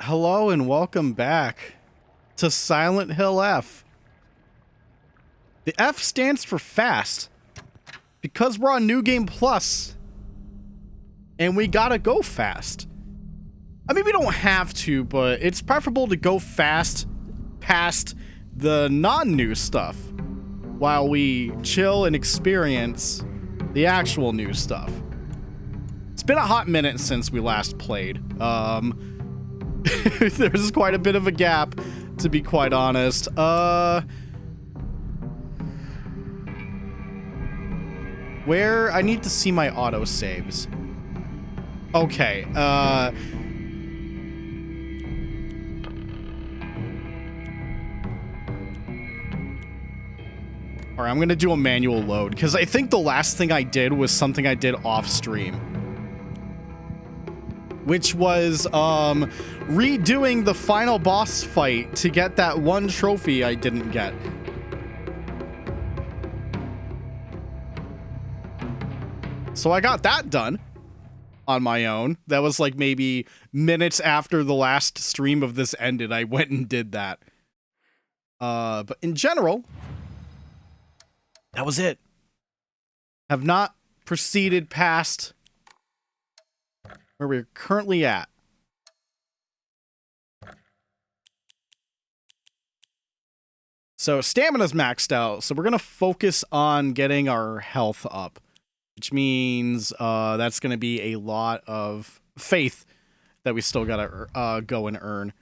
Hello and welcome back to Silent Hill F. The F stands for fast because we're on New Game Plus and we gotta go fast. I mean, we don't have to, but it's preferable to go fast past the non-new stuff while we chill and experience the actual new stuff. It's been a hot minute since we last played. There's quite a bit of a gap, to be quite honest. Where I need to see my autosaves. Okay, alright, I'm gonna do a manual load, because I think the last thing I did was something I did off stream. Which was, redoing the final boss fight to get that one trophy I didn't get. So I got that done on my own. That was like maybe minutes after the last stream of this ended, I went and did that. But in general, that was it. Have not proceeded past where we're currently at. So stamina's maxed out, so we're gonna focus on getting our health up, which means that's gonna be a lot of faith that we still gotta go and earn.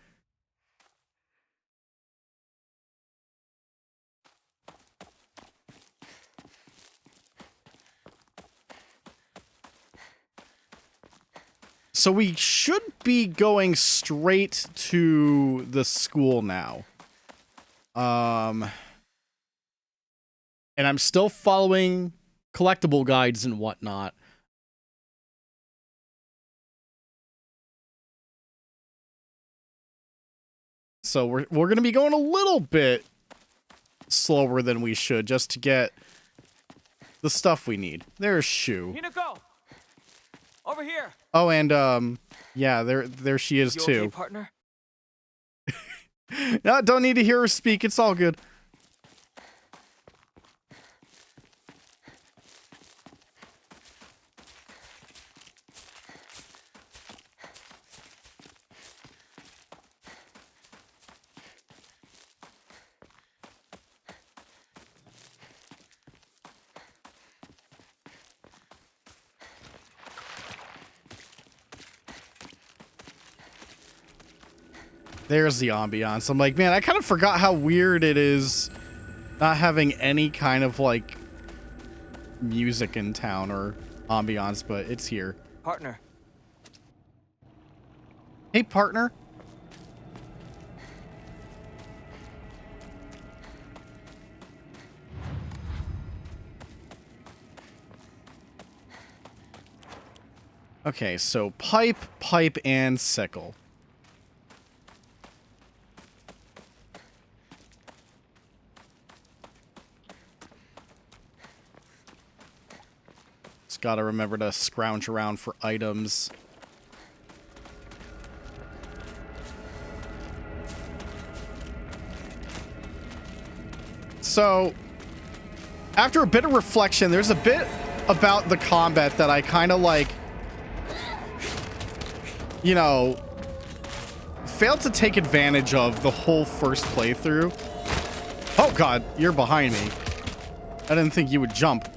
So we should be going straight to the school now. And I'm still following collectible guides and whatnot. So we're going to be going a little bit slower than we should just to get the stuff we need. There's Shu. Hinako! Over here. Oh, and yeah, there she is too. Okay, partner? No, don't need to hear her speak. It's all good. There's the ambiance. I'm like, man, I kind of forgot how weird it is not having any kind of, like, music in town or ambiance, but it's here. Partner. Hey, partner. Okay, so pipe, and sickle. Gotta remember to scrounge around for items. So, after a bit of reflection, there's a bit about the combat that I kind of like, you know, failed to take advantage of the whole first playthrough. Oh god, you're behind me. I didn't think you would jump.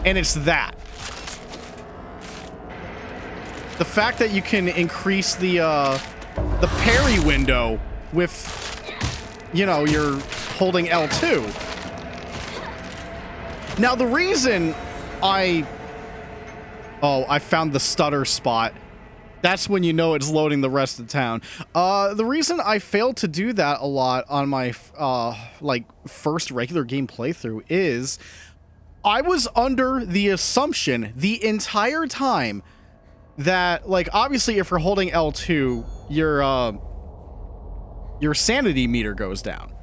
And it's that. The fact that you can increase the parry window with, you know, you're holding L2. Now, the reason I found the stutter spot. That's when you know it's loading the rest of the town. The reason I failed to do that a lot on my, like, first regular game playthrough is I was under the assumption the entire time that, like, obviously if you're holding L2, your sanity meter goes down.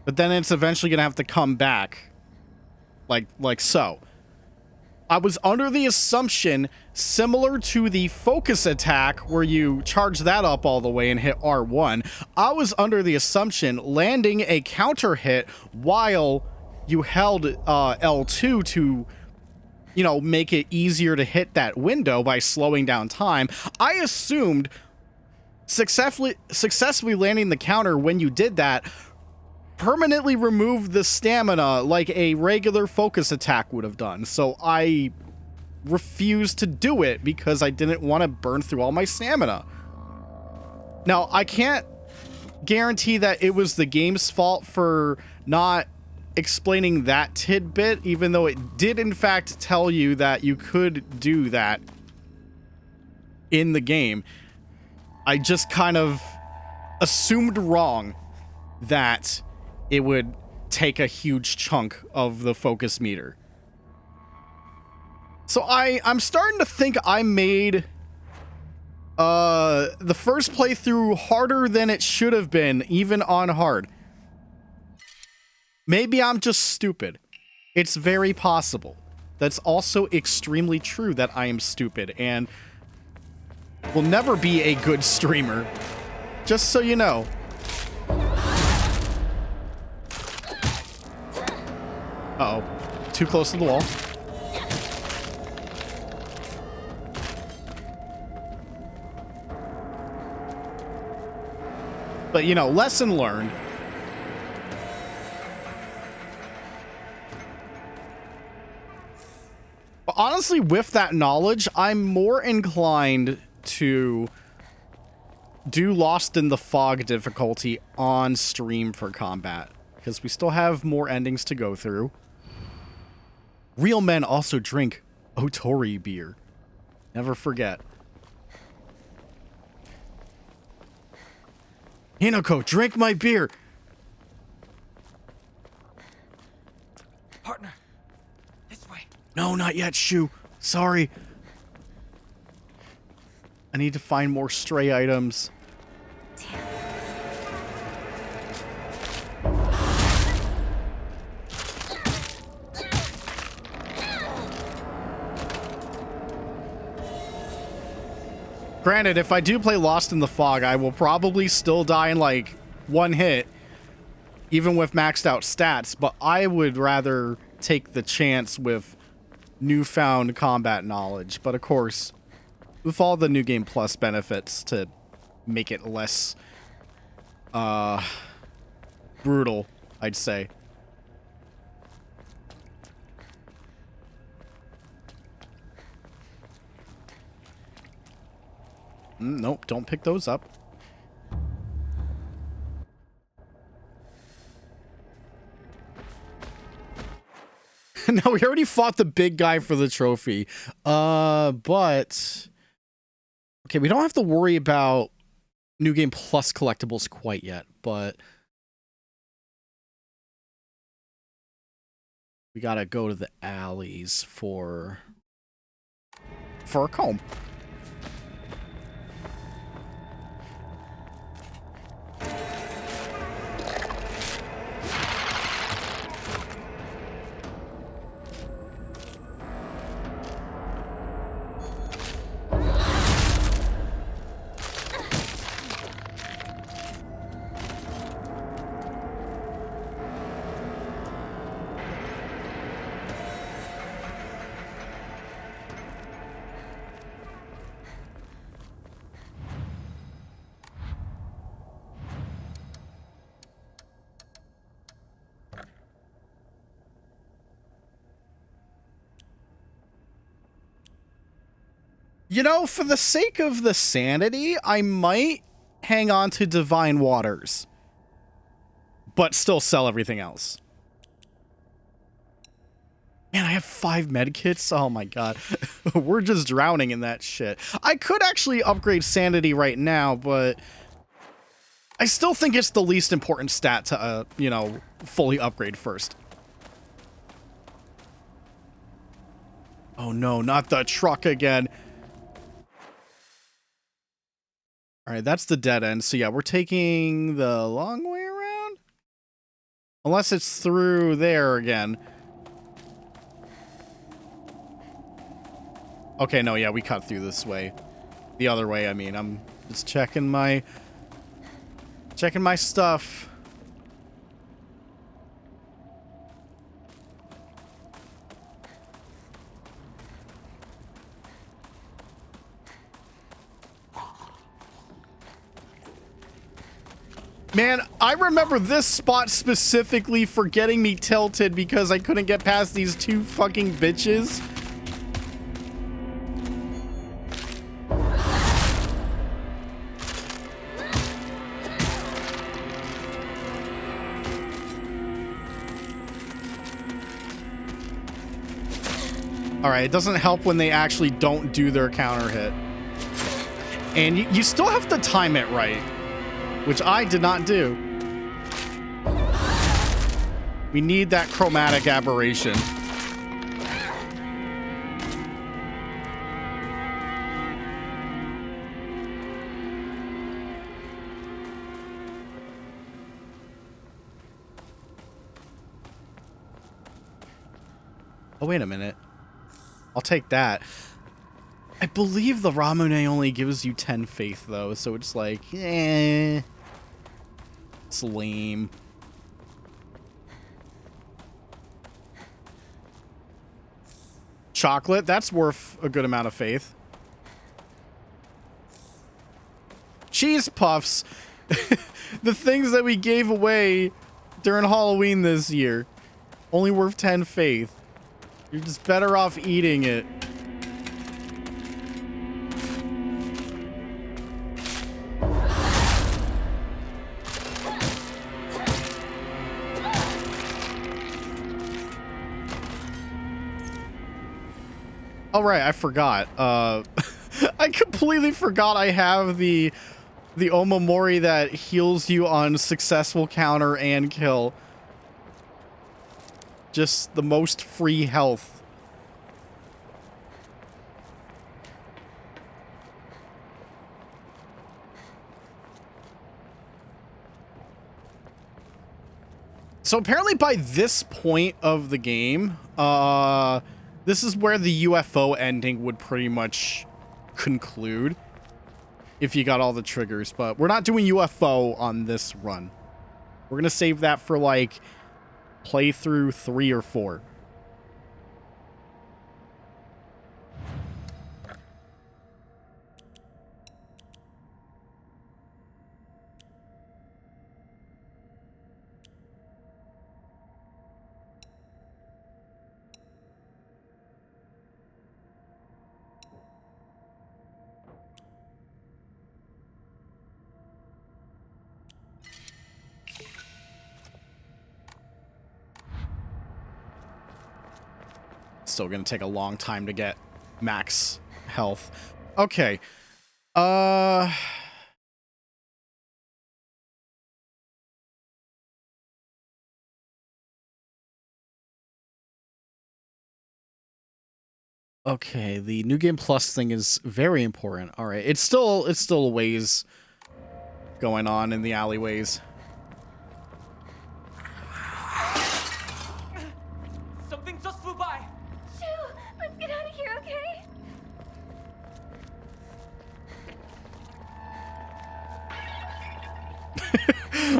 But then it's eventually gonna have to come back like so. I was under the assumption, similar to the focus attack where you charge that up all the way and hit R1, I was under the assumption landing a counter hit while you held L2 to, you know, make it easier to hit that window by slowing down time. I assumed successfully landing the counter when you did that permanently removed the stamina like a regular focus attack would have done. So I refused to do it because I didn't want to burn through all my stamina. Now, I can't guarantee that it was the game's fault for not explaining that tidbit, even though it did in fact tell you that you could do that in the game. I just kind of assumed wrong that it would take a huge chunk of the focus meter. So I'm starting to think I made the first playthrough harder than it should have been, even on hard. Maybe I'm just stupid. It's very possible. That's also extremely true that I am stupid and will never be a good streamer. Just so you know. Uh-oh. Too close to the wall. But, you know, lesson learned. But honestly, with that knowledge, I'm more inclined to do Lost in the Fog difficulty on stream for combat, because we still have more endings to go through. Real men also drink Otori beer. Never forget. Hinako, drink my beer! Partner, this way. No, not yet, Shu. Sorry. I need to find more stray items. Granted, if I do play Lost in the Fog, I will probably still die in like one hit, even with maxed out stats, but I would rather take the chance with newfound combat knowledge. But of course, with all the New Game Plus benefits to make it less brutal, I'd say. Nope, don't pick those up. No, we already fought the big guy for the trophy. But okay, we don't have to worry about New Game Plus collectibles quite yet, but we gotta go to the alleys for a comb. You know, for the sake of the sanity, I might hang on to Divine Waters, but still sell everything else. Man, I have 5 medkits? Oh my god. We're just drowning in that shit. I could actually upgrade sanity right now, but I still think it's the least important stat to, you know, fully upgrade first. Oh no, not the truck again. Alright, that's the dead end. So yeah, we're taking the long way around? Unless it's through there again. Okay, no, yeah, we cut through this way. The other way, I mean. I'm just checking my stuff. Man, I remember this spot specifically for getting me tilted because I couldn't get past these two fucking bitches. Alright, it doesn't help when they actually don't do their counter hit. And you still have to time it right, which I did not do. We need that chromatic aberration. Oh, wait a minute. I'll take that. I believe the Ramune only gives you 10 faith, though, so it's like, eh. It's lame. Chocolate, that's worth a good amount of faith. Cheese puffs. The things that we gave away during Halloween this year. Only worth 10 faith. You're just better off eating it. Oh, right, I forgot. I completely forgot I have the Omamori that heals you on successful counter and kill. Just the most free health. So apparently by this point of the game, this is where the UFO ending would pretty much conclude if you got all the triggers, but we're not doing UFO on this run. We're going to save that for like playthrough 3 or 4. Still gonna take a long time to get max health. Okay. Okay, the New Game Plus thing is very important. All right. It's still a ways going on in the alleyways. Something just flew by. Shoo! Let's get out of here, okay?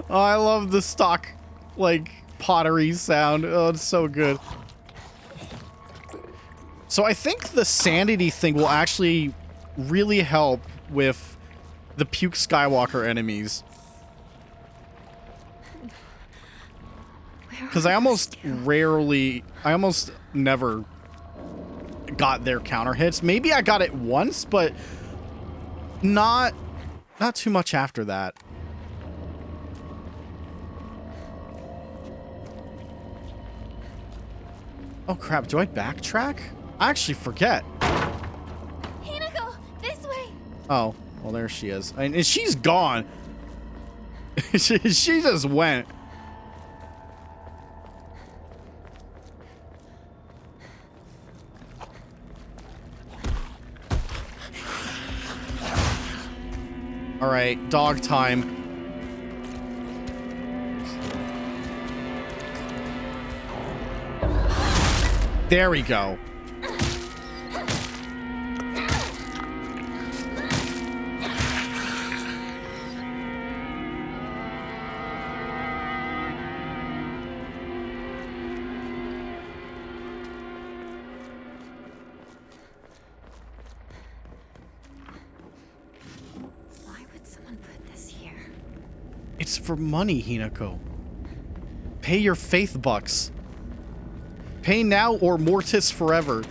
Oh, I love the stock, like, pottery sound. Oh, it's so good. So I think the sanity thing will actually really help with the Puke Skywalker enemies. Because I almost never got their counter hits. Maybe I got it once, but not too much after that. Oh crap, do I backtrack? I actually forget. Hinako, this way. Oh, well there she is. And she's gone. she just went. All right, dog time. There we go. It's for money, Hinako. Pay your faith bucks. Pay now or Mortis forever.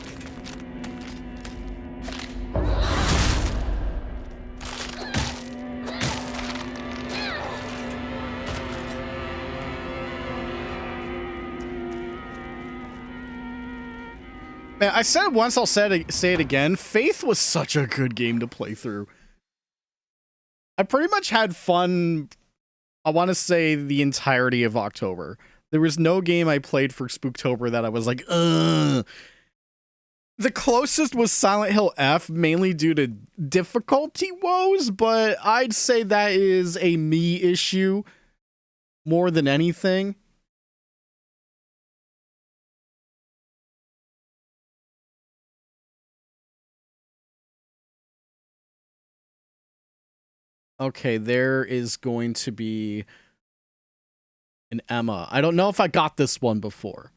Man, I said it once, I'll say it again. Faith was such a good game to play through. I pretty much had fun, I want to say, the entirety of October. There was no game I played for Spooktober that I was like, ugh. The closest was Silent Hill F, mainly due to difficulty woes, but I'd say that is a me issue more than anything. Okay, there is going to be an Emma. I don't know if I got this one before.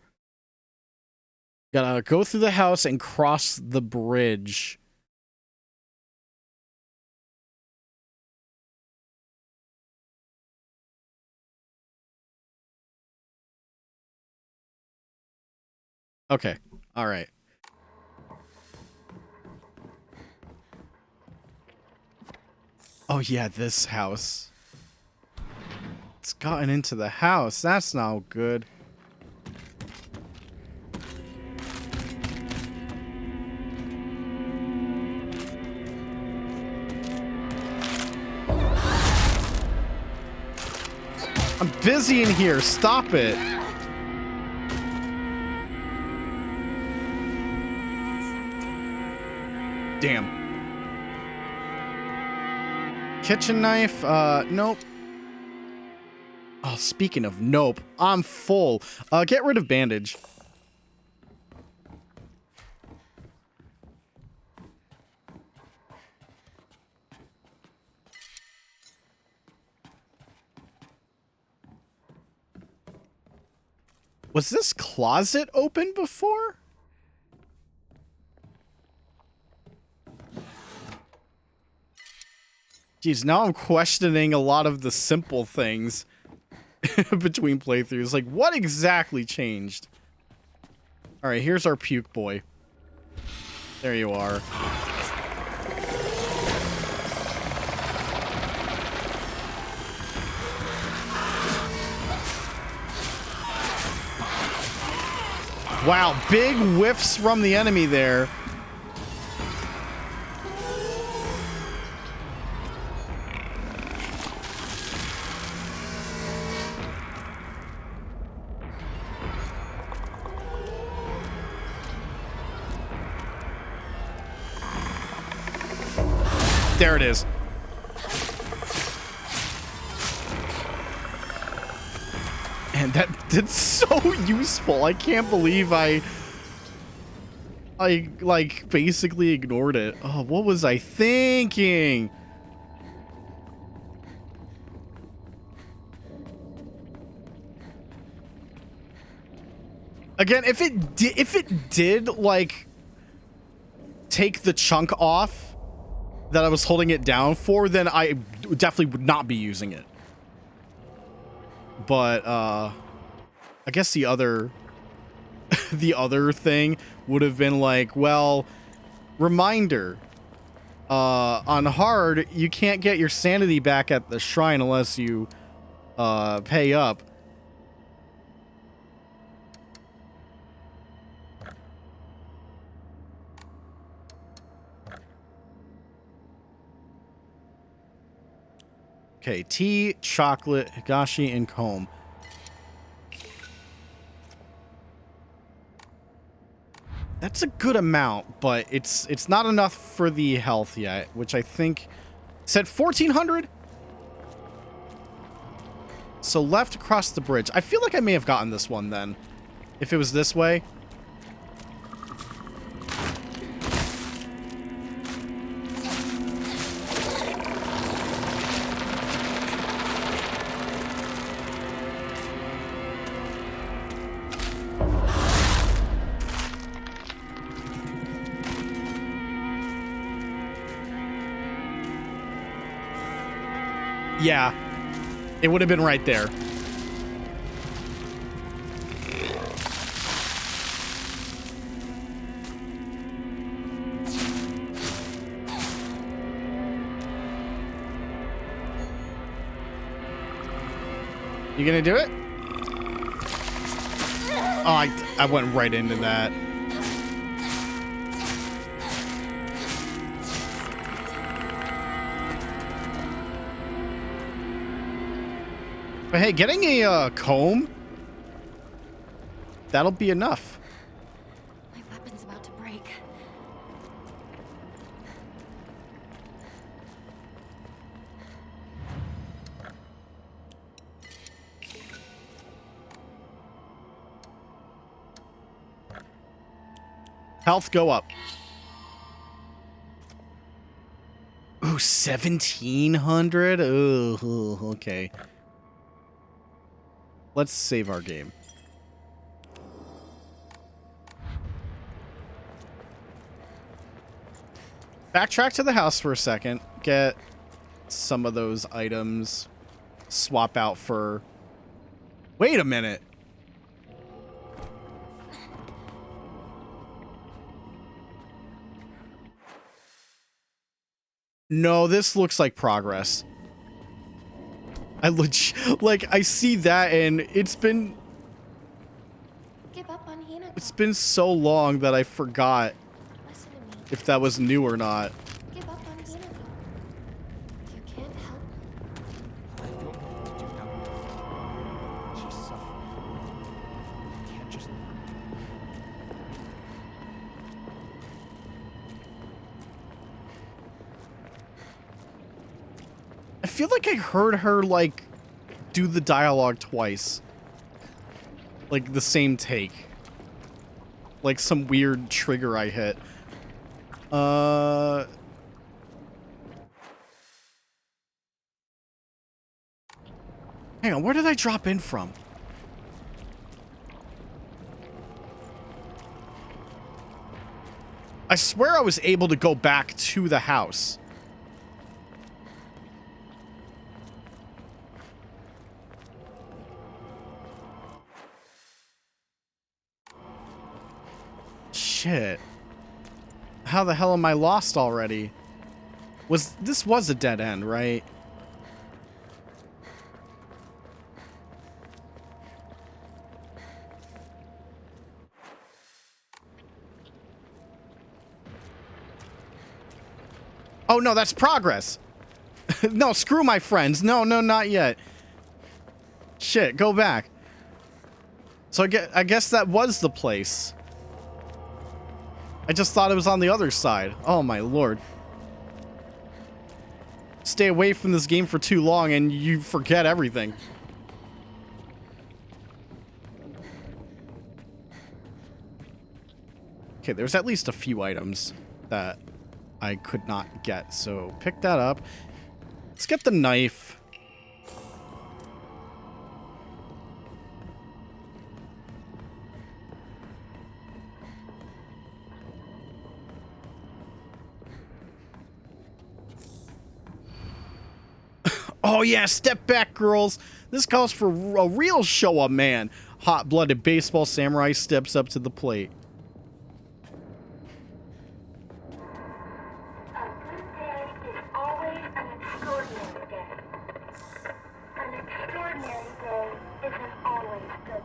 Gotta go through the house and cross the bridge. Okay, all right. Oh yeah, this house. It's gotten into the house. That's not good. I'm busy in here. Stop it. Damn. Kitchen knife? Nope. Oh, speaking of nope, I'm full. Get rid of bandage. Was this closet open before? Jeez, now I'm questioning a lot of the simple things between playthroughs. Like, what exactly changed? Alright, here's our puke boy. There you are. Wow, big whiffs from the enemy there. There it is. And that's so useful. I can't believe I like basically ignored it. Oh, what was I thinking? Again, if it did like take the chunk off that I was holding it down for, then I definitely would not be using it. But I guess the other thing would have been like, well, reminder, on hard you can't get your sanity back at the shrine unless you pay up. Okay, tea, chocolate, higashi, and comb. That's a good amount, but it's not enough for the health yet, which I think said 1400. So left across the bridge. I feel like I may have gotten this one then, if it was this way. Yeah. It would have been right there. You gonna do it? Oh, I went right into that. But hey, getting a comb, that'll be enough. My weapon's about to break. Health go up. Ooh, 1,700? Ooh, okay. Let's save our game. Backtrack to the house for a second. Get some of those items. Swap out for... Wait a minute. No, this looks like progress. I see that and it's been Give up on Hinako. it's been so long that I forgot Listen to me. if that was new or not. Give up on Hinako. You can't help I don't know what to do now. She's suffering. I can't just. I feel like I heard her, like, do the dialogue twice. Like, the same take. Like, some weird trigger I hit. Hang on, where did I drop in from? I swear I was able to go back to the house. Shit. How the hell am I lost already? This was a dead end, right? Oh no, that's progress. No, screw my friends. No, not yet. Shit, go back. So I guess that was the place. I just thought it was on the other side. Oh my lord. Stay away from this game for too long and you forget everything. Okay, there's at least a few items that I could not get, so pick that up. Let's get the knife. Oh yeah, step back, girls. This calls for a real Showa man. Hot-blooded baseball samurai steps up to the plate. A good day is always an extraordinary day. An extraordinary day isn't always good.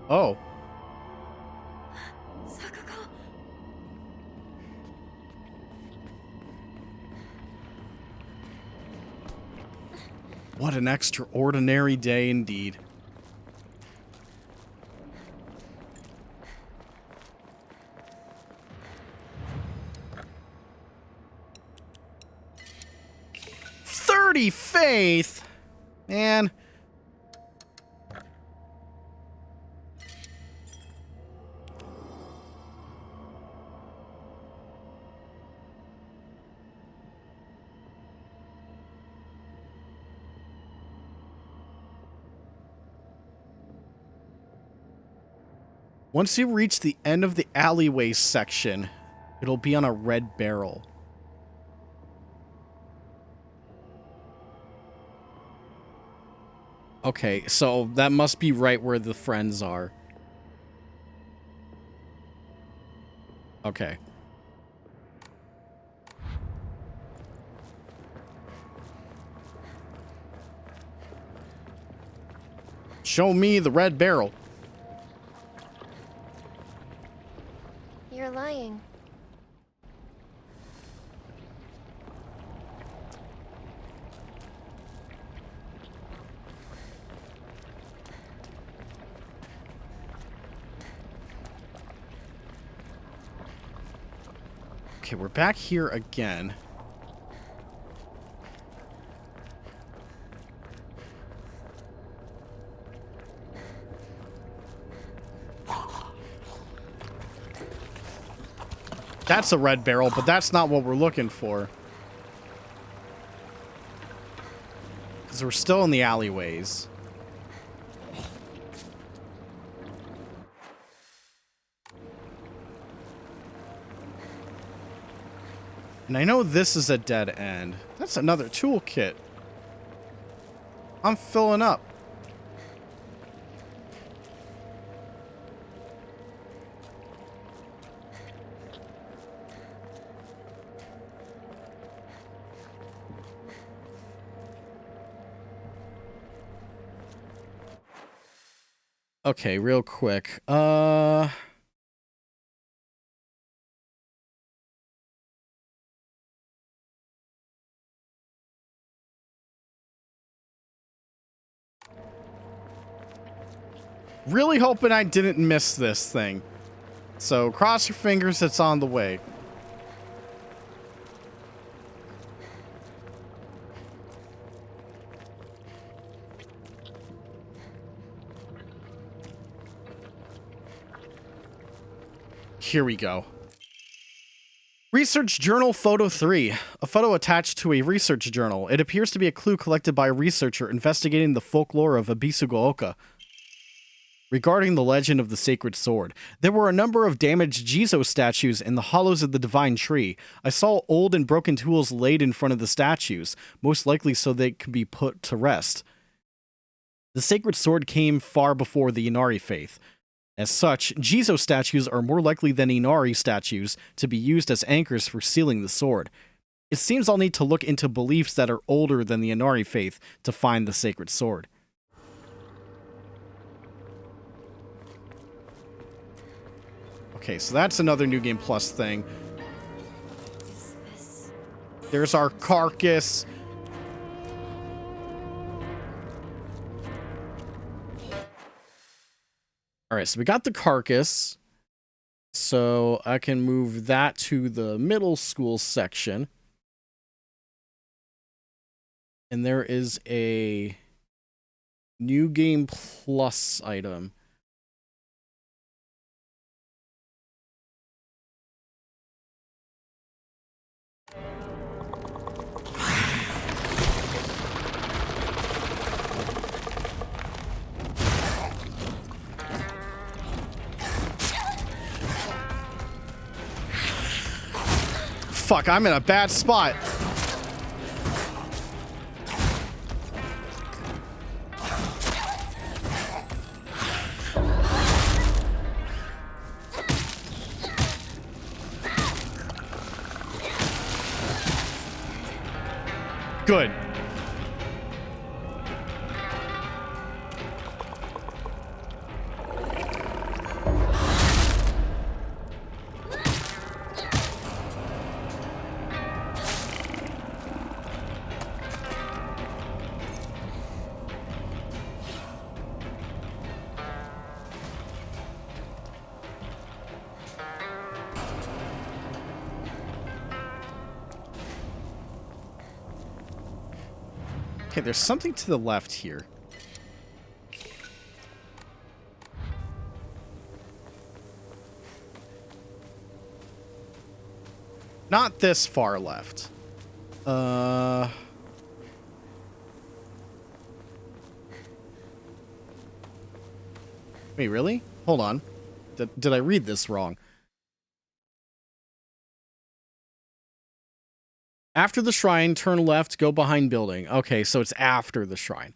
Oh. Sakako. What an extraordinary day indeed. "30 faith!" Man. Once you reach the end of the alleyway section, it'll be on a red barrel. Okay, so that must be right where the friends are. Okay. Show me the red barrel. You're lying. Okay, we're back here again. That's a red barrel, but that's not what we're looking for. Because we're still in the alleyways. And I know this is a dead end. That's another toolkit. I'm filling up. Okay, real quick. Really hoping I didn't miss this thing. So cross your fingers, it's on the way. Here we go. Research Journal Photo 3. A photo attached to a research journal. It appears to be a clue collected by a researcher investigating the folklore of Abisugaoka regarding the legend of the sacred sword. There were a number of damaged Jizo statues in the hollows of the divine tree. I saw old and broken tools laid in front of the statues, most likely so they could be put to rest. The sacred sword came far before the Inari faith. As such, Jizo statues are more likely than Inari statues to be used as anchors for sealing the sword. It seems I'll need to look into beliefs that are older than the Inari faith to find the sacred sword. Okay, so that's another New Game Plus thing. There's our carcass. Alright, so we got the carcass. So I can move that to the middle school section. And there is a New Game Plus item. Fuck, I'm in a bad spot. Good. Okay, there's something to the left here. Not this far left. Wait, really? Hold on. Did I read this wrong? After the shrine, turn left, go behind building. Okay, so it's after the shrine.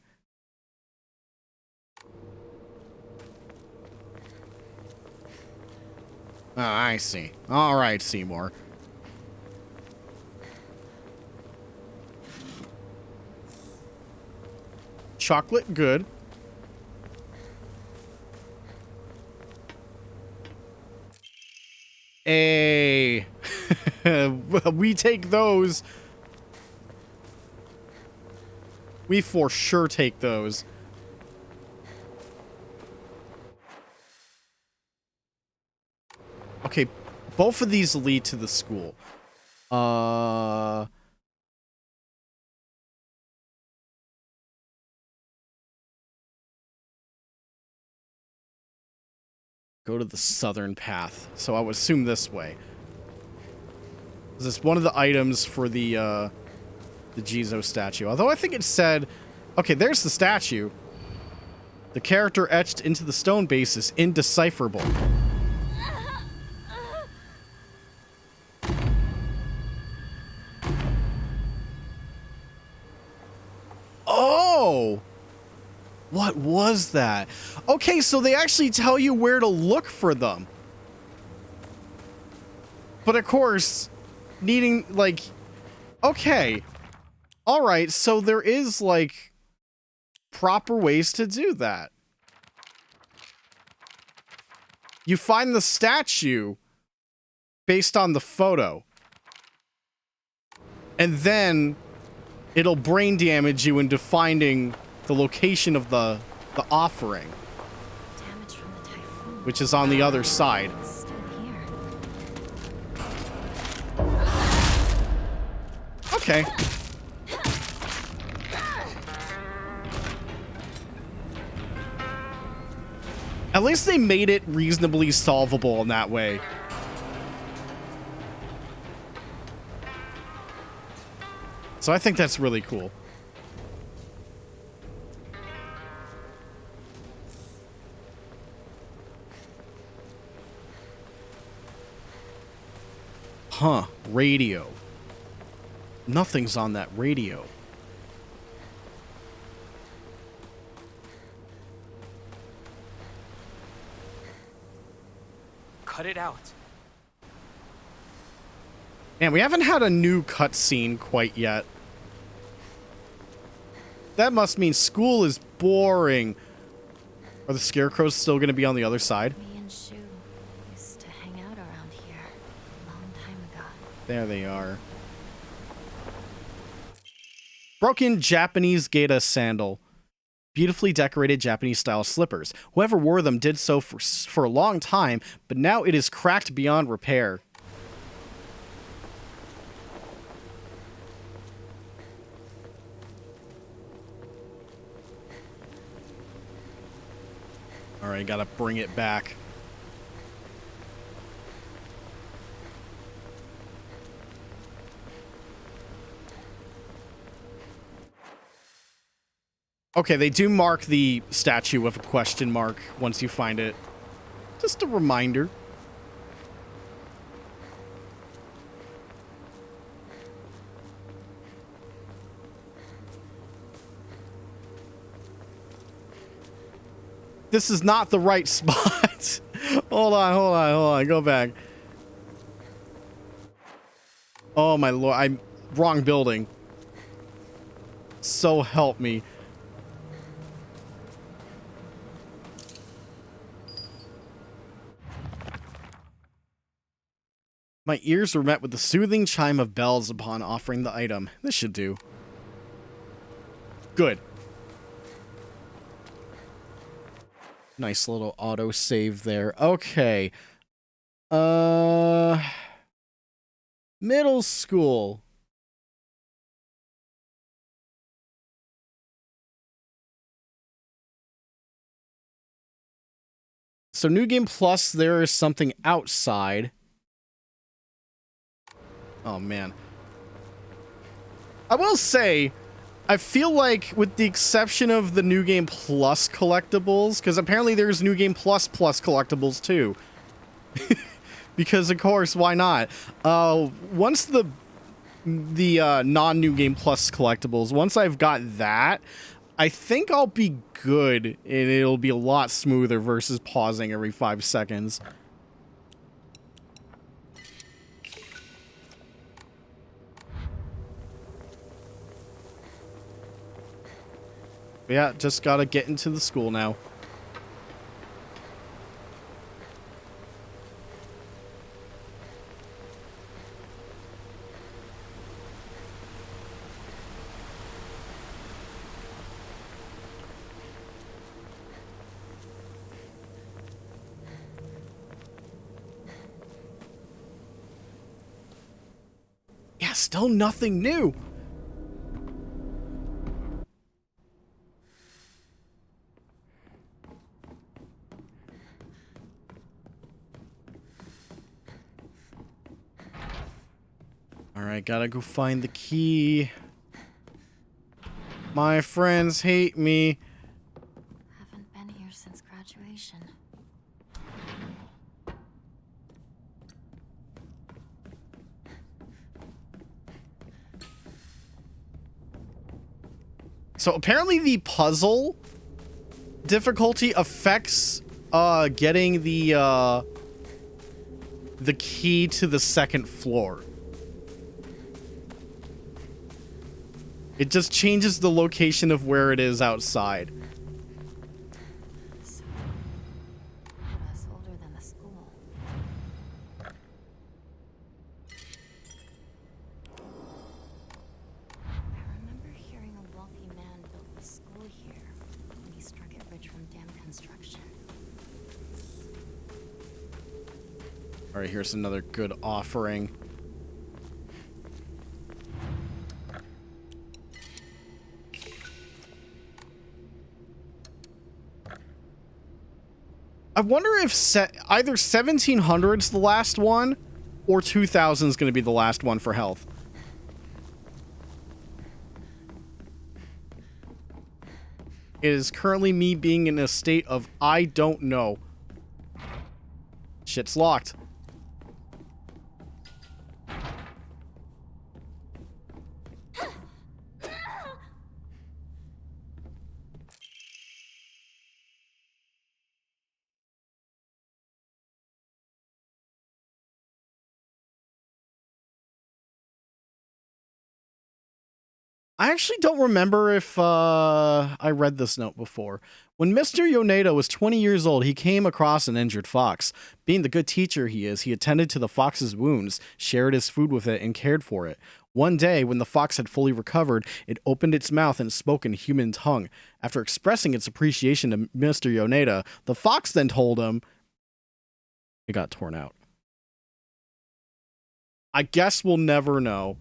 Oh, I see. All right, Seymour. Chocolate, good. Hey. We take those. We for sure take those. Okay, both of these lead to the school. Go to the southern path. So I would assume this way. Is this one of the items for the Jizo statue? Although I think it said, okay, there's the statue. The character etched into the stone base is indecipherable. Oh! What was that? Okay, so they actually tell you where to look for them. But of course, needing, like... Okay. Alright, so there is, like, proper ways to do that. You find the statue based on the photo. And then it'll brain damage you into finding the location of the offering, Damage from the typhoon. which is on the other side. It's still here. Okay. At least they made it reasonably solvable in that way. So I think that's really cool. Huh, radio. Nothing's on that radio. Cut it out. Man, we haven't had a new cutscene quite yet. That must mean school is boring. Are the scarecrows still going to be on the other side? Me and Shu used to hang out around here a long time ago. There they are. Broken Japanese Gaeta sandal. Beautifully decorated Japanese-style slippers. Whoever wore them did so for a long time, but now it is cracked beyond repair. Alright, gotta bring it back. Okay, they do mark the statue with a question mark once you find it. Just a reminder. This is not the right spot. Hold on. Go back. Oh my lord, I'm wrong building. So help me. My ears were met with the soothing chime of bells upon offering the item. This should do. Good. Nice little auto save there. Okay. Middle school. So New Game Plus, there is something outside. Oh, man. I will say, I feel like, with the exception of the New Game Plus collectibles, because apparently there's New Game Plus collectibles, too. Because of course, why not? Once the non-New Game Plus collectibles, once I've got that, I think I'll be good, and it'll be a lot smoother versus pausing every 5 seconds. Yeah, just gotta get into the school now. Yeah, still nothing new. Alright, gotta go find the key. My friends hate me. Haven't been here since graduation. So apparently the puzzle difficulty affects getting the key to the second floor. It just changes the location of where it is outside. So, us older than the school. I remember hearing a wealthy man built the school here when he struck it rich from dam construction. All right, here's another good offering. I wonder if either 1700's the last one or 2000's going to be the last one for health. It is currently me being in a state of I don't know. Shit's locked. I actually don't remember if I read this note before. When Mr. Yoneda was 20 years old, he came across an injured fox. Being the good teacher he is, he attended to the fox's wounds, shared his food with it, and cared for it. One day, when the fox had fully recovered, it opened its mouth and spoke in human tongue. After expressing its appreciation to Mr. Yoneda, the fox then told him it got torn out. I guess we'll never know.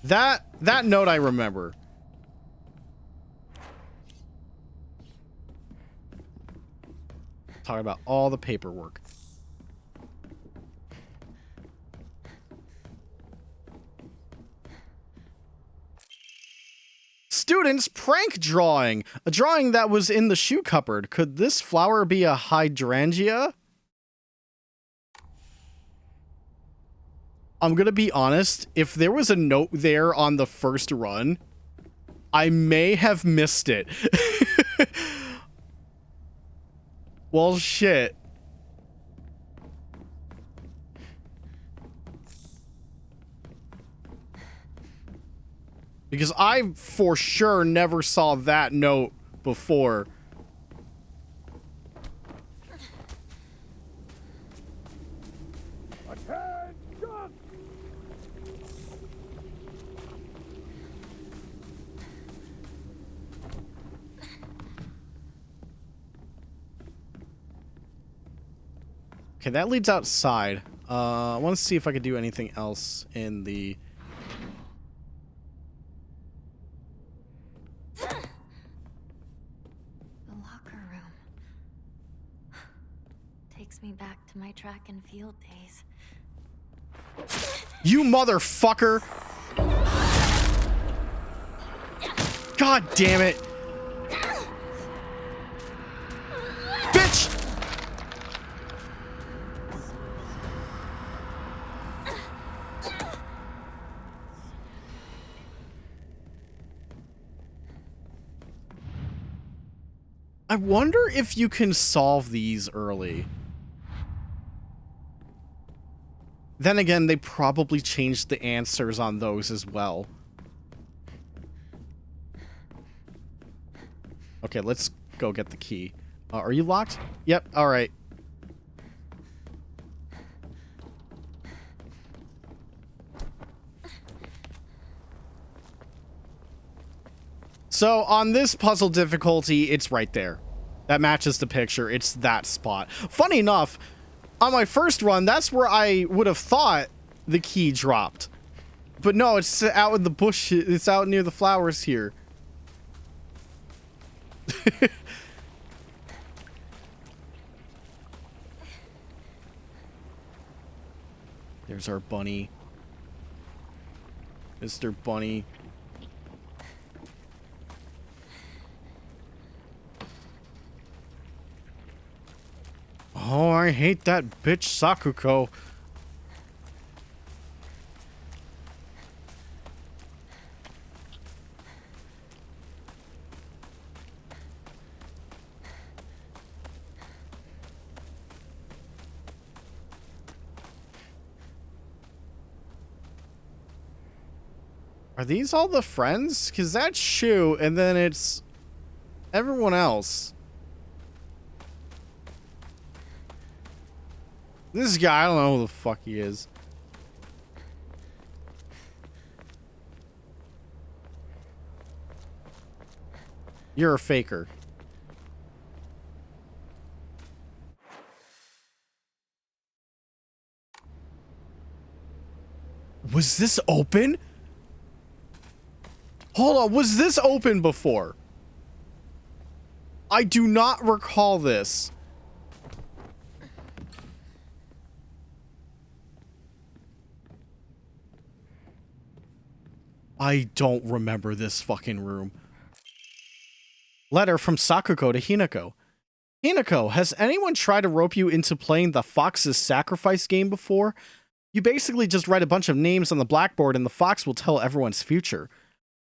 That note I remember. Talk about all the paperwork. Students prank drawing. A drawing that was in the shoe cupboard. Could this flower be a hydrangea? I'm gonna be honest, if there was a note there on the first run, I may have missed it. Well, shit. Because I for sure never saw that note before. Okay, that leads outside. I want to see if I could do anything else in the... The locker room. Take takes me back to my track and field days. You motherfucker! God damn it! Bitch! I wonder if you can solve these early. Then again, they probably changed the answers on those as well. Okay, let's go get the key. Are you locked? Yep, alright. So, on this puzzle difficulty, it's right there. That matches the picture. It's that spot. Funny enough, on my first run, that's where I would have thought the key dropped. But no, it's out in the bush. It's out near the flowers here. There's our bunny. Mr. Bunny. Oh, I hate that bitch Sakuko. Are these all the friends? Because that's Shu, and then it's everyone else. This guy, I don't know who the fuck he is. You're a faker. Was this open? Hold on, was this open before? I do not recall this. I don't remember this fucking room. Letter from Sakuko to Hinako. Hinako, has anyone tried to rope you into playing the Fox's Sacrifice game before? You basically just write a bunch of names on the blackboard and the fox will tell everyone's future.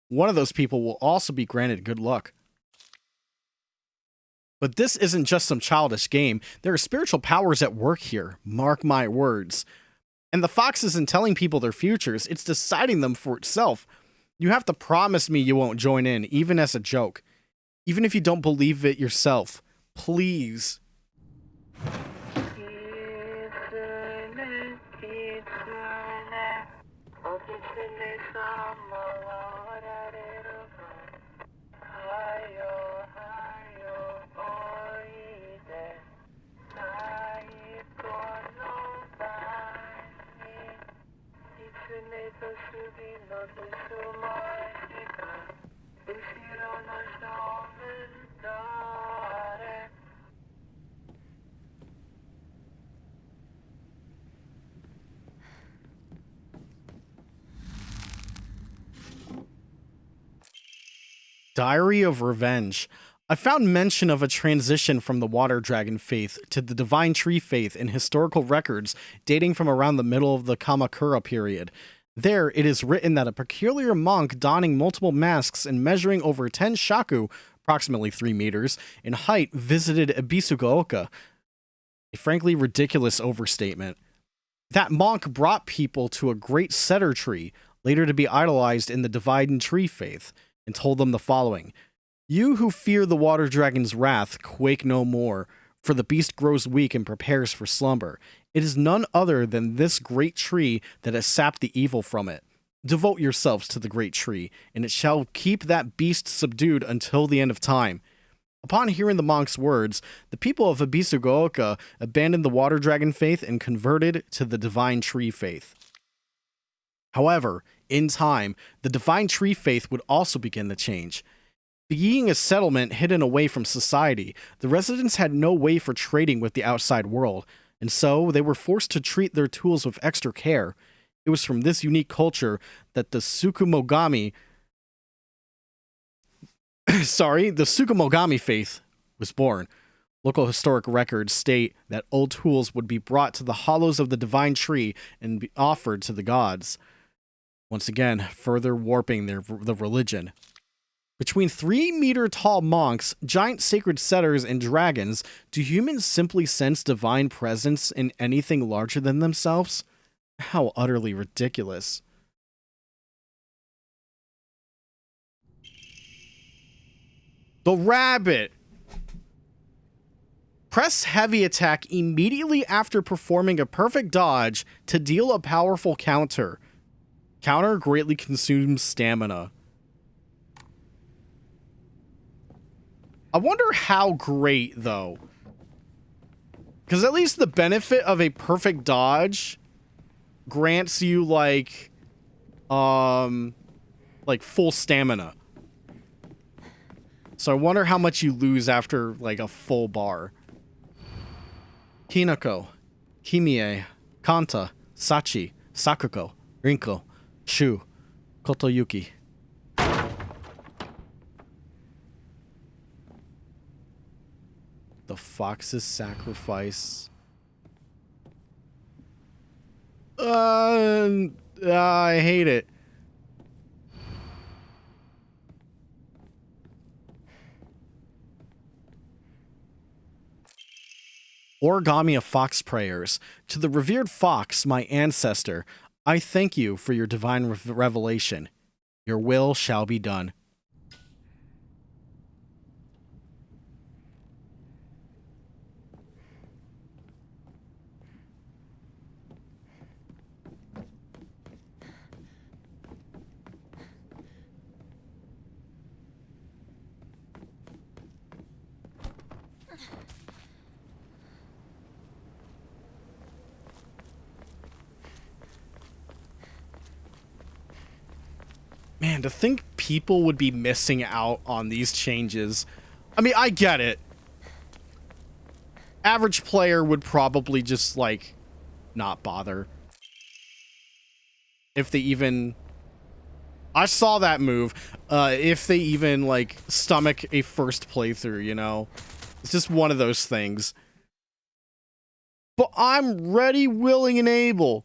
One of those people will also be granted good luck. But this isn't just some childish game. There are spiritual powers at work here. Mark my words. And the fox isn't telling people their futures. It's deciding them for itself. You have to promise me you won't join in, even as a joke. Even if you don't believe it yourself. Please. Diary of Revenge. I found mention of a transition from the Water Dragon faith to the Divine Tree faith in historical records dating from around the middle of the Kamakura period. There, it is written that a peculiar monk donning multiple masks and measuring over 10 shaku, approximately 3 meters, in height visited Ebisugaoka. A frankly ridiculous overstatement. That monk brought people to a great cedar tree, later to be idolized in the Divine Tree faith, and told them the following. You who fear the water dragon's wrath, quake no more, for the beast grows weak and prepares for slumber. It is none other than this great tree that has sapped the evil from it. Devote yourselves to the great tree, and it shall keep that beast subdued until the end of time. Upon hearing the monk's words, the people of Ebisugaoka abandoned the water dragon faith and converted to the Divine Tree faith. However, in time, the Divine Tree faith would also begin to change. Being a settlement hidden away from society, the residents had no way for trading with the outside world, and so they were forced to treat their tools with extra care. It was from this unique culture that the Tsukumogami the Tsukumogami faith was born. Local historic records state that old tools would be brought to the hollows of the divine tree and be offered to the gods. Once again, further warping the religion. Between 3-meter-tall monks, giant sacred setters, and dragons, do humans simply sense divine presence in anything larger than themselves? How utterly ridiculous. The rabbit! Press heavy attack immediately after performing a perfect dodge to deal a powerful counter. Counter greatly consumes stamina. I wonder how great, though. Because at least the benefit of a perfect dodge grants you, like full stamina. So I wonder how much you lose after, like, a full bar. Hinako, Kimie, Kanta, Sachi, Sakuko, Rinko, Shu, Kotoyuki. The Fox's Sacrifice. I hate it. Origami of Fox Prayers. To the revered Fox, my ancestor, I thank you for your divine revelation. Your will shall be done. Man, to think people would be missing out on these changes. I mean, I get it. Average player would probably just, like, not bother. If they even... I saw that move. If they even, like, stomach a first playthrough, you know? It's just one of those things. But I'm ready, willing, and able.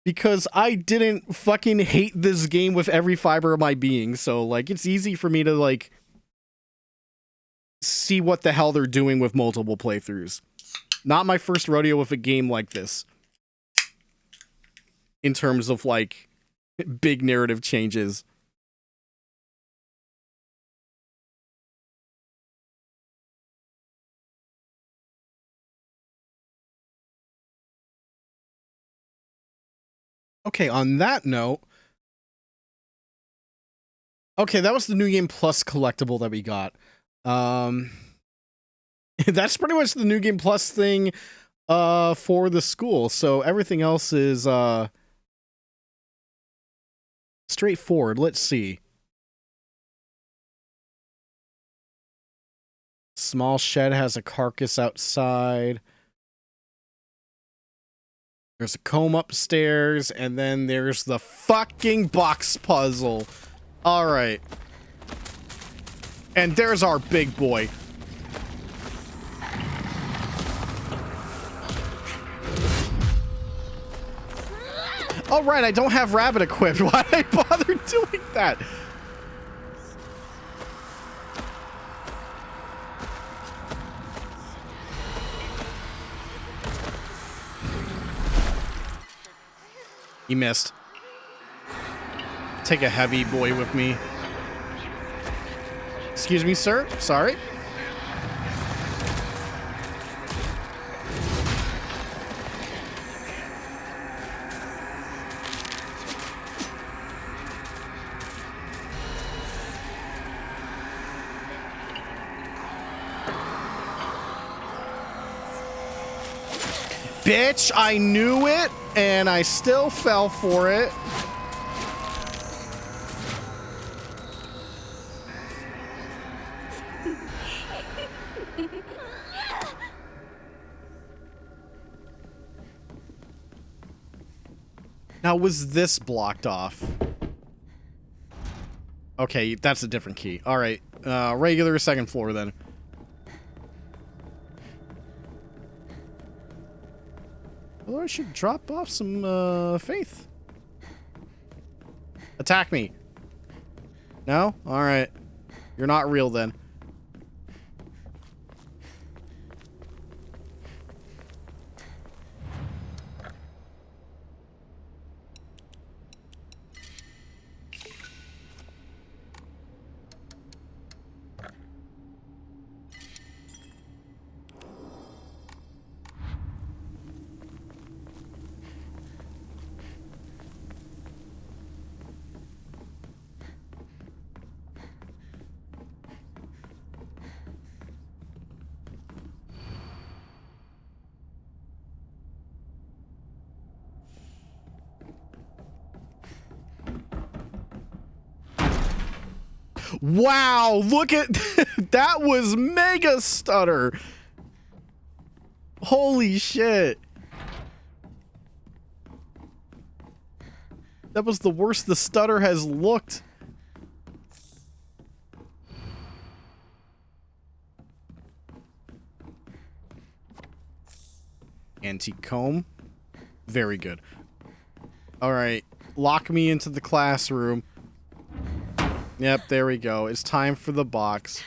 Because I didn't fucking hate this game with every fiber of my being. So, like, it's easy for me to, like, see what the hell they're doing with multiple playthroughs. Not my first rodeo with a game like this. In terms of, like, big narrative changes. Okay, on that note... Okay, that was the New Game Plus collectible that we got. That's pretty much the New Game Plus thing for the school. So everything else is straightforward. Let's see. Small shed has a carcass outside. There's a comb upstairs, and then there's the fucking box puzzle. All right. And there's our big boy. All right, I don't have rabbit equipped. Why did I bother doing that? He missed. Take a heavy boy with me. Excuse me, sir. Sorry. Bitch, I knew it, and I still fell for it. Now, was this blocked off? Okay, that's a different key. All right, regular second floor then. Well, I should drop off some faith. Attack me. No? All right. You're not real then. Wow, look at that was mega stutter. Holy shit. That was the worst the stutter has looked. Antique comb. Very good. All right, lock me into the classroom. Yep, there we go. It's time for the box.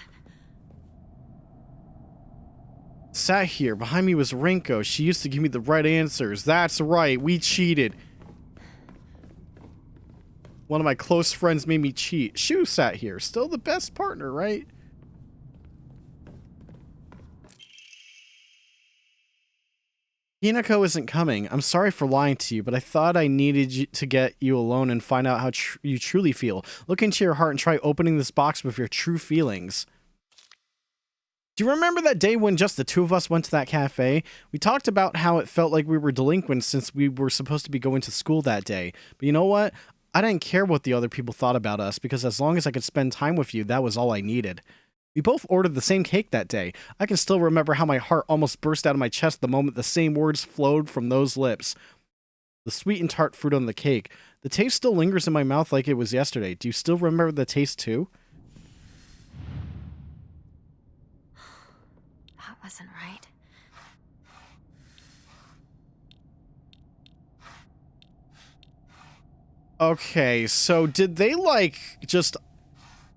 Sat here. Behind me was Rinko. She used to give me the right answers. That's right. We cheated. One of my close friends made me cheat. Shu sat here. Still the best partner, right? Hinako isn't coming. I'm sorry for lying to you, but I thought I needed to get you alone and find out how you truly feel. Look into your heart and try opening this box with your true feelings. Do you remember that day when just the two of us went to that cafe? We talked about how it felt like we were delinquents since we were supposed to be going to school that day. But you know what? I didn't care what the other people thought about us because as long as I could spend time with you, that was all I needed. We both ordered the same cake that day. I can still remember how my heart almost burst out of my chest the moment the same words flowed from those lips. The sweet and tart fruit on the cake. The taste still lingers in my mouth like it was yesterday. Do you still remember the taste too? That wasn't right. Okay, so did they, like, just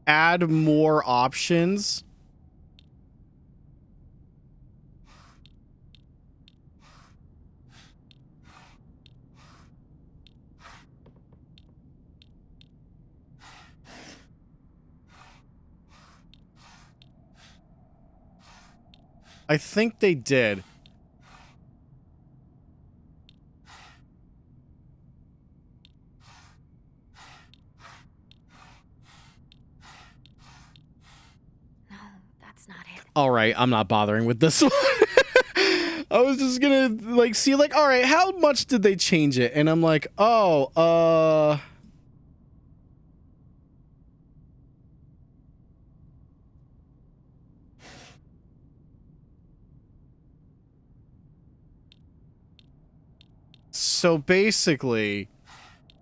add more options? I think they did. No, that's not it. All right, I'm not bothering with this one. I was just gonna, like, see, like, all right, how much did they change it? And I'm like, oh, so basically,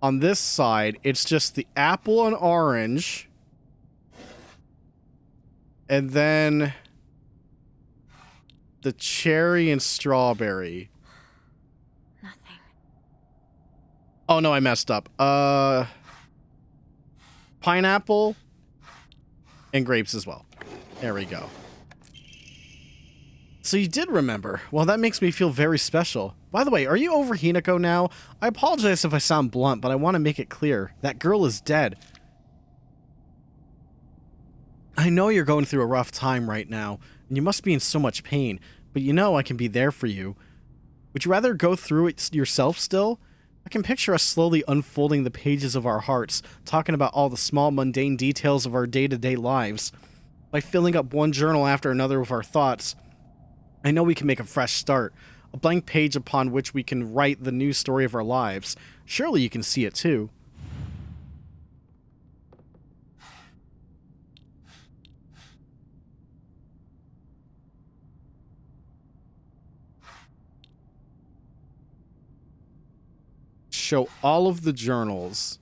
on this side, it's just the apple and orange. And then the cherry and strawberry. Nothing. Oh, no, I messed up. Pineapple and grapes as well. There we go. So you did remember. Well, that makes me feel very special. By the way, are you over Hinako now? I apologize if I sound blunt, but I want to make it clear. That girl is dead. I know you're going through a rough time right now, and you must be in so much pain, but you know I can be there for you. Would you rather go through it yourself still? I can picture us slowly unfolding the pages of our hearts, talking about all the small, mundane details of our day-to-day lives. By filling up one journal after another with our thoughts, I know we can make a fresh start, a blank page upon which we can write the new story of our lives. Surely you can see it too. show all of the journals.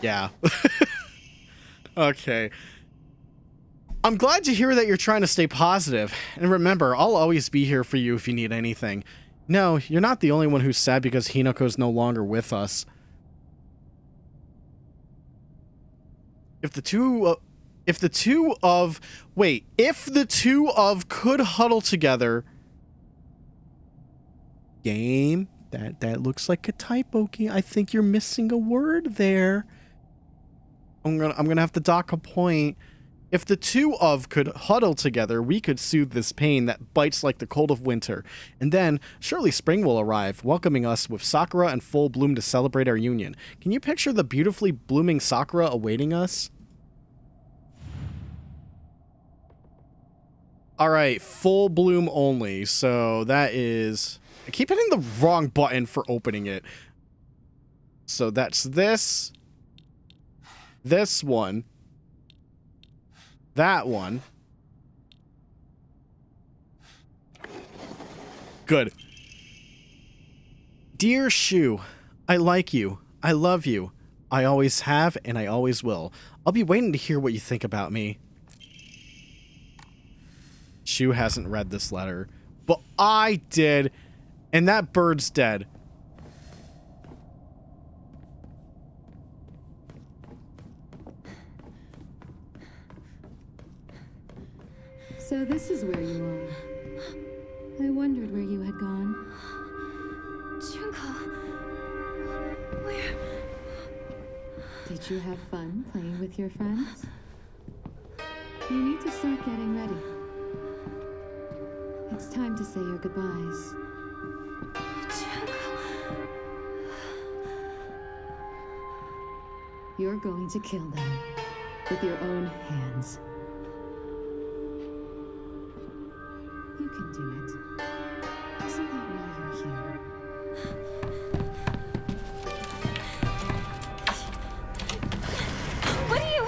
Yeah. Okay. I'm glad to hear that you're trying to stay positive. And remember, I'll always be here for you if you need anything. No, you're not the only one who's sad because Hinako's no longer with us. If the two of could huddle together. Game, that looks like a typo. I think you're missing a word there. I'm gonna have to dock a point. If the two of could huddle together, we could soothe this pain that bites like the cold of winter. And then, surely spring will arrive, welcoming us with sakura and full bloom to celebrate our union. Can you picture the beautifully blooming sakura awaiting us? Alright, full bloom only. So that is... I keep hitting the wrong button for opening it. So that's this. This one. That one. Good. Dear Shu, I like you. I love you. I always have and I always will. I'll be waiting to hear what you think about me. Shu hasn't read this letter, but I did, and that bird's dead. So this is where you are. I wondered where you had gone. Junko, where? Did you have fun playing with your friends? You need to start getting ready. It's time to say your goodbyes. Junko. You're going to kill them with your own hands. You can do it. Isn't that why you're here? What are you?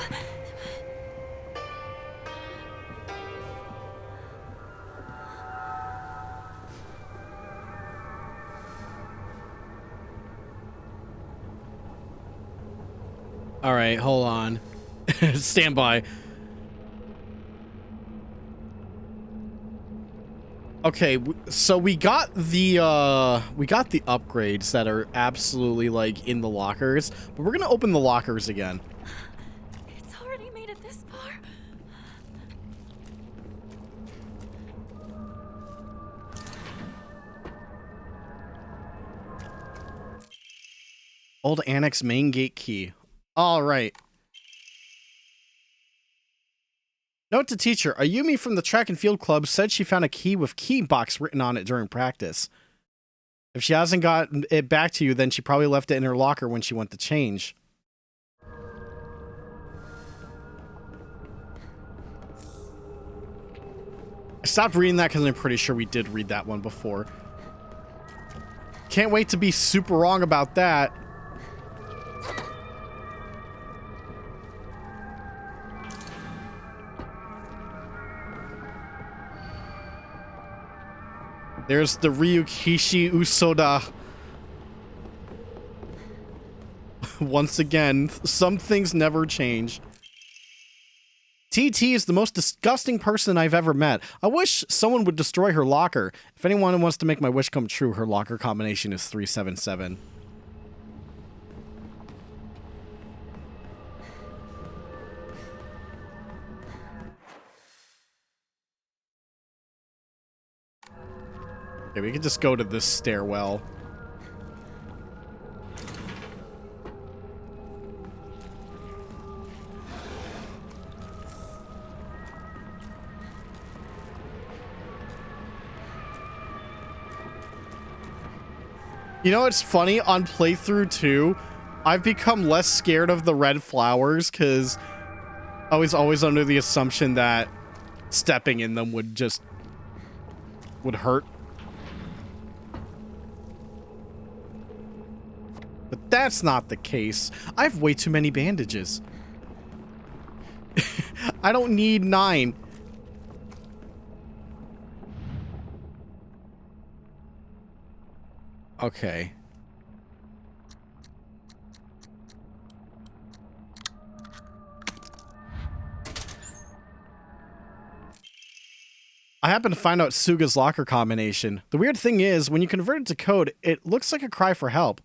All right, hold on. Stand by. Okay, so we got the upgrades that are absolutely like in the lockers, but we're gonna open the lockers again. It's already made it this far. Old annex main gate key. All right. Note to teacher, Ayumi from the track and field club said she found a key with key box written on it during practice. If she hasn't gotten it back to you, then she probably left it in her locker when she went to change. I stopped reading that because I'm pretty sure we did read that one before. Can't wait to be super wrong about that. There's the Ryukishi Usoda. Once again, some things never change. TT is the most disgusting person I've ever met. I wish someone would destroy her locker. If anyone wants to make my wish come true, her locker combination is 377. Okay, we can just go to this stairwell. You know what's funny? On playthrough 2, I've become less scared of the red flowers because I was always under the assumption that stepping in them would hurt. That's not the case. I have way too many bandages. I don't need 9. Okay. I happened to find out Suga's locker combination. The weird thing is, when you convert it to code, it looks like a cry for help.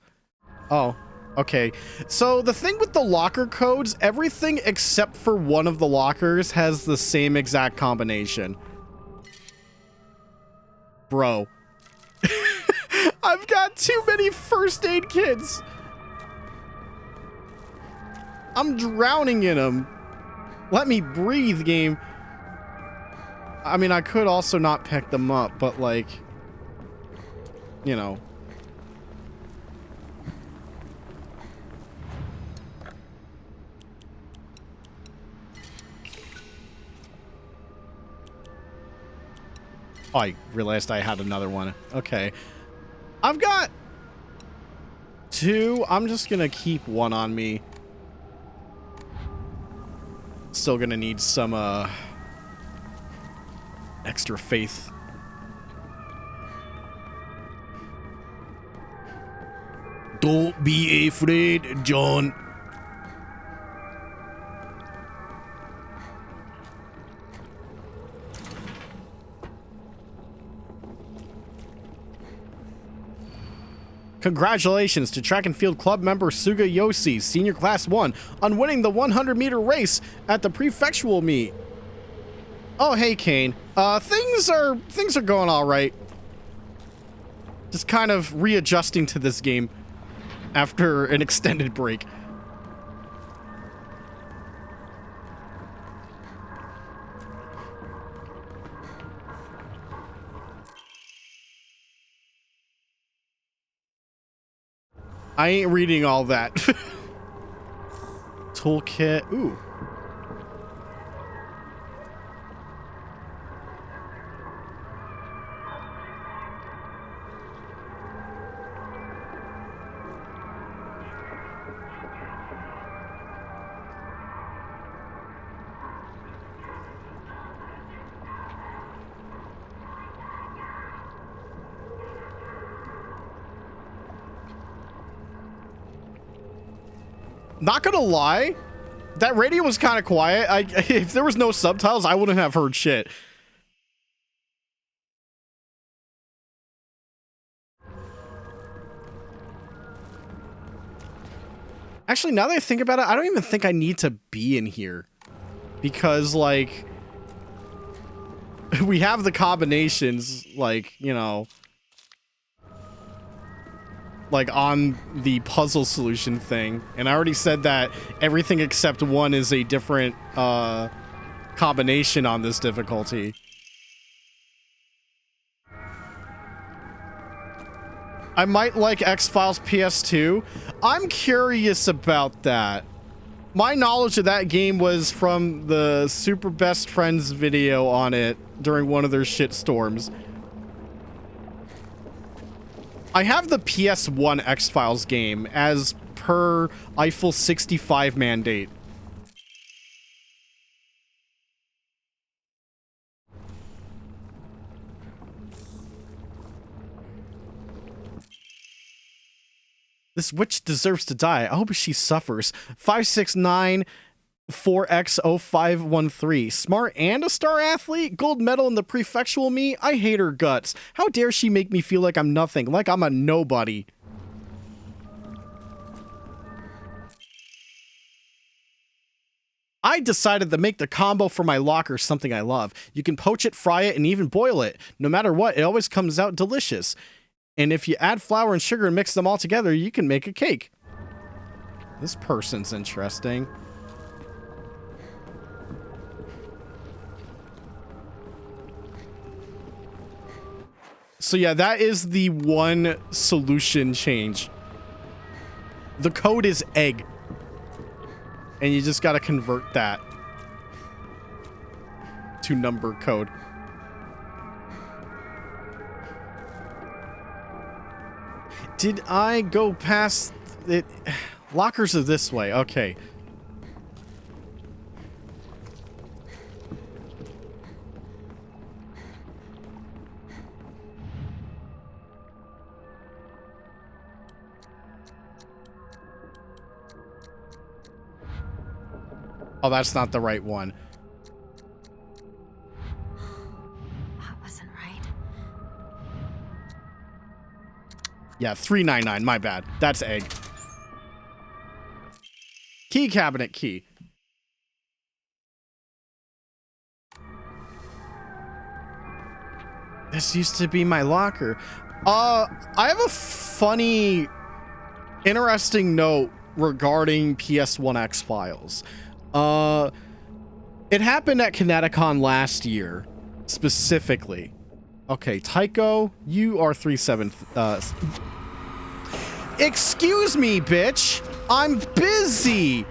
Oh, okay. So the thing with the locker codes, everything except for one of the lockers has the same exact combination. Bro. I've got too many first aid kits. I'm drowning in them. Let me breathe, game. I mean, I could also not pick them up, but like, you know. Oh, I realized I had another one. Okay. I've got 2. I'm just gonna keep one on me. Still gonna need some, extra faith. Don't be afraid, John. Congratulations to track and field club member Suga Yoshi, senior class 1, on winning the 100-meter race at the prefectural meet. Oh, hey, Kane. Things are going all right. Just kind of readjusting to this game after an extended break. I ain't reading all that. Toolkit. Ooh. Not gonna lie, that radio was kind of quiet. If there was no subtitles, I wouldn't have heard shit. Actually, now that I think about it, I don't even think I need to be in here. Because, like, we have the combinations, like, you know, like on the puzzle solution thing, and I already said that everything except one is a different combination on this difficulty. I might like X-Files PS2. I'm curious about that. My knowledge of that game was from the Super Best Friends video on it during one of their shit storms. I have the PS1 X-Files game as per Eiffel 65 mandate. This witch deserves to die. I hope she suffers. 569 4X0513. Smart and a star athlete? Gold medal in the prefectural meet? I hate her guts. How dare she make me feel like I'm nothing, like I'm a nobody. I decided to make the combo for my locker something I love. You can poach it, fry it, and even boil it. No matter what, it always comes out delicious. And if you add flour and sugar and mix them all together, you can make a cake. This person's interesting. So yeah, that is the one solution change. The code is egg. And you just gotta convert that to number code. Did I go past Lockers are this way. Okay. Oh, that's not the right one. That wasn't right. Yeah, 399. My bad. That's egg. Key cabinet key. This used to be my locker. I have a funny, interesting note regarding PS1 X-Files. It happened at Kineticon last year, specifically. Okay, Tycho, you are 37. Excuse me, bitch. I'm busy.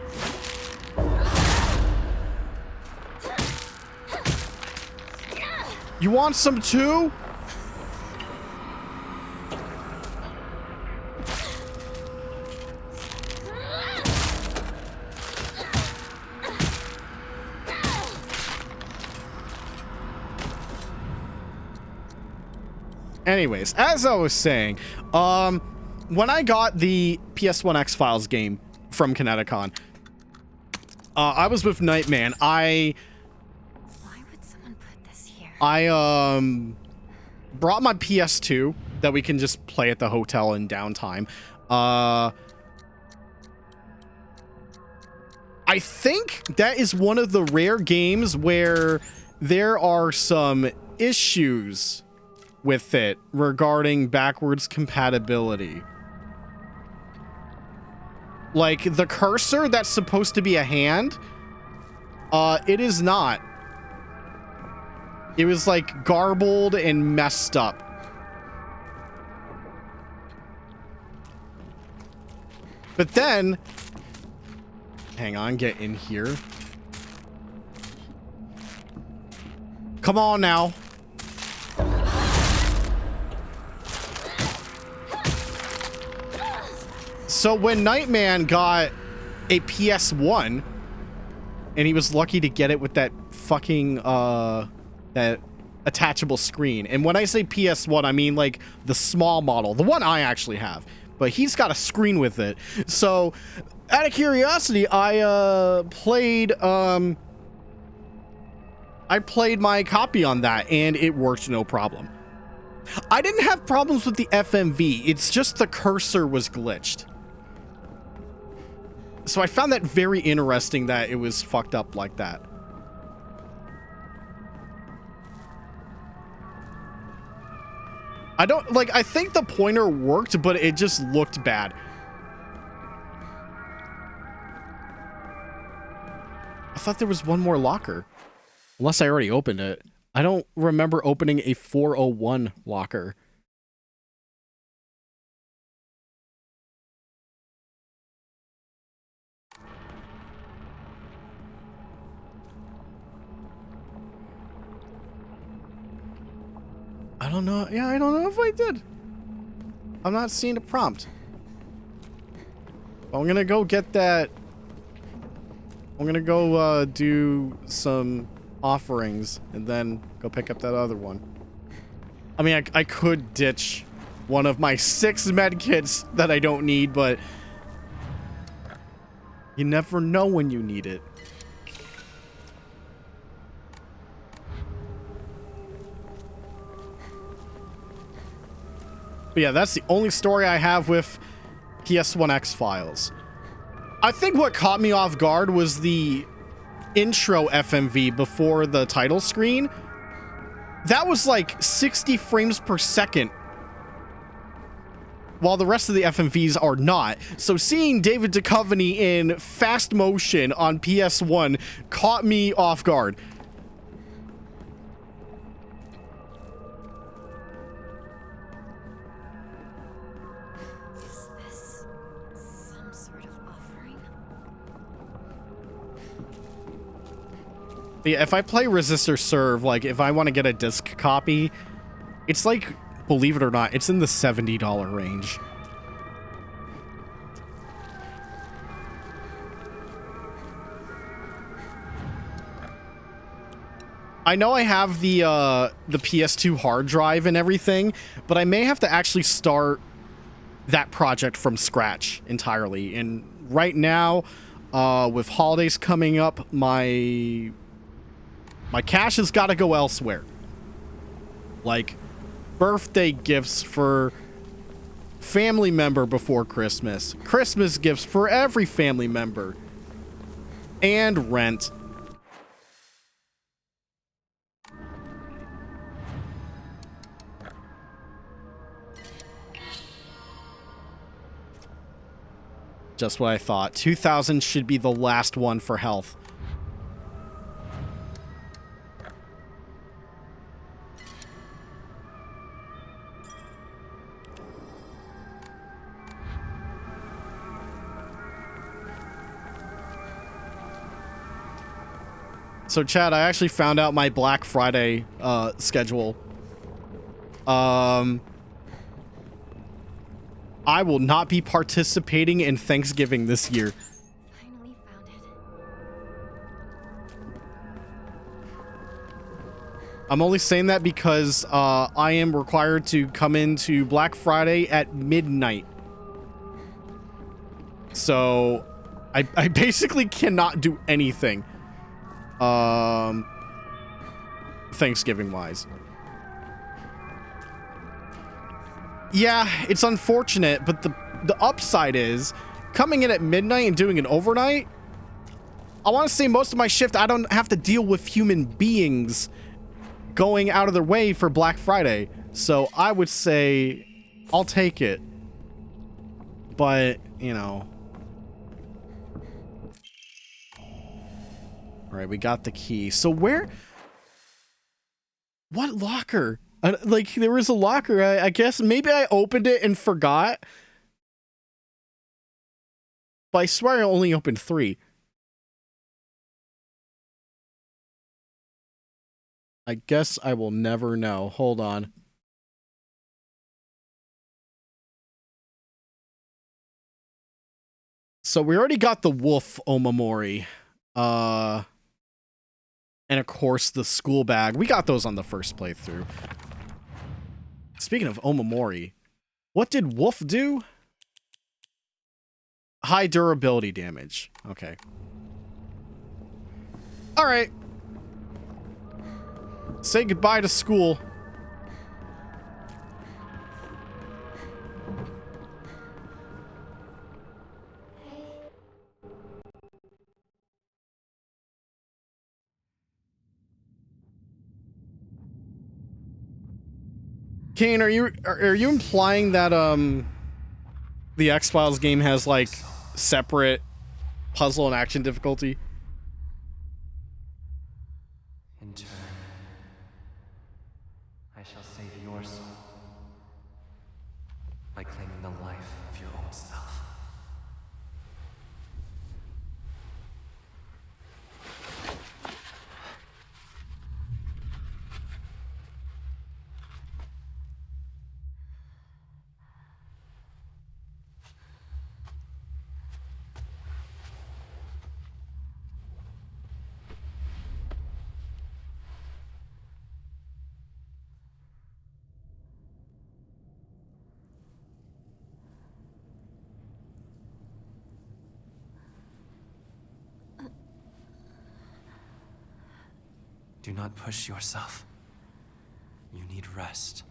You want some too? Anyways, as I was saying, when I got the PS1 X-Files game from Kineticon, I was with Nightman. Why would someone put this here? I brought my PS2 that we can just play at the hotel in downtime. I think that is one of the rare games where there are some issues with it regarding backwards compatibility. Like the cursor that's supposed to be a hand, it is not. It was like garbled and messed up. But then, hang on, get in here. Come on now. So when Nightman got a PS1, and he was lucky to get it with that fucking, that attachable screen. And when I say PS1, I mean like the small model, the one I actually have. But he's got a screen with it. So, out of curiosity, I played my copy on that, and it worked no problem. I didn't have problems with the FMV. It's just the cursor was glitched. So I found that very interesting that it was fucked up like that. I think the pointer worked, but it just looked bad. I thought there was one more locker. Unless I already opened it. I don't remember opening a 401 locker. I don't know. Yeah, I don't know if I did. I'm not seeing a prompt. I'm gonna go get that. I'm gonna go do some offerings and then go pick up that other one. I mean, I could ditch one of my 6 med kits that I don't need, but you never know when you need it. But yeah, that's the only story I have with PS1 X-Files. I think what caught me off guard was the intro FMV before the title screen. That was like 60 frames per second, while the rest of the FMVs are not. So seeing David Duchovny in fast motion on PS1 caught me off guard. Yeah, if I play Resistor Serve, like, if I want to get a disc copy, it's like, believe it or not, it's in the $70 range. I know I have the PS2 hard drive and everything, but I may have to actually start that project from scratch entirely. And right now, with holidays coming up, my cash has got to go elsewhere. Like birthday gifts for family member before Christmas, Christmas gifts for every family member, and rent. Just what I thought. 2,000 should be the last one for health. So, Chad, I actually found out my Black Friday schedule. I will not be participating in Thanksgiving this year. Finally found it. I'm only saying that because I am required to come into Black Friday at midnight. So I basically cannot do anything Thanksgiving wise. Yeah, it's unfortunate, but the upside is coming in at midnight and doing an overnight. I want to say most of my shift, I don't have to deal with human beings going out of their way for Black Friday. So I would say I'll take it. But, you know. All right, we got the key. So where? What locker? Like, there was a locker. I guess maybe I opened it and forgot. But I swear I only opened 3. I guess I will never know. Hold on. So we already got the wolf Omamori. And of course the school bag. We got those on the first playthrough. Speaking of Omamori, what did wolf do? High durability damage. Okay. All right. Say goodbye to school. Kane, are you implying that the X-Files game has like separate puzzle and action difficulty? In turn, I shall save your soul by claiming the life of your old self. Do not push yourself. You need rest.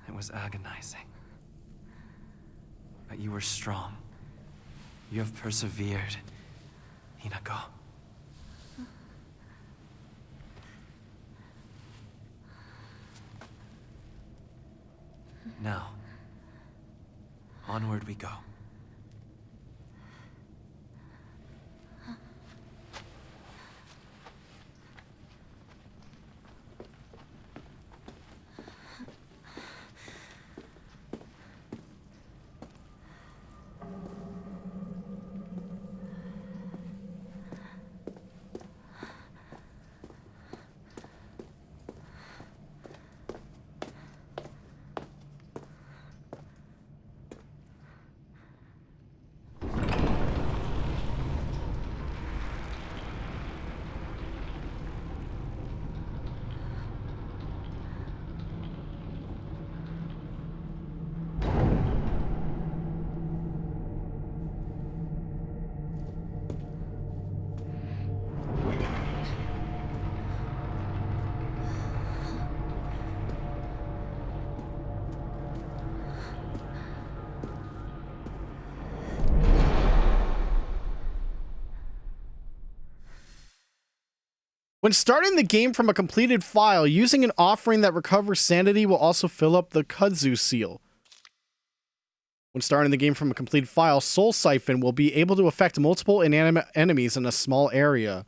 It was agonizing. But you were strong. You have persevered, Hinako. Now, onward we go. When starting the game from a completed file, using an offering that recovers sanity will also fill up the kudzu seal. When starting the game from a completed file, Soul Siphon will be able to affect multiple inanimate enemies in a small area.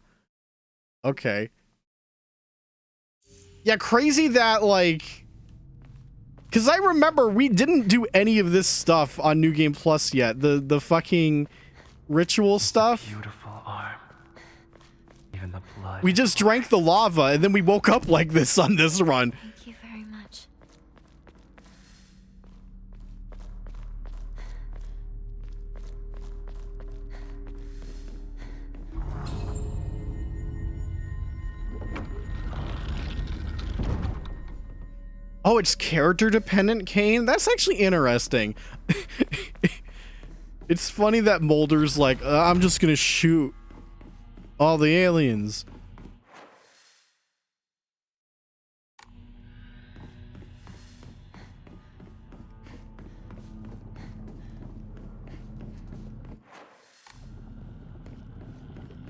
Okay. Yeah, crazy that, like... Because I remember we didn't do any of this stuff on New Game Plus yet. The fucking ritual stuff. Beautiful arm. Even the blood. We just drank the lava, and then we woke up like this on this run. Thank you very much. Oh, it's character dependent, Kane? That's actually interesting. It's funny that Mulder's like, I'm just gonna shoot all the aliens.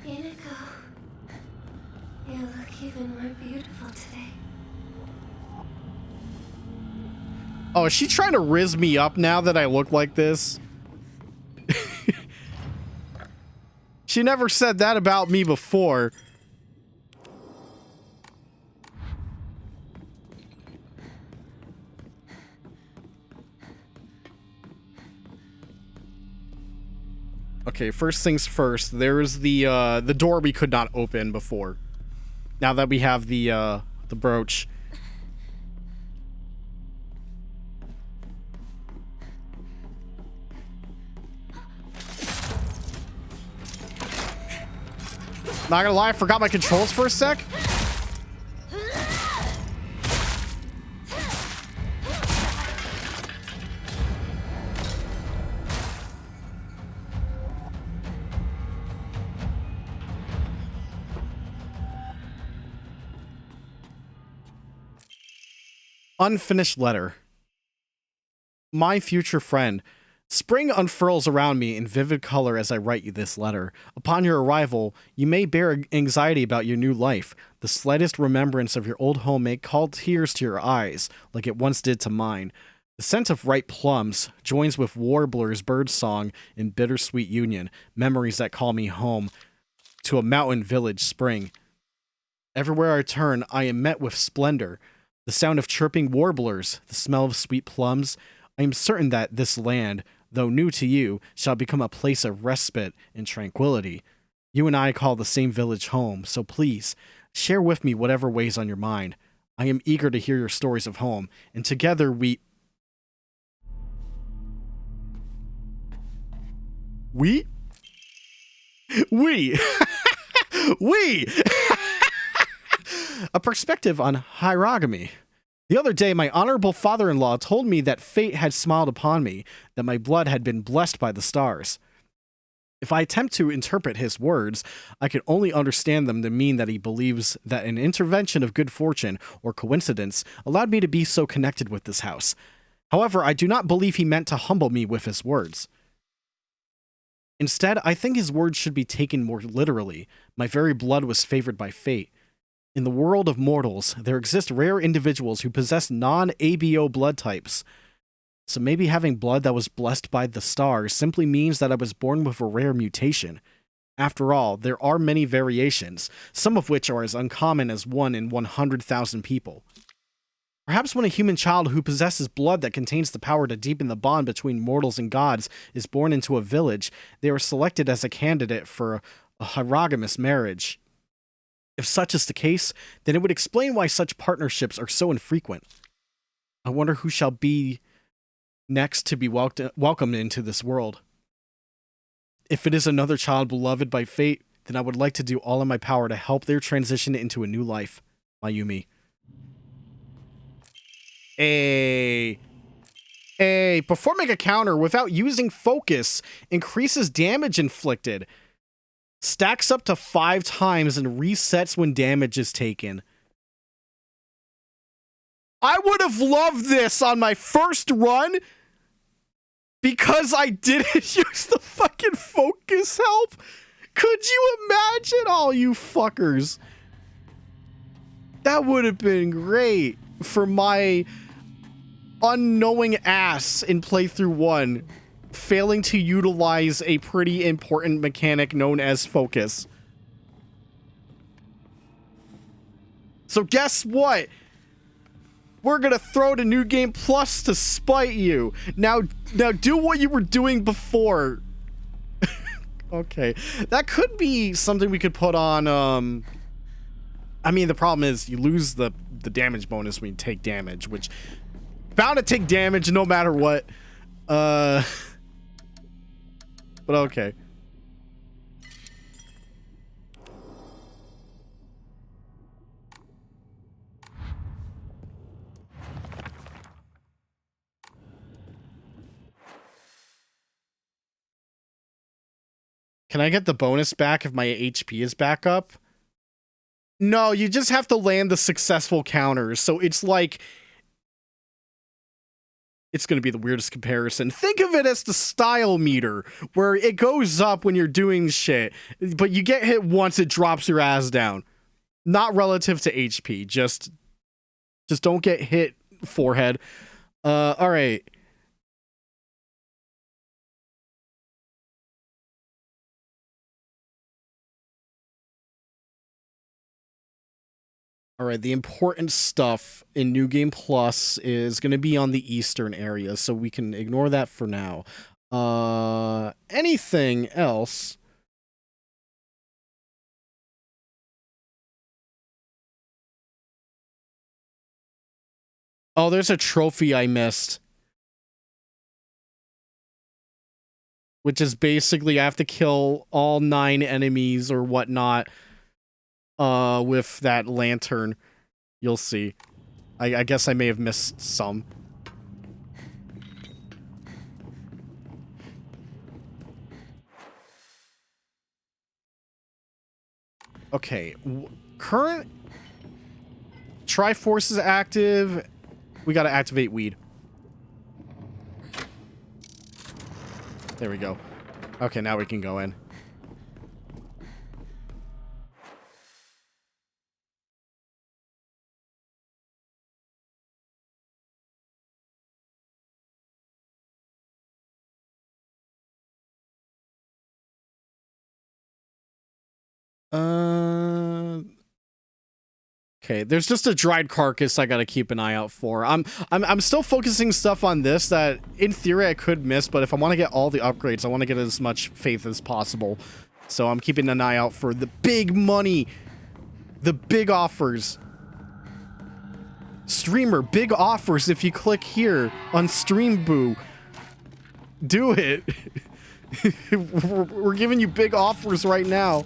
Inako, you look even more beautiful today. Oh, is she trying to rizz me up now that I look like this? She never said that about me before. Okay, first things first. There's the door we could not open before. Now that we have the brooch. Not gonna lie, I forgot my controls for a sec. Unfinished letter. My future friend. Spring unfurls around me in vivid color as I write you this letter. Upon your arrival, you may bear anxiety about your new life. The slightest remembrance of your old home may call tears to your eyes, like it once did to mine. The scent of ripe plums joins with warblers' birdsong in bittersweet union, memories that call me home to a mountain village spring. Everywhere I turn, I am met with splendor. The sound of chirping warblers, the smell of sweet plums. I am certain that this land, though new to you, shall become a place of respite and tranquility. You and I call the same village home, so please, share with me whatever weighs on your mind. I am eager to hear your stories of home, and together we... We? We! We! A perspective on hierogamy. The other day, my honorable father-in-law told me that fate had smiled upon me, that my blood had been blessed by the stars. If I attempt to interpret his words, I can only understand them to mean that he believes that an intervention of good fortune or coincidence allowed me to be so connected with this house. However, I do not believe he meant to humble me with his words. Instead, I think his words should be taken more literally. My very blood was favored by fate. In the world of mortals, there exist rare individuals who possess non-ABO blood types. So maybe having blood that was blessed by the stars simply means that I was born with a rare mutation. After all, there are many variations, some of which are as uncommon as 1 in 100,000 people. Perhaps when a human child who possesses blood that contains the power to deepen the bond between mortals and gods is born into a village, they are selected as a candidate for a hierogamous marriage. If such is the case, then it would explain why such partnerships are so infrequent. I wonder who shall be next to be welcomed into this world. If it is another child beloved by fate, then I would like to do all in my power to help their transition into a new life. Mayumi. Performing a counter without using focus increases damage inflicted. Stacks up to 5 times and resets when damage is taken. I would have loved this on my first run because I didn't use the fucking focus help. Could you imagine, all you fuckers? That would have been great for my unknowing ass in playthrough 1, failing to utilize a pretty important mechanic known as focus. So guess what? We're gonna throw the New Game Plus to spite you. Now do what you were doing before. Okay, that could be something we could put on. I mean, the problem is you lose the damage bonus when you take damage, which bound to take damage no matter what. But okay. Can I get the bonus back if my HP is back up? No, you just have to land the successful counters. So it's like... It's going to be the weirdest comparison. Think of it as the style meter, where it goes up when you're doing shit, but you get hit once, it drops your ass down. Not relative to HP, just don't get hit, forehead. All right. All right, the important stuff in New Game Plus is going to be on the eastern area, so we can ignore that for now. Anything else? Oh, there's a trophy I missed. Which is basically I have to kill all 9 enemies or whatnot. With that lantern. You'll see. I guess I may have missed some. Okay. Current Triforce is active. We gotta activate weed. There we go. Okay, now we can go in. Okay, there's just a dried carcass I gotta keep an eye out for. I'm still focusing stuff on this that in theory I could miss, but if I want to get all the upgrades, I want to get as much faith as possible. So I'm keeping an eye out for the big money, the big offers. Streamer, big offers if you click here on Stream Boo. Do it. We're giving you big offers right now.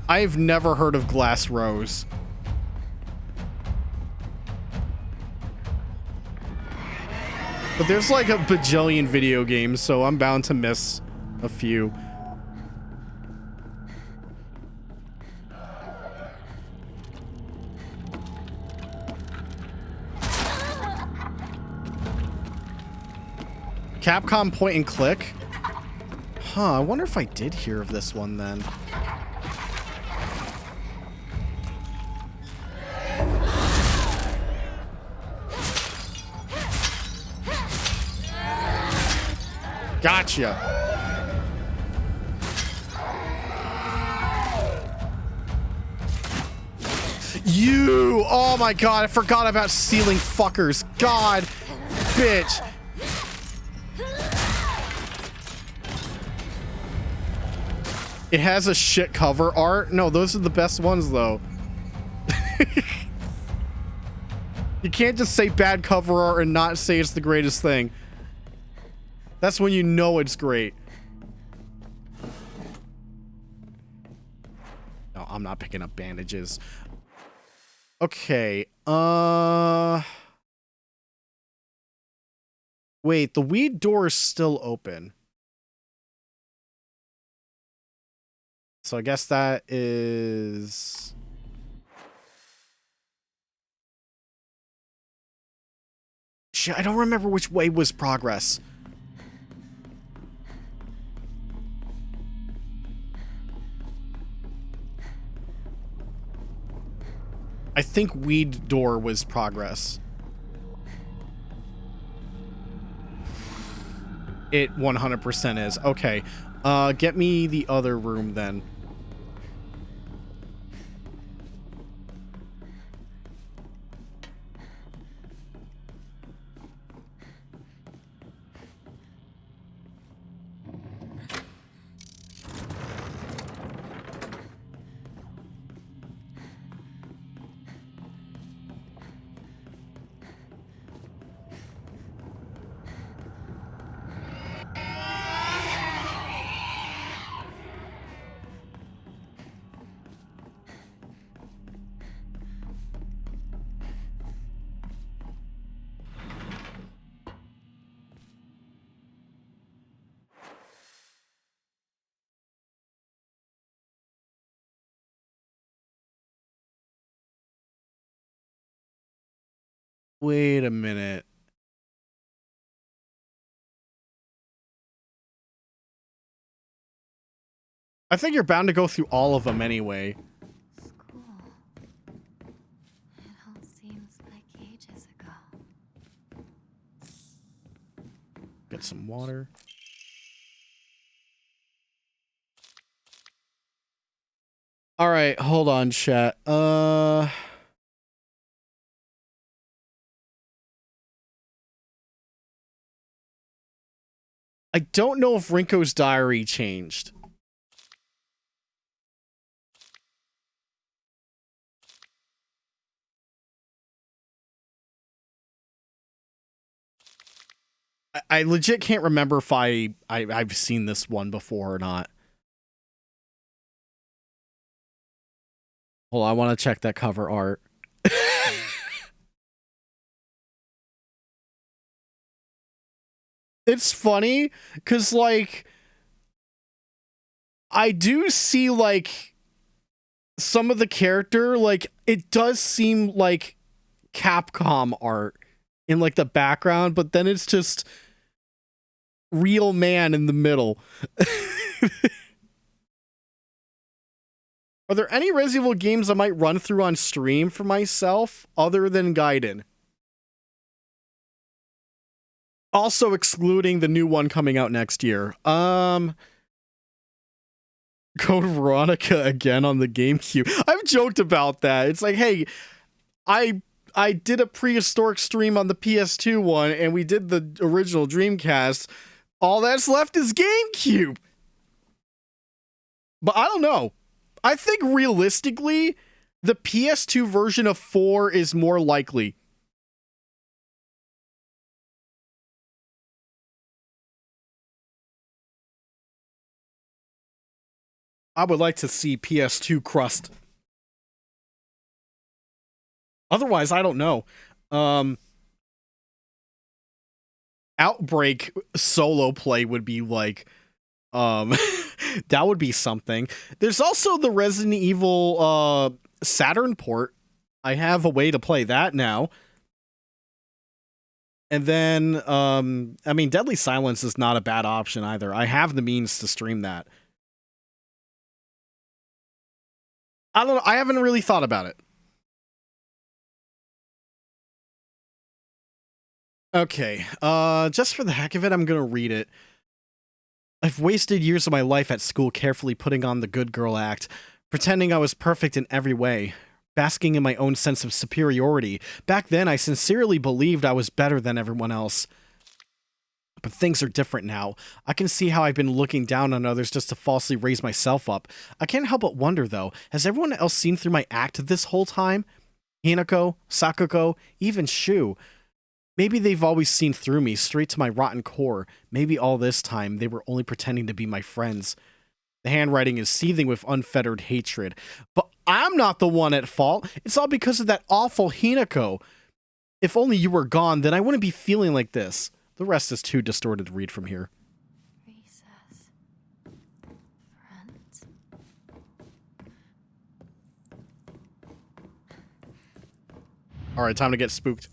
I've never heard of Glass Rose. But there's like a bajillion video games, so I'm bound to miss a few. Capcom point and click? Huh, I wonder if I did hear of this one then. Gotcha. You! Oh my god, I forgot about ceiling fuckers. God, bitch. It has a shit cover art. No, those are the best ones though. You can't just say bad cover art and not say it's the greatest thing. That's when you know it's great. No, I'm not picking up bandages. Okay. Wait, the weed door is still open. So I guess that is... shit, I don't remember which way was progress. I think weed door was progress. It 100% is. Okay. Get me the other room then. Wait a minute. I think you're bound to go through all of them anyway. School. It all seems like ages ago. Get some water. All right, hold on, chat. I don't know if Rinko's diary changed. I legit can't remember if I've seen this one before or not. Hold on, I want to check that cover art. It's funny because, like, I do see, like, some of the character, like, it does seem like Capcom art in, like, the background, but then it's just real man in the middle. Are there any Resident Evil games I might run through on stream for myself other than Gaiden? Also excluding the new one coming out next year. Code Veronica again on the GameCube. I've joked about that. It's like, hey, I did a prehistoric stream on the PS2 one, and we did the original Dreamcast. All that's left is GameCube. But I don't know. I think realistically, the PS2 version of 4 is more likely. I would like to see PS2 crust. Otherwise, I don't know. Outbreak solo play would be like, that would be something. There's also the Resident Evil Saturn port. I have a way to play that now. And then, I mean, Deadly Silence is not a bad option either. I have the means to stream that. I don't know. I haven't really thought about it. Okay. Just for the heck of it, I'm gonna read it. I've wasted years of my life at school carefully putting on the good girl act, pretending I was perfect in every way, basking in my own sense of superiority. Back then, I sincerely believed I was better than everyone else. But things are different now. I can see how I've been looking down on others just to falsely raise myself up. I can't help but wonder, though, has everyone else seen through my act this whole time? Hinako, Sakuko, even Shu. Maybe they've always seen through me, straight to my rotten core. Maybe all this time, they were only pretending to be my friends. The handwriting is seething with unfettered hatred. But I'm not the one at fault. It's all because of that awful Hinako. If only you were gone, then I wouldn't be feeling like this. The rest is too distorted to read from here. Recess. Friends. Alright, time to get spooked.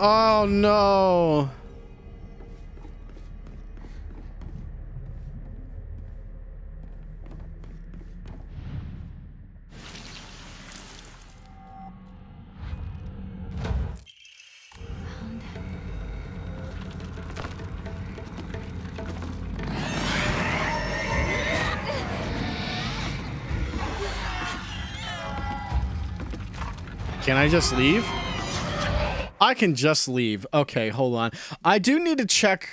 Oh no. Can I just leave? I can just leave. Okay, hold on. I do need to check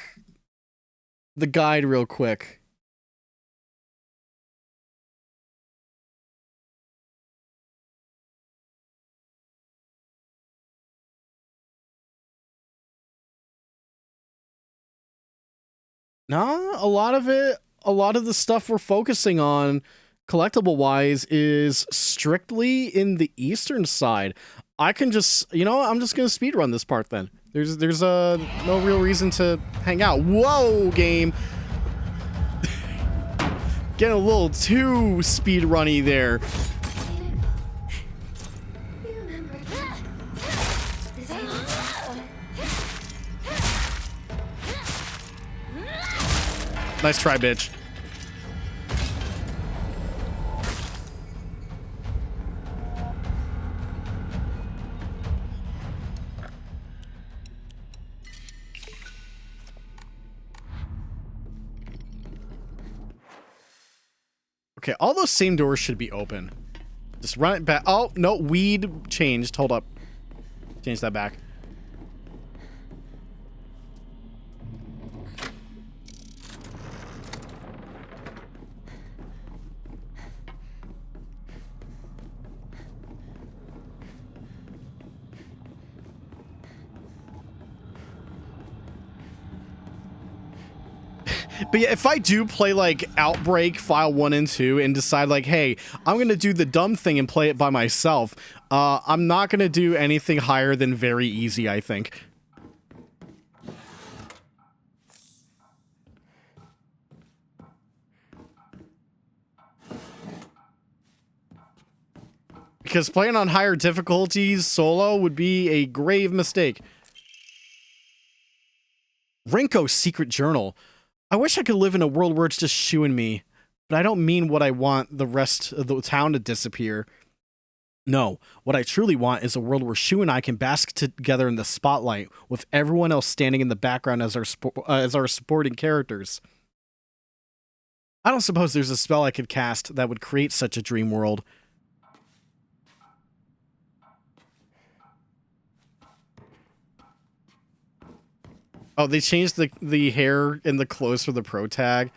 the guide real quick. Nah, a lot of the stuff we're focusing on collectible wise is strictly in the eastern side. I can just, you know what, I'm just gonna speedrun this part then. There's no real reason to hang out. Whoa, game. Getting a little too speedrunny there. Nice try, bitch. Okay, all those same doors should be open. Just run it back. Oh, no, weed changed. Hold up. Change that back. But yeah, if I do play like Outbreak File 1 and 2 and decide like, hey, I'm going to do the dumb thing and play it by myself, I'm not going to do anything higher than very easy, I think. Because playing on higher difficulties solo would be a grave mistake. Rinko's secret journal. I wish I could live in a world where it's just Shu and me, but I don't mean what I want the rest of the town to disappear. No, what I truly want is a world where Shu and I can bask together in the spotlight, with everyone else standing in the background as our supporting characters. I don't suppose there's a spell I could cast that would create such a dream world. Oh, they changed the hair and the clothes for the pro tag.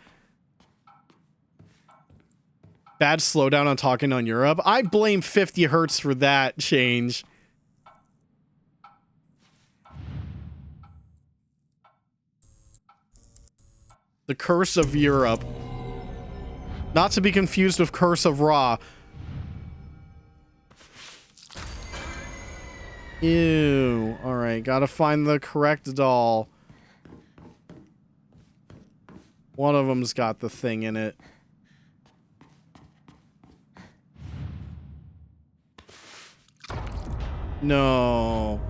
Bad slowdown on talking on Europe. I blame 50 Hertz for that change. The Curse of Europe. Not to be confused with Curse of Ra. Ew. Alright, gotta find the correct doll. One of them's got the thing in it. No.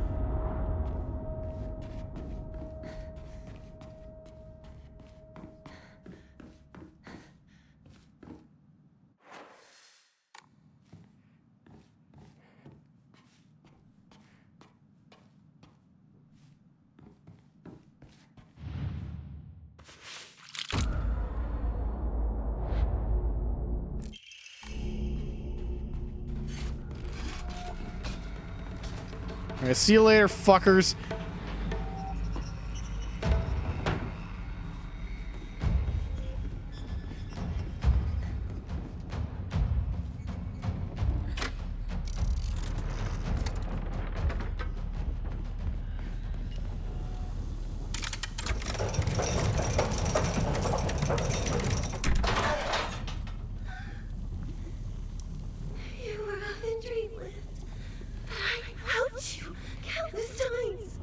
Alright, see you later, fuckers. You were up in Dreamland. I helped you countless times.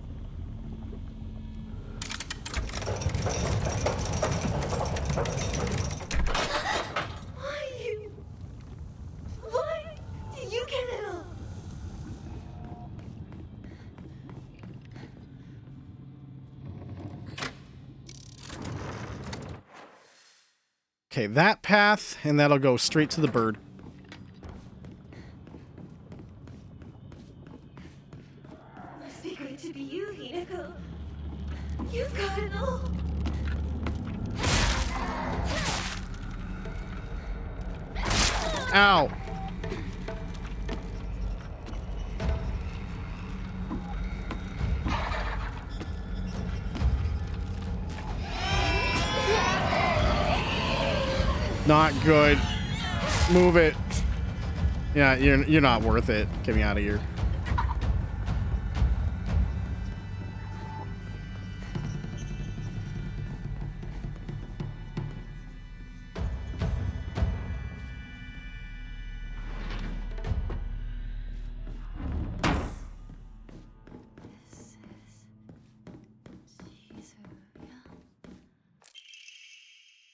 Okay, that path, and that'll go straight to the bird. Must be great to be you, Hinako. You've got it all. Ow! Not good. Move it. Yeah, you're not worth it. Get me out of here.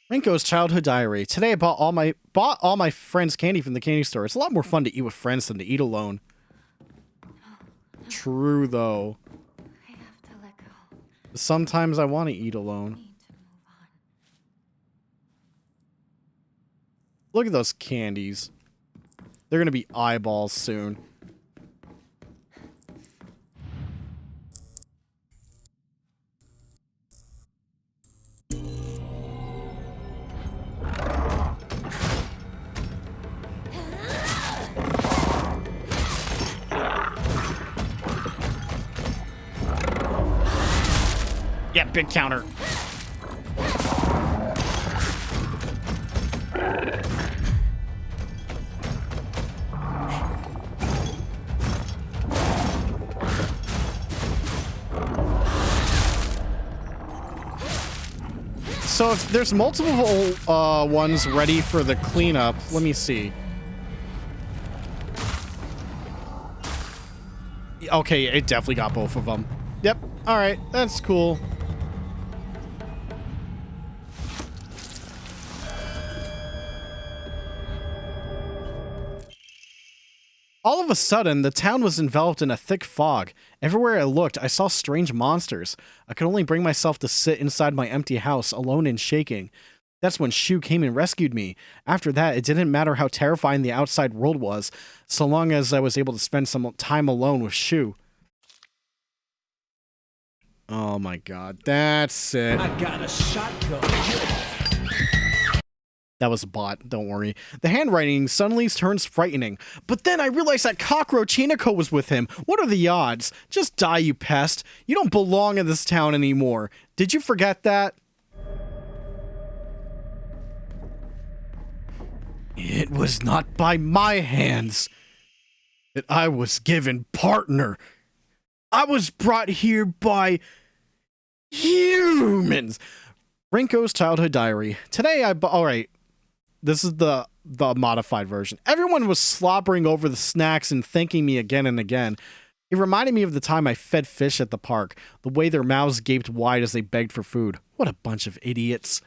Rinko's childhood diary. Today I bought all my friends' candy from the candy store. It's a lot more fun to eat with friends than to eat alone. True though. I have to let go. Sometimes I want to eat alone. Need to move on. Look at those candies. They're gonna be eyeballs soon. Yeah, big counter. So if there's multiple ones ready for the cleanup, let me see. Okay, it definitely got both of them. Yep. All right, that's cool. All of a sudden, the town was enveloped in a thick fog. Everywhere I looked, I saw strange monsters. I could only bring myself to sit inside my empty house, alone and shaking. That's when Shu came and rescued me. After that, it didn't matter how terrifying the outside world was, so long as I was able to spend some time alone with Shu. Oh my god, that's it. I got a shotgun. That was a bot, don't worry. The handwriting suddenly turns frightening. But then I realized that Cockroach Hinako was with him. What are the odds? Just die, you pest. You don't belong in this town anymore. Did you forget that? It was not by my hands that I was given partner. I was brought here by humans. Rinko's childhood diary. Today alright. This is the modified version. Everyone was slobbering over the snacks and thanking me again and again. It reminded me of the time I fed fish at the park, the way their mouths gaped wide as they begged for food. What a bunch of idiots.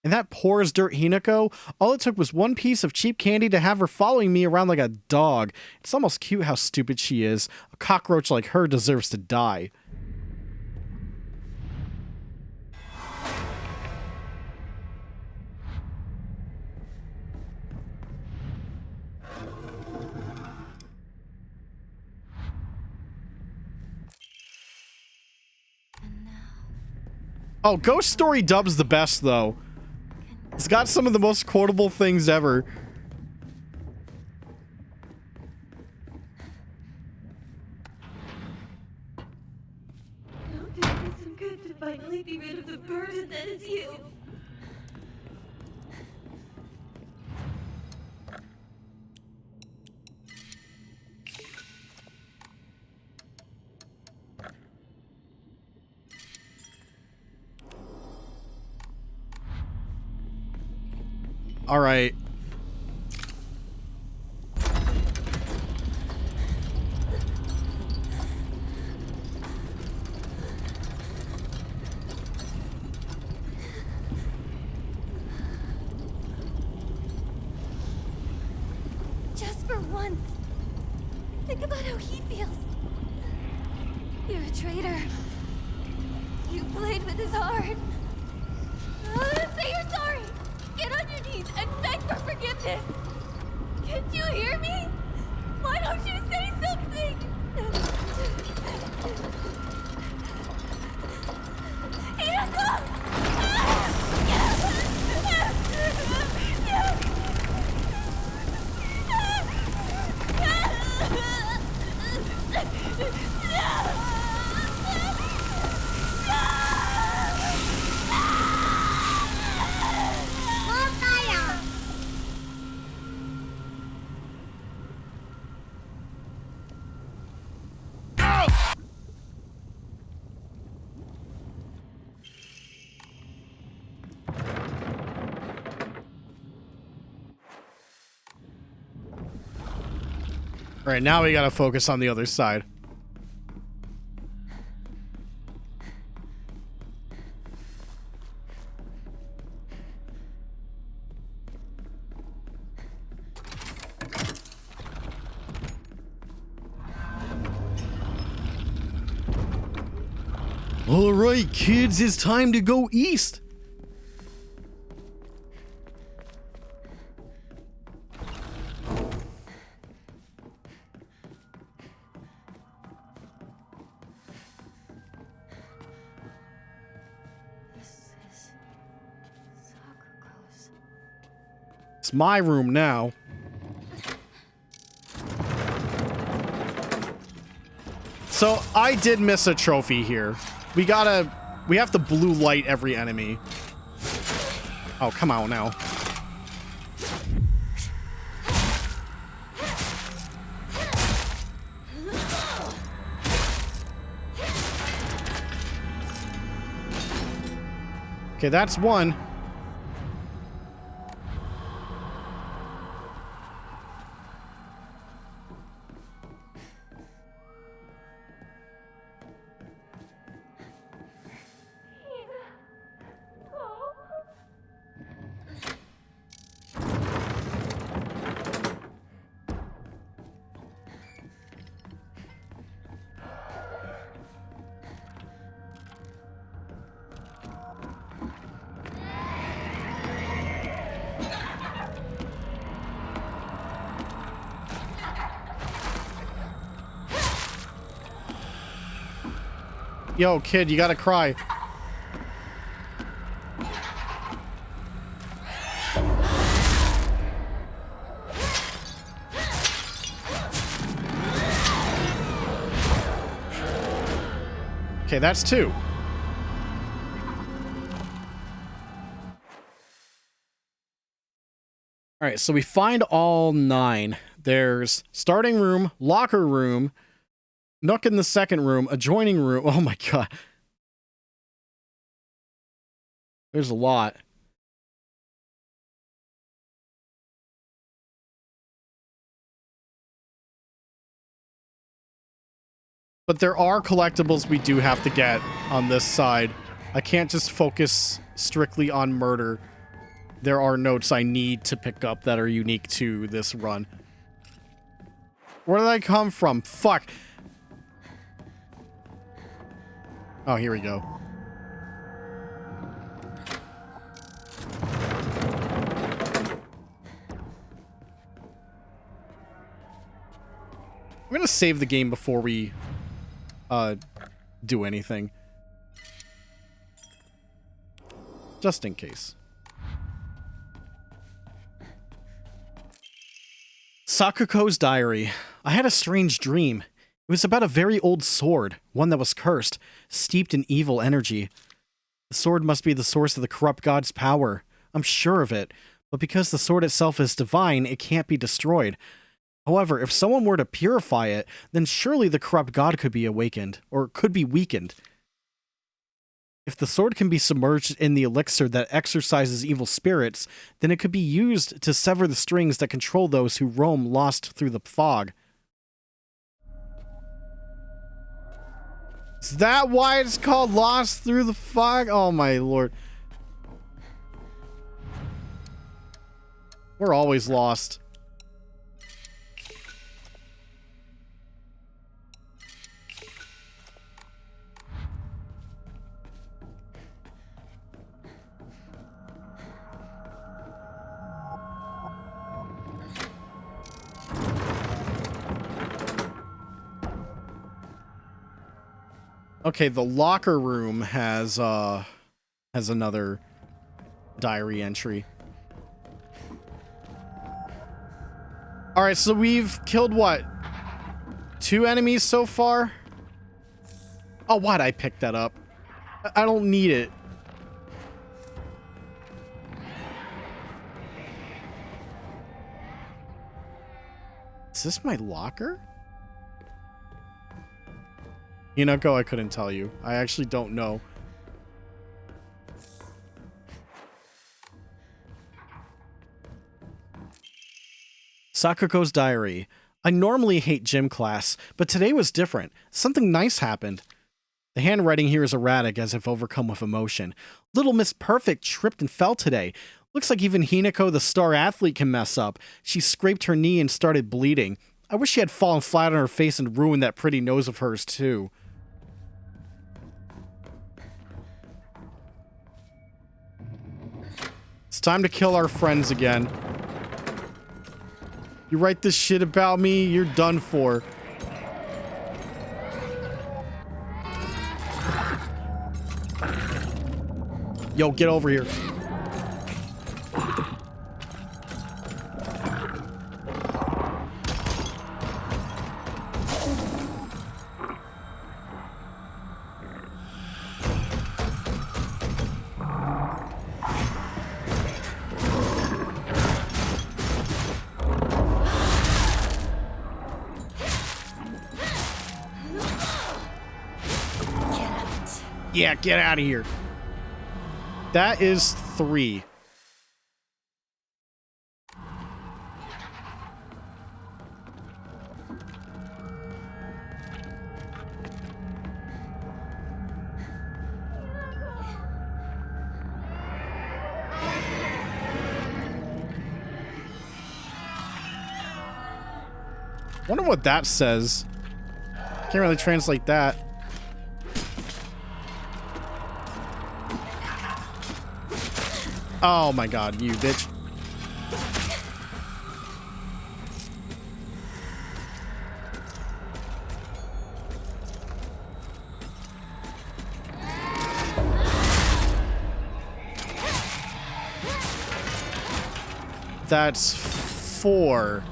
And that poor as dirt Hinako, all it took was one piece of cheap candy to have her following me around like a dog. It's almost cute how stupid she is. A cockroach like her deserves to die. Oh, Ghost Story dub's the best, though. It's got some of the most quotable things ever. Don't it do some good to finally be rid of the burden that is you? All right. Just for once. Think about how he feels. You're a traitor. You played with his heart. Say you're sorry. Get on your knees. All right, now we gotta focus on the other side. All right, kids, it's time to go east. This is Sakuko's. It's my room now. So I did miss a trophy here. We have to blue light every enemy. Oh, come on now. Okay, that's one. Yo, kid, you gotta cry. Okay, that's two. All right, so we find all 9. There's starting room, locker room, nook in the second room, adjoining room. Oh my god. There's a lot. But there are collectibles we do have to get on this side. I can't just focus strictly on murder. There are notes I need to pick up that are unique to this run. Where did I come from? Fuck. Oh, here we go. I'm gonna save the game before we do anything. Just in case. Sakuko's diary. I had a strange dream. It was about a very old sword, one that was cursed, steeped in evil energy. The sword must be the source of the corrupt god's power. I'm sure of it, but because the sword itself is divine, it can't be destroyed. However, if someone were to purify it, then surely the corrupt god could be awakened, or could be weakened. If the sword can be submerged in the elixir that exorcises evil spirits, then it could be used to sever the strings that control those who roam lost through the fog. Is that why it's called Lost Through the Fog? Oh my lord. We're always lost. Okay, the locker room has another diary entry. All right, so we've killed what? 2 enemies so far? Oh, why'd I pick that up? I don't need it. Is this my locker? Hinako, I couldn't tell you. I actually don't know. Sakuko's diary. I normally hate gym class, but today was different. Something nice happened. The handwriting here is erratic, as if overcome with emotion. Little Miss Perfect tripped and fell today. Looks like even Hinako, the star athlete, can mess up. She scraped her knee and started bleeding. I wish she had fallen flat on her face and ruined that pretty nose of hers, too. It's time to kill our friends again. You write this shit about me, you're done for. Yo, get over here. Yeah, get out of here. That is 3. Wonder what that says. Can't really translate that. Oh my god, you bitch. That's 4.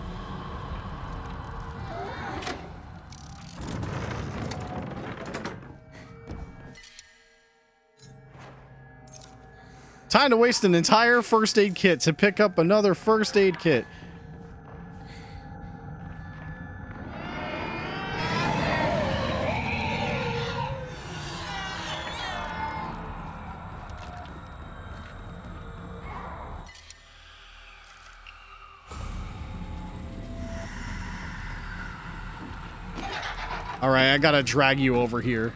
Time to waste an entire first aid kit to pick up another first aid kit. All right, I gotta drag you over here.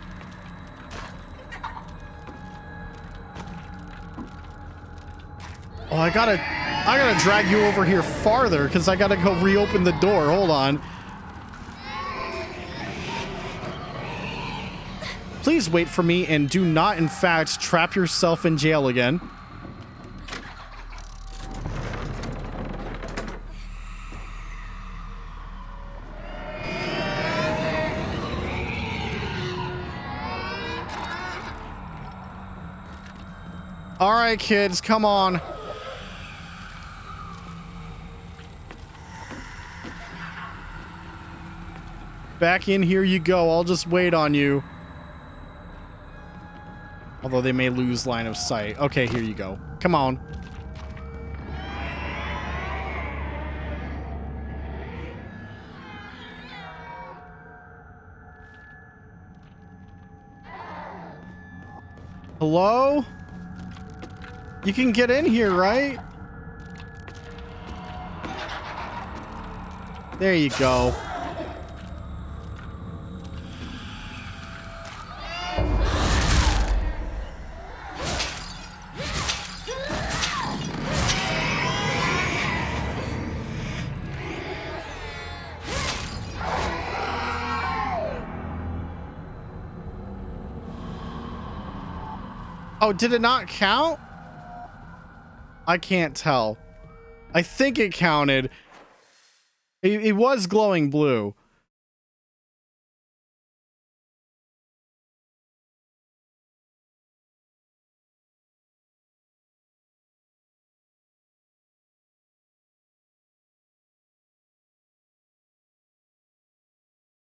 Oh, I gotta drag you over here farther because I gotta go reopen the door. Hold on. Please wait for me and do not, in fact, trap yourself in jail again. All right, kids, come on. Back in here you go. I'll just wait on you. Although they may lose line of sight. Okay, here you go. Come on. Hello? You can get in here, right? There you go. Oh, did it not count? I can't tell. I think it counted. It was glowing blue.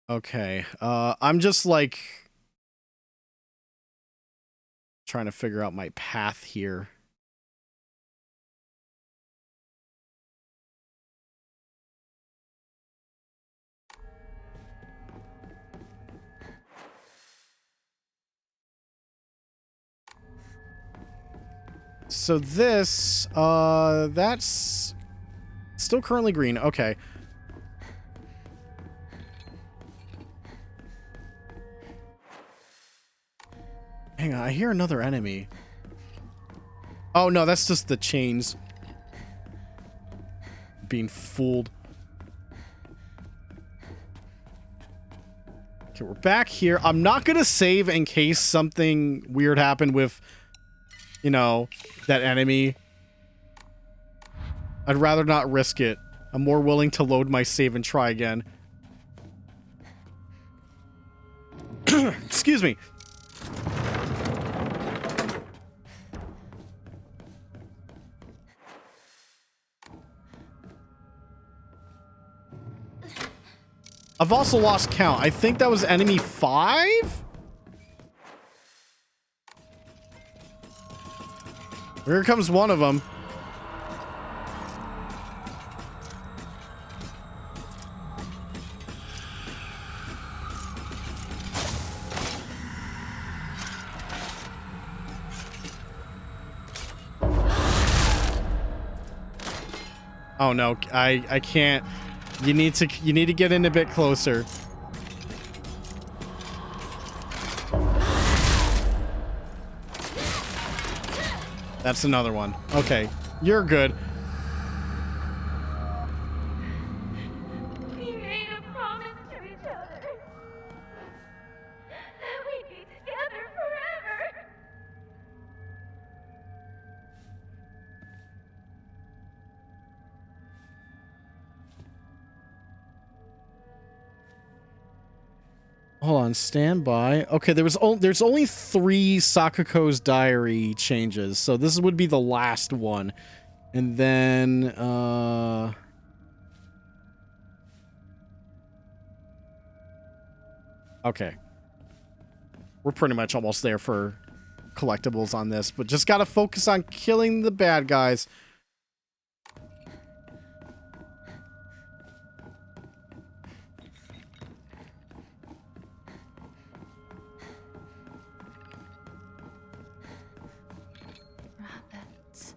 Okay. I'm just like trying to figure out my path here. So this, that's still currently green. Okay. Hang on, I hear another enemy. Oh no, that's just the chains. Being fooled. Okay, we're back here. I'm not gonna save in case something weird happened with, you know, that enemy. I'd rather not risk it. I'm more willing to load my save and try again. Excuse me. I've also lost count. I think that was enemy 5? Here comes one of them. Oh no, I can't. You need to get in a bit closer. That's another one. Okay, you're good. We made a promise to each other that we'd be together forever. Hold on, stand by. Okay, there's only 3 Sakuko's diary changes, so this would be the last one. And then okay. We're pretty much almost there for collectibles on this, but just gotta focus on killing the bad guys. Rabbits.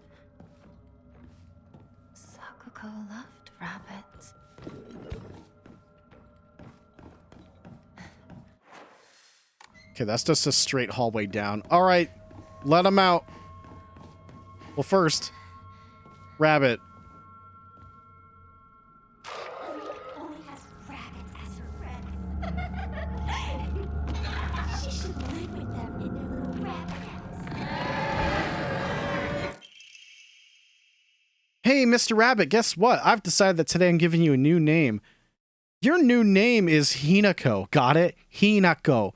Sakuko loved rabbits. Okay, that's just a straight hallway down. All right, let him out. Well, first, rabbit. Only has rabbits as her friends. She should live with them in their little rabbit house. Hey, Mr. Rabbit, guess what? I've decided that today I'm giving you a new name. Your new name is Hinako. Got it? Hinako.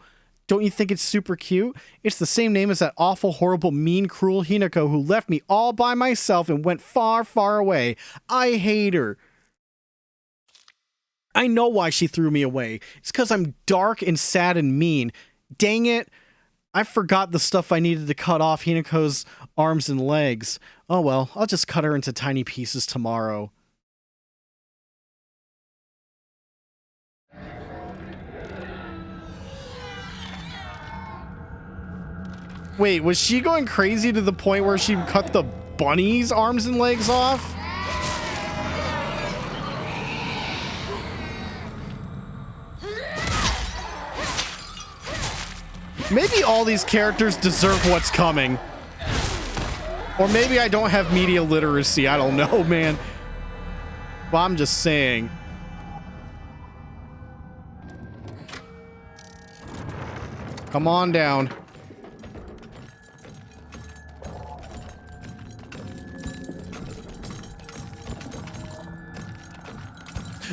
Don't you think it's super cute? It's the same name as that awful, horrible, mean, cruel Hinako who left me all by myself and went far, far away. I hate her. I know why she threw me away. It's because I'm dark and sad and mean. Dang it. I forgot the stuff I needed to cut off Hinako's arms and legs. Oh well, I'll just cut her into tiny pieces tomorrow. Wait, was she going crazy to the point where she cut the bunny's arms and legs off? Maybe all these characters deserve what's coming. Or maybe I don't have media literacy. I don't know, man. But I'm just saying. Come on down.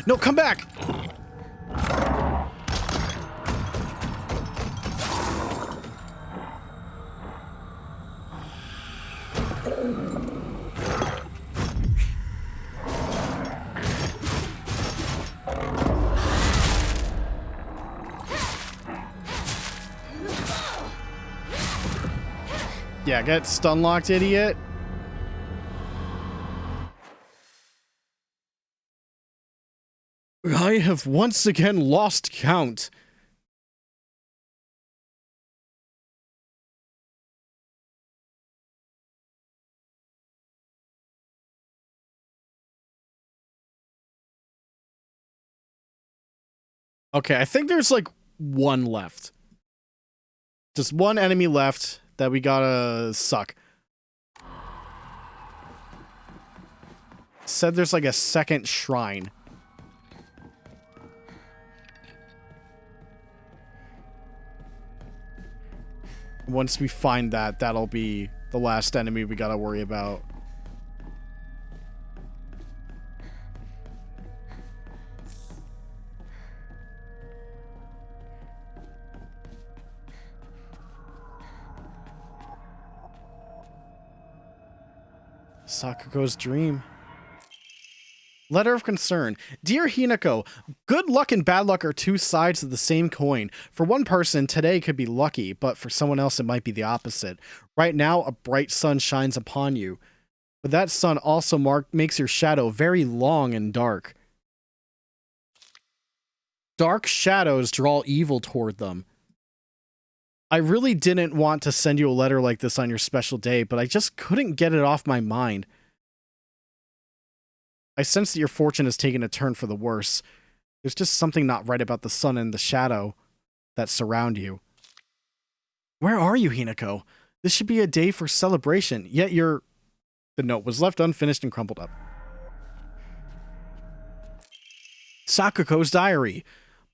No, come back! Yeah, get stun locked, idiot. I have once again lost count. Okay, I think there's like one left. Just one enemy left that we gotta suck. Said there's like a second shrine. Once we find that, that'll be the last enemy we gotta worry about. Sakuko's dream. Letter of concern. Dear Hinako, good luck and bad luck are two sides of the same coin. For one person, today could be lucky, but for someone else, it might be the opposite. Right now, a bright sun shines upon you, but that sun also makes your shadow very long and dark. Dark shadows draw evil toward them. I really didn't want to send you a letter like this on your special day, but I just couldn't get it off my mind. I sense that your fortune has taken a turn for the worse. There's just something not right about the sun and the shadow that surround you. Where are you, Hinako? This should be a day for celebration, yet you're... The note was left unfinished and crumpled up. Sakuko's diary.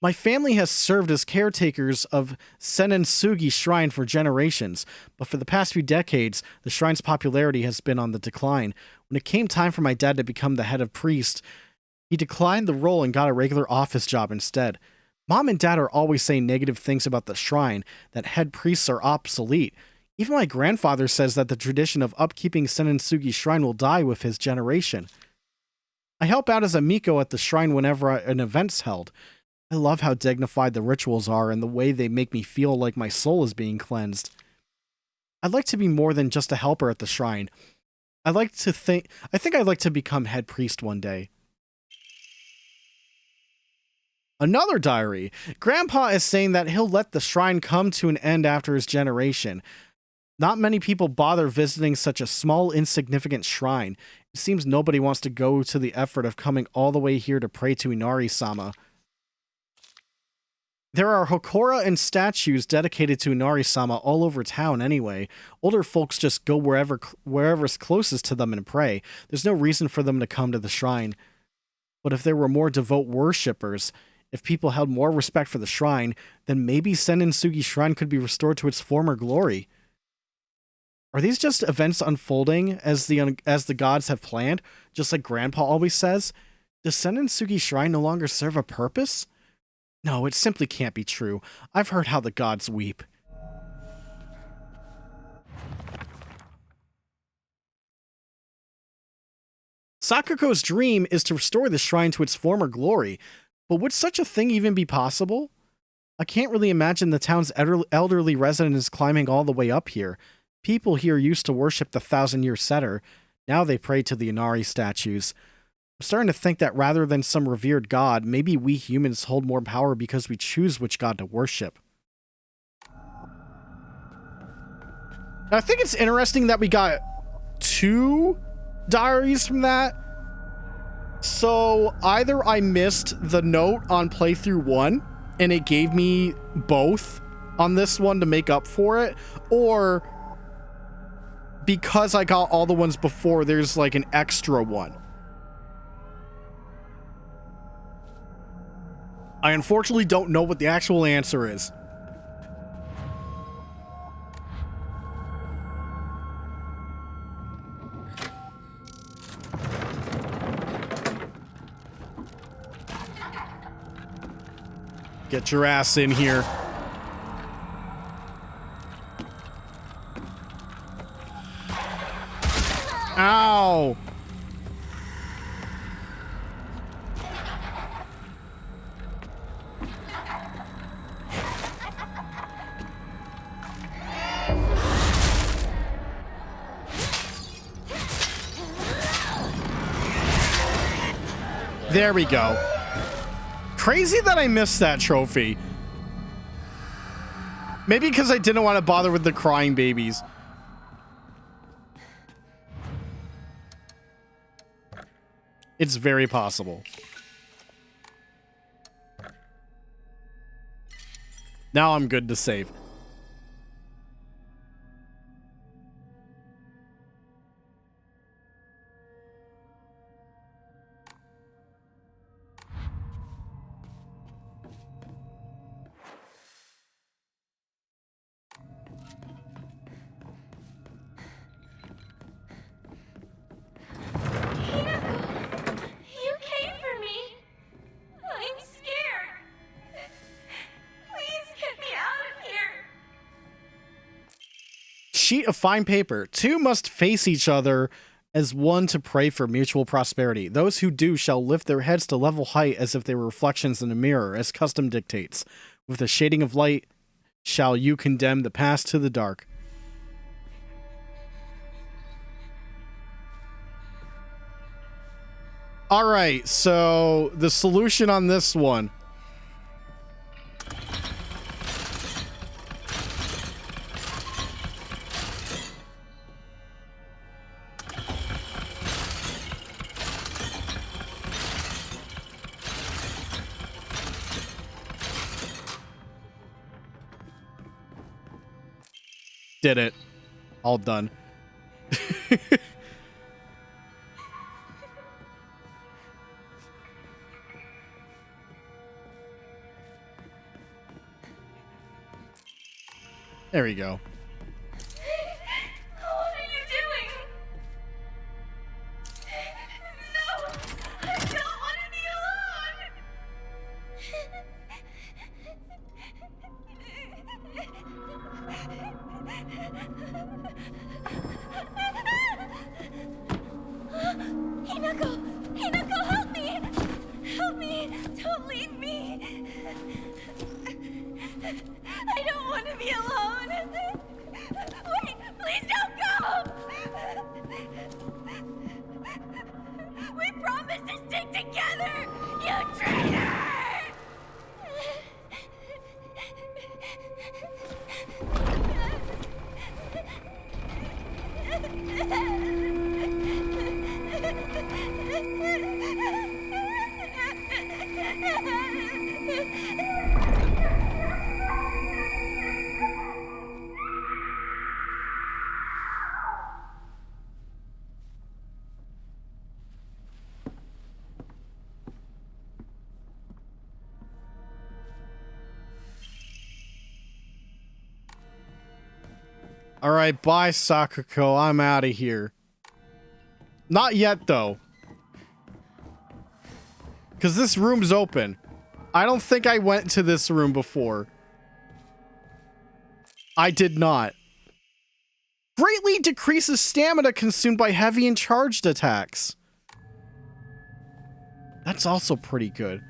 My family has served as caretakers of Senensugi Shrine for generations, but for the past few decades, the shrine's popularity has been on the decline. When it came time for my dad to become the head of priest, he declined the role and got a regular office job instead. Mom and Dad are always saying negative things about the shrine, that head priests are obsolete. Even my grandfather says that the tradition of upkeeping Senensugi Shrine will die with his generation. I help out as a Miko at the shrine whenever an event's held. I love how dignified the rituals are and the way they make me feel like my soul is being cleansed. I'd like to be more than just a helper at the shrine. I think I'd like to become head priest one day. Another diary. Grandpa is saying that he'll let the shrine come to an end after his generation. Not many people bother visiting such a small, insignificant shrine. It seems nobody wants to go to the effort of coming all the way here to pray to Inari-sama. There are hokora and statues dedicated to Inari-sama all over town anyway. Older folks just go wherever's closest to them and pray. There's no reason for them to come to the shrine. But if there were more devout worshippers, if people held more respect for the shrine, then maybe Senensugi Shrine could be restored to its former glory. Are these just events unfolding as the gods have planned, just like Grandpa always says? Does Senensugi Shrine no longer serve a purpose? No, it simply can't be true. I've heard how the gods weep. Sakuko's dream is to restore the shrine to its former glory, but would such a thing even be possible? I can't really imagine the town's elderly residents climbing all the way up here. People here used to worship the 1,000-year setter. Now they pray to the Inari statues. I'm starting to think that rather than some revered god, maybe we humans hold more power because we choose which god to worship. I think it's interesting that we got 2 diaries from that. So either I missed the note on playthrough 1 and it gave me both on this one to make up for it, or because I got all the ones before, there's like an extra one. I unfortunately don't know what the actual answer is. Get your ass in here. Ow! There we go. Crazy that I missed that trophy. Maybe because I didn't want to bother with the crying babies. It's very possible. Now I'm good to save. sheet of fine paper. Two must face each other as one to pray for mutual prosperity. Those who do shall lift their heads to level height as if they were reflections in a mirror, as custom dictates. With the shading of light shall you condemn the past to the dark. All right, so the solution on this one. Did it. All done. There we go. What are you doing? No! I don't want to be alone! Hinako! Hinako, help me! Help me! Don't leave me! I don't want to be alone! Wait! Please don't go! We promised to stick together! You traitor! All right, bye, Sakuko. I'm out of here. Not yet, though. Because this room's open. I don't think I went to this room before. I did not. Greatly decreases stamina consumed by heavy and charged attacks. That's also pretty good.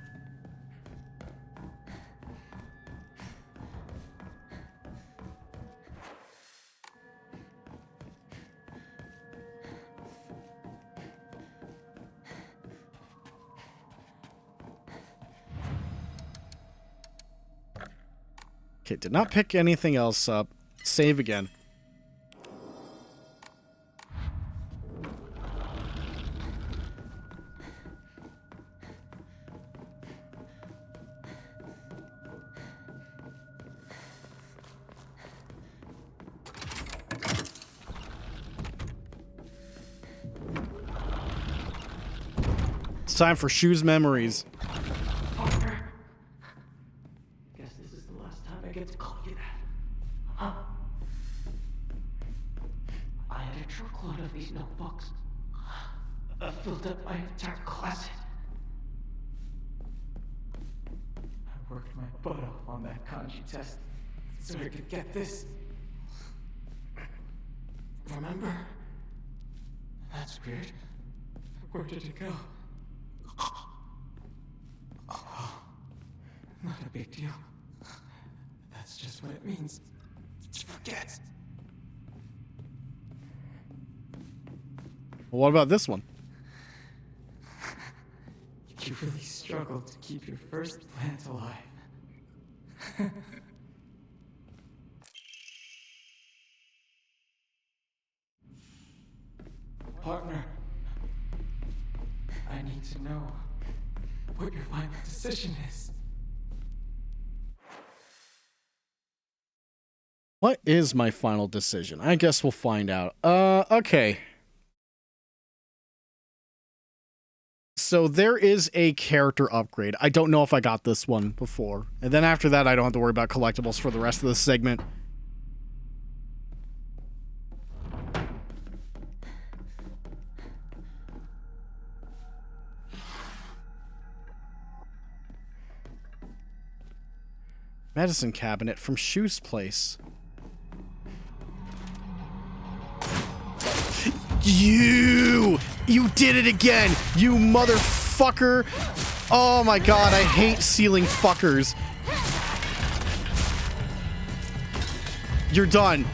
Okay, did not pick anything else up. Save again. It's time for Shoes Memories. Guess this is the last time I get to call you that. Huh? I had a truckload of these notebooks. I filled up my entire closet. I worked my butt off on that kanji test so I could get this. Remember? That's weird. Where did it go? Oh, not a big deal. That's just what it means to forget. Well, what about this one? You really struggled to keep your first plant alive. Partner, I need to know what your final decision is. What is my final decision? I guess we'll find out. Okay. So there is a character upgrade. I don't know if I got this one before. And then after that, I don't have to worry about collectibles for the rest of this segment. Medicine cabinet from Shoe's place. You did it again, you motherfucker. Oh my god, I hate ceiling fuckers. You're done.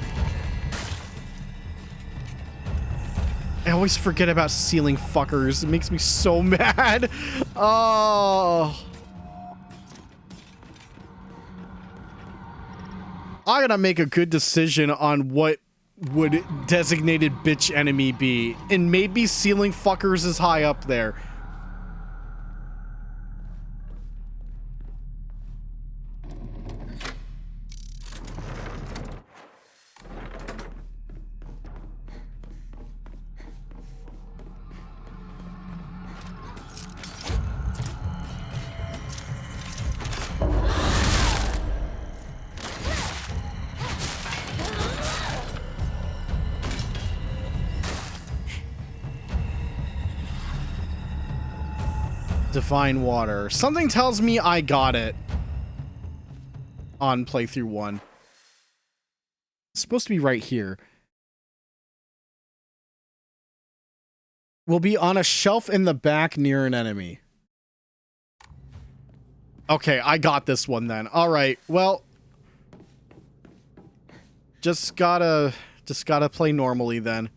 I always forget about ceiling fuckers. It makes me so mad. Oh. I gotta make a good decision on what would designated bitch enemy be. And maybe ceiling fuckers is high up there. Divine water. Something tells me I got it on playthrough 1. It's supposed to be right here. Will be on a shelf in the back near an enemy. Okay, I got this one then. All right. Well, just gotta play normally then.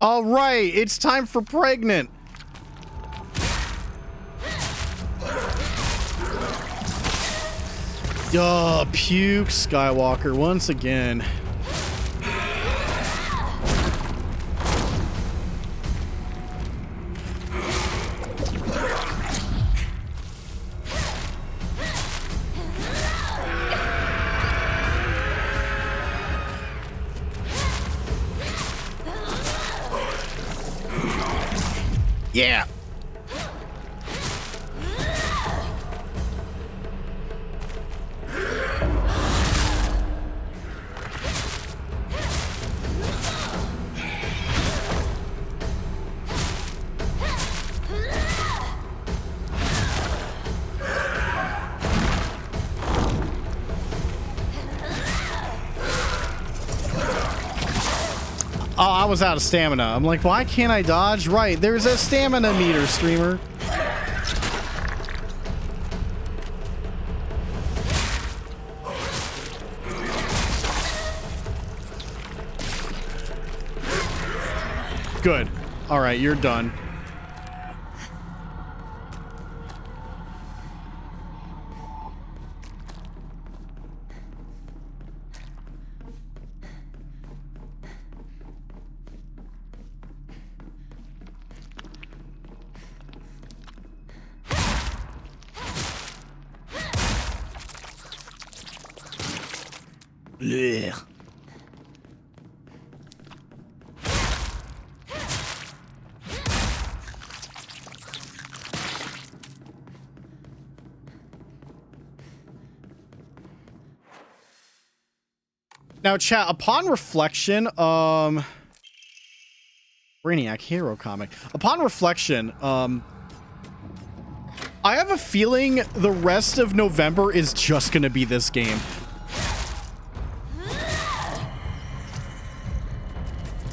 All right, it's time for pregnant. Puke Skywalker once again. Yeah. Oh, I was out of stamina. I'm like, why can't I dodge? Right, there's a stamina meter, streamer. Good. All right, you're done. Blech. Now, chat, upon reflection, Brainiac Hero comic. Upon reflection, I have a feeling the rest of November is just gonna be this game.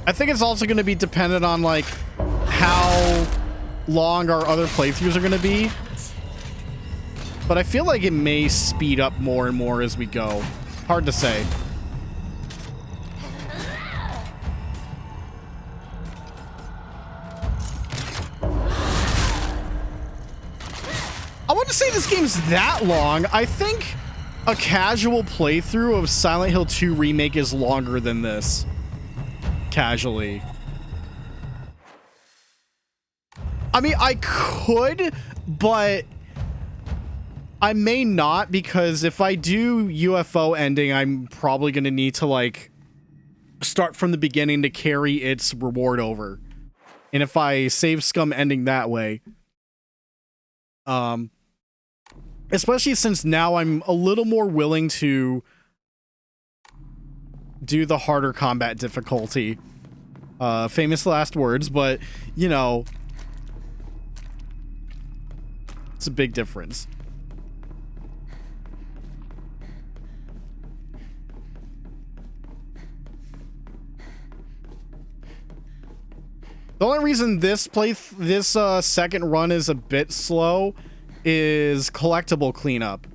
I think it's also gonna be dependent on, like, how long our other playthroughs are gonna be. But I feel like it may speed up more and more as we go. Hard to say. I wouldn't say this game's that long. I think a casual playthrough of Silent Hill 2 Remake is longer than this. Casually. I mean, I could, but I may not, because if I do UFO ending, I'm probably going to need to, like, start from the beginning to carry its reward over. And if I save Scum ending that way, especially since now I'm a little more willing to do the harder combat difficulty. Famous last words, but, you know, it's a big difference. The only reason this second run is a bit slow is collectible cleanup,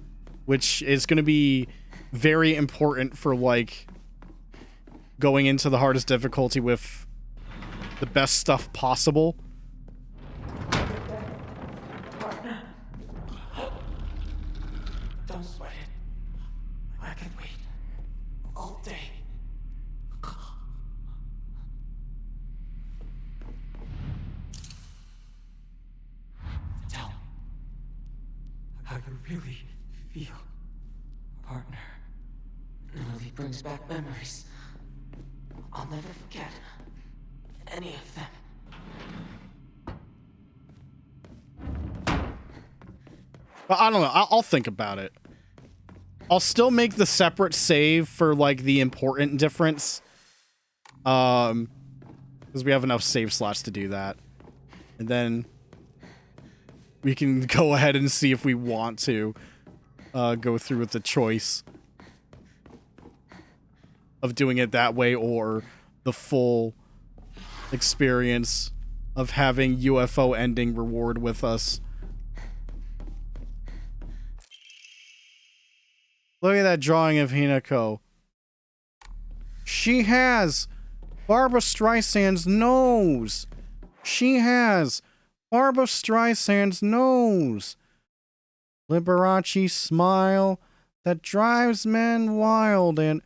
which is going to be very important for, like, going into the hardest difficulty with the best stuff possible. Don't sweat it. I can wait all day. Tell me how you really feel, partner. Lily brings back memories. I'll never forget any of them. I don't know. I'll think about it. I'll still make the separate save for, like, the important difference. Because we have enough save slots to do that. And then we can go ahead and see if we want to go through with the choice of doing it that way, or the full experience of having UFO ending reward with us. Look at that drawing of Hinako. She has Barbra Streisand's nose. She has Barbra Streisand's nose. Liberace smile that drives men wild, and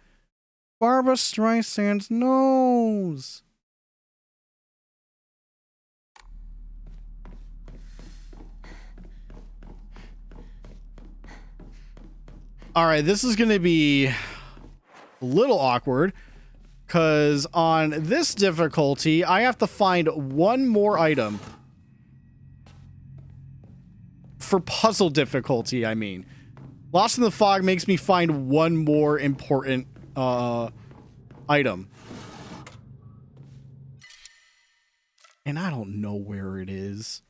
Barbra Streisand's nose. All right, this is going to be a little awkward, because on this difficulty, I have to find one more item. For puzzle difficulty, I mean. Lost in the Fog makes me find one more important item. And I don't know where it is.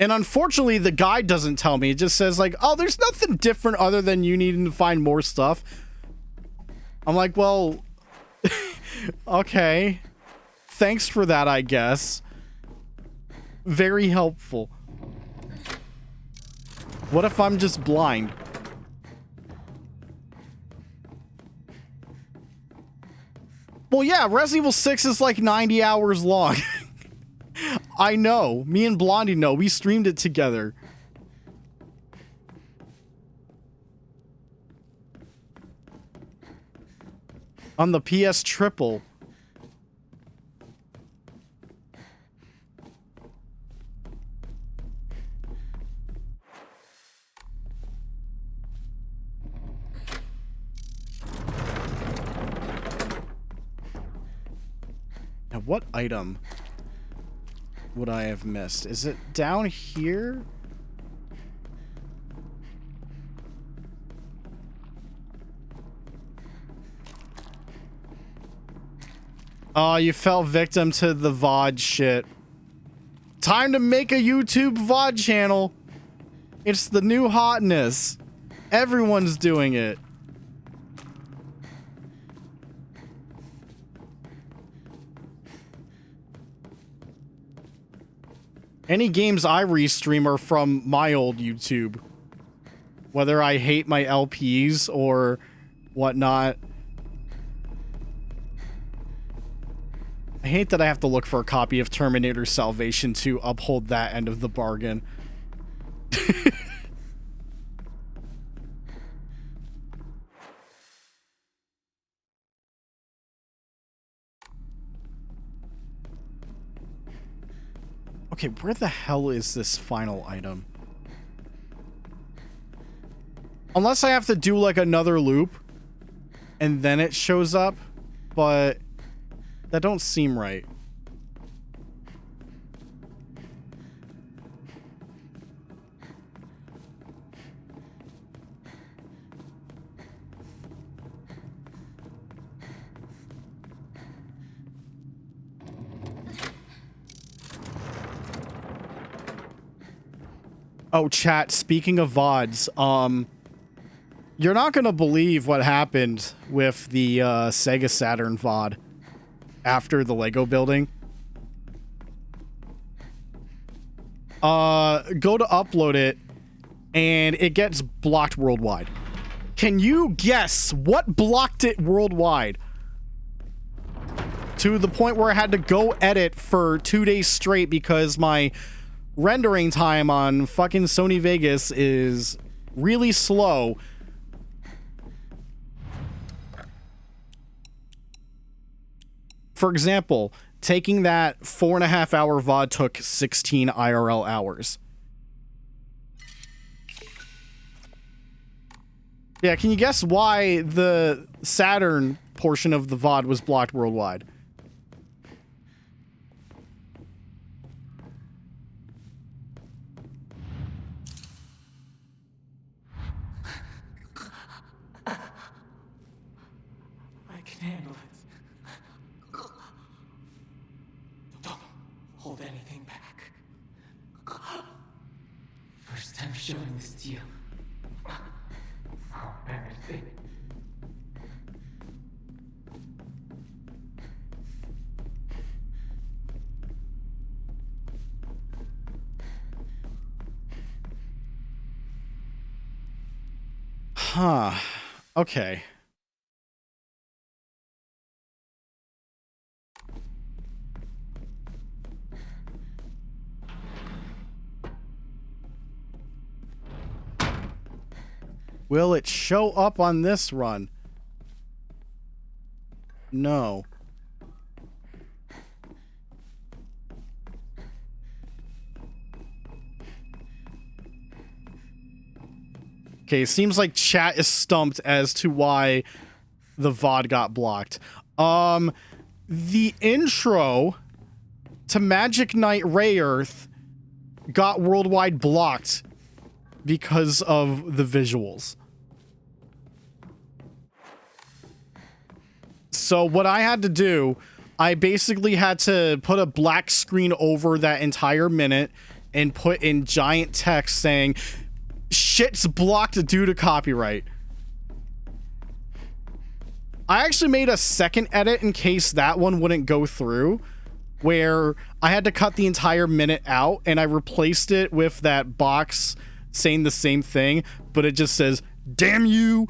And unfortunately, the guide doesn't tell me. It just says, like, oh, there's nothing different other than you needing to find more stuff. I'm like, well, okay. Thanks for that, I guess. Very helpful. What if I'm just blind? Well, yeah, Resident Evil 6 is like 90 hours long. I know. Me and Blondie know. We streamed it together. On the PS Triple. Now, what item would I have missed? Is it down here? Oh, you fell victim to the VOD shit. Time to make a YouTube VOD channel. It's the new hotness. Everyone's doing it. Any games I restream are from my old YouTube. Whether I hate my LPs or whatnot. I hate that I have to look for a copy of Terminator Salvation to uphold that end of the bargain. Okay, where the hell is this final item? Unless I have to do like another loop and then it shows up, but that don't seem right. Oh, chat, speaking of VODs, you're not going to believe what happened with the Sega Saturn VOD after the Lego building. Go to upload it, and it gets blocked worldwide. Can you guess what blocked it worldwide? To the point where I had to go edit for 2 days straight because my rendering time on fucking Sony Vegas is really slow. For example, taking that 4.5 hour VOD took 16 IRL hours. Yeah, can you guess why the Saturn portion of the VOD was blocked worldwide? I can handle it. Don't hold anything back. First time showing this to you. How embarrassing. Huh. Okay. Will it show up on this run? No. Okay, it seems like chat is stumped as to why the VOD got blocked. The intro to Magic Knight Rayearth got worldwide blocked because of the visuals. So what I had to do, I basically had to put a black screen over that entire minute and put in giant text saying, "Shit's blocked due to copyright." I actually made a second edit in case that one wouldn't go through, where I had to cut the entire minute out and I replaced it with that box saying the same thing, but it just says, "Damn you."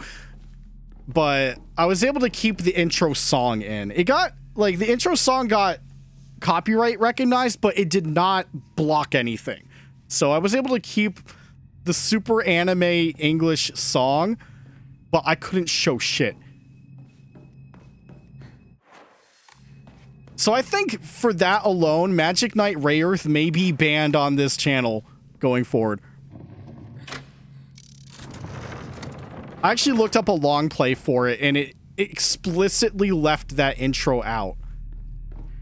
But I was able to keep the intro song in. It got, like, the intro song got copyright recognized, but it did not block anything. So I was able to keep the super anime English song, but I couldn't show shit. So I think for that alone, Magic Knight Rayearth may be banned on this channel going forward. I actually looked up a long play for it, and it explicitly left that intro out.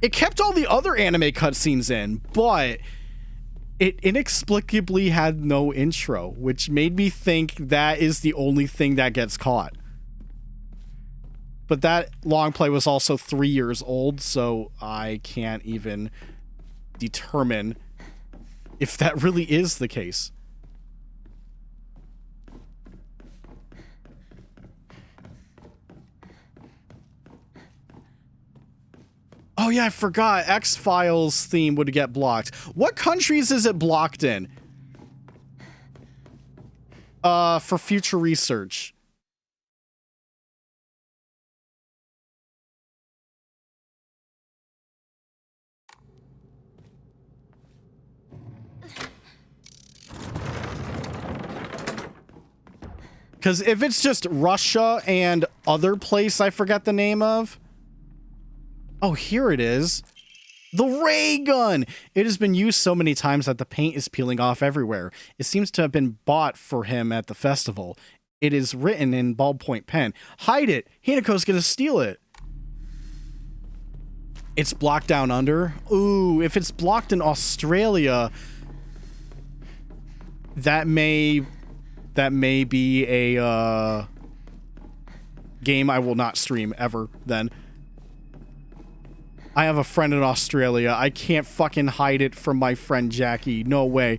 It kept all the other anime cutscenes in, but it inexplicably had no intro, which made me think that is the only thing that gets caught. But that long play was also 3 years old, so I can't even determine if that really is the case. Oh yeah, I forgot. X-Files theme would get blocked. What countries is it blocked in? For future research. Because if it's just Russia and other place I forget the name of. Oh, here it is. The ray gun! It has been used so many times that the paint is peeling off everywhere. It seems to have been bought for him at the festival. It is written in ballpoint pen. Hide it! Hanako's gonna steal it. It's blocked down under. Ooh, if it's blocked in Australia, that may be a game I will not stream ever then. I have a friend in Australia. I can't fucking hide it from my friend Jackie. No way.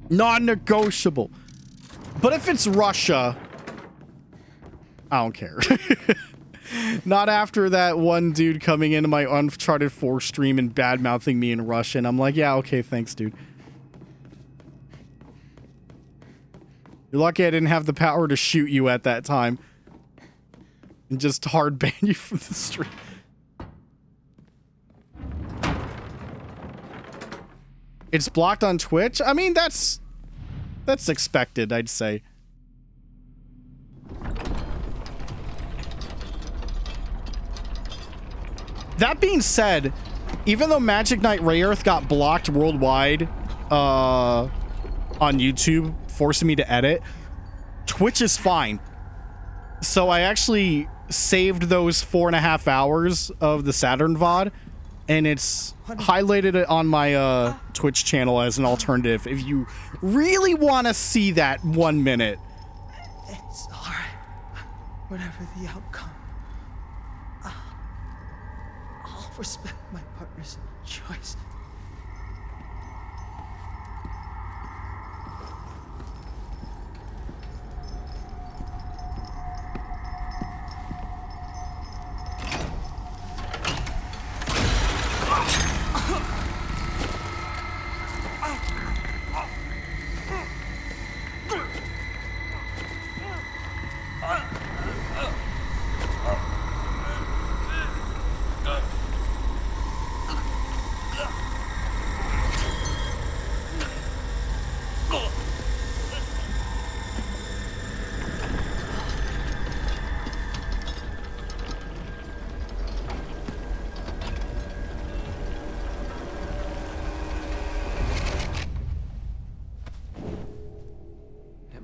Non-negotiable. But if it's Russia, I don't care. Not after that one dude coming into my Uncharted 4 stream and bad-mouthing me in Russian. I'm like, yeah, okay, thanks, dude. You're lucky I didn't have the power to shoot you at that time. And just hard ban you from the stream. It's blocked on Twitch? I mean, that's expected, I'd say. That being said, even though Magic Knight Rayearth got blocked worldwide on YouTube, forcing me to edit, Twitch is fine. So I actually saved those 4.5 hours of the Saturn VOD, and it's highlighted it on my Twitch channel as an alternative if you really want to see that 1 minute. It's alright. Whatever the outcome, I'll respect my partner's choice.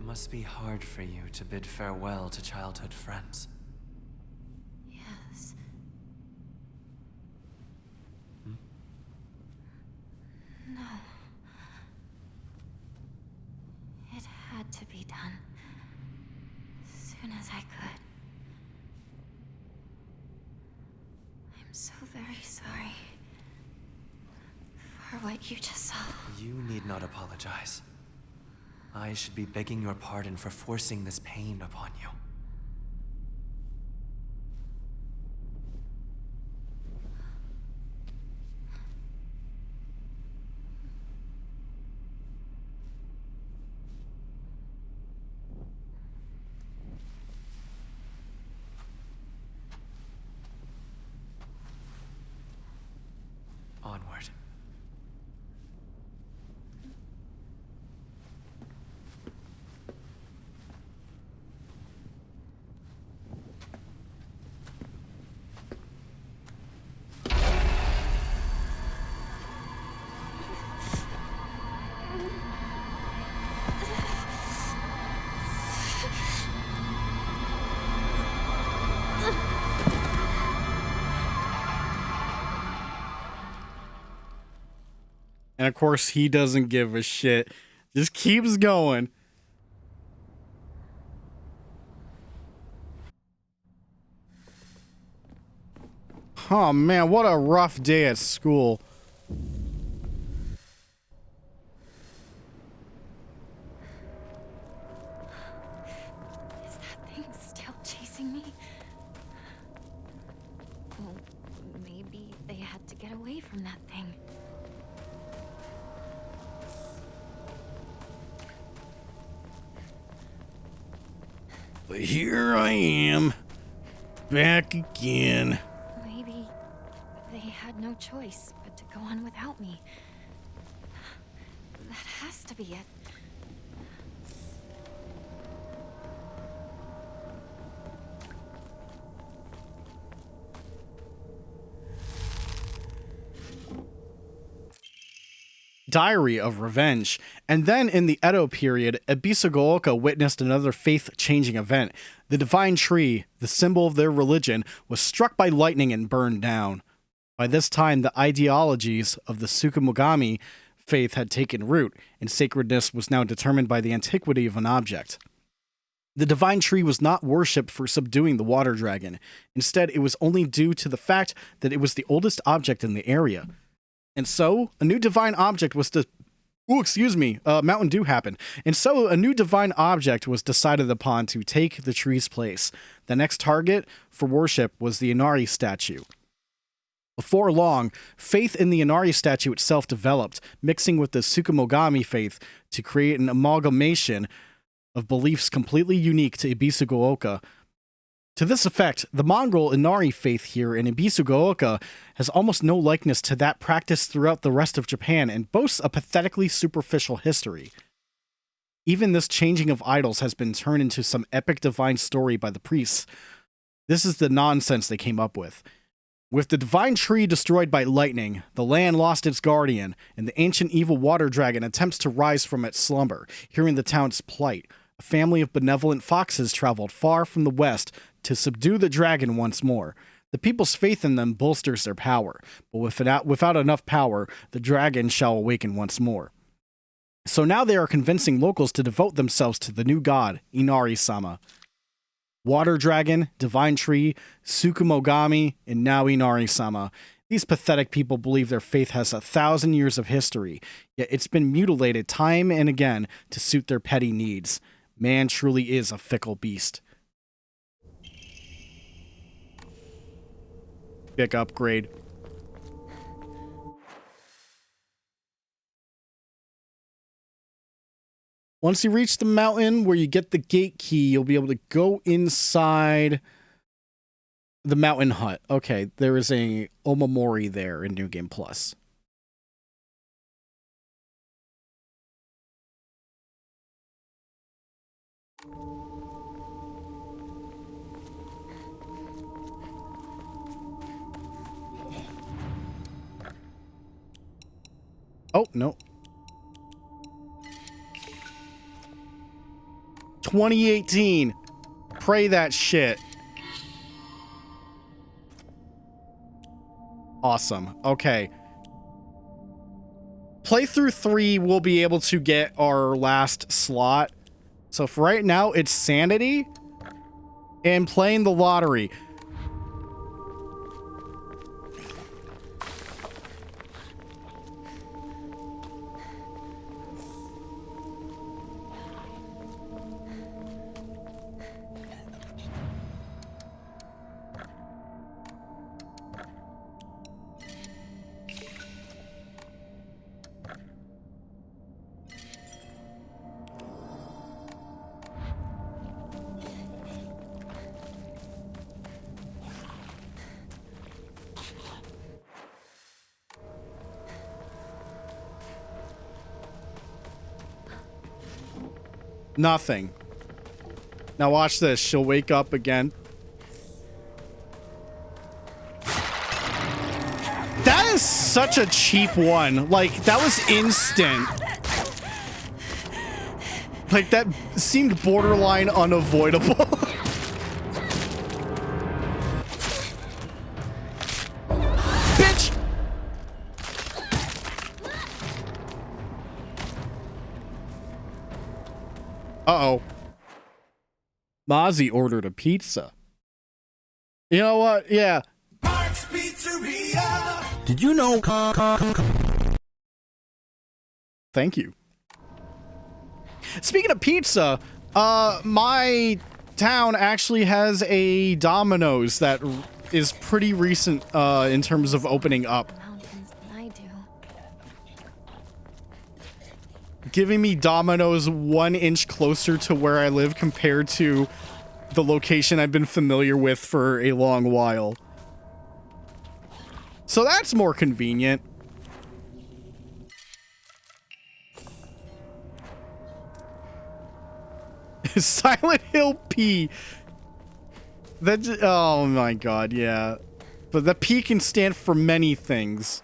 Must be hard for you to bid farewell to childhood friends. Yes. No. It had to be done. As soon as I could. I'm so very sorry for what you just saw. You need not apologize. I should be begging your pardon for forcing this pain upon you. Onward. And of course, he doesn't give a shit. Just keeps going. Oh man, what a rough day at school. Is that thing still chasing me? Well, maybe they had to get away from that thing. But here I am, back again. Maybe they had no choice but to go on without me. That has to be it. diary of revenge. And then in the Edo period, Ebisugaoka witnessed another faith-changing event. The divine tree, the symbol of their religion, was struck by lightning and burned down. By this time, the ideologies of the Tsukumogami faith had taken root, and sacredness was now determined by the antiquity of an object. The divine tree was not worshipped for subduing the water dragon. Instead, it was only due to the fact that it was the oldest object in the area. And so, a new divine object was Mountain Dew happened. And so, a new divine object was decided upon to take the tree's place. The next target for worship was the Inari statue. Before long, faith in the Inari statue itself developed, mixing with the Tsukumogami faith to create an amalgamation of beliefs completely unique to Ebisugaoka. To this effect, the Mongol Inari faith here in Ebisugaoka has almost no likeness to that practiced throughout the rest of Japan and boasts a pathetically superficial history. Even this changing of idols has been turned into some epic divine story by the priests. This is the nonsense they came up with. With the divine tree destroyed by lightning, the land lost its guardian, and the ancient evil water dragon attempts to rise from its slumber. Hearing the town's plight, a family of benevolent foxes traveled far from the west to subdue the dragon once more. The people's faith in them bolsters their power, but without enough power, the dragon shall awaken once more. So now they are convincing locals to devote themselves to the new god, Inari-sama. Water Dragon, Divine Tree, Tsukumogami, and now Inari-sama. These pathetic people believe their faith has 1,000 years of history, yet it's been mutilated time and again to suit their petty needs. Man truly is a fickle beast. Big upgrade. Once you reach the mountain where you get the gate key, you'll be able to go inside the mountain hut. Okay, there is a Omamori there in New Game Plus. Oh, no. 2018. Pray that shit. Awesome. Okay. Playthrough 3 we'll be able to get our last slot. So for right now, it's Sanity and playing the lottery. Nothing. Now watch this. She'll wake up again. That is such a cheap one. Like, that was instant. Like, that seemed borderline unavoidable. Bitch! Uh-oh. Mozzie ordered a pizza. You know what? Yeah. Mark's Pizzeria. Did you know? Thank you. Speaking of pizza, my town actually has a Domino's that is pretty recent in terms of opening up. Mountains than I do. Giving me Domino's 1 inch closer to where I live compared to the location I've been familiar with for a long while. So that's more convenient. Silent Hill P. That, oh my god, yeah. But the P can stand for many things.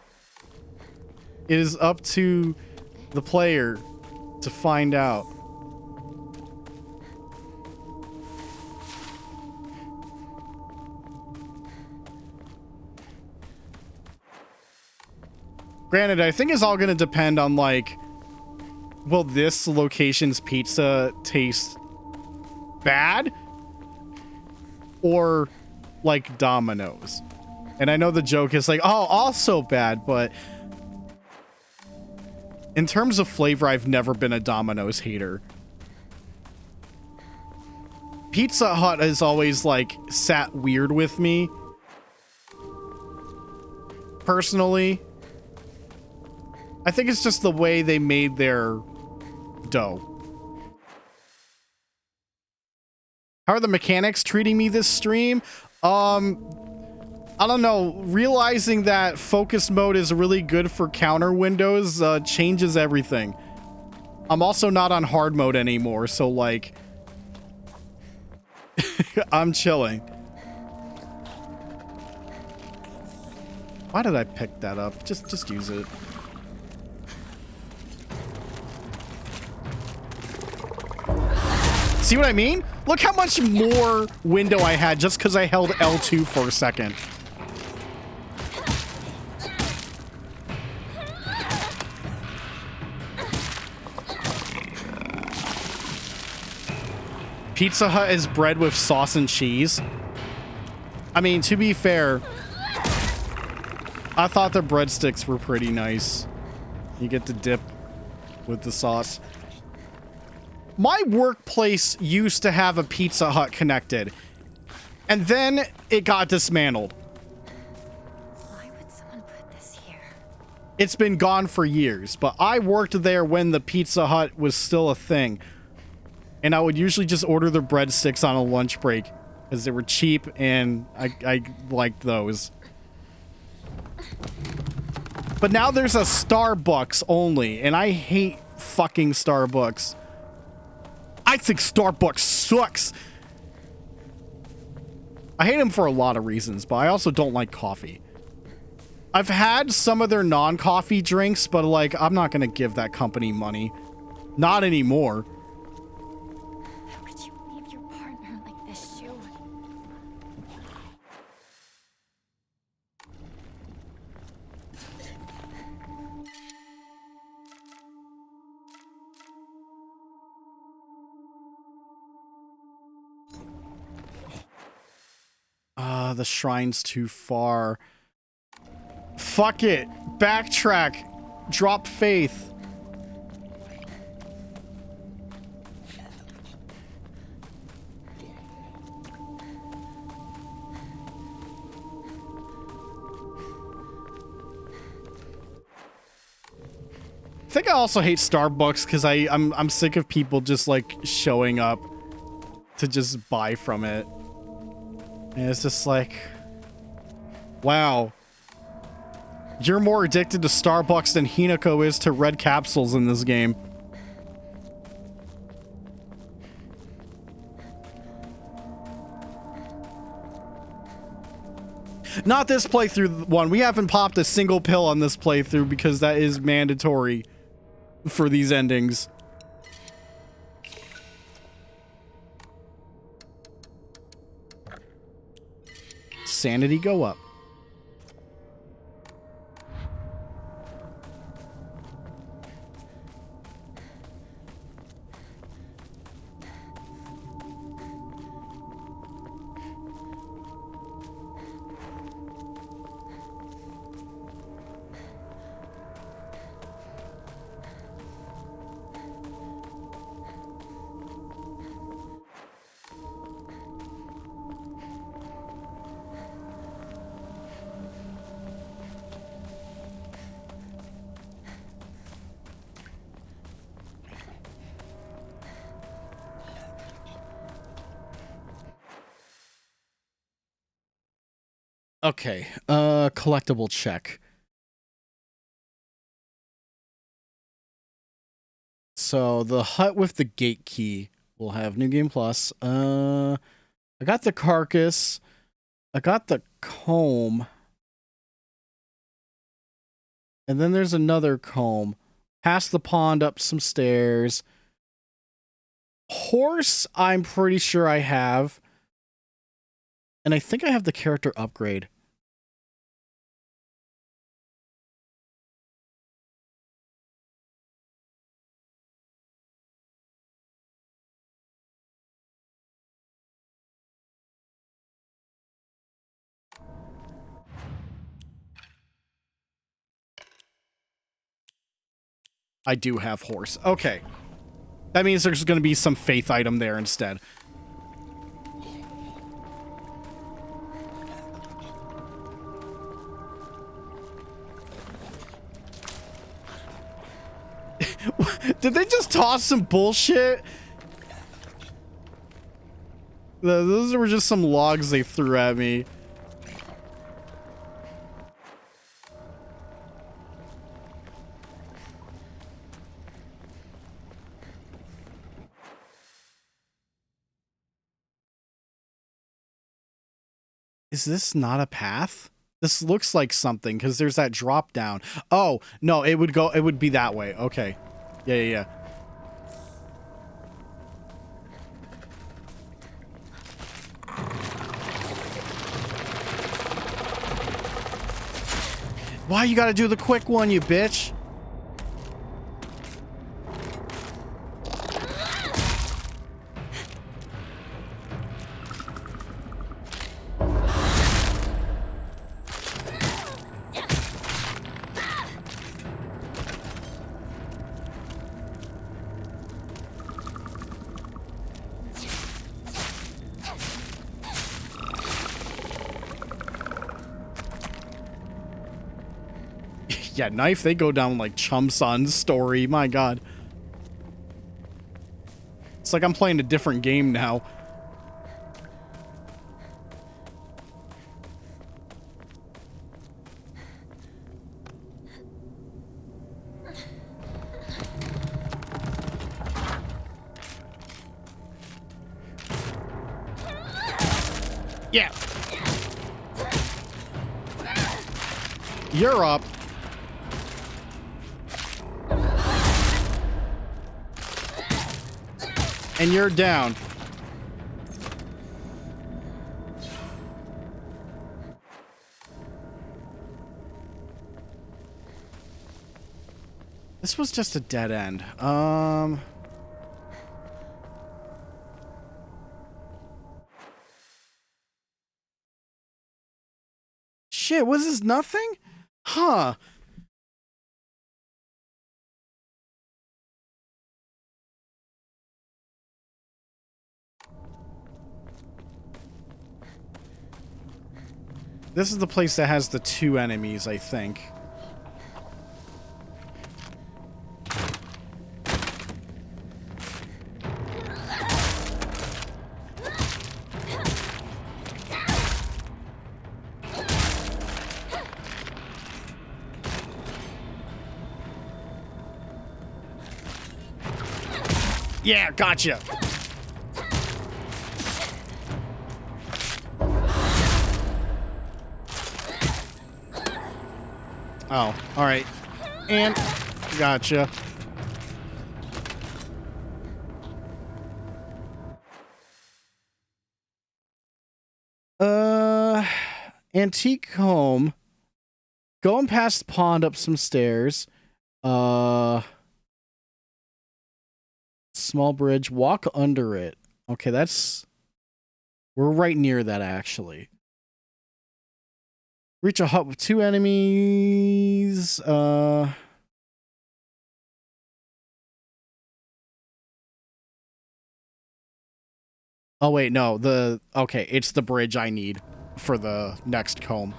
It is up to the player to find out. Granted, I think it's all going to depend on, like, will this location's pizza taste bad or like Domino's? And I know the joke is like, oh, also bad, but in terms of flavor, I've never been a Domino's hater. Pizza Hut has always, like, sat weird with me. Personally. I think it's just the way they made their dough. How are the mechanics treating me this stream? I don't know. Realizing that focus mode is really good for counter windows changes everything. I'm also not on hard mode anymore, so, like, I'm chilling. Why did I pick that up? Just use it. See what I mean? Look how much more window I had just because I held L2 for a second. Pizza Hut is bread with sauce and cheese. I mean, to be fair, I thought the breadsticks were pretty nice. You get to dip with the sauce. My workplace used to have a Pizza Hut connected, and then it got dismantled. Why would someone put this here? It's been gone for years, but I worked there when the Pizza Hut was still a thing. And I would usually just order the breadsticks on a lunch break because they were cheap and I liked those. But now there's a Starbucks only, and I hate fucking Starbucks. I think Starbucks sucks. I hate them for a lot of reasons, but I also don't like coffee. I've had some of their non-coffee drinks, but, like, I'm not going to give that company money. Not anymore. How could you leave your partner like this, Shu? The shrine's too far. Fuck it. Backtrack. Drop faith. I think I also hate Starbucks because I'm sick of people just, like, showing up to just buy from it. And it's just like, wow. You're more addicted to Starbucks than Hinako is to red capsules in this game. Not this playthrough one. We haven't popped a single pill on this playthrough because that is mandatory for these endings. Sanity go up. Okay, collectible check. So the hut with the gate key will have New Game Plus. I got the carcass. I got the comb. And then there's another comb. Past the pond, up some stairs. Horse, I'm pretty sure I have. And I think I have the character upgrade. I do have horse. Okay. That means there's going to be some faith item there instead. Did they just toss some bullshit? Those were just some logs they threw at me. Is this not a path? This looks like something because there's that drop down. Oh, no, it would be that way. Okay. Yeah. Why you gotta do the quick one, you bitch? Yeah, knife, they go down like Chum Son's story. My God. It's like I'm playing a different game now. Yeah. You're up. And you're down. This was just a dead end. Shit, was this nothing? Huh. This is the place that has the two enemies, I think. Yeah, gotcha. Oh, all right. And gotcha. Antique home. Going past the pond, up some stairs. Small bridge. Walk under it. Okay, we're right near that actually. Reach a hut with two enemies. Oh wait, no. Okay, it's the bridge I need for the next comb.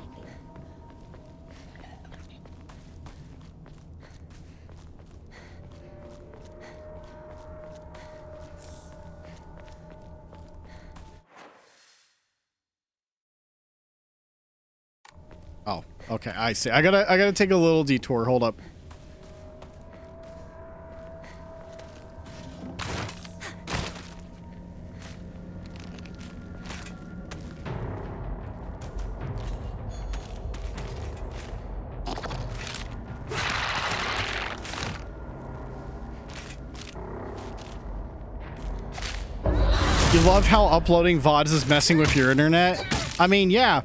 Oh, okay, I see. I gotta take a little detour. Hold up. You love how uploading VODs is messing with your internet? I mean, yeah,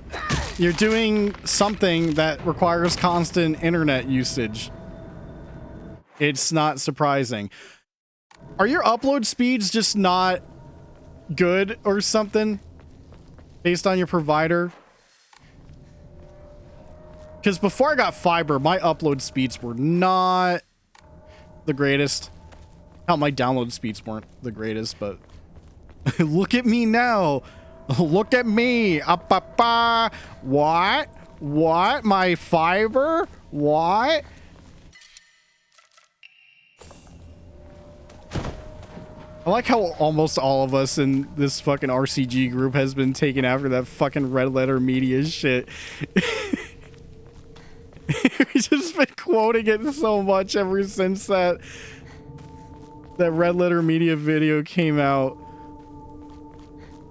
you're doing something that requires constant internet usage. It's not surprising. Are your upload speeds just not good or something based on your provider? Because before I got fiber, my upload speeds were not the greatest. Hell, my download speeds weren't the greatest, but look at me now. Look at me. What? What? My fiber? What? I like how almost all of us in this fucking RCG group has been taken after that fucking Red Letter Media shit. We've just been quoting it so much ever since that Red Letter Media video came out.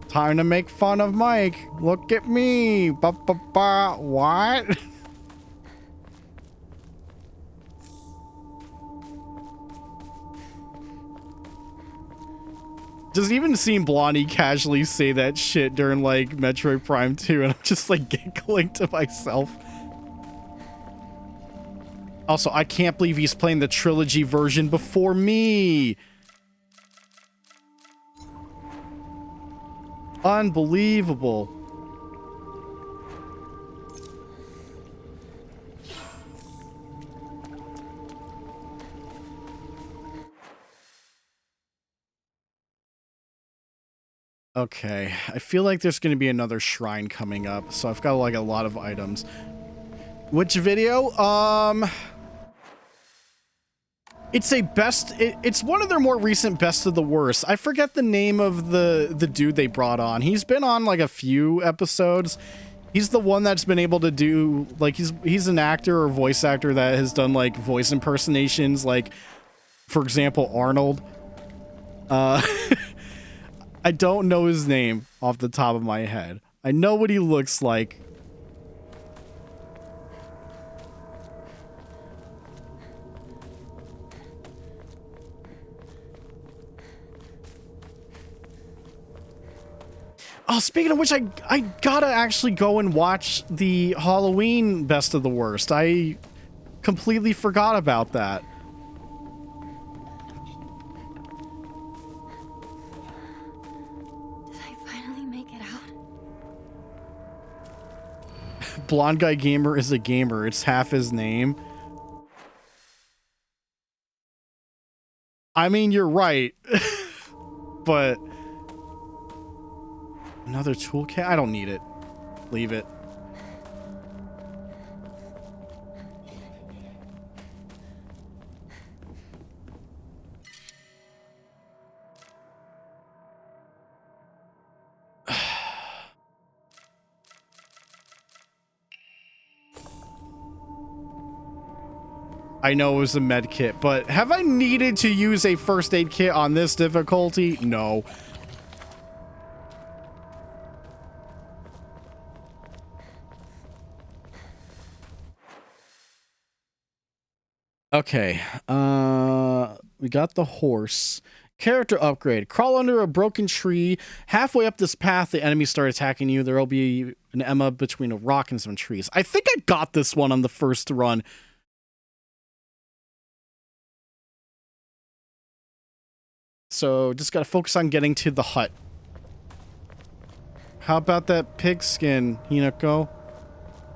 Time to make fun of Mike. Look at me. What? Just even seeing Blondie casually say that shit during like Metroid Prime 2, and I'm just like giggling to myself. Also, I can't believe he's playing the trilogy version before me. Unbelievable. Okay, I feel like there's going to be another shrine coming up, so I've got like a lot of items. Which video? It's a best, it's one of their more recent best of the worst. I forget the name of the dude they brought on. He's been on like a few episodes. He's the one that's been able to do like, he's an actor or voice actor that has done like voice impersonations, like for example Arnold. I don't know his name off the top of my head. I know what he looks like. Oh, speaking of which, I gotta actually go and watch the Halloween Best of the Worst. I completely forgot about that. Did I finally make it out? Blonde Guy Gamer is a gamer. It's half his name. I mean, you're right. But another toolkit? I don't need it. Leave it. I know it was a med kit, but have I needed to use a first aid kit on this difficulty? No. Okay, we got the horse. Character upgrade. Crawl under a broken tree. Halfway up this path, the enemies start attacking you. There will be an Emma between a rock and some trees. I think I got this one on the first run. So, just gotta focus on getting to the hut. How about that pigskin, Hinako?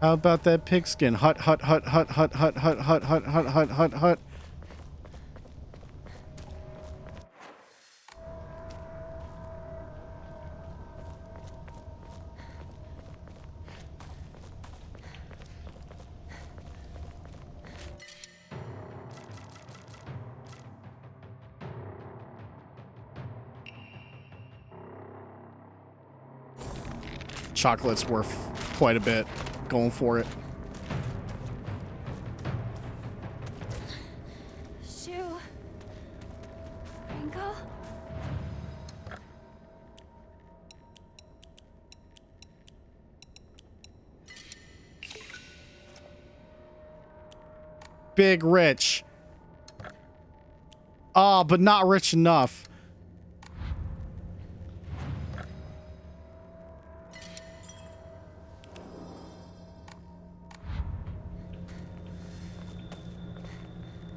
How about that pigskin? Hut, hut, hut, hut, hut, hut, hut, hut, hut, hut, hut, hut, hut. Chocolate's worth quite a bit. Going for it. Shoe. Ringo? Big rich. Ah, but not rich enough.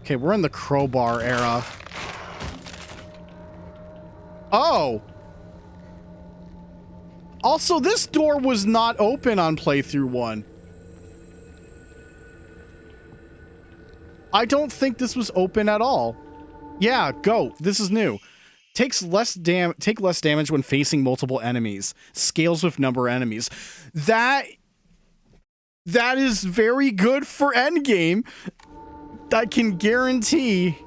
Okay, we're in the crowbar era. Oh! Also, this door was not open on playthrough 1. I don't think this was open at all. Yeah, go. This is new. Take less damage when facing multiple enemies. Scales with number of enemies. That is very good for endgame. I can guarantee.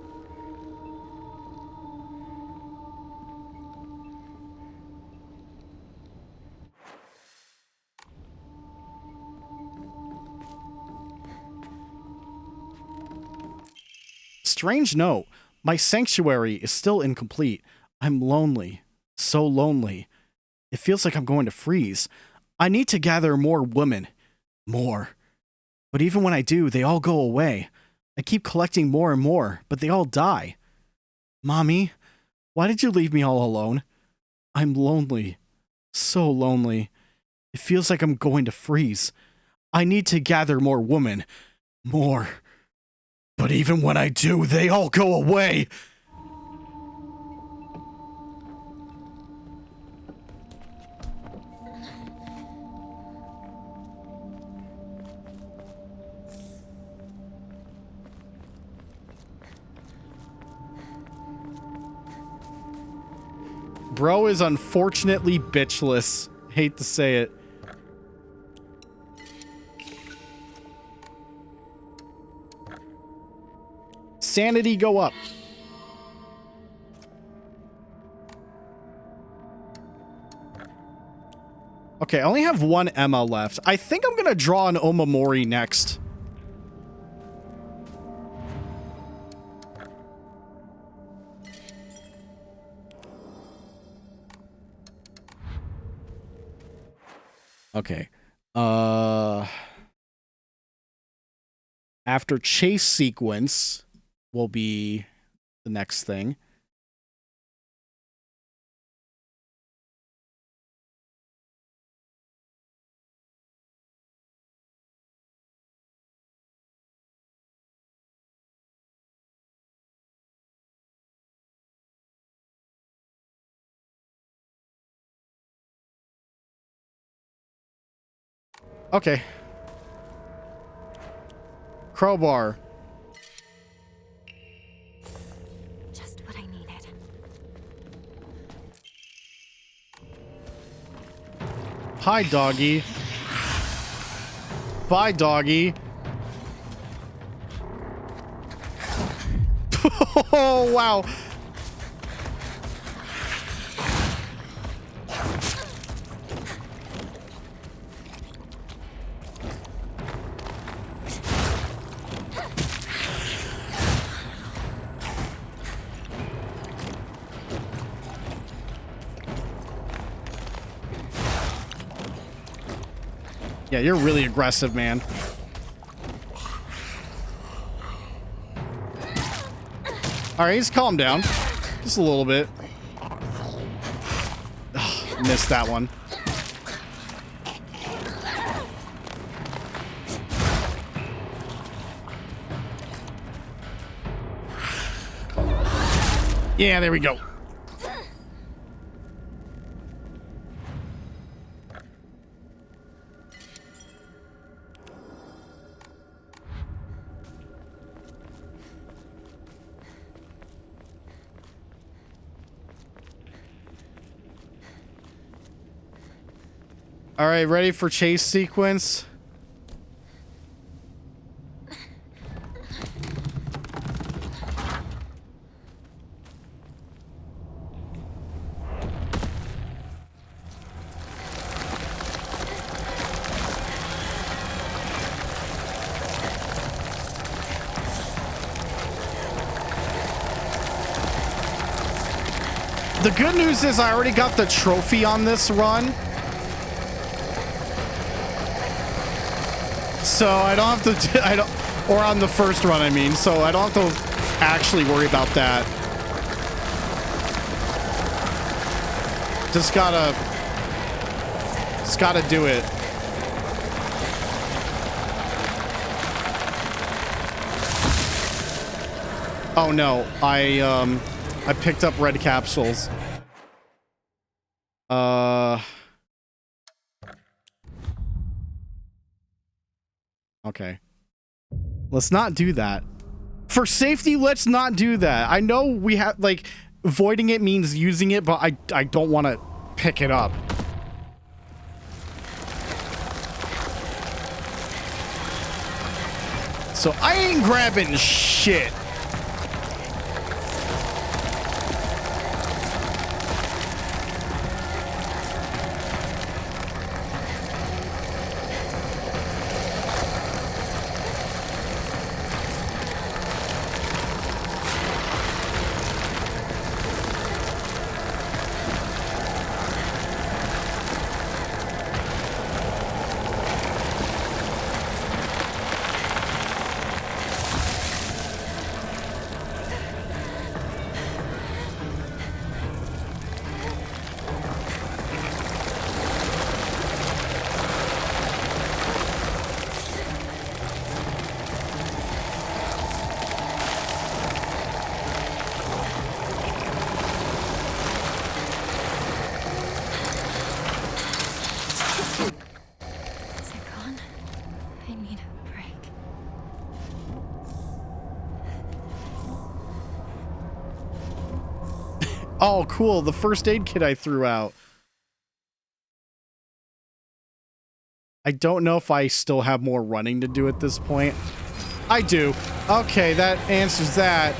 Strange note. My sanctuary is still incomplete. I'm lonely. So lonely. It feels like I'm going to freeze. I need to gather more women. More. But even when I do, they all go away. I keep collecting more and more, but they all die. Mommy, why did you leave me all alone? I'm lonely. So lonely. It feels like I'm going to freeze. I need to gather more women. More. But even when I do, they all go away. Bro is unfortunately bitchless. Hate to say it. Sanity go up. Okay, I only have one Emma left. I think I'm gonna draw an Omamori next. Okay. After chase sequence will be the next thing. Okay. Crowbar. Just what I needed. Hi, doggy. Bye, doggy. Oh, wow. Yeah, you're really aggressive, man. All right, he's calmed down. Just a little bit. Ugh, missed that one. Yeah, there we go. All right, ready for chase sequence? The good news is I already got the trophy on this run. So I don't have to, or on the first run, I mean, so I don't have to actually worry about that. Just gotta do it. Oh no, I picked up red capsules. Okay. Let's not do that. For safety, let's not do that. I know we have, like, voiding it means using it, but I don't want to pick it up. So I ain't grabbing shit. Is it gone? I need a break. Oh, cool. The first aid kit I threw out. I don't know if I still have more running to do at this point. I do. Okay, that answers that.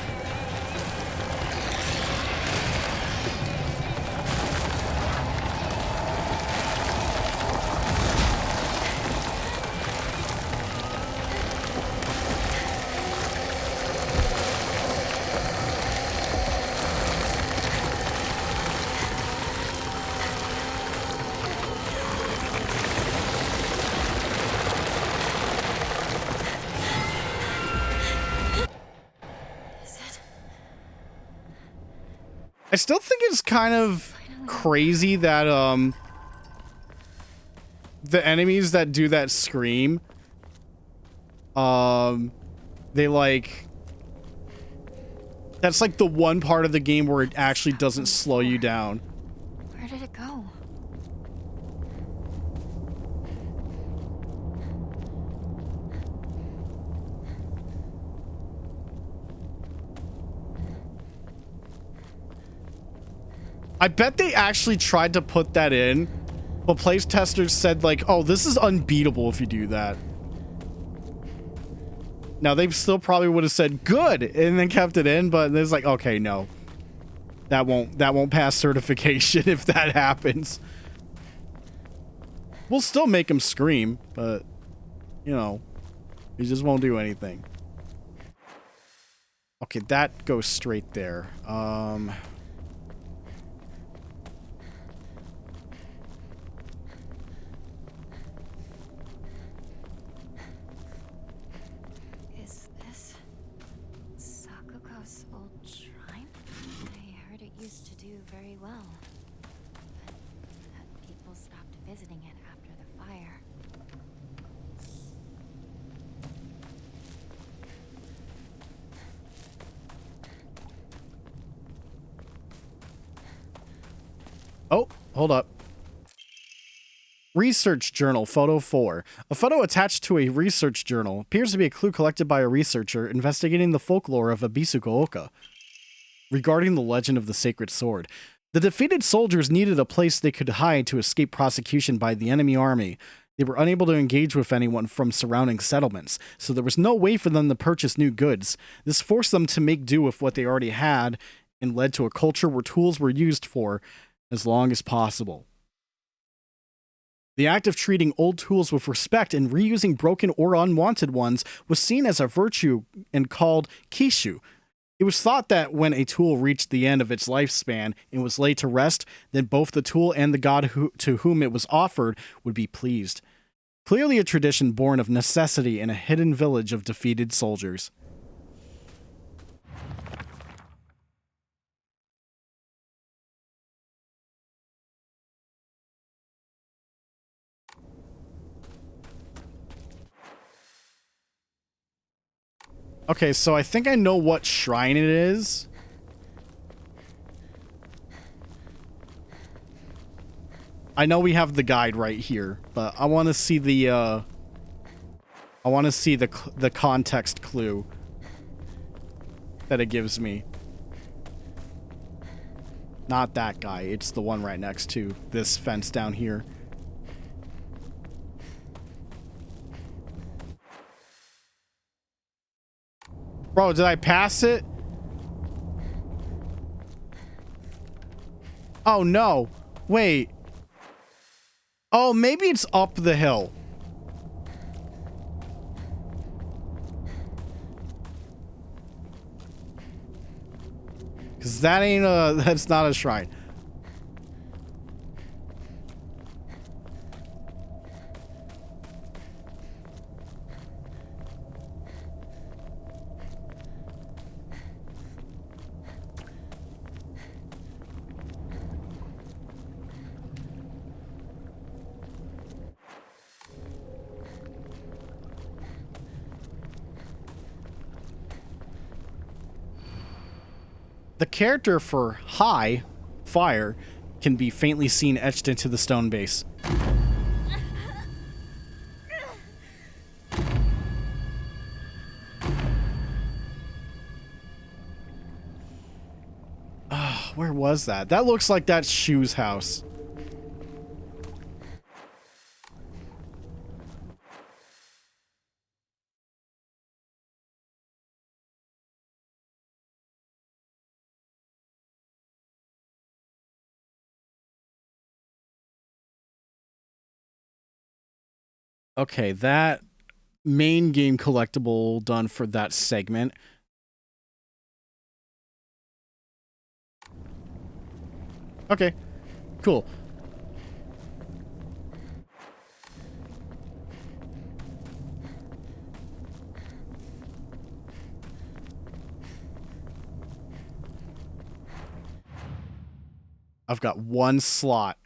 Is it? I still think it's kind of crazy that the enemies that do that scream, they like, that's like the one part of the game where it actually doesn't slow you down. Where did it go? I bet they actually tried to put that in, but place testers said like, oh, this is unbeatable if you do that. Now they still probably would have said good and then kept it in, but it's like, okay, no, that won't pass certification if that happens. We'll still make him scream, but you know, he just won't do anything. Okay, that goes straight there. Is this Sakuga's old shrine? I heard it used to do very well, but that people stopped visiting it after the fire. Oh, hold up. Research journal, photo 4. A photo attached to a research journal appears to be a clue collected by a researcher investigating the folklore of Abisuko-oka regarding the legend of the sacred sword. The defeated soldiers needed a place they could hide to escape prosecution by the enemy army. They were unable to engage with anyone from surrounding settlements, so there was no way for them to purchase new goods. This forced them to make do with what they already had and led to a culture where tools were used for as long as possible. The act of treating old tools with respect and reusing broken or unwanted ones was seen as a virtue and called kishu. It was thought that when a tool reached the end of its lifespan and was laid to rest, then both the tool and the god to whom it was offered would be pleased. Clearly a tradition born of necessity in a hidden village of defeated soldiers. Okay, so I think I know what shrine it is. I know we have the guide right here, but I want to see the the context clue that it gives me. Not that guy. It's the one right next to this fence down here. Bro, did I pass it? Oh, no. Wait. Oh, maybe it's up the hill. Because that ain't that's not a shrine. The character for high, fire, can be faintly seen etched into the stone base. Where was that? That looks like that's Shu's house. Okay, that main game collectible done for that segment. Okay, cool. I've got one slot.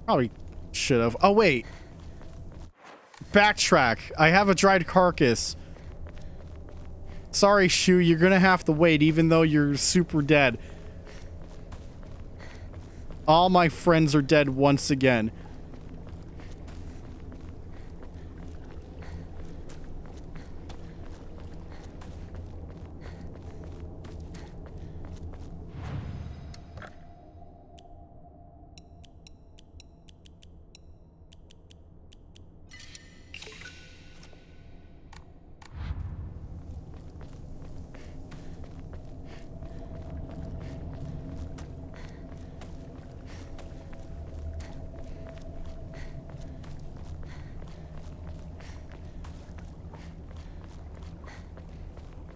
Probably should have. Oh, wait. Backtrack. I have a dried carcass. Sorry, Shu, you're gonna have to wait even though you're super dead. All my friends are dead once again.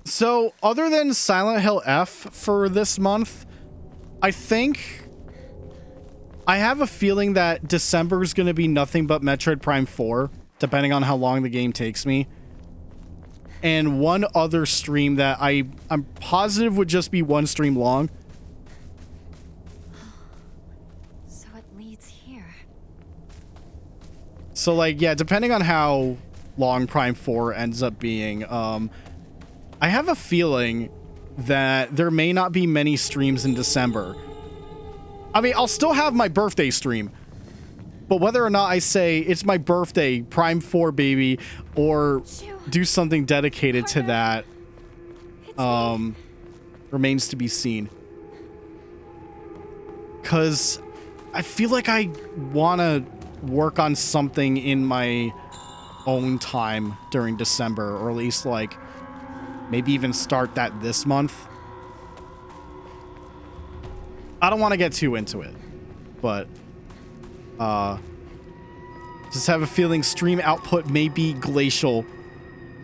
So, other than Silent Hill F for this month, I think I have a feeling that December is going to be nothing but Metroid Prime 4, depending on how long the game takes me. And one other stream that I'm positive would just be one stream long. So it leads here. So, like, yeah, depending on how long Prime 4 ends up being, I have a feeling that there may not be many streams in December. I mean, I'll still have my birthday stream, but whether or not I say it's my birthday, Prime 4 baby, or do something dedicated to that, remains to be seen. Because I feel like I want to work on something in my own time during December, or at least, like, maybe even start that this month. I don't want to get too into it, but just have a feeling stream output may be glacial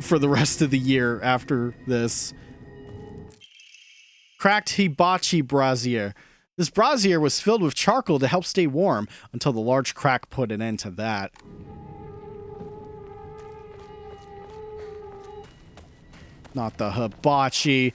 for the rest of the year after this. Cracked hibachi brazier. This brazier was filled with charcoal to help stay warm until the large crack put an end to that. Not the hibachi.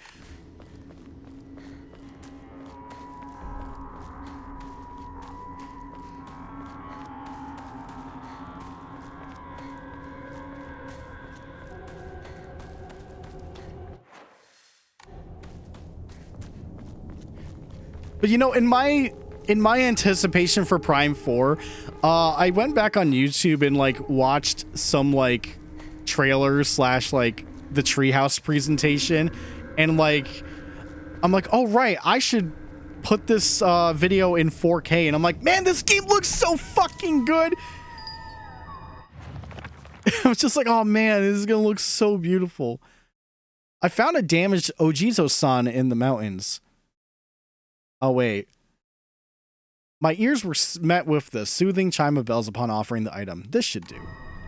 But you know, in my anticipation for Prime 4, I went back on YouTube and like watched some like trailers slash like the Treehouse presentation, and like I'm like, oh right, I should put this video in 4K, and I'm like, man, this game looks so fucking good. I was just like, oh man, this is gonna look so beautiful. I found a damaged Ojizo-san in the mountains. Oh wait. My ears were met with the soothing chime of bells upon offering the item. This should do.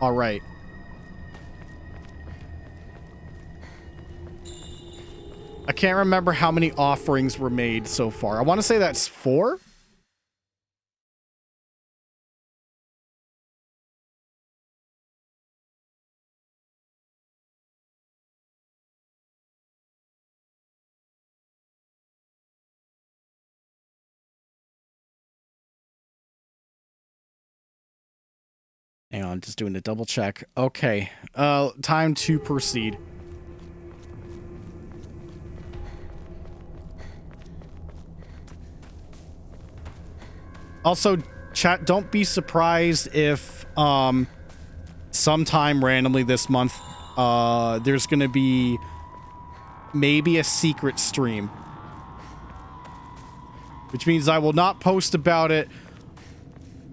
All right. I can't remember how many offerings were made so far. I want to say that's 4. Hang on, just doing a double check. Okay, time to proceed. Also, chat, don't be surprised if sometime randomly this month there's gonna be maybe a secret stream, which means I will not post about it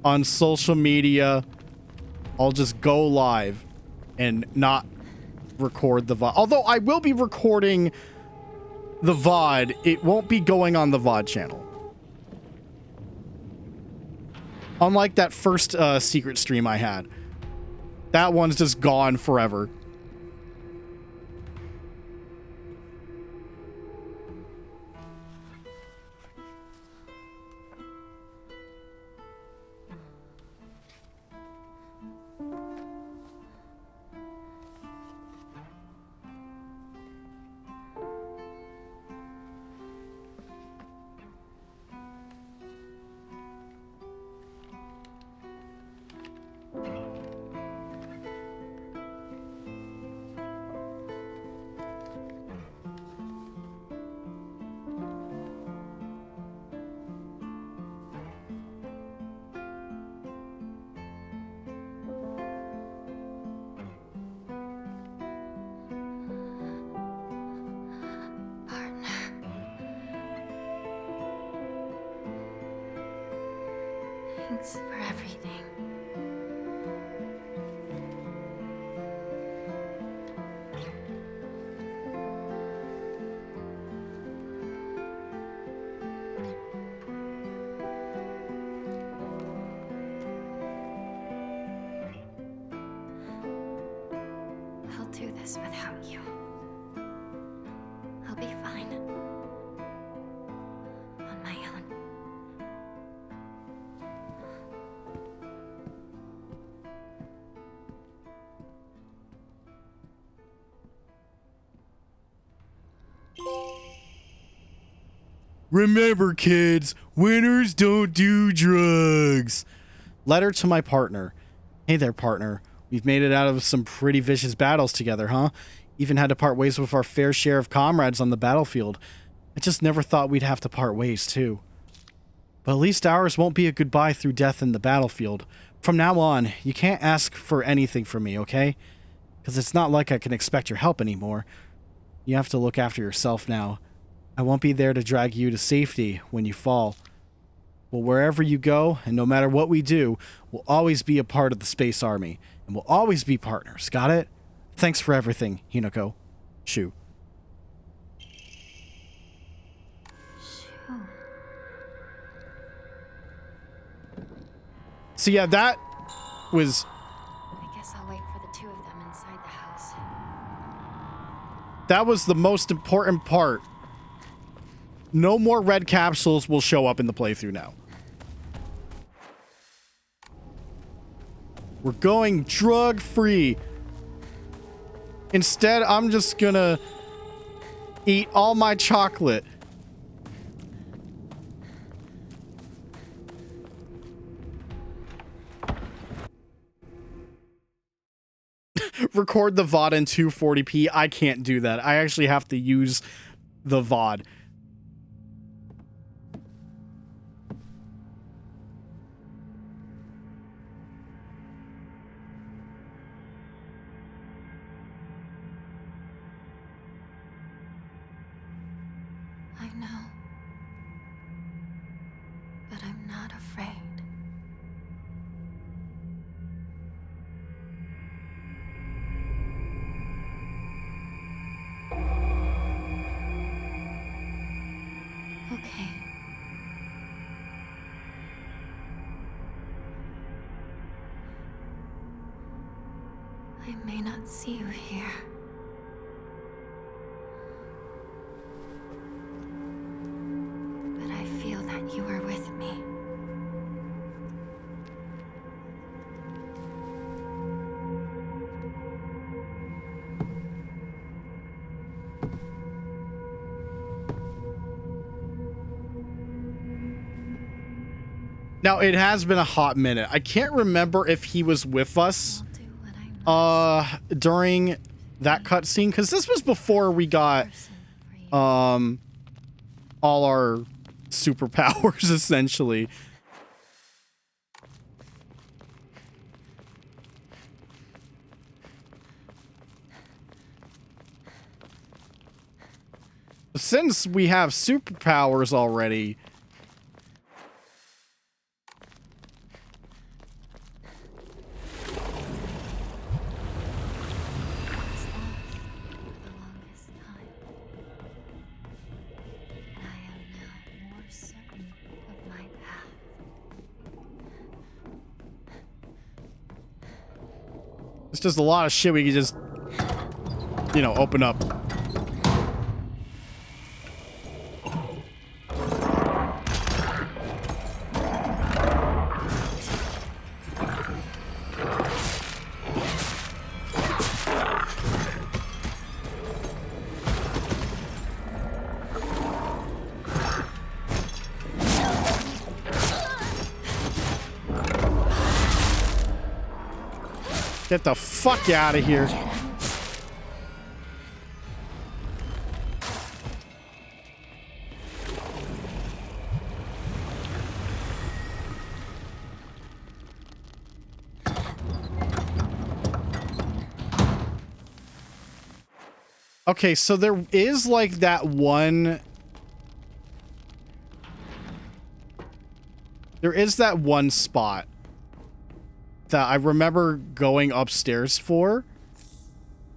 on social media. I'll just go live and not record the VOD. Although I will be recording the VOD, it won't be going on the VOD channel. Unlike that first secret stream I had. That one's just gone forever. Thanks for everything. I'll do this without you. I'll be fine. On my own. Remember, kids, winners don't do drugs. Letter to my partner. Hey there, partner. We've made it out of some pretty vicious battles together, huh? Even had to part ways with our fair share of comrades on the battlefield. I just never thought we'd have to part ways, too. But at least ours won't be a goodbye through death in the battlefield. From now on, you can't ask for anything from me, okay? Because it's not like I can expect your help anymore. You have to look after yourself now. I won't be there to drag you to safety when you fall. Well, wherever you go, and no matter what we do, we'll always be a part of the Space Army. And we'll always be partners, got it? Thanks for everything, Hinako. Shu. So yeah, that was... I guess I'll wait for the two of them inside the house. That was the most important part. No more red capsules will show up in the playthrough now. We're going drug-free. Instead, I'm just gonna eat all my chocolate. Record the VOD in 240p. I can't do that. I actually have to use the VOD. I may not see you here. But I feel that you are with me. Now, it has been a hot minute. I can't remember if he was with us I'll do what I must during that cutscene, because this was before we got person for you. all our superpowers, essentially. Since we have superpowers already, Was lost for the longest time. I am now more certain of my path. it's just a lot of shit we can just, you know, open up. Get the fuck out of here. Okay, so there is like that one. There is that one spot that I remember going upstairs for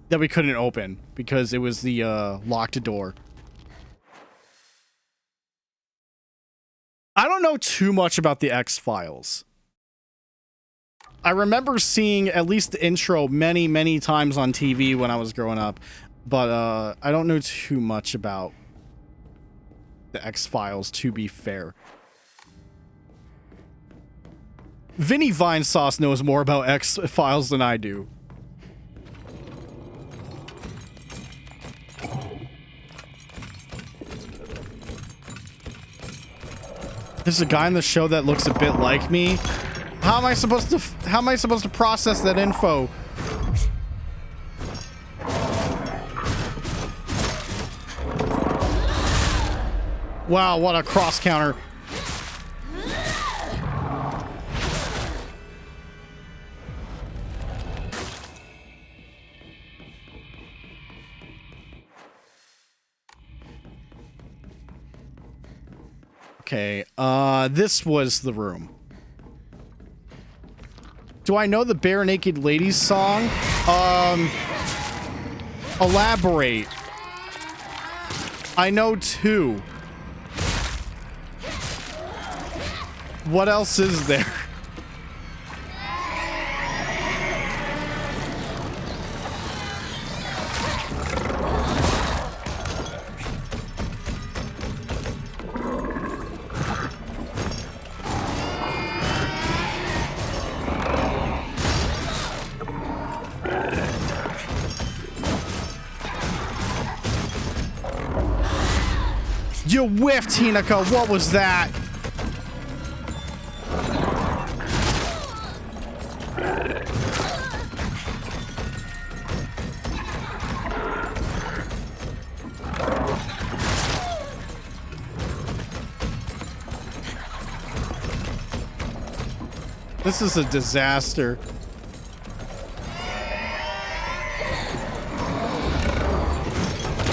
that we couldn't open because it was the locked door. I don't know too much about the X-Files. I remember seeing at least the intro many, many times on TV when I was growing up, but I don't know too much about the X-Files, to be fair. Vinny Vinesauce knows more about X-Files than I do. There's a guy in the show that looks a bit like me. How am I supposed to process that info? Wow, what a cross counter. Okay, this was the room. Do I know the Bare Naked Ladies song? Elaborate. I know two. What else is there? You whiffed, Hinako. What was that? This is a disaster.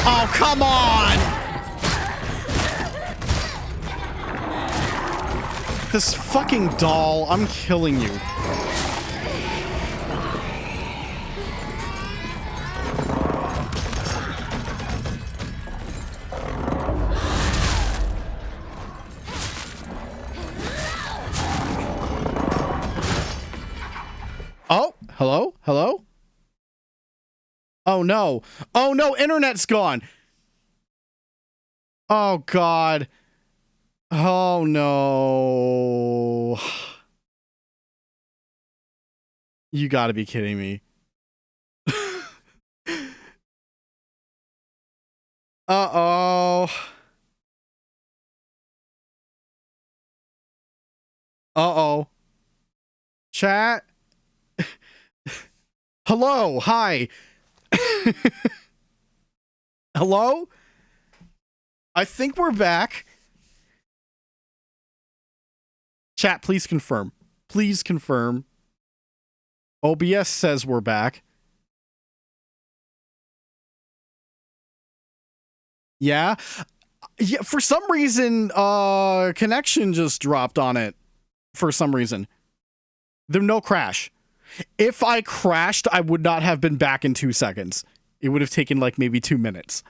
Oh, come on! This fucking doll, I'm killing you. Oh, hello? Hello? Oh no. Oh no, internet's gone. Oh god. Oh no. You gotta be kidding me. Uh-oh. Uh-oh. Chat? Hello, hi. Hello? I think we're back. Chat, please confirm. Please confirm. OBS says we're back. Yeah? Yeah, for some reason, connection just dropped on it. For some reason. There's no crash. If I crashed, I would not have been back in 2 seconds. It would have taken like maybe 2 minutes.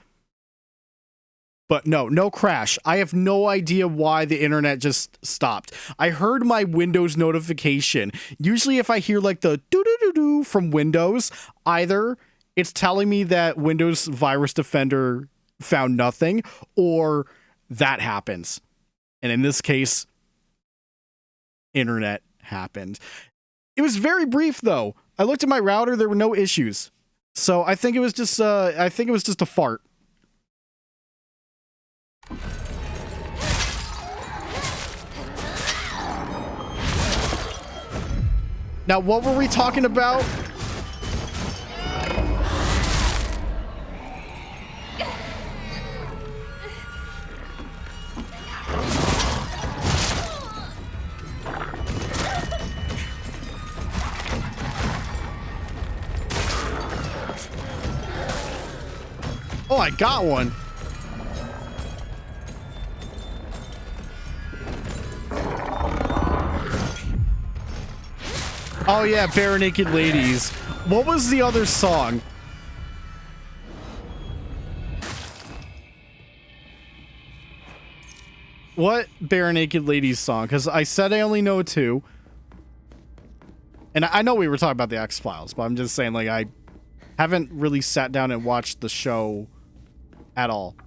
But no crash. I have no idea why the internet just stopped. I heard my Windows notification. Usually if I hear like the doo-doo-doo-doo from Windows, either it's telling me that Windows Virus Defender found nothing, or that happens. And in this case, internet happened. It was very brief though. I looked at my router, there were no issues. So I think it was just a fart. Now, what were we talking about? Oh, I got one. Oh yeah, Bare Naked Ladies. What was the other song? What Bare Naked Ladies song? Because I said I only know two. And I know we were talking about the X-Files, but I'm just saying, like, I haven't really sat down and watched the show at all.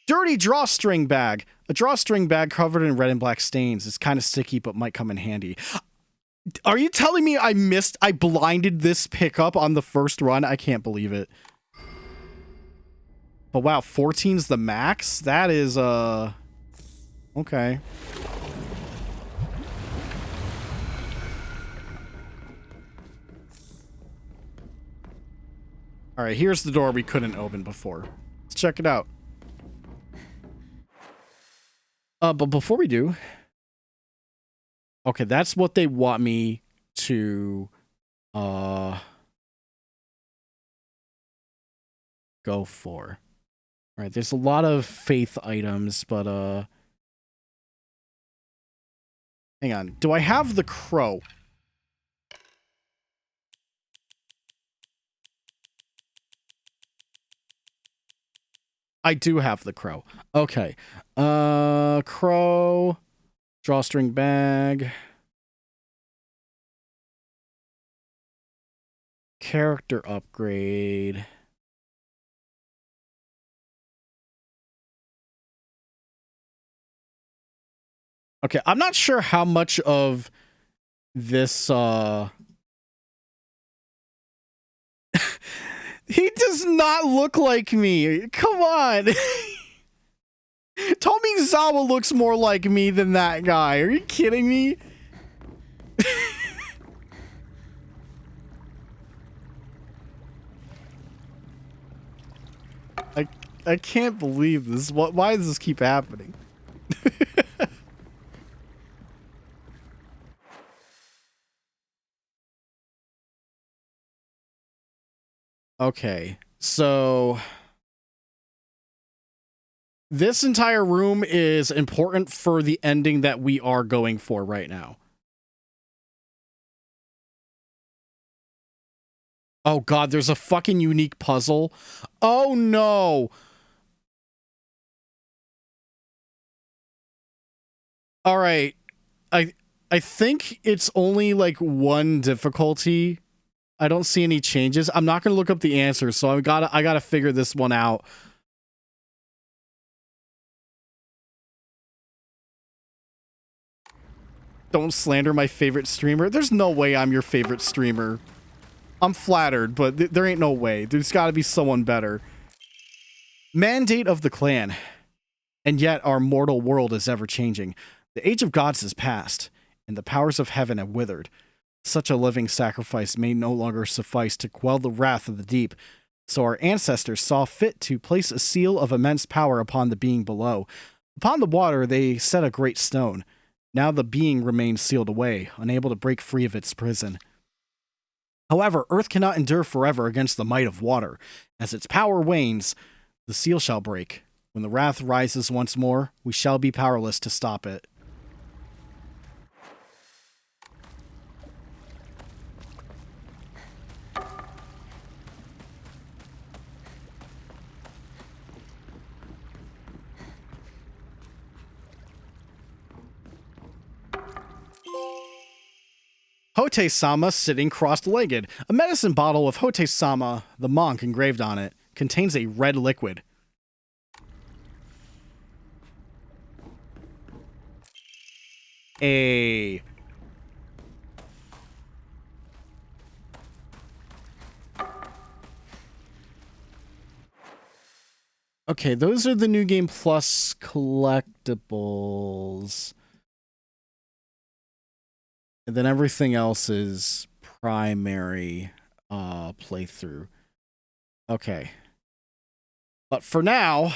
Dirty drawstring bag. A drawstring bag covered in red and black stains. It's kind of sticky, but might come in handy. Are you telling me I blinded this pickup on the first run? I can't believe it. But wow, 14's the max? That is, okay. All right, here's the door we couldn't open before. Let's check it out. But before we do, okay, that's what they want me to, go for. All right, there's a lot of faith items, but, hang on. Do I have the crow? I do have the crow. Okay. Crow. Drawstring bag. Character upgrade. Okay, I'm not sure how much of this, He does not look like me. Come on. Tomizawa looks more like me than that guy. Are you kidding me? I can't believe this. Why does this keep happening? Okay, so this entire room is important for the ending that we are going for right now. Oh god, there's a fucking unique puzzle. Oh no. All right. I think it's only like one difficulty I don't see any changes. I'm not gonna look up the answers, so I gotta figure this one out. Don't slander my favorite streamer. There's no way I'm your favorite streamer. I'm flattered, but there ain't no way. There's got to be someone better. Mandate of the clan. And yet our mortal world is ever changing. The age of gods is past, and the powers of heaven have withered. Such a living sacrifice may no longer suffice to quell the wrath of the deep. So our ancestors saw fit to place a seal of immense power upon the being below. Upon the water they set a great stone. Now the being remains sealed away, unable to break free of its prison. However, earth cannot endure forever against the might of water. As its power wanes, the seal shall break. When the wrath rises once more, we shall be powerless to stop it. Hote-sama sitting crossed-legged. A medicine bottle with Hote-sama, the monk, engraved on it, contains a red liquid. Okay, those are the New Game Plus collectibles. And then everything else is primary playthrough. Okay. But for now,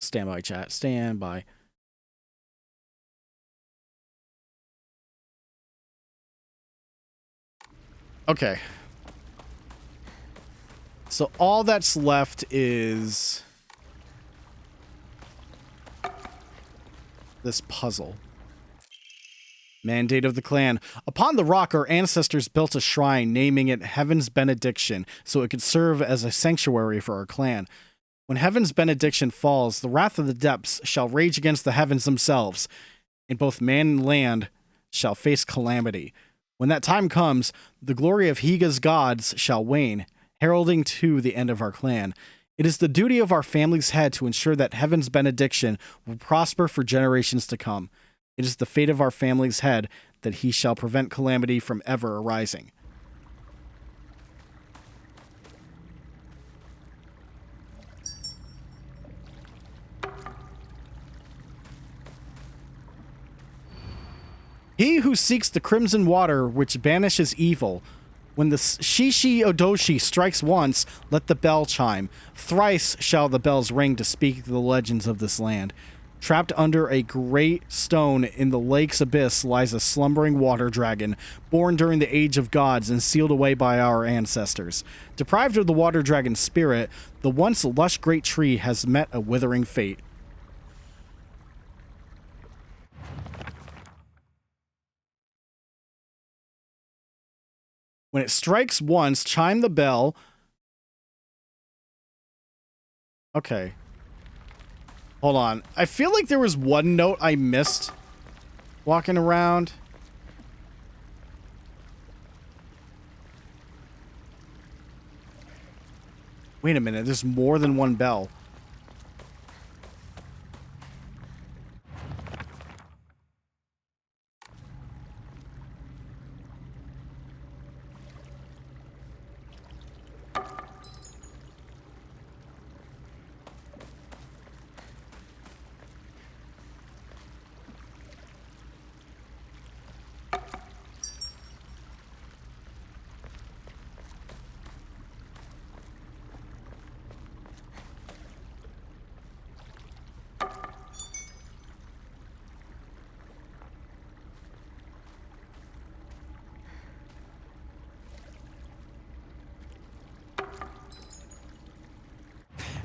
stand by, chat. Stand by. Okay. So all that's left is this puzzle. Mandate of the clan. Upon the rock, our ancestors built a shrine, naming it Heaven's Benediction, so it could serve as a sanctuary for our clan. When Heaven's Benediction falls, the wrath of the depths shall rage against the heavens themselves, and both man and land shall face calamity. When that time comes, the glory of Higa's gods shall wane, heralding to the end of our clan. It is the duty of our family's head to ensure that Heaven's Benediction will prosper for generations to come. It is the fate of our family's head that he shall prevent calamity from ever arising. He who seeks the crimson water which banishes evil. When the Shishi Odoshi strikes once, let the bell chime. Thrice shall the bells ring to speak the legends of this land. Trapped under a great stone in the lake's abyss lies a slumbering water dragon, born during the age of gods and sealed away by our ancestors. Deprived of the water dragon's spirit, the once lush great tree has met a withering fate. When it strikes once, chime the bell. Okay. Hold on. I feel like there was one note I missed walking around. Wait a minute. There's more than one bell.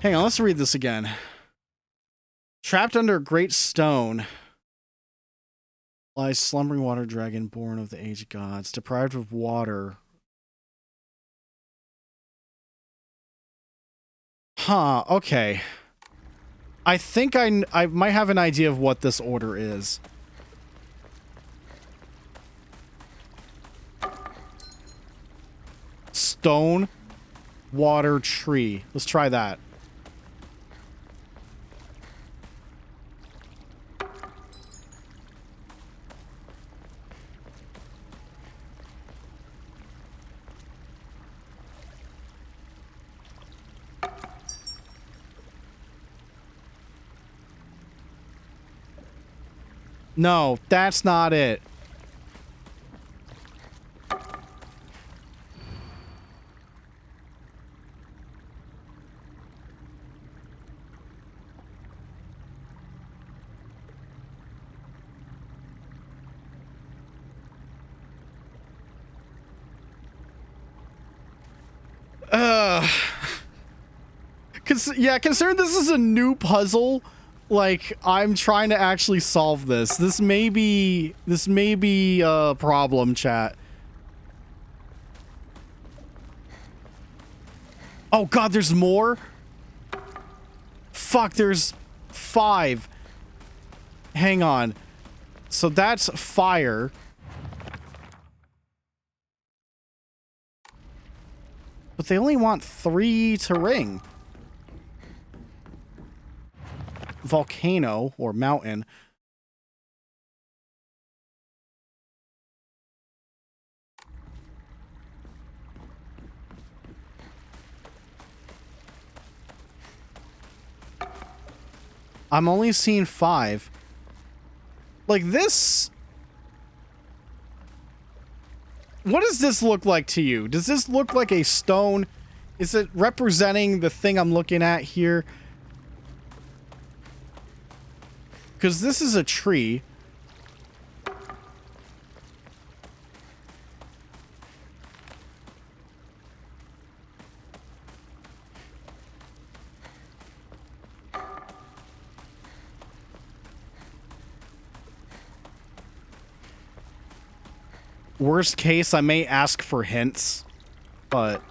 Hang on, let's read this again. Trapped under a great stone lies slumbering water dragon born of the age of gods, deprived of water. Huh, okay. I think I might have an idea of what this order is. Stone, water, tree. Let's try that. No, that's not it. Considering this is a new puzzle, like, I'm trying to actually solve this. This may be a problem, chat. Oh god, there's more? Fuck, there's 5. Hang on. So that's fire. But they only want 3 to ring. Volcano or mountain. I'm only seeing 5. Like this. What does this look like to you? Does this look like a stone? Is it representing the thing I'm looking at here? Because this is a tree. Worst case, I may ask for hints, but...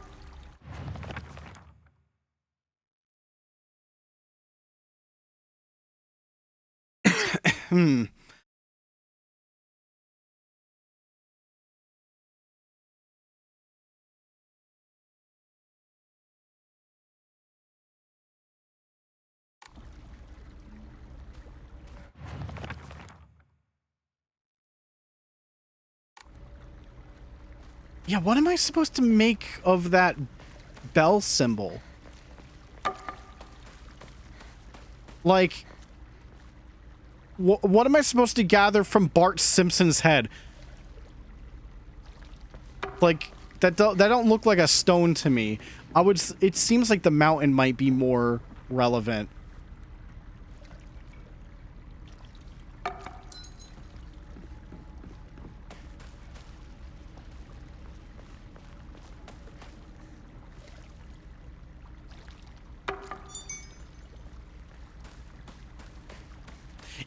Yeah, what am I supposed to make of that bell symbol? Like, what am I supposed to gather from Bart Simpson's head? Like, that don't look like a stone to me. It seems like the mountain might be more relevant.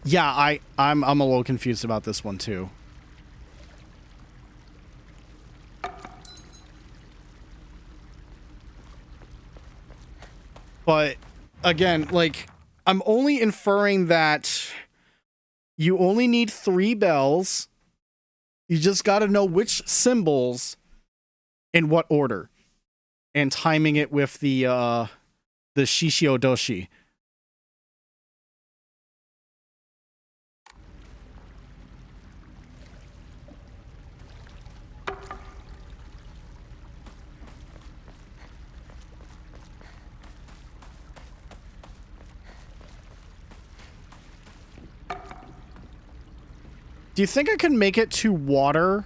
Yeah, I'm a little confused about this one too. But again, like, I'm only inferring that you only need 3 bells. You just got to know which symbols in what order and timing it with the Shishiodoshi. Do you think I can make it to water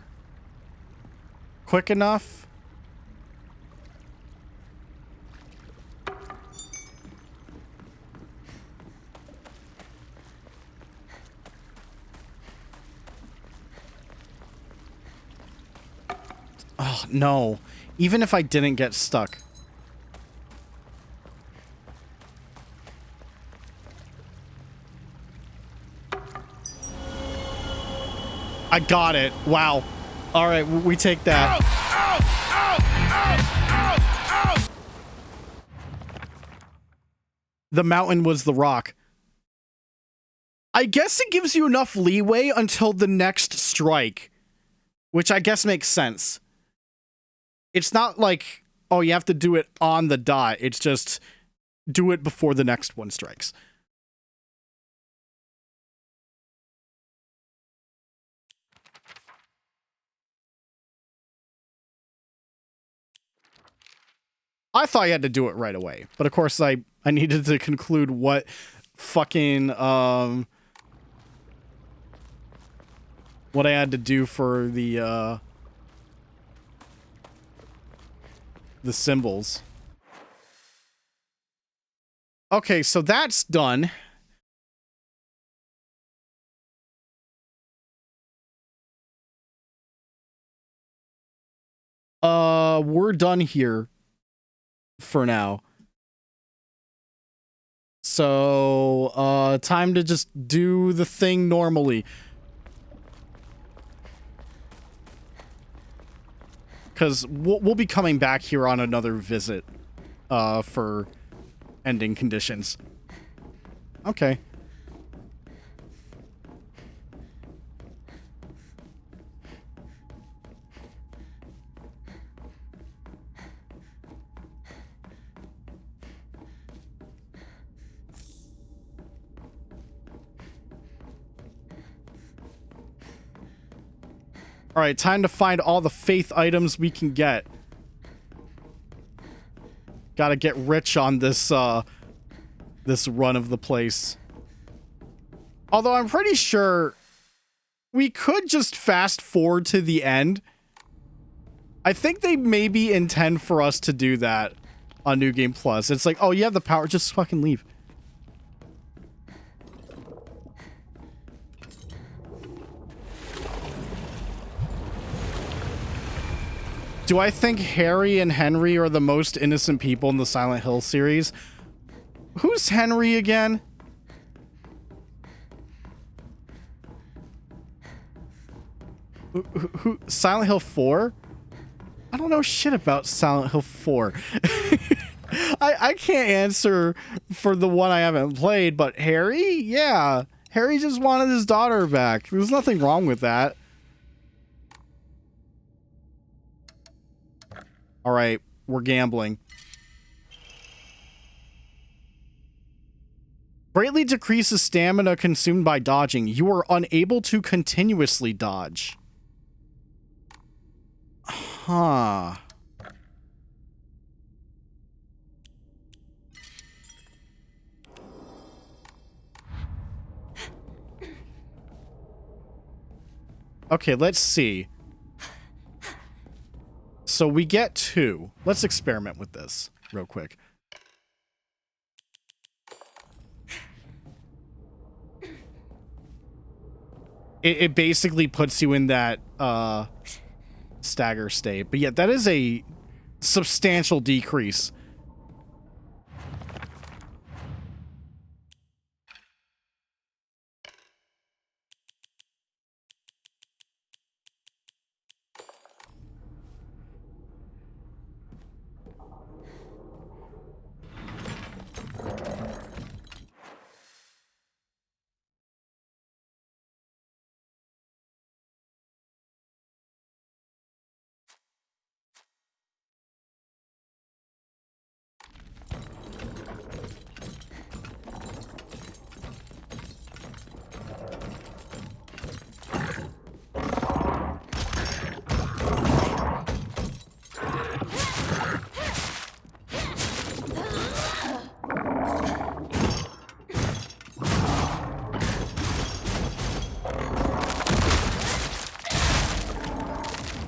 quick enough? Oh, no. Even if I didn't get stuck. I got it. Wow. All right, we take that. the mountain was the rock. I guess it gives you enough leeway until the next strike, which I guess makes sense. It's not like, oh, you have to do it on the dot. It's just do it before the next one strikes. I thought you had to do it right away, but of course I needed to conclude what fucking what I had to do for the symbols. Okay, so that's done. We're done here for now. So, time to just do the thing normally. Because we'll be coming back here on another visit, for ending conditions. Okay. All right, time to find all the faith items we can get. Gotta get rich on this, this run of the place. Although I'm pretty sure we could just fast forward to the end. I think they maybe intend for us to do that on New Game Plus. It's like, oh, you have the power, just fucking leave. Do I think Harry and Henry are the most innocent people in the Silent Hill series? Who's Henry again? Who Silent Hill 4? I don't know shit about Silent Hill 4. I can't answer for the one I haven't played, but Harry? Yeah. Harry just wanted his daughter back. There's nothing wrong with that. All right, we're gambling. Greatly decreases stamina consumed by dodging. You are unable to continuously dodge. Huh. Okay, let's see. So we get 2. Let's experiment with this real quick. It basically puts you in that stagger state. But yeah, that is a substantial decrease.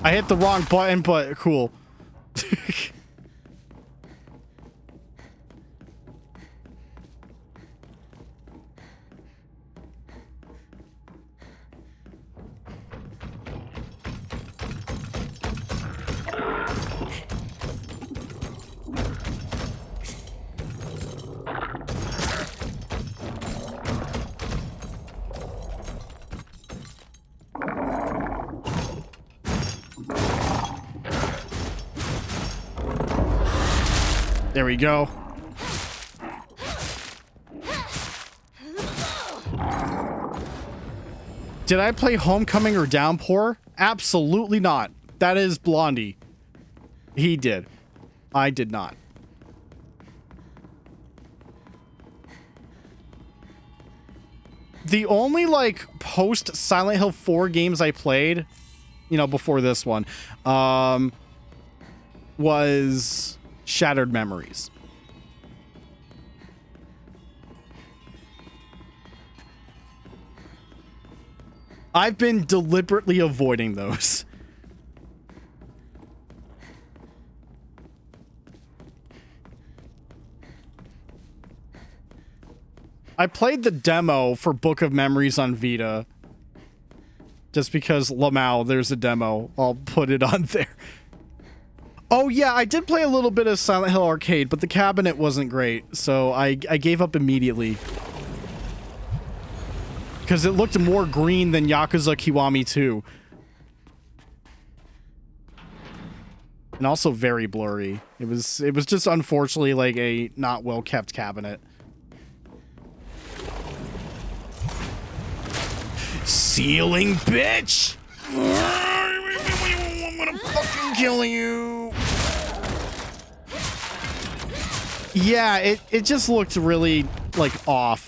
I hit the wrong button, but cool. There we go. Did I play Homecoming or Downpour? Absolutely not. That is Blondie. He did. I did not. The only, like, post Silent Hill 4 games I played, you know, before this one, was Shattered Memories. I've been deliberately avoiding those. I played the demo for Book of Memories on Vita. Just because Lamau, there's a demo. I'll put it on there. Oh yeah, I did play a little bit of Silent Hill Arcade, but the cabinet wasn't great, so I gave up immediately. Because it looked more green than Yakuza Kiwami 2. And also very blurry. It was just unfortunately like a not well kept cabinet. Ceiling, bitch! I'm gonna fucking kill you. Yeah, it just looked really like off.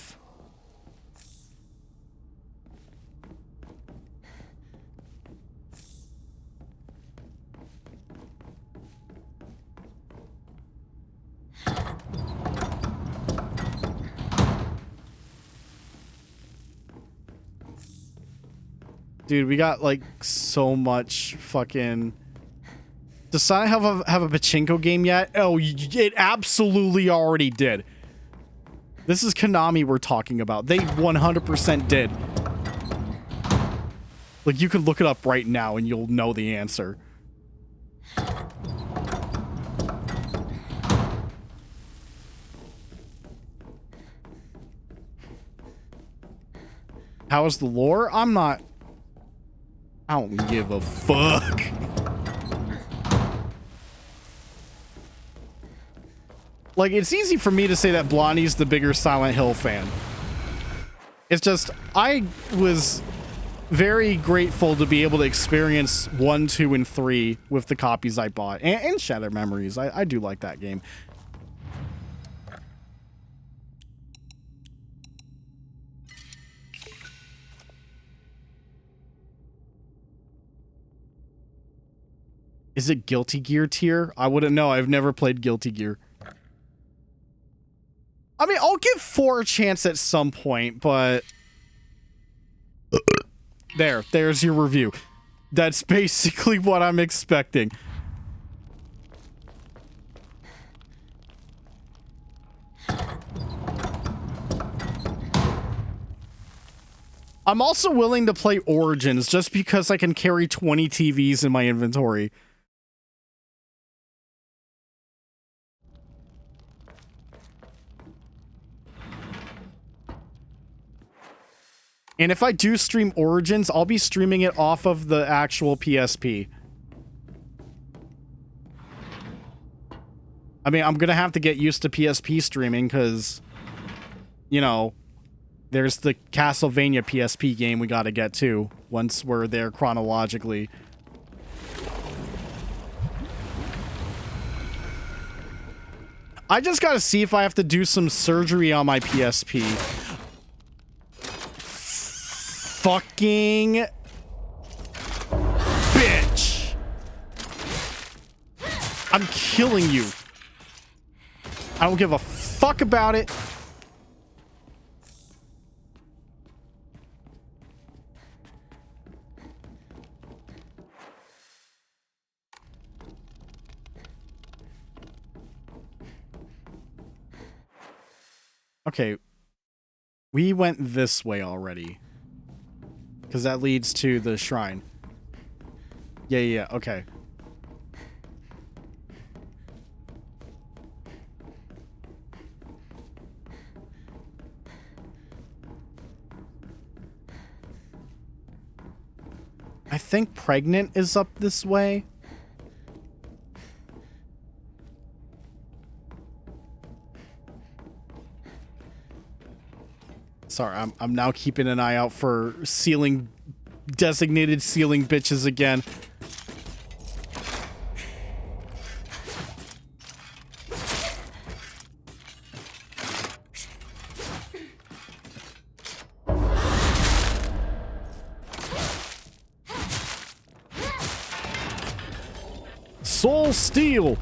Dude, we got like so much fucking... Does Silent have a pachinko game yet? Oh, it absolutely already did. This is Konami we're talking about. They 100% did. Like, you could look it up right now and you'll know the answer. How is the lore? I don't give a fuck. Like, it's easy for me to say that Blondie's the bigger Silent Hill fan. It's just, I was very grateful to be able to experience 1, 2, and 3 with the copies I bought. And Shattered Memories. I do like that game. Is it Guilty Gear tier? I wouldn't know. I've never played Guilty Gear. I mean, I'll give 4 a chance at some point, but... There's your review. That's basically what I'm expecting. I'm also willing to play Origins just because I can carry 20 TVs in my inventory. And if I do stream Origins, I'll be streaming it off of the actual PSP. I mean, I'm gonna have to get used to PSP streaming because, you know, there's the Castlevania PSP game we gotta get to once we're there chronologically. I just gotta see if I have to do some surgery on my PSP. Fucking bitch. I'm killing you. I don't give a fuck about it. Okay. We went this way already. Because that leads to the shrine. Yeah, okay. I think Pregnant is up this way. Sorry, I'm now keeping an eye out for ceiling designated ceiling bitches again. Soul Steel.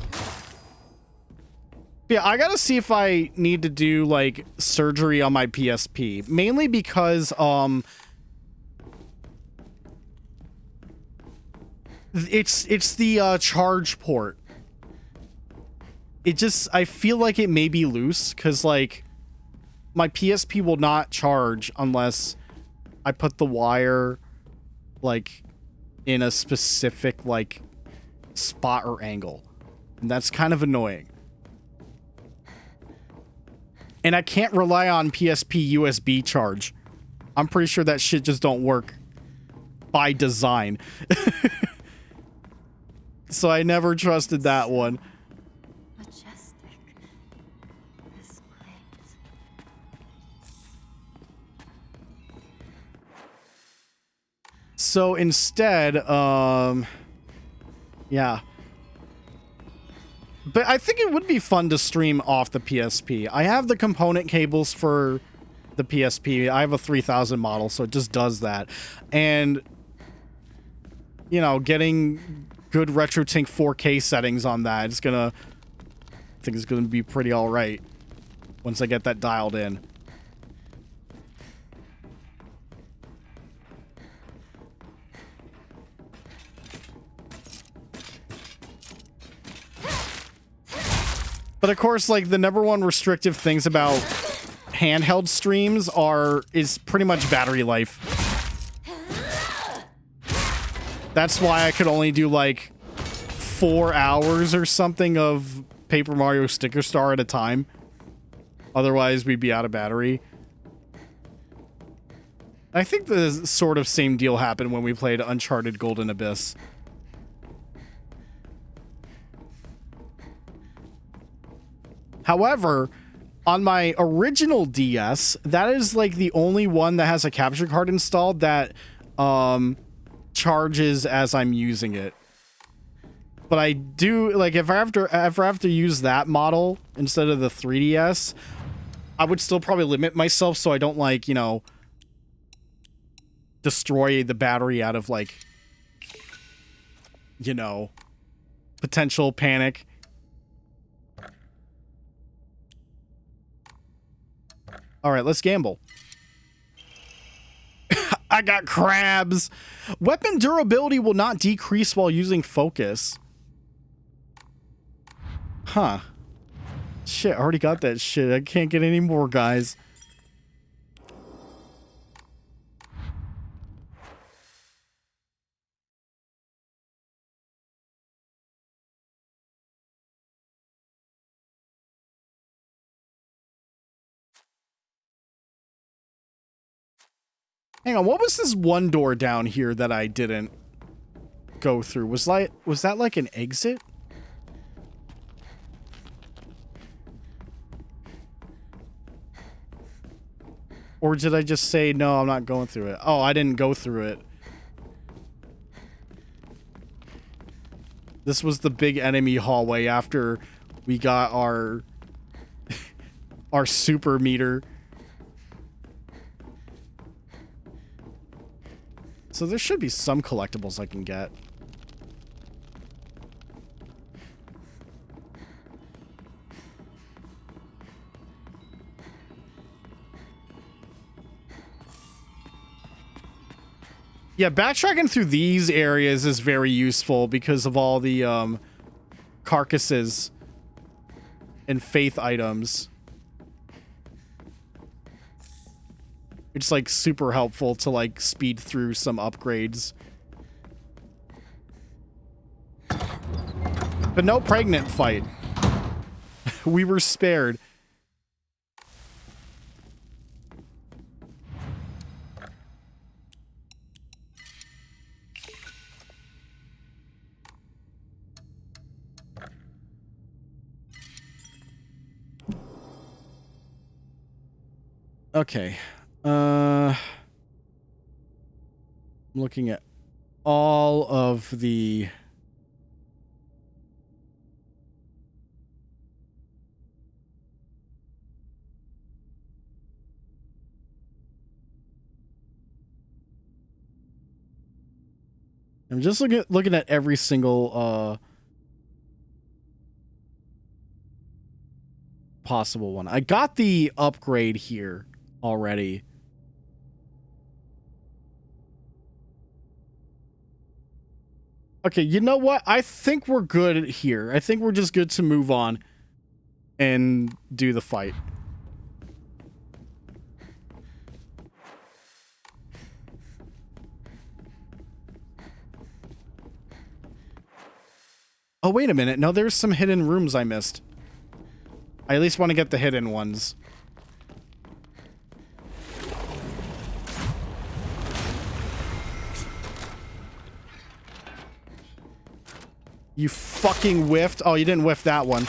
Yeah, I gotta see if I need to do like surgery on my PSP, mainly because it's the charge port. I feel like it may be loose because like my PSP will not charge unless I put the wire like in a specific like spot or angle, and that's kind of annoying. And I can't rely on PSP USB charge. I'm pretty sure that shit just don't work by design. So I never trusted that one. Majestic. This place. So instead, yeah. But I think it would be fun to stream off the PSP. I have the component cables for the PSP. I have a 3000 model, so it just does that. And, you know, getting good RetroTink 4K settings on that, I think it's gonna be pretty alright once I get that dialed in. But of course, like, the number one restrictive things about handheld streams is pretty much battery life. That's why I could only do like 4 hours or something of Paper Mario Sticker Star at a time. Otherwise, we'd be out of battery. I think the sort of same deal happened when we played Uncharted Golden Abyss. However, on my original DS, that is like the only one that has a capture card installed that charges as I'm using it. But I do, like, if I have to use that model instead of the 3DS, I would still probably limit myself so I don't, like, you know, destroy the battery out of, like, you know, potential panic. All right, let's gamble. I got crabs. Weapon durability will not decrease while using focus. Huh. Shit, I already got that shit. I can't get any more, guys. Hang on, what was this one door down here that I didn't go through? Was that like an exit? Or did I just say, no, I'm not going through it? Oh, I didn't go through it. This was the big enemy hallway after we got our our super meter. So there should be some collectibles I can get. Yeah, backtracking through these areas is very useful because of all the carcasses and faith items. It's like super helpful to like speed through some upgrades. But no pregnant fight. We were spared. Okay. I'm looking at all of the... I'm just looking at every single possible one. I got the upgrade here already. Okay, you know what? I think we're good here. I think we're just good to move on and do the fight. Oh, wait a minute. No, there's some hidden rooms I missed. I at least want to get the hidden ones. You fucking whiffed. Oh, you didn't whiff that one.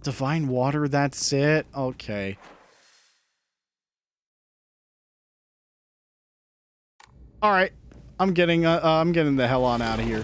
Divine water, that's it? Okay. All right. I'm getting the hell on out of here.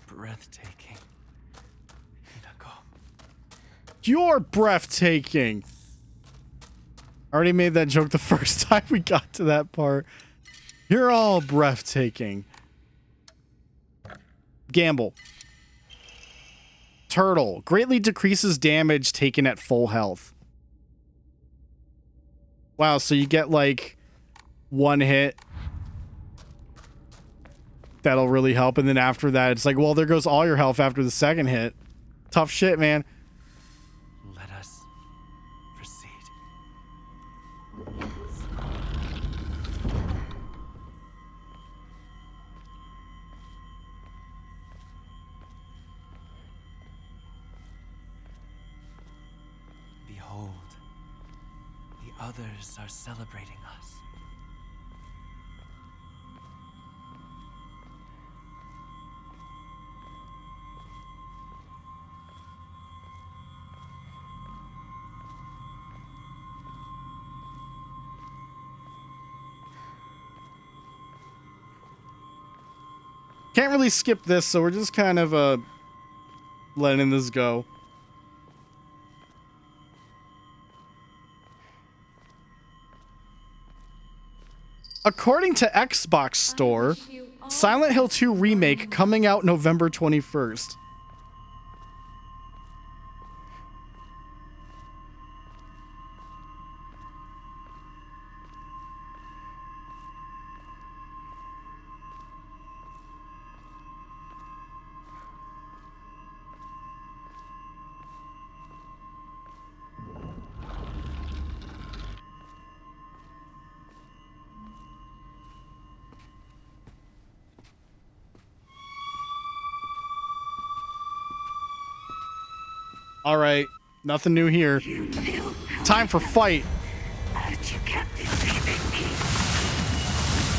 Breathtaking. Hinako. You're breathtaking. I already made that joke the first time we got to that part. You're all breathtaking. Gamble. Turtle. Greatly decreases damage taken at full health. Wow, so you get like one hit. That'll really help. And then after that, it's like, well, there goes all your health after the second hit. Tough shit, man. Let us proceed. Behold, the others are celebrating us. Can't really skip this, so we're just kind of letting this go. According to Xbox Store, Silent Hill 2 Remake coming out November 21st. All right, nothing new here. Time for fight. But you kept deceiving me.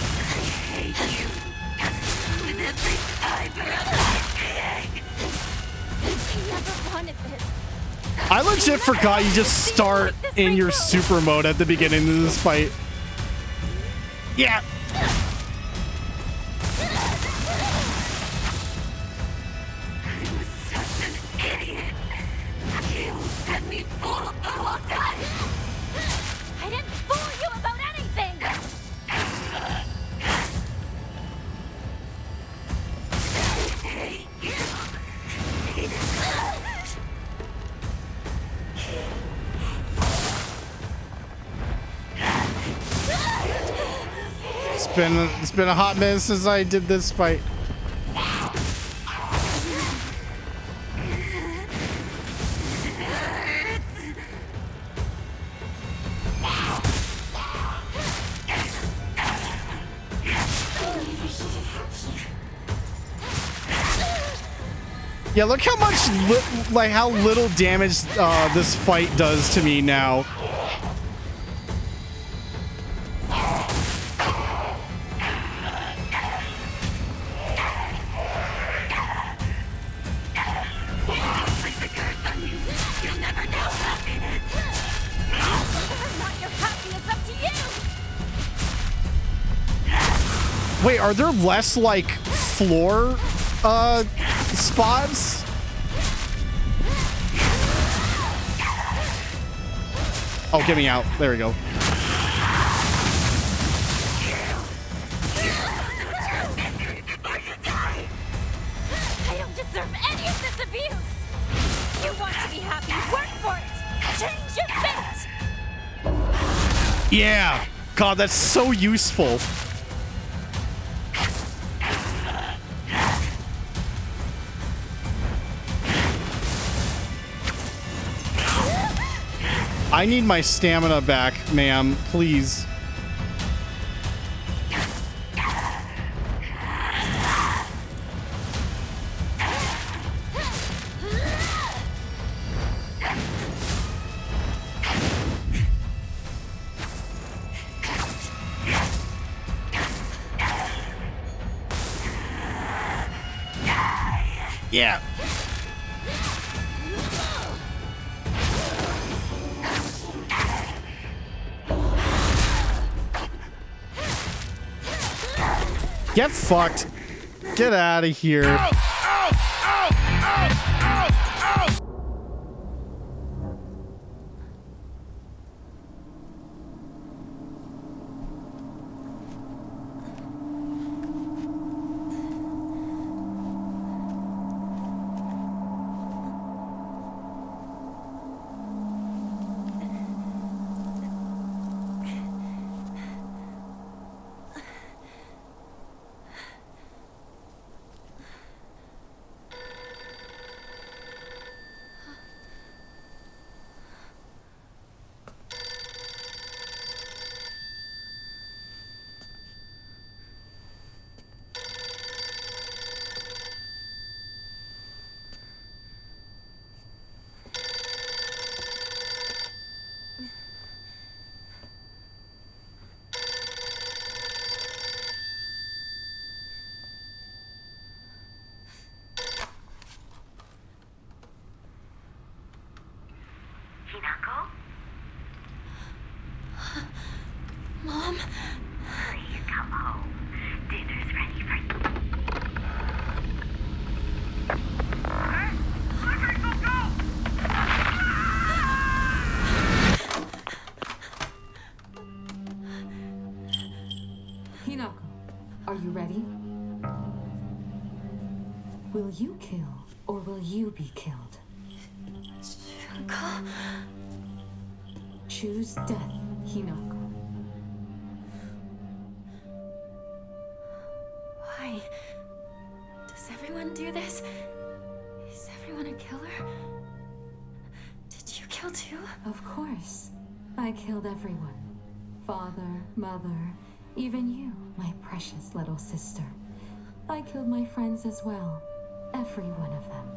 I hate you. With every fiber of my being. I never wanted this. I legit forgot you just start in your super mode at the beginning of this fight. Yeah. I was such an idiot. You had me fooled the whole time. I didn't fool you about anything. Hey, you. It's been a hot minute since I did this fight. Yeah, look how much, how little damage this fight does to me now. Wait, are there less, like, floor, spots? Oh, get me out. There we go. I don't deserve any of this abuse! You want to be happy, work for it! Change your fate! Yeah! God, that's so useful. I need my stamina back, ma'am. Please. Yeah. Get fucked. Get out of here. Hinako? Mom? Please come home. Dinner's ready for you. Hinako, are you ready? Will you kill, or will you be killed? Junko? Choose death, Hinako. Why? Does everyone do this? Is everyone a killer? Did you kill too? Of course. I killed everyone. Father, mother, even you, my precious little sister. I killed my friends as well. Every one of them.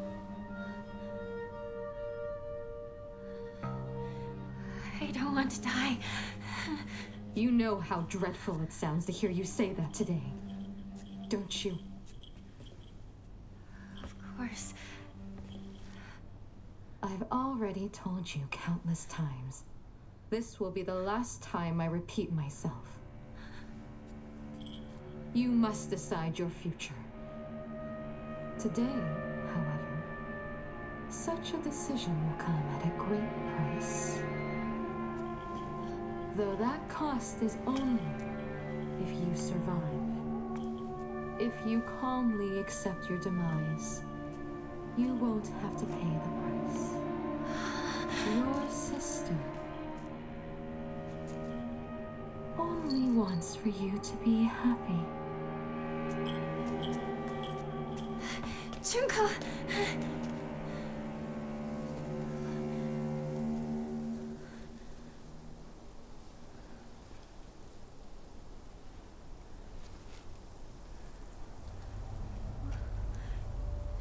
I don't want to die. You know how dreadful it sounds to hear you say that today, don't you? Of course. I've already told you countless times. This will be the last time I repeat myself. You must decide your future. Today, however, such a decision will come at a great price. Though that cost is only if you survive. If you calmly accept your demise, you won't have to pay the price. Your sister. Only only wants for you to be happy. Junko!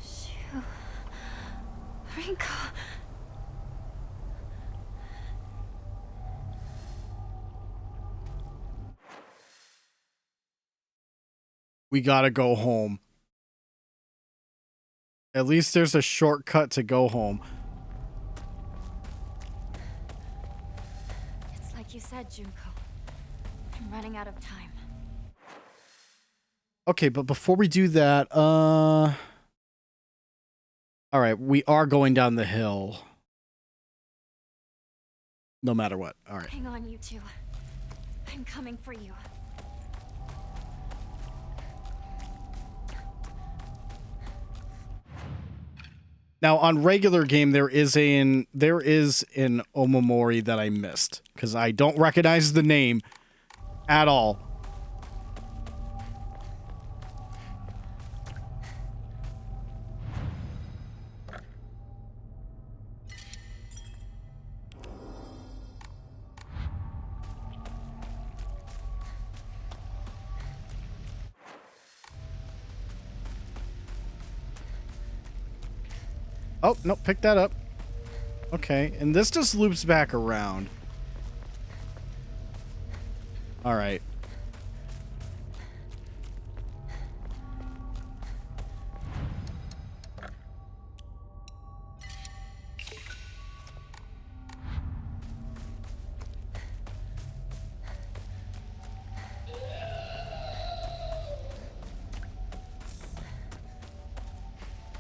Shu... Rinko... We gotta go home. At least there's a shortcut to go home. It's like you said, Junko. I'm running out of time. Okay, but before we do that, all right, we are going down the hill. No matter what. All right. Hang on, you two. I'm coming for you. Now on regular game there is an Omamori that I missed because I don't recognize the name at all. Oh, no, pick that up. Okay, and this just loops back around. All right.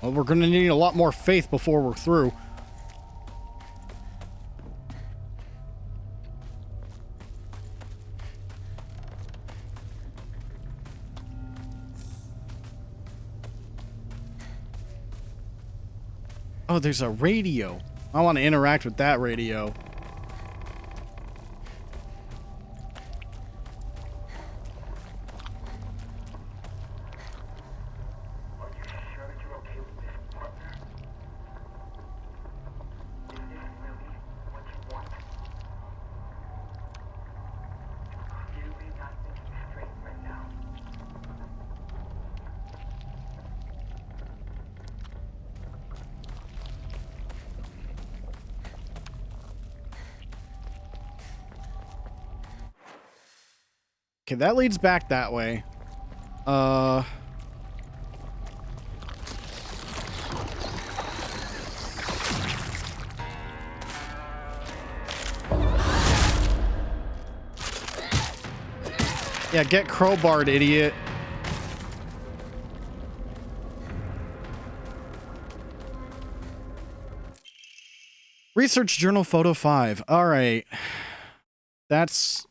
Well, we're going to need a lot more faith before we're through. Oh, there's a radio. I want to interact with that radio. Okay, that leads back that way. Yeah, get crowbarred, idiot. Research Journal Photo 5. All right. That's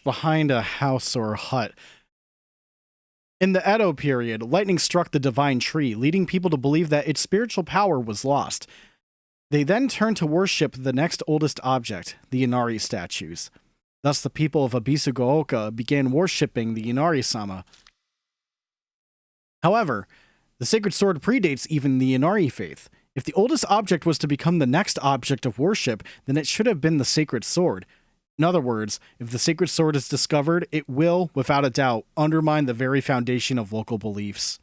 behind a house or a hut. In the Edo period, lightning struck the divine tree, leading people to believe that its spiritual power was lost. They then turned to worship the next oldest object, the Inari statues. Thus, the people of Abisugaoka began worshipping the Inari-sama. However, the sacred sword predates even the Inari faith. If the oldest object was to become the next object of worship, then it should have been the sacred sword. In other words, if the sacred sword is discovered, it will, without a doubt, undermine the very foundation of local beliefs.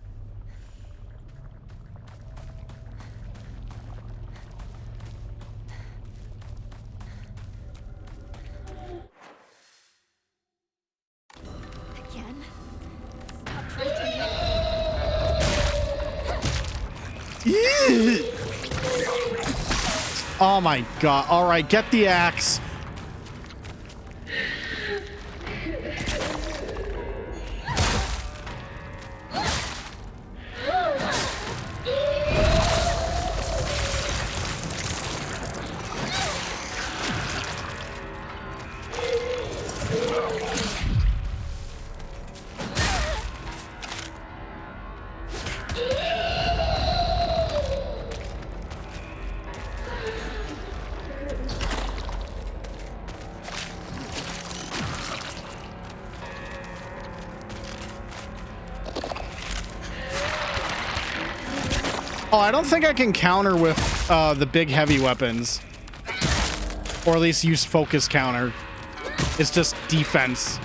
Again? Stop trying to... Oh my god. Alright, get the axe. Oh, I don't think I can counter with the big heavy weapons. Or at least use focus counter. It's just defense.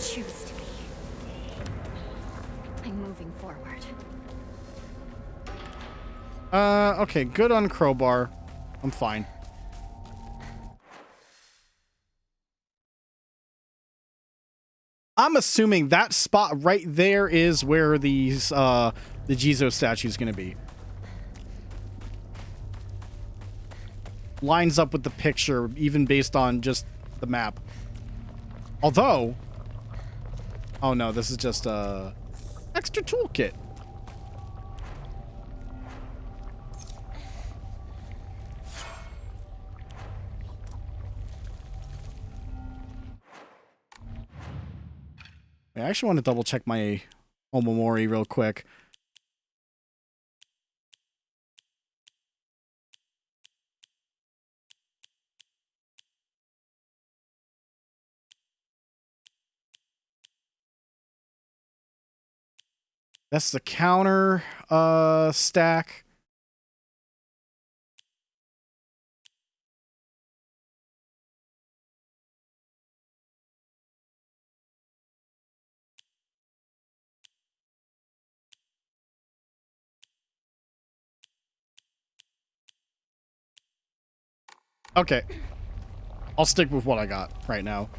Choose to be. I'm moving forward. Okay, good on crowbar. I'm fine. I'm assuming that spot right there is where these the Jizo statue is going to be. Lines up with the picture, even based on just the map. Although, oh no, this is just a extra toolkit. I actually want to double check my Omamori real quick. That's the counter stack. Okay. I'll stick with what I got right now.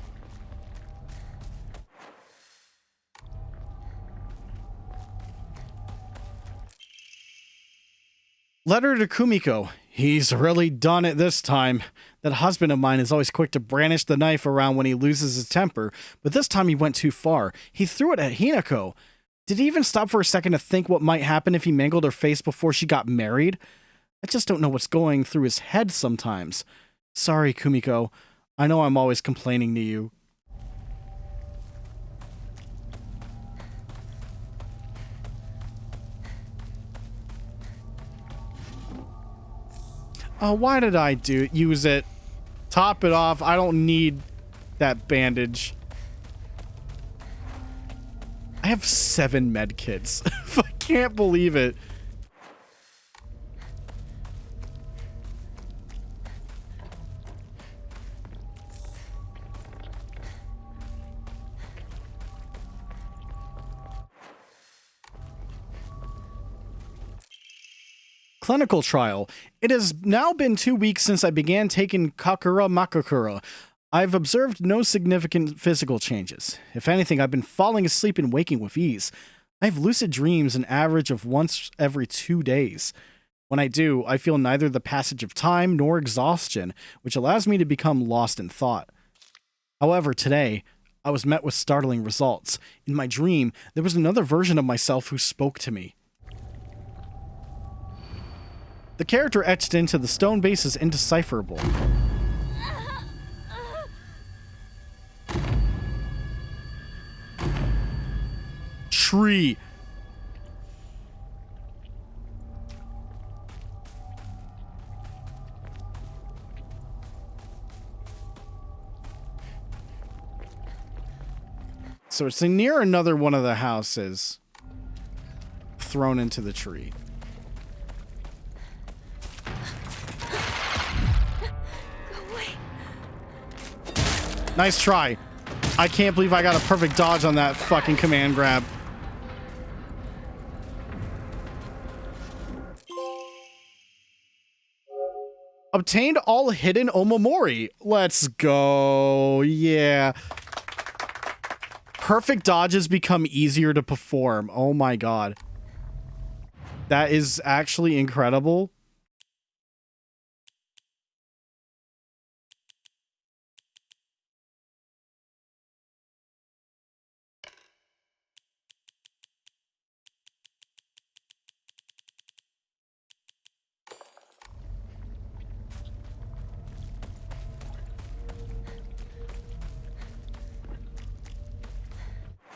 Letter to Kumiko. He's really done it this time. That husband of mine is always quick to brandish the knife around when he loses his temper, but this time he went too far. He threw it at Hinako. Did he even stop for a second to think what might happen if he mangled her face before she got married? I just don't know what's going through his head sometimes. Sorry, Kumiko. I know I'm always complaining to you. Oh, why did I use it? Top it off. I don't need that bandage. I have 7 med kits. I can't believe it. Clinical trial. It has now been 2 weeks since I began taking Kakura Makakura. I've observed no significant physical changes. If anything, I've been falling asleep and waking with ease. I have lucid dreams an average of once every 2 days. When I do, I feel neither the passage of time nor exhaustion, which allows me to become lost in thought. However, today, I was met with startling results. In my dream, there was another version of myself who spoke to me. The character etched into the stone base is indecipherable. Tree. So it's near another one of the houses thrown into the tree. Nice try. I can't believe I got a perfect dodge on that fucking command grab. Obtained all hidden Omamori. Let's go. Yeah. Perfect dodges become easier to perform. Oh my god. That is actually incredible.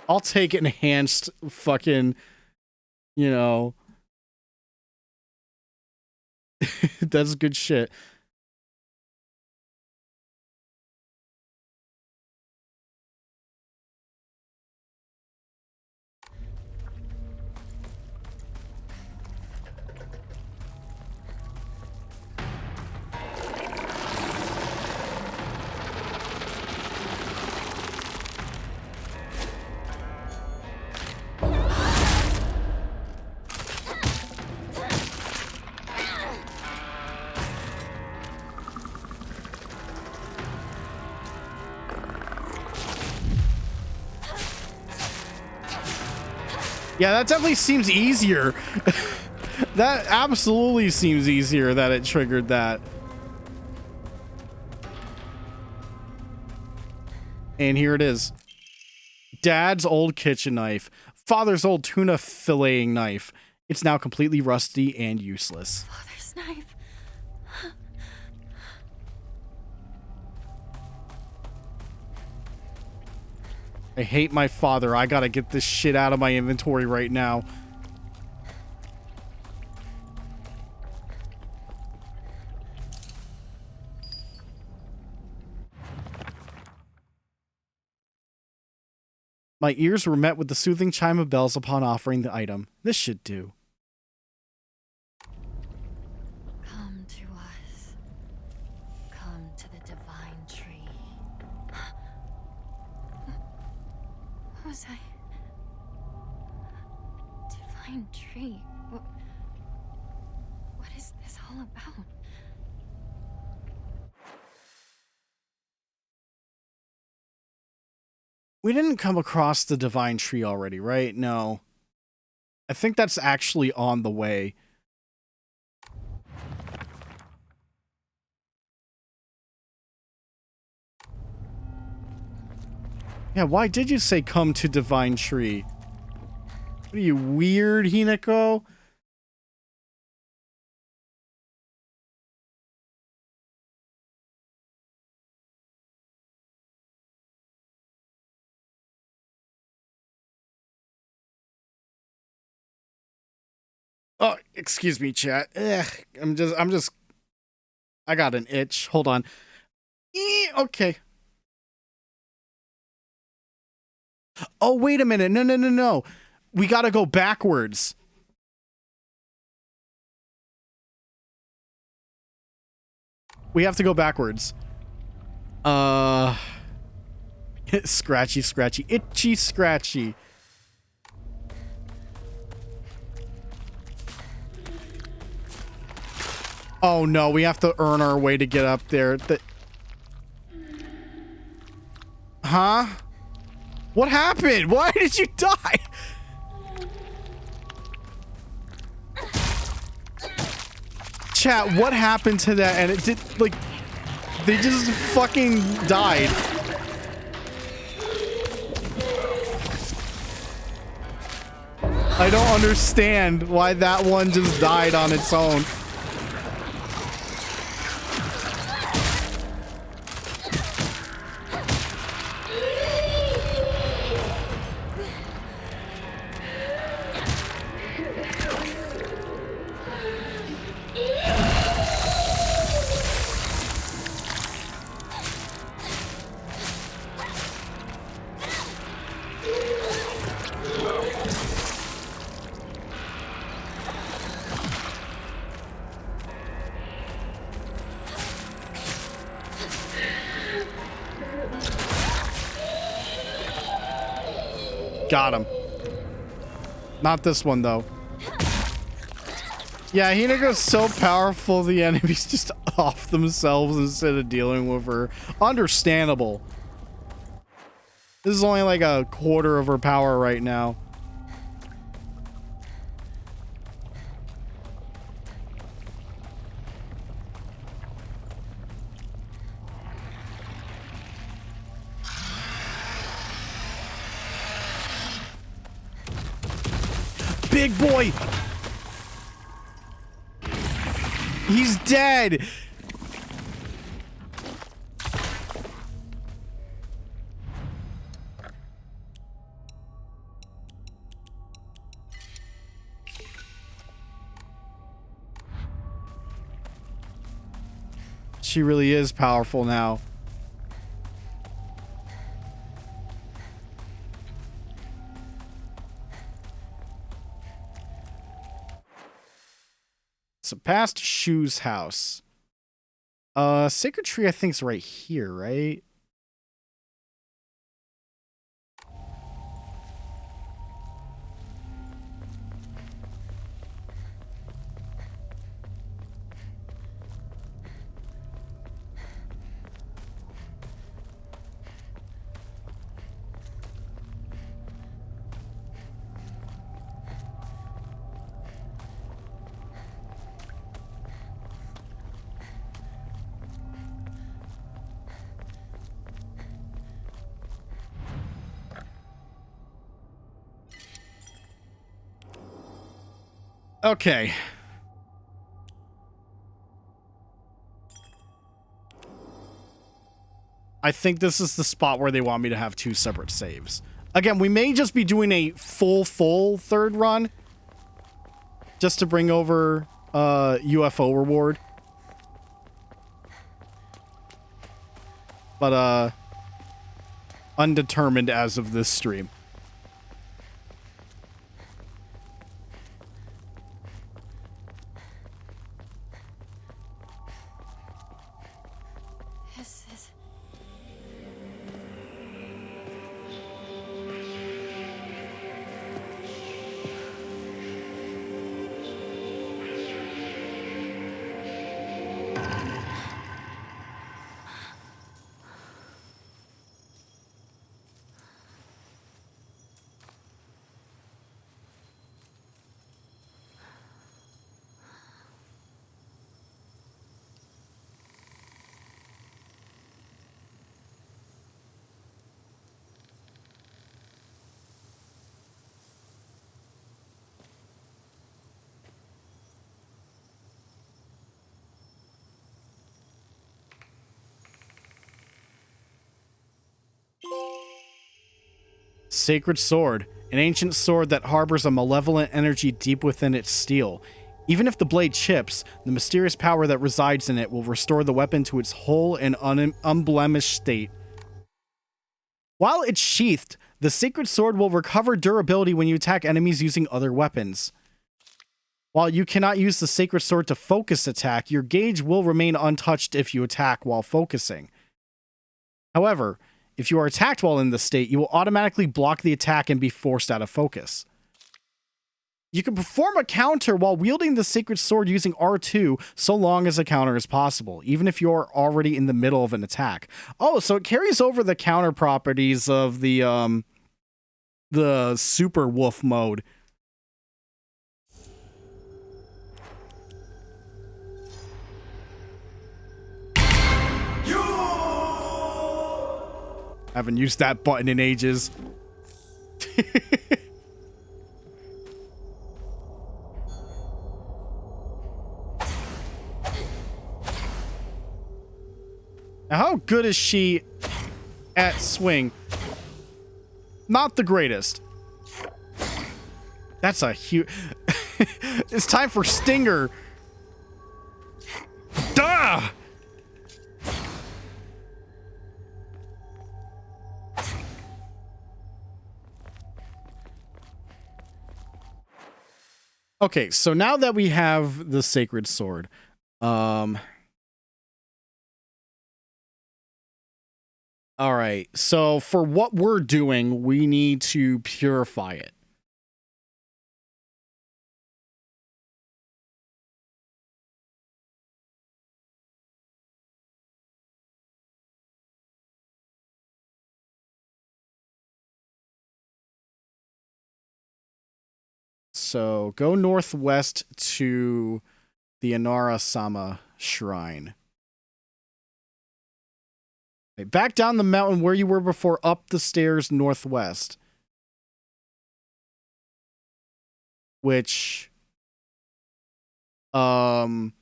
I'll take enhanced fucking, you know. That's good shit. Yeah, that definitely seems easier. That absolutely seems easier that it triggered that. And here it is. Dad's old kitchen knife. Father's old tuna filleting knife. It's now completely rusty and useless. Father's knife. I hate my father. I gotta get this shit out of my inventory right now. My ears were met with the soothing chime of bells upon offering the item. This should do. Come to us. Come to the divine tree. What was I? Divine tree. What is this all about? We didn't come across the divine tree already, right? No. I think that's actually on the way. Yeah, why did you say come to divine tree? What are you, weird, Hinako? Oh, excuse me, chat. Ugh, I got an itch. Hold on. Okay. Oh, wait a minute. No. We gotta go backwards. We have to go backwards. Scratchy. Itchy, scratchy. Oh no, we have to earn our way to get up there. Huh? What happened? Why did you die? Chat, what happened to that? And it did, like, they just fucking died. I don't understand why that one just died on its own. Got him. Not this one, though. Yeah, Hinako's so powerful, the enemies just off themselves instead of dealing with her. Understandable. This is only like a quarter of her power right now. Big boy! He's dead! She really is powerful now. So past Shu's house. Sacred Tree I think is right here, right? Okay. I think this is the spot where they want me to have 2 separate saves. Again, we may just be doing a full third run. Just to bring over UFO reward. But, undetermined as of this stream. This is... Sacred Sword, an ancient sword that harbors a malevolent energy deep within its steel. Even if the blade chips, the mysterious power that resides in it will restore the weapon to its whole and unblemished state. While it's sheathed, the Sacred Sword will recover durability when you attack enemies using other weapons. While you cannot use the Sacred Sword to focus attack, your gauge will remain untouched if you attack while focusing. However, if you are attacked while in this state, you will automatically block the attack and be forced out of focus. You can perform a counter while wielding the Sacred Sword using R2 so long as a counter is possible, even if you're already in the middle of an attack. Oh, so it carries over the counter properties of the Super Wolf mode. Haven't used that button in ages. Now, how good is she at swing? Not the greatest. That's a huge... It's time for Stinger. Duh! Okay, so now that we have the Sacred Sword, all right, so for what we're doing, we need to purify it. So go northwest to the Inara-sama Shrine. Okay, back down the mountain where you were before, up the stairs northwest. Which... I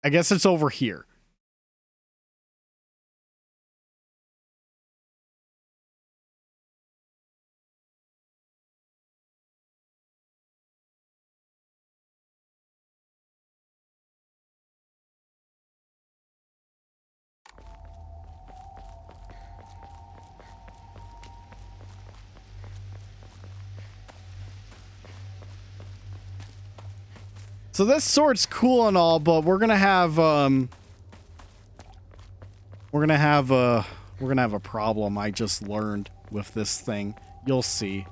guess it's over here. So this sword's cool and all, but we're gonna have a problem. I just learned with this thing. You'll see.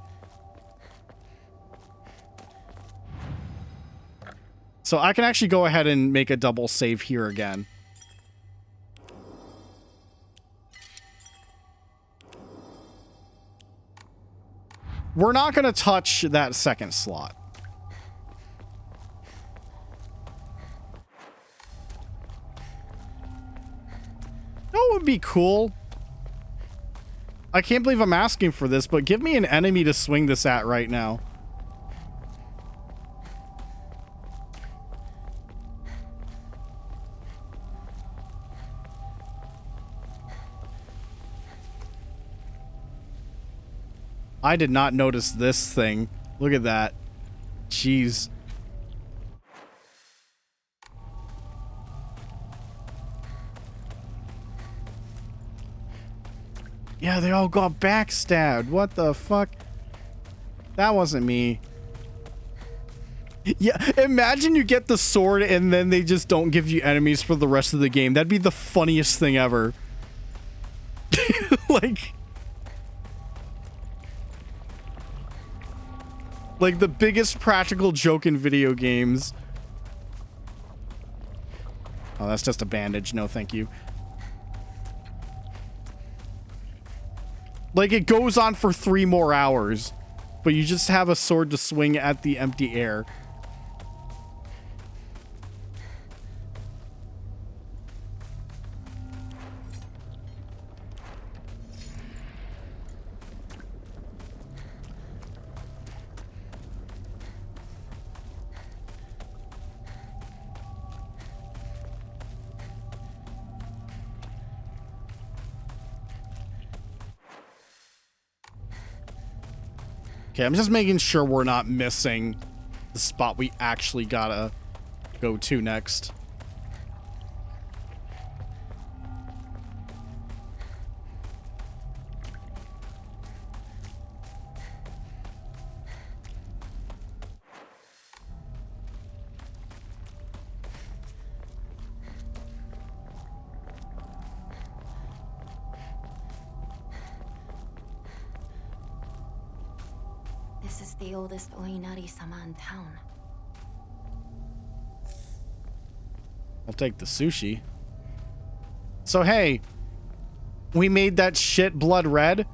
So I can actually go ahead and make a double save here again. We're not gonna touch that second slot. That would be cool. I can't believe I'm asking for this, but give me an enemy to swing this at right now. I did not notice this thing. Look at that. Jeez. Yeah, they all got backstabbed. What the fuck? That wasn't me. Yeah, imagine you get the sword and then they just don't give you enemies for the rest of the game. That'd be the funniest thing ever. Like the biggest practical joke in video games. Oh, that's just a bandage. No, thank you. Like, it goes on for 3 more hours, but you just have a sword to swing at the empty air. Okay, I'm just making sure we're not missing the spot we actually gotta go to next. This is the oldest Oinari-sama in town. I'll take the sushi. So, hey, we made that shit blood red.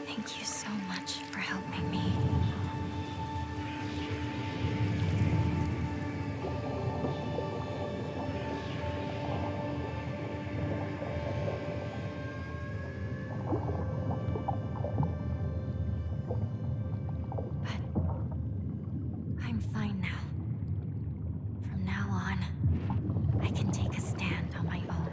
Thank you so much for helping me. I'm fine now. From now on, I can take a stand on my own.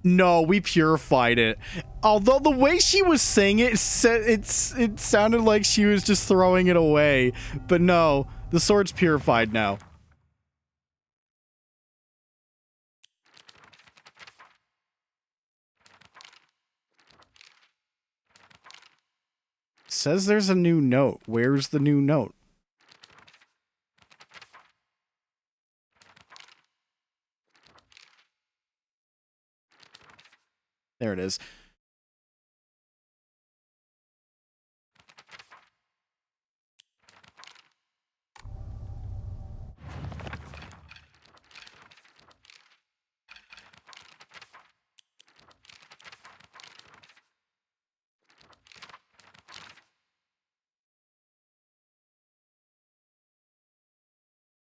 No, we purified it. Although the way she was saying it, it sounded like she was just throwing it away. But no, the sword's purified now. Says there's a new note. Where's the new note? There it is.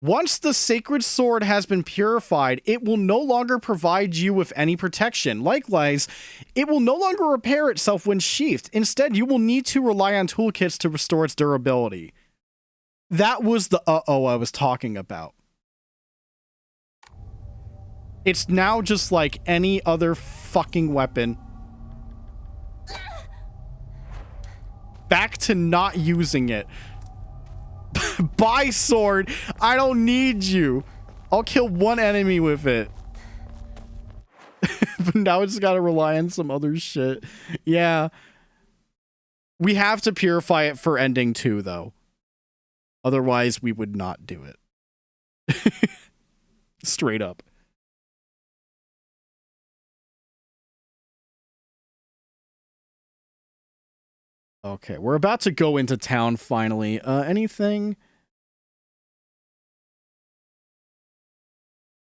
Once the sacred sword has been purified, it will no longer provide you with any protection. Likewise, it will no longer repair itself when sheathed. Instead, you will need to rely on toolkits to restore its durability. That was the uh-oh I was talking about. It's now just like any other fucking weapon. Back to not using it. Buy sword. I don't need you. I'll kill one enemy with it. But now it's got to rely on some other shit. Yeah. We have to purify it for ending 2, though. Otherwise, we would not do it. Straight up. Okay, we're about to go into town finally. Anything?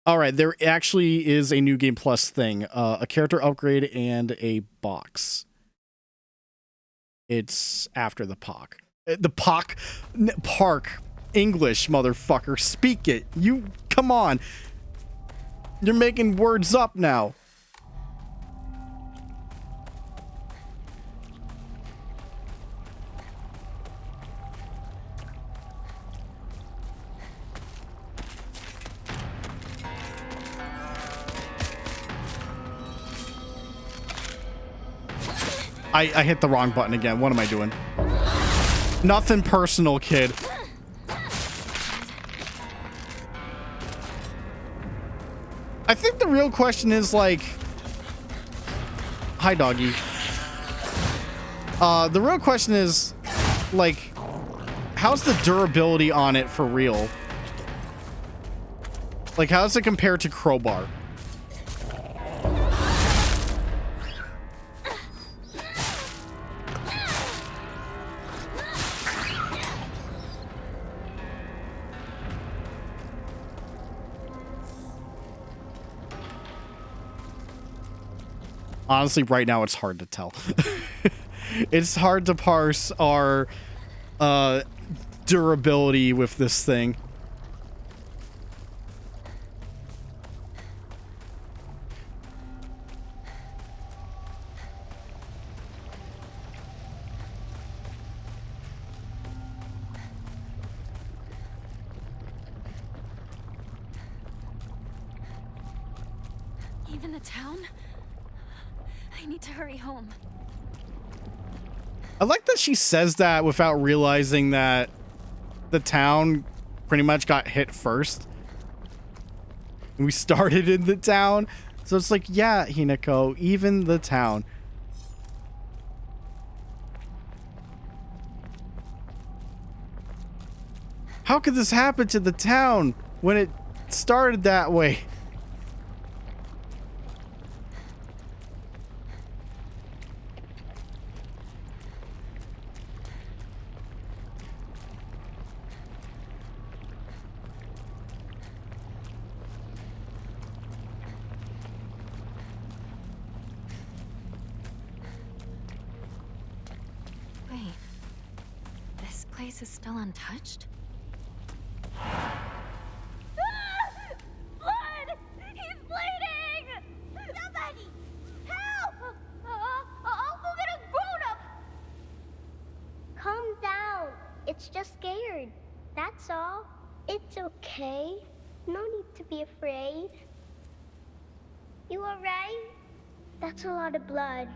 All right, there actually is a New Game Plus thing. A character upgrade and a box. It's after the POC. The POC? Park. English, motherfucker. Speak it. You, come on. You're making words up now. I hit the wrong button again. What am I doing? Nothing personal, kid. I think the real question is like... Hi, doggy. The real question is, like, how's the durability on it for real? Like, how does it compare to Crowbar? Honestly, right now, it's hard to tell. It's hard to parse our durability with this thing. Even the town? I need to hurry home. I like that she says that without realizing that the town pretty much got hit first. We started in the town. So it's like, yeah, Hinako, even the town. How could this happen to the town when it started that way? Wait. This place is still untouched? Blood! He's bleeding! Somebody! Help! I'll go get a grown-up! Calm down. It's just scared. That's all. It's okay. No need to be afraid. You alright? That's a lot of blood.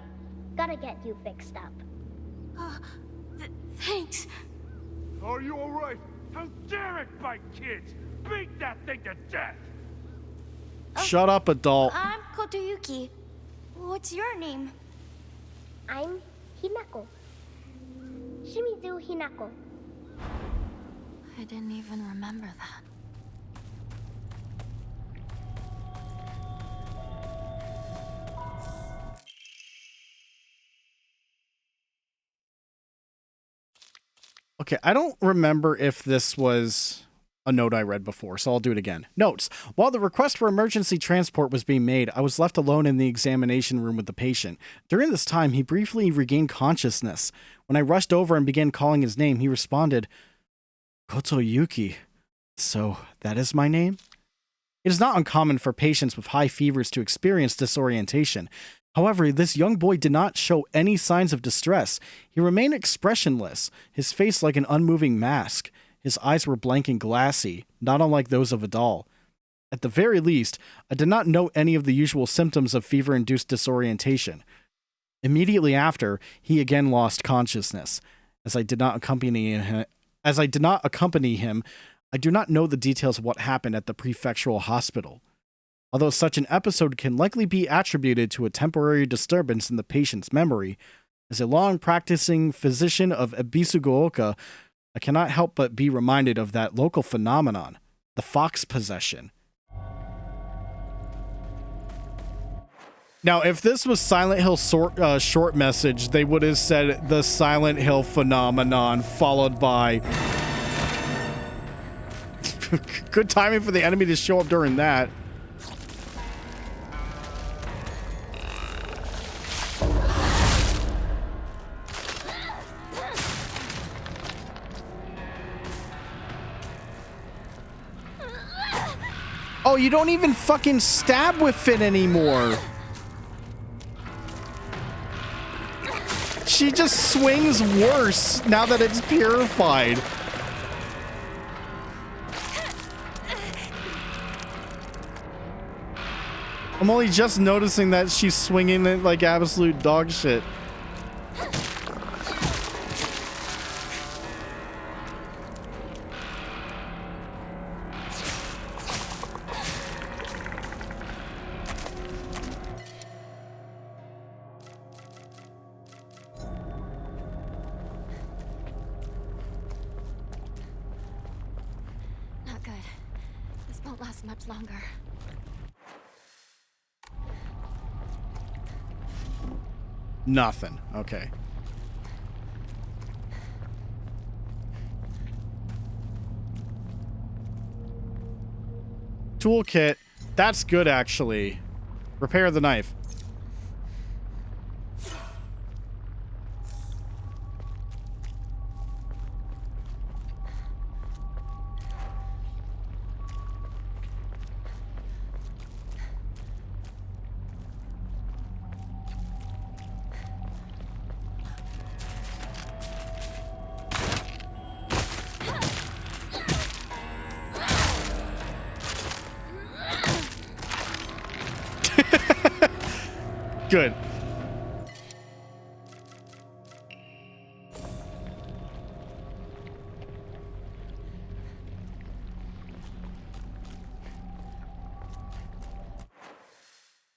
Gotta get you fixed up. Thanks. Are you alright? How dare it bite kids? Beat that thing to death! Shut up, adult. I'm Kotoyuki. What's your name? I'm Hinako. Shimizu Hinako. I didn't even remember that. Okay, I don't remember if this was a note I read before, so I'll do it again. Notes. While the request for emergency transport was being made, I was left alone in the examination room with the patient. During this time, he briefly regained consciousness. When I rushed over and began calling his name, he responded, Kotoyuki. So, that is my name? It is not uncommon for patients with high fevers to experience disorientation. However, this young boy did not show any signs of distress. He remained expressionless, his face like an unmoving mask. His eyes were blank and glassy, not unlike those of a doll. At the very least, I did not note any of the usual symptoms of fever-induced disorientation. Immediately after, he again lost consciousness. As I did not accompany him, I do not know the details of what happened at the prefectural hospital. Although such an episode can likely be attributed to a temporary disturbance in the patient's memory, as a long-practicing physician of Ebisugaoka, I cannot help but be reminded of that local phenomenon, the fox possession. Now, if this was Silent Hill short message, they would have said the Silent Hill phenomenon followed by... Good timing for the enemy to show up during that. Oh, you don't even fucking stab with it anymore. She just swings worse now that it's purified. I'm only just noticing that she's swinging it like absolute dog shit. Not good. This won't last much longer. Nothing. Okay. Toolkit. That's good, actually. Repair the knife. Good.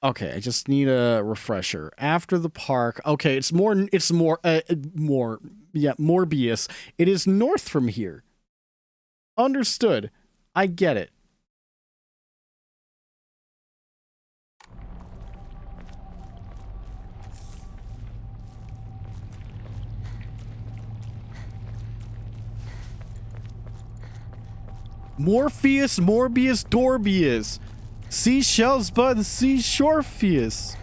Okay, I just need a refresher. After the park. Okay, it's Morbius. It is north from here. Understood. I get it. Morpheus, Morbius, Dorbius. Seashells, bud, Seashorpheus.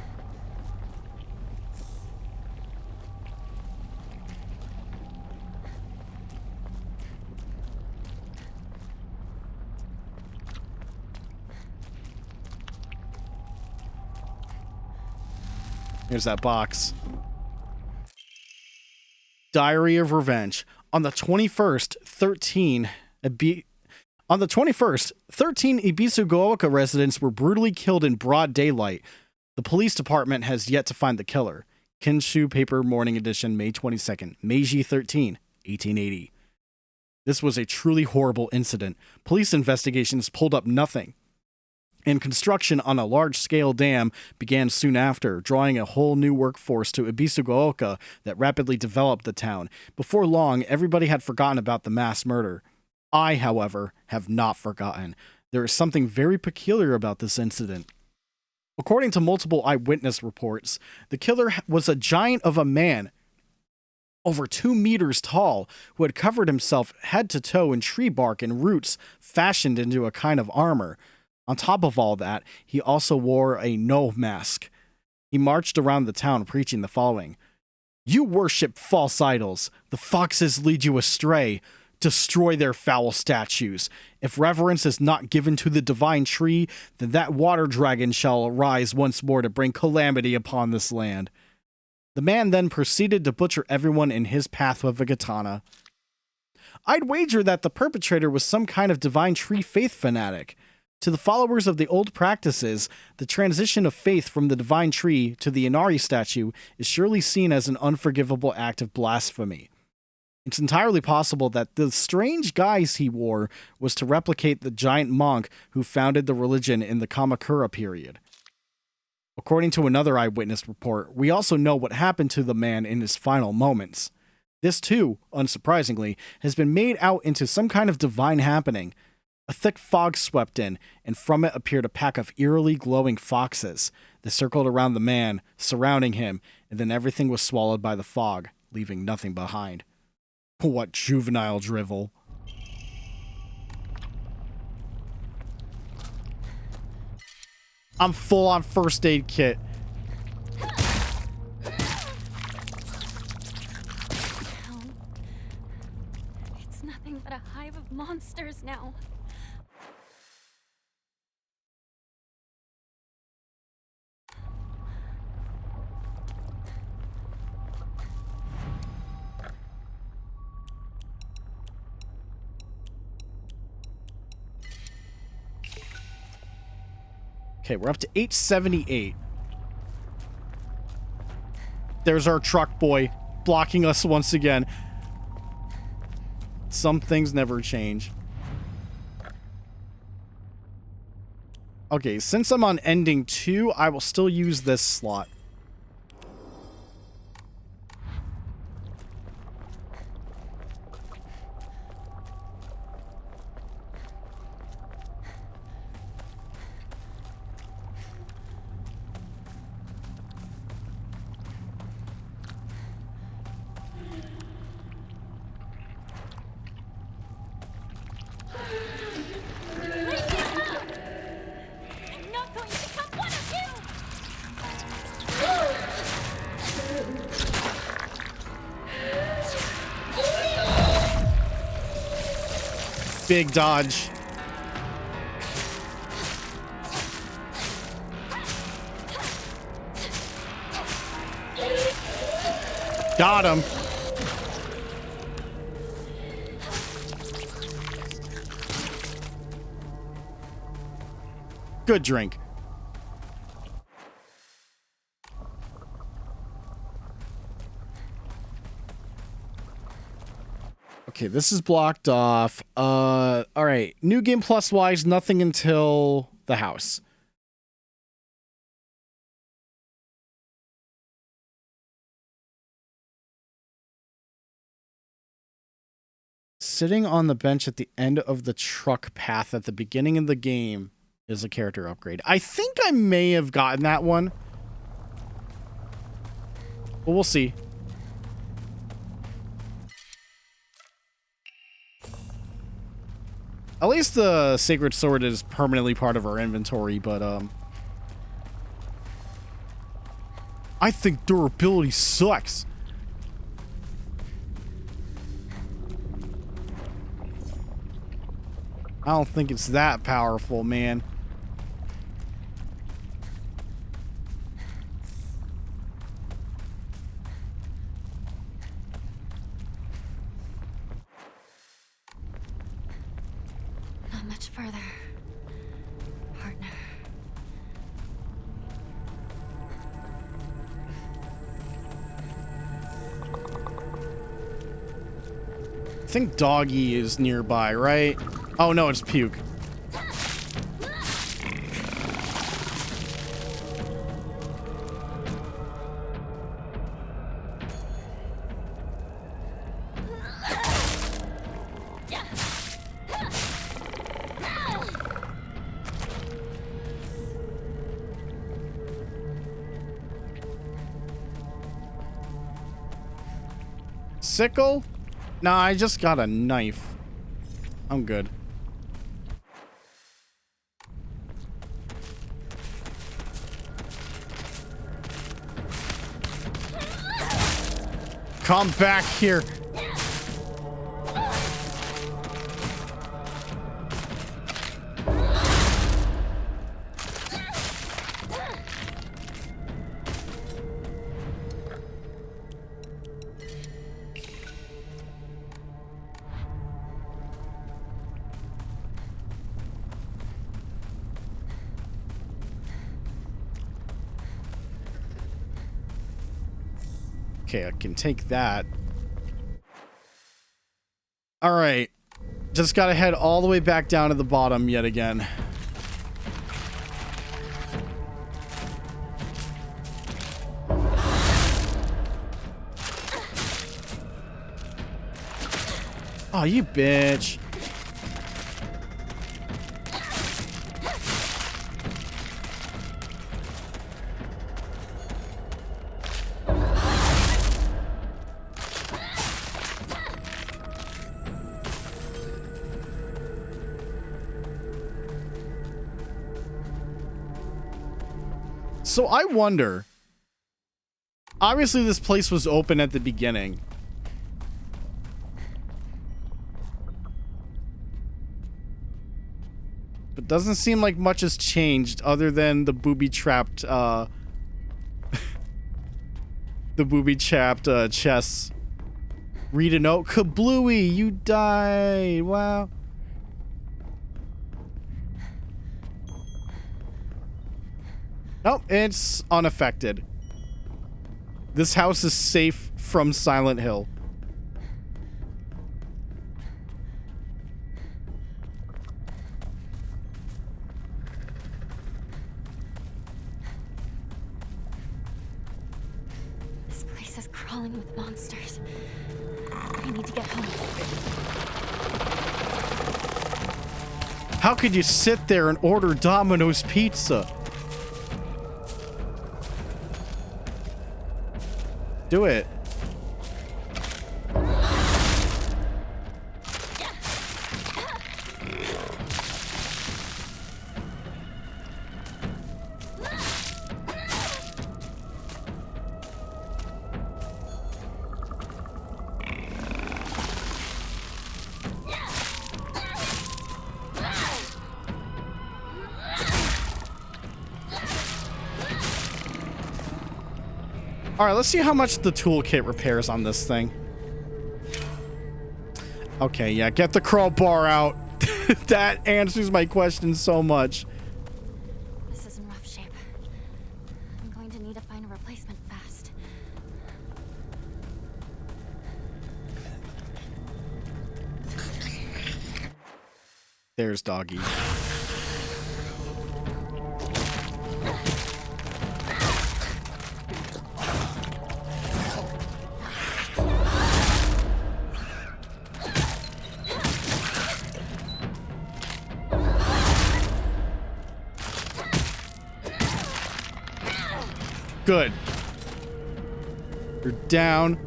Here's that box. Diary of Revenge. On the 21st, 13 Ebisugaoka residents were brutally killed in broad daylight. The police department has yet to find the killer. Kinshu Paper Morning Edition, May 22nd, Meiji 13, 1880. This was a truly horrible incident. Police investigations pulled up nothing. And construction on a large-scale dam began soon after, drawing a whole new workforce to Ebisugaoka that rapidly developed the town. Before long, everybody had forgotten about the mass murder. I, however, have not forgotten. There is something very peculiar about this incident. According to multiple eyewitness reports, the killer was a giant of a man, over 2 meters tall, who had covered himself head to toe in tree bark and roots fashioned into a kind of armor. On top of all that, he also wore a no mask. He marched around the town preaching the following: "You worship false idols. The foxes lead you astray. Destroy their foul statues. If reverence is not given to the divine tree, then that water dragon shall arise once more to bring calamity upon this land." The man then proceeded to butcher everyone in his path with a katana. I'd wager that the perpetrator was some kind of divine tree faith fanatic. To the followers of the old practices, the transition of faith from the divine tree to the Inari statue is surely seen as an unforgivable act of blasphemy. It's entirely possible that the strange guise he wore was to replicate the giant monk who founded the religion in the Kamakura period. According to another eyewitness report, we also know what happened to the man in his final moments. This too, unsurprisingly, has been made out into some kind of divine happening. A thick fog swept in, and from it appeared a pack of eerily glowing foxes. They circled around the man, surrounding him, and then everything was swallowed by the fog, leaving nothing behind. What juvenile drivel. I'm full on first aid kit. It's nothing but a hive of monsters now. Okay, we're up to 878. There's our truck boy blocking us once again. Some things never change. Okay, since I'm on ending 2, I will still use this slot. I'm not going to become one of you! Big dodge. Got him. Good drink. Okay, this is blocked off. All right. New Game Plus wise, nothing until the house. Sitting on the bench at the end of the truck path at the beginning of the game is a character upgrade. I think I may have gotten that one. But we'll see. At least the Sacred Sword is permanently part of our inventory, but I think durability sucks. I don't think it's that powerful, man. Not much further, partner. I think Doggy is nearby, right? Oh no, it's Puke. Sickle? Nah, I just got a knife. I'm good. Come back here. Okay, I can take that. All right. Just gotta head all the way back down to the bottom yet again. Oh, you bitch. So I wonder, obviously this place was open at the beginning. But doesn't seem like much has changed other than the booby-trapped, the booby-trapped, chests. Read a note. Kablooey, you died. Wow. Nope, it's unaffected. This house is safe from Silent Hill. This place is crawling with monsters. I need to get home. How could you sit there and order Domino's pizza? Do it. All right, let's see how much the toolkit repairs on this thing. Okay, yeah, get the crowbar out. That answers my question so much. This is in rough shape. I'm going to need to find a replacement fast. There's Doggy. Good. You're down.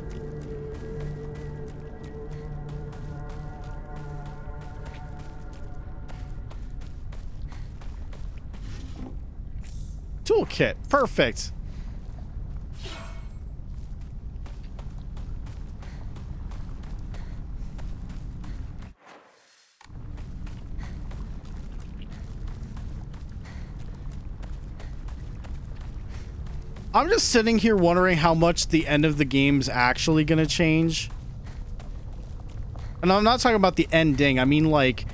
Toolkit. Perfect. I'm just sitting here wondering how much the end of the game's actually gonna change. And I'm not talking about the ending. I mean, like,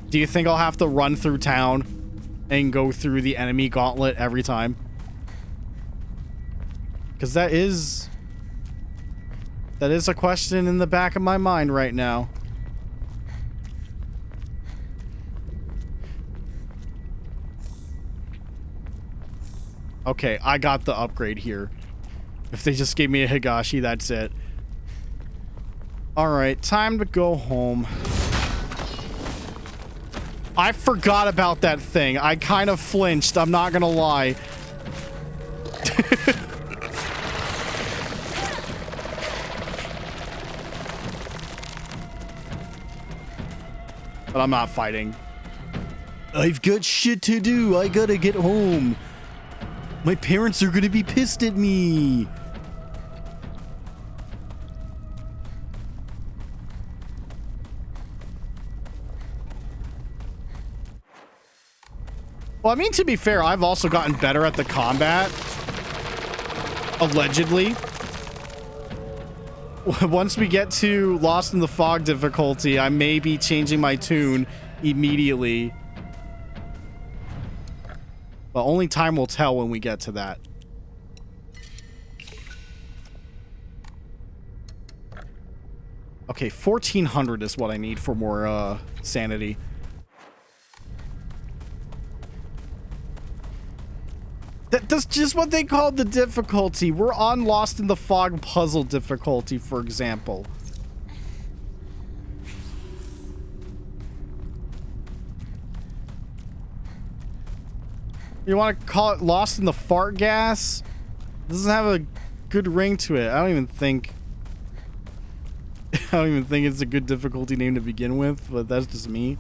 do you think I'll have to run through town and go through the enemy gauntlet every time? Because that is a question in the back of my mind right now. Okay, I got the upgrade here. If they just gave me a Higashi, that's it. Alright, time to go home. I forgot about that thing. I kind of flinched, I'm not gonna lie. But I'm not fighting. I've got shit to do. I gotta get home. My parents are gonna be pissed at me. Well, I mean, to be fair, I've also gotten better at the combat. Allegedly. Once we get to Lost in the Fog difficulty, I may be changing my tune immediately. But only time will tell when we get to that. Okay, 1400 is what I need for more sanity. That's just what they called the difficulty. We're on Lost in the Fog puzzle difficulty, for example. You want to call it Lost in the Fart Gas? Doesn't have a good ring to it. I don't even think it's a good difficulty name to begin with, but that's just me.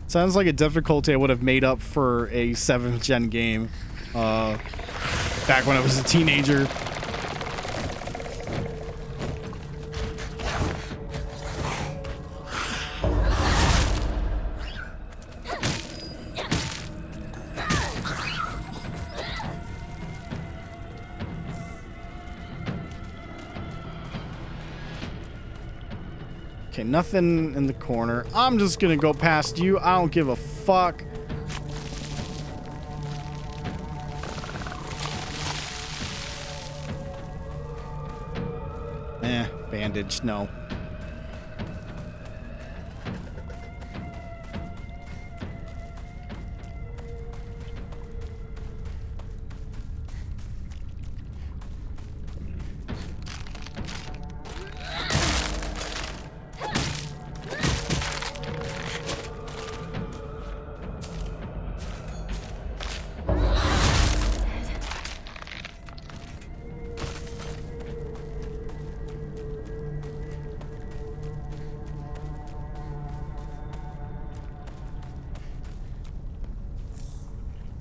Sounds like a difficulty I would have made up for a 7th gen game back when I was a teenager. Okay, nothing in the corner. I'm just gonna go past you. I don't give a fuck. Bandage, no.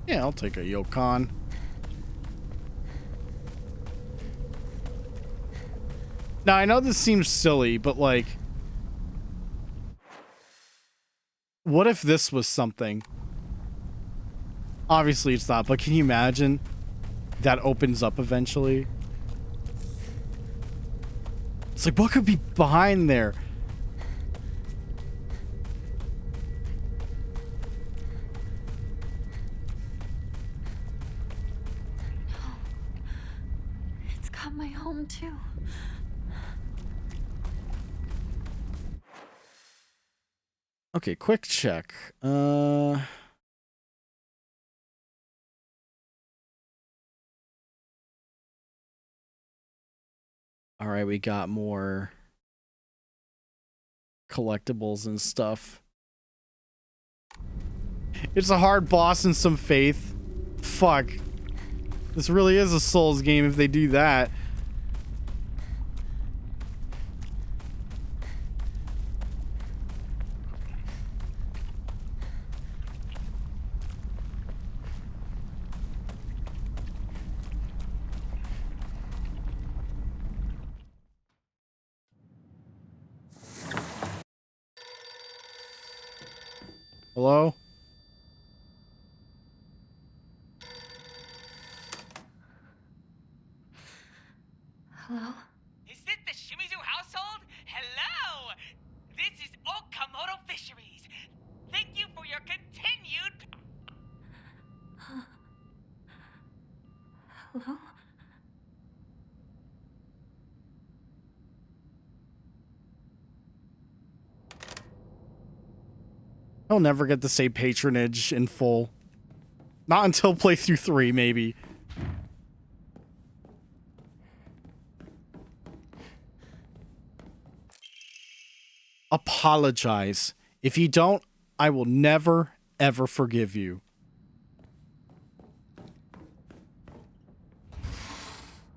Yeah, I'll take a Yukon. Now, I know this seems silly, but like, what if this was something? Obviously it's not, but can you imagine that opens up eventually? It's like, what could be behind there? It's got my home too. Okay, quick check. All right, we got more collectibles and stuff. It's a hard boss and some faith. Fuck. This really is a Souls game if they do that. Hello? Hello? Is this the Shimizu household? Hello! This is Okamoto Fisheries. Thank you for your continued... Hello? I'll never get to say patronage in full. Not until playthrough 3, maybe. Apologize. If you don't, I will never, ever forgive you.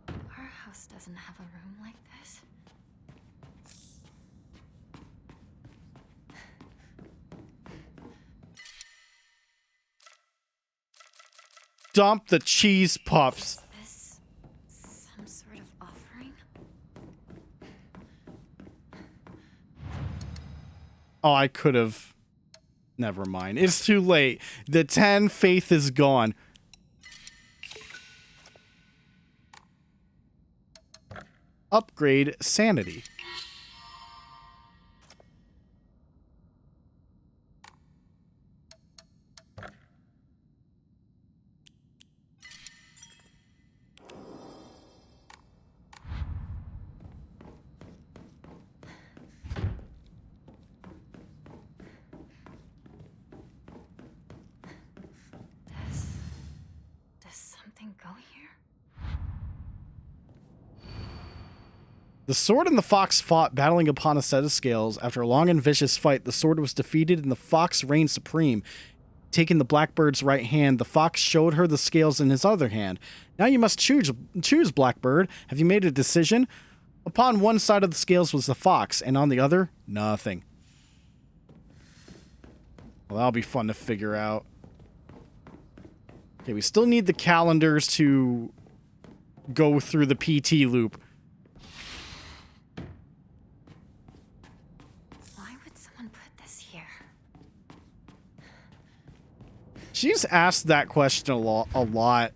Our house doesn't have a room like this. Dump the cheese puffs. Is this some sort of offering? Oh, I could have. Never mind. It's too late. The 10 faith is gone. Upgrade sanity. go here? The sword and the fox fought, battling upon a set of scales. After a long and vicious fight, the sword was defeated and the fox reigned supreme. Taking the blackbird's right hand, the fox showed her the scales in his other hand. Now you must choose, Blackbird. Have you made a decision? Upon one side of the scales was the fox, and on the other, nothing. Well, that'll be fun to figure out. Okay, we still need the calendars to go through the PT loop. Why would someone put this here? She's asked that question a lot.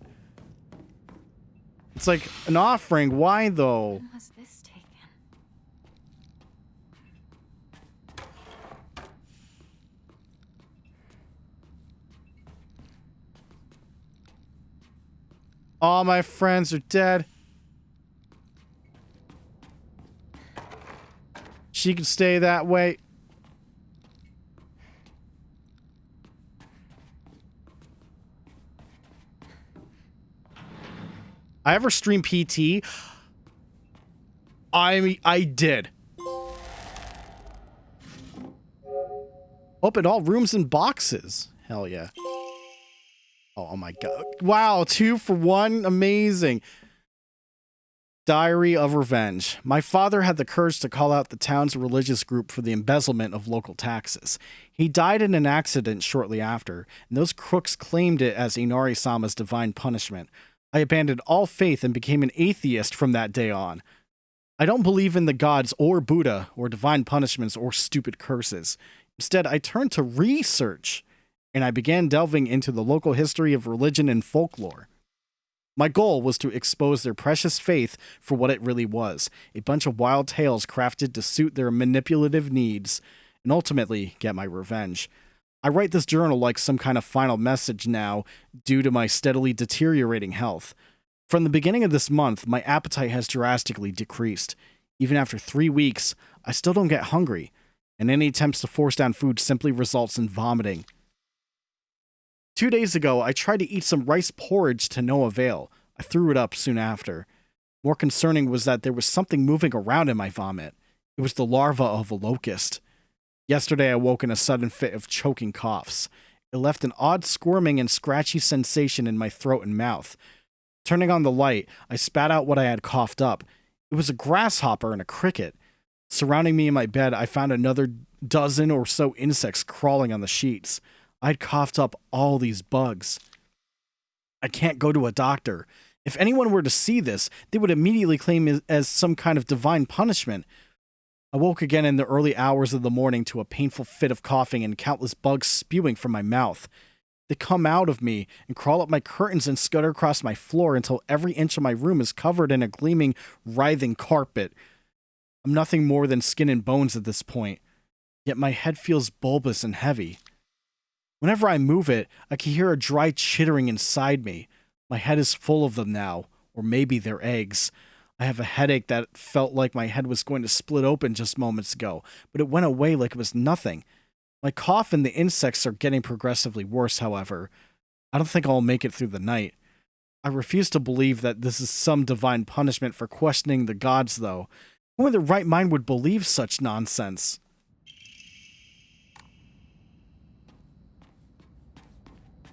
It's like an offering. Why though? When was this taken? All my friends are dead. She can stay that way. I ever stream PT? I did. Open all rooms and boxes. Hell yeah. Oh my god. Wow, 2 for 1. Amazing. Diary of Revenge. My father had the courage to call out the town's religious group for the embezzlement of local taxes. He died in an accident shortly after, and those crooks claimed it as Inari-sama's divine punishment. I abandoned all faith and became an atheist from that day on. I don't believe in the gods or Buddha or divine punishments or stupid curses. Instead, I turned to research, and I began delving into the local history of religion and folklore. My goal was to expose their precious faith for what it really was, a bunch of wild tales crafted to suit their manipulative needs, and ultimately get my revenge. I write this journal like some kind of final message now, due to my steadily deteriorating health. From the beginning of this month, my appetite has drastically decreased. Even after 3 weeks, I still don't get hungry, and any attempts to force down food simply results in vomiting. 2 days ago, I tried to eat some rice porridge to no avail. I threw it up soon after. More concerning was that there was something moving around in my vomit. It was the larva of a locust. Yesterday, I woke in a sudden fit of choking coughs. It left an odd squirming and scratchy sensation in my throat and mouth. Turning on the light, I spat out what I had coughed up. It was a grasshopper and a cricket. Surrounding me in my bed, I found another dozen or so insects crawling on the sheets. I'd coughed up all these bugs. I can't go to a doctor. If anyone were to see this, they would immediately claim it as some kind of divine punishment. I woke again in the early hours of the morning to a painful fit of coughing and countless bugs spewing from my mouth. They come out of me and crawl up my curtains and scutter across my floor until every inch of my room is covered in a gleaming, writhing carpet. I'm nothing more than skin and bones at this point, yet my head feels bulbous and heavy. Whenever I move it, I can hear a dry chittering inside me. My head is full of them now, or maybe they're eggs. I have a headache that felt like my head was going to split open just moments ago, but it went away like it was nothing. My cough and the insects are getting progressively worse, however. I don't think I'll make it through the night. I refuse to believe that this is some divine punishment for questioning the gods, though. Who in their right mind would believe such nonsense?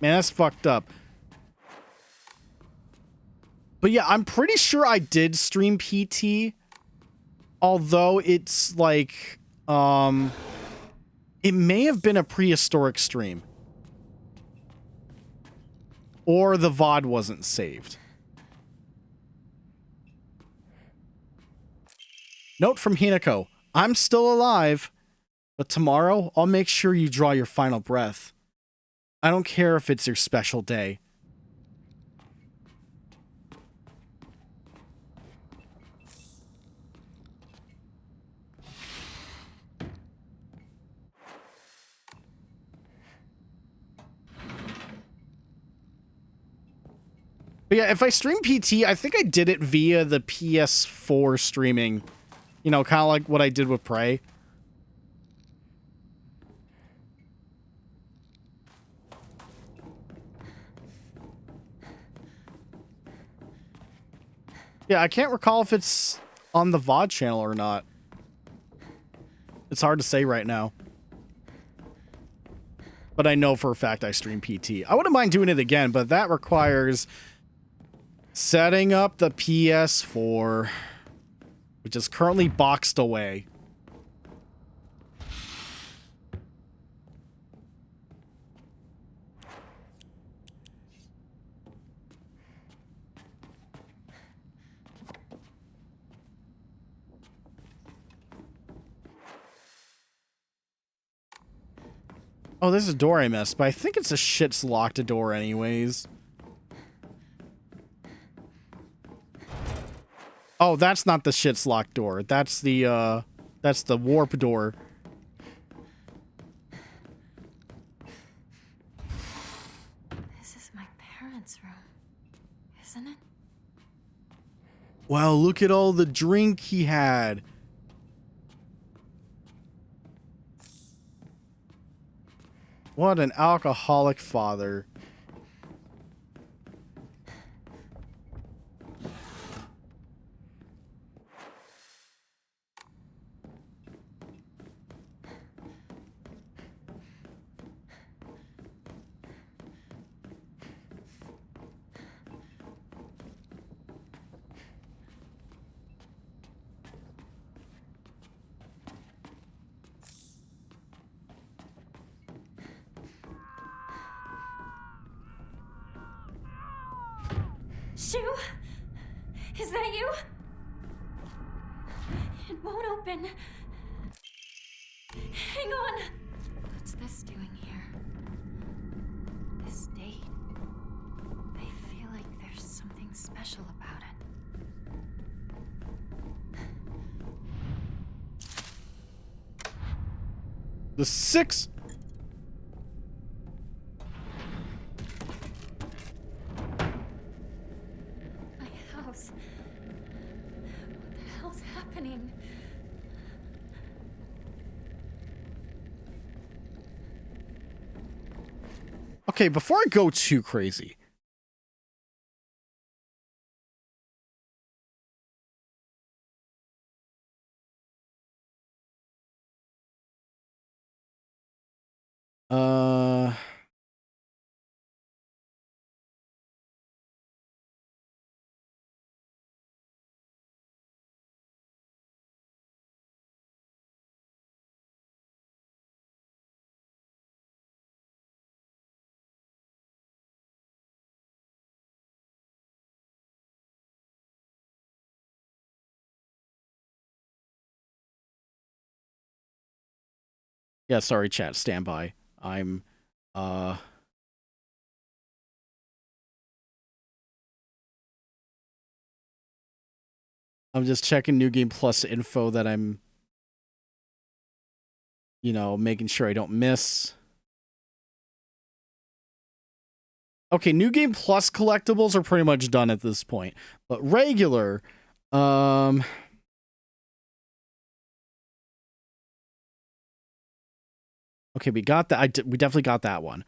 Man, that's fucked up. But yeah, I'm pretty sure I did stream PT. Although it's like, it may have been a prehistoric stream. Or the VOD wasn't saved. Note from Hinako. I'm still alive, but tomorrow I'll make sure you draw your final breath. I don't care if it's your special day. But yeah, if I stream PT, I think I did it via the PS4 streaming. You know, kind of like what I did with Prey. Yeah, I can't recall if it's on the VOD channel or not. It's hard to say right now. But I know for a fact I stream PT. I wouldn't mind doing it again, but that requires setting up the PS4, which is currently boxed away. Oh, there's a door I missed, but I think it's a shit's locked door anyways. Oh, that's not the shit's locked door. That's the warp door. This is my parents' room, isn't it? Wow, look at all the drink he had. What an alcoholic father. Shu? Is that you? It won't open. Hang on. What's this doing here? This date. I feel like there's something special about it. The 6. House. What the hell's happening? Okay, before I go too crazy. Yeah, sorry, chat. Stand by. I'm just checking New Game Plus info that I'm, making sure I don't miss. Okay, New Game Plus collectibles are pretty much done at this point. But regular, okay, we got that. We definitely got that one.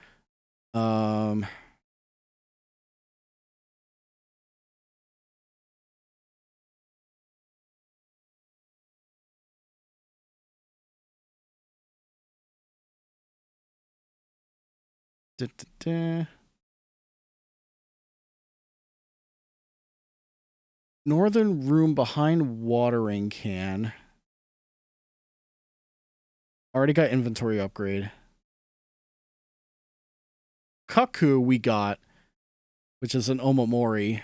Northern room behind watering can. Already got inventory upgrade. Kaku we got, which is an Omamori.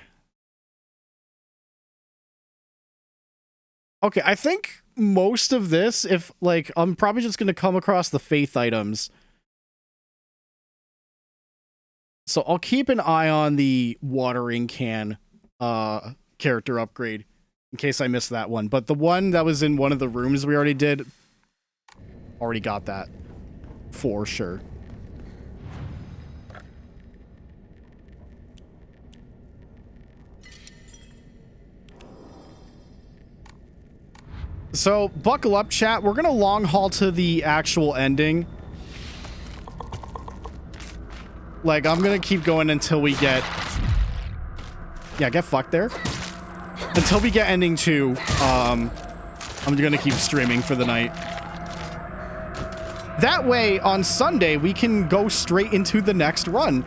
Okay, I think most of this, if like, I'm probably just going to come across the faith items. So I'll keep an eye on the watering can character upgrade in case I missed that one. But the one that was in one of the rooms we already did, already got that for sure. So buckle up, chat. We're gonna long haul to the actual ending. Like, I'm gonna keep going until we get... Yeah, get fucked there. until we get ending 2, I'm gonna keep streaming for the night. That way, on Sunday, we can go straight into the next run.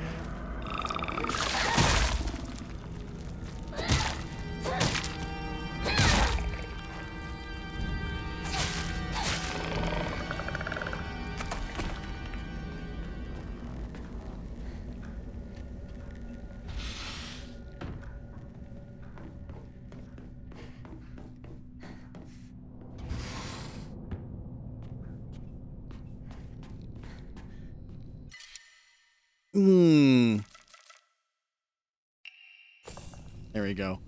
There we go.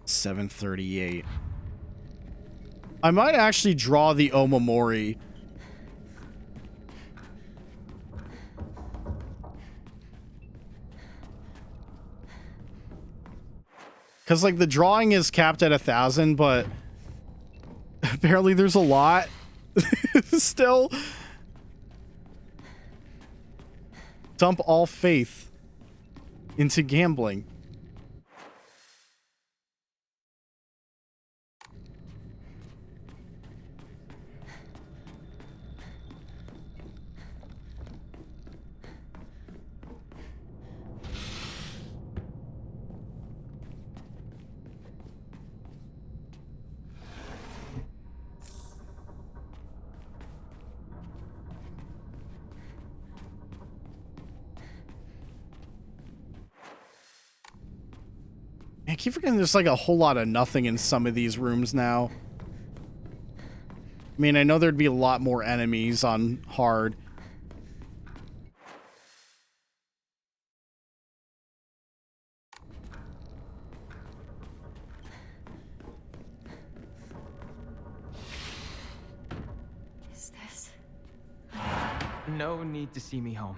$7:38. I might actually draw the Omamori. Because, like, the drawing is capped at 1,000, but apparently there's a lot still. Dump all faith into gambling. I keep forgetting there's like a whole lot of nothing in some of these rooms now. I mean, I know there'd be a lot more enemies on hard. Is this? No need to see me home.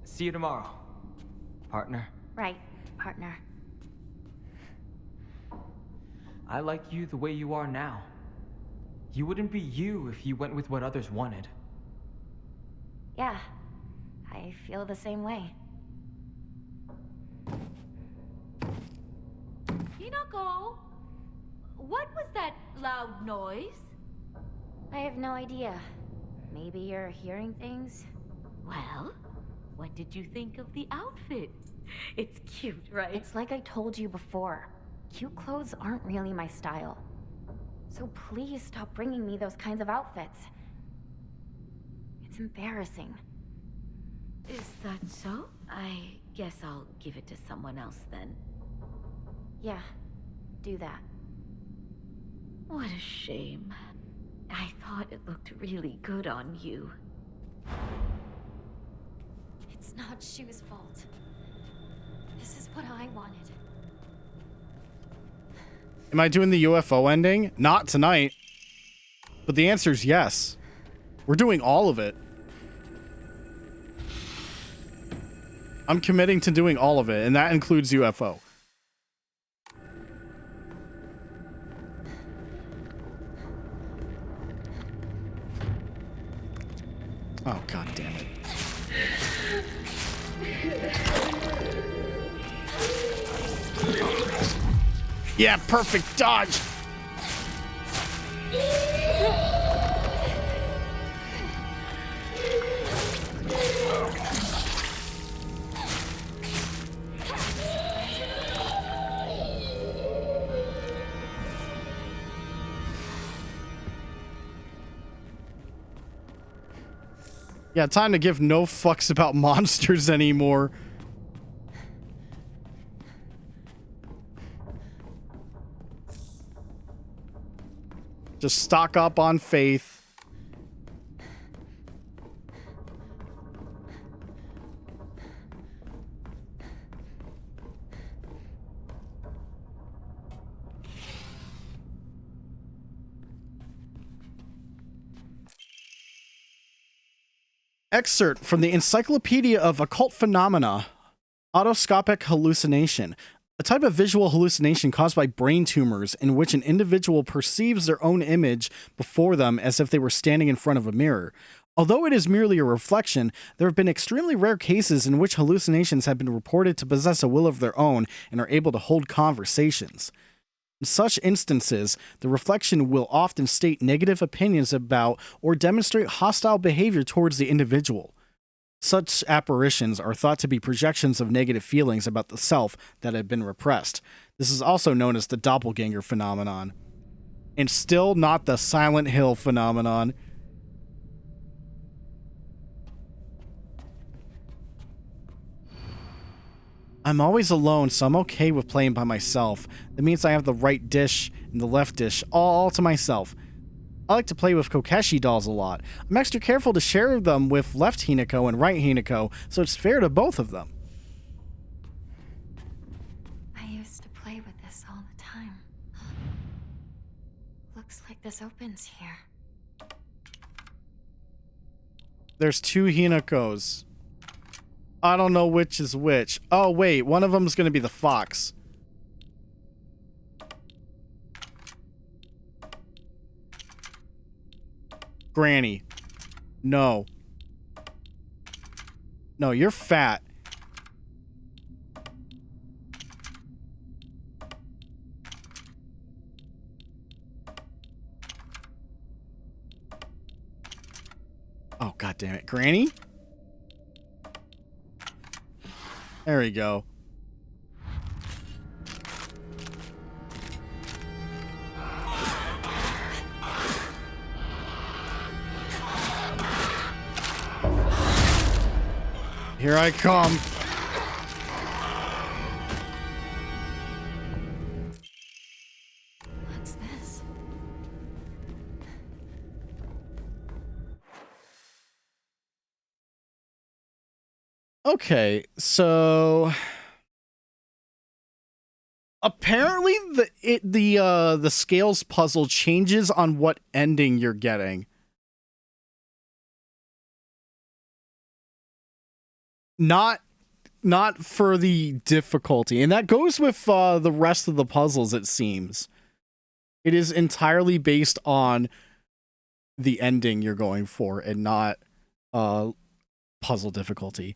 See you tomorrow, partner. Right, partner. I like you the way you are now. You wouldn't be you if you went with what others wanted. Yeah, I feel the same way. Hinako, what was that loud noise? I have no idea. Maybe you're hearing things? Well, what did you think of the outfit? It's cute, right? It's like I told you before. Cute clothes aren't really my style. So please stop bringing me those kinds of outfits. It's embarrassing. Is that so? I guess I'll give it to someone else then. Yeah, do that. What a shame. I thought it looked really good on you. It's not Shu's fault. This is what I wanted. Am I doing the UFO ending? Not tonight. But the answer is yes. We're doing all of it. I'm committing to doing all of it, and that includes UFO. Oh, god damn it. Yeah, perfect dodge. Yeah, time to give no fucks about monsters anymore. Just stock up on faith. Excerpt from the Encyclopedia of Occult Phenomena. Autoscopic hallucination. A type of visual hallucination caused by brain tumors in which an individual perceives their own image before them as if they were standing in front of a mirror. Although it is merely a reflection, there have been extremely rare cases in which hallucinations have been reported to possess a will of their own and are able to hold conversations. In such instances, the reflection will often state negative opinions about or demonstrate hostile behavior towards the individual. Such apparitions are thought to be projections of negative feelings about the self that have been repressed. This is also known as the doppelganger phenomenon. And still not the Silent Hill phenomenon. I'm always alone, so I'm okay with playing by myself. That means I have the right dish and the left dish all to myself. I like to play with Kokeshi dolls a lot. I'm extra careful to share them with left Hinako and right Hinako, so it's fair to both of them. I used to play with this all the time. Looks like this opens here. There's 2 Hinakos. I don't know which is which. Oh, wait. One of them is going to be the fox. Granny. No. No, you're fat. Oh, God damn it. Granny? There we go. Here I come. What's this? Okay, so apparently the scales puzzle changes on what ending you're getting. Not for the difficulty. And that goes with the rest of the puzzles, it seems. It is entirely based on the ending you're going for and not puzzle difficulty.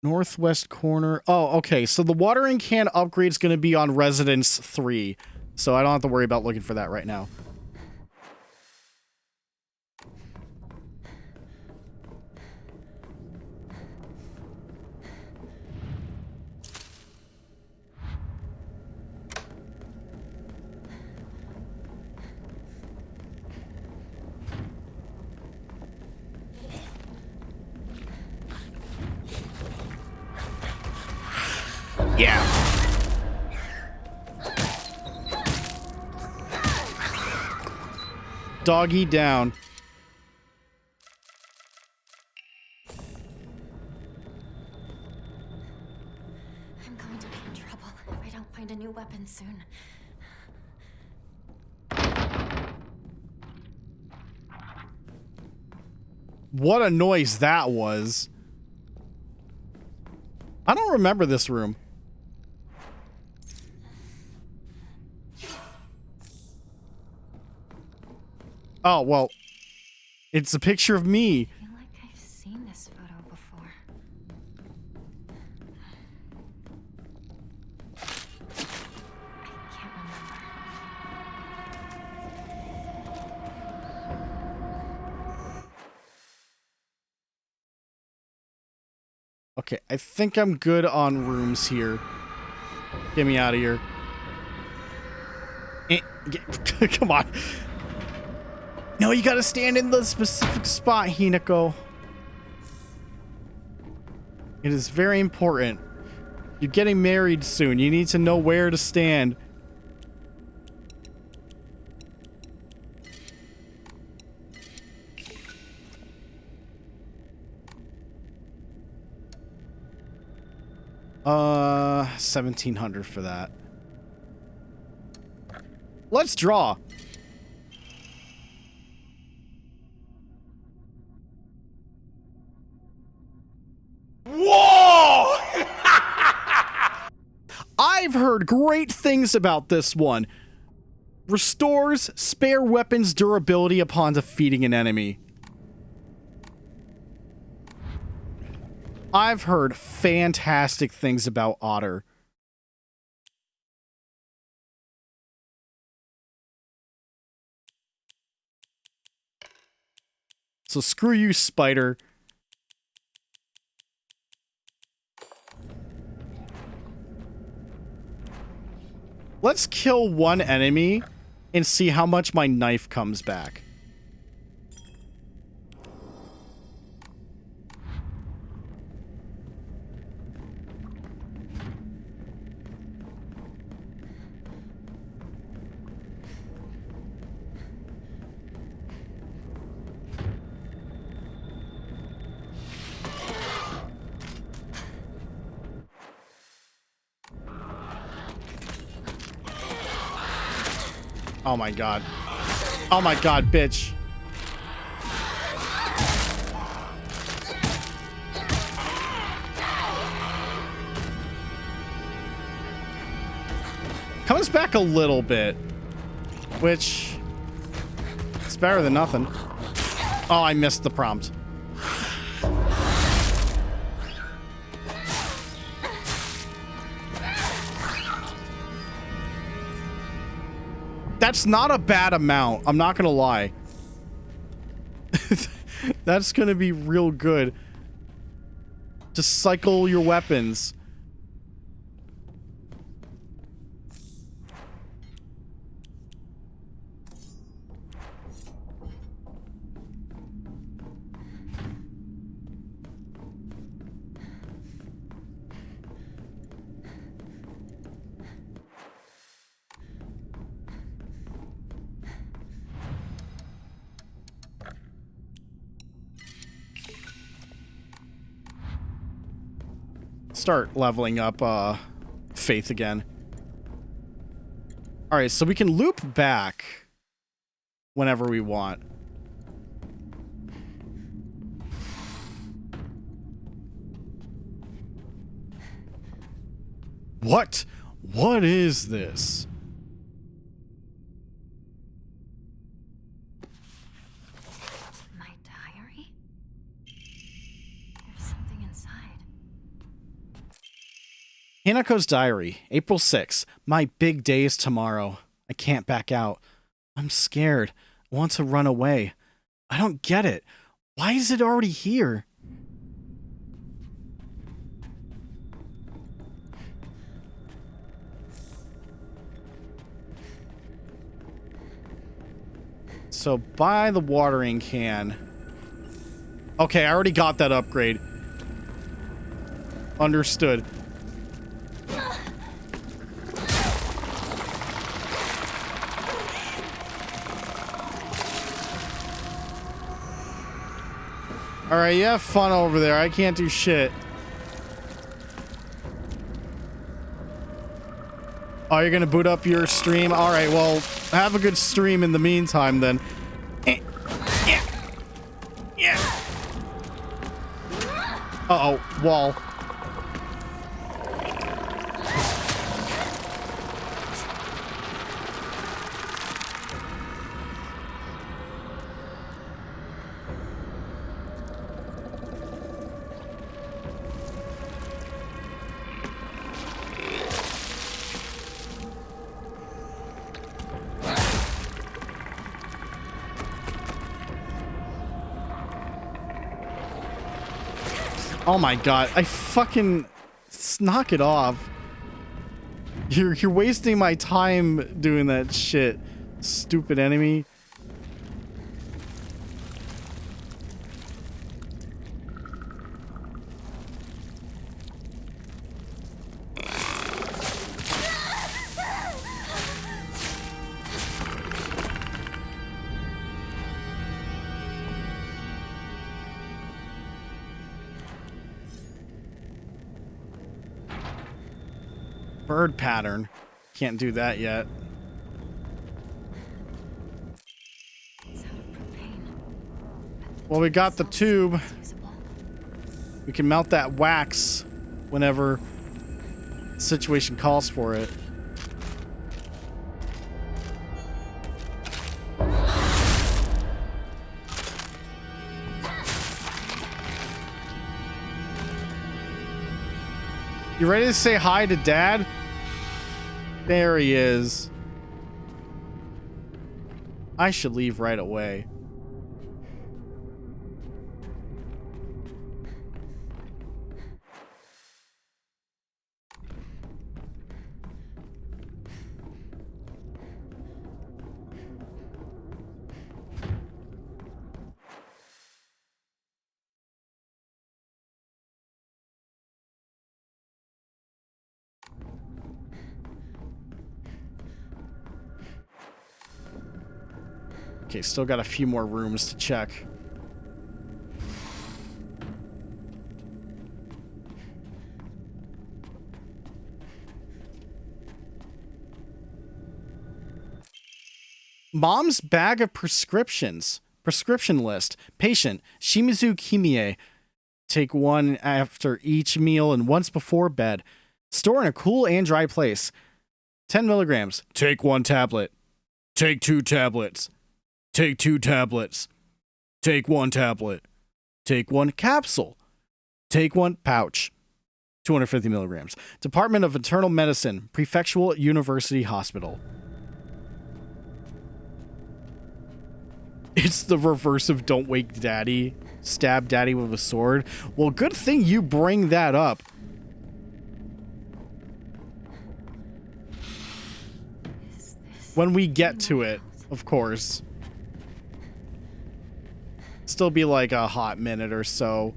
Northwest corner. Oh, okay. So the watering can upgrade is going to be on Residence 3. So I don't have to worry about looking for that right now. Yeah. Doggy down. I'm going to be in trouble if I don't find a new weapon soon. What a noise that was. I don't remember this room. Oh, well, it's a picture of me. I feel like I've seen this photo before. I can't remember. Okay, I think I'm good on rooms here. Get me out of here. Come on. No, you gotta stand in the specific spot, Hinako. It is very important. You're getting married soon. You need to know where to stand. $1,700 for that. Let's draw. Whoa! I've heard great things about this one. Restores spare weapons durability upon defeating an enemy. I've heard fantastic things about Otter. So screw you, Spider. Let's kill one enemy and see how much my knife comes back. Oh my god. Oh my god, bitch. Comes back a little bit, which is better than nothing. Oh, I missed the prompt. That's not a bad amount. I'm not gonna lie. That's gonna be real good. Just cycle your weapons. Start leveling up Faith again. All right, so we can loop back whenever we want. What is this? My diary? There's something inside. Hanako's diary, April 6th. My big day is tomorrow. I can't back out. I'm scared. I want to run away. I don't get it. Why is it already here? So buy the watering can. Okay, I already got that upgrade. Understood. Alright, you have fun over there. I can't do shit. Oh, you're gonna boot up your stream? Alright, well, have a good stream in the meantime, then. Yeah. Uh-oh, wall. Oh my god, I fucking knock it off. You're wasting my time doing that shit. Stupid enemy. Bird pattern. Can't do that yet. Well, we got the tube. We can mount that wax whenever the situation calls for it. You ready to say hi to Dad? There he is. I should leave right away. Okay, still got a few more rooms to check. Mom's bag of prescriptions. Prescription list. Patient, Shimizu Kimie. Take one after each meal and once before bed. Store in a cool and dry place. 10 milligrams. Take 1 tablet. Take 2 tablets. Take 2 tablets. Take 1 tablet. Take 1 capsule. Take 1 pouch. 250 milligrams. Department of Internal Medicine, Prefectural University Hospital. It's the reverse of Don't Wake Daddy. Stab Daddy with a sword. Well, good thing you bring that up. When we get to it, of course. Still be like a hot minute or so.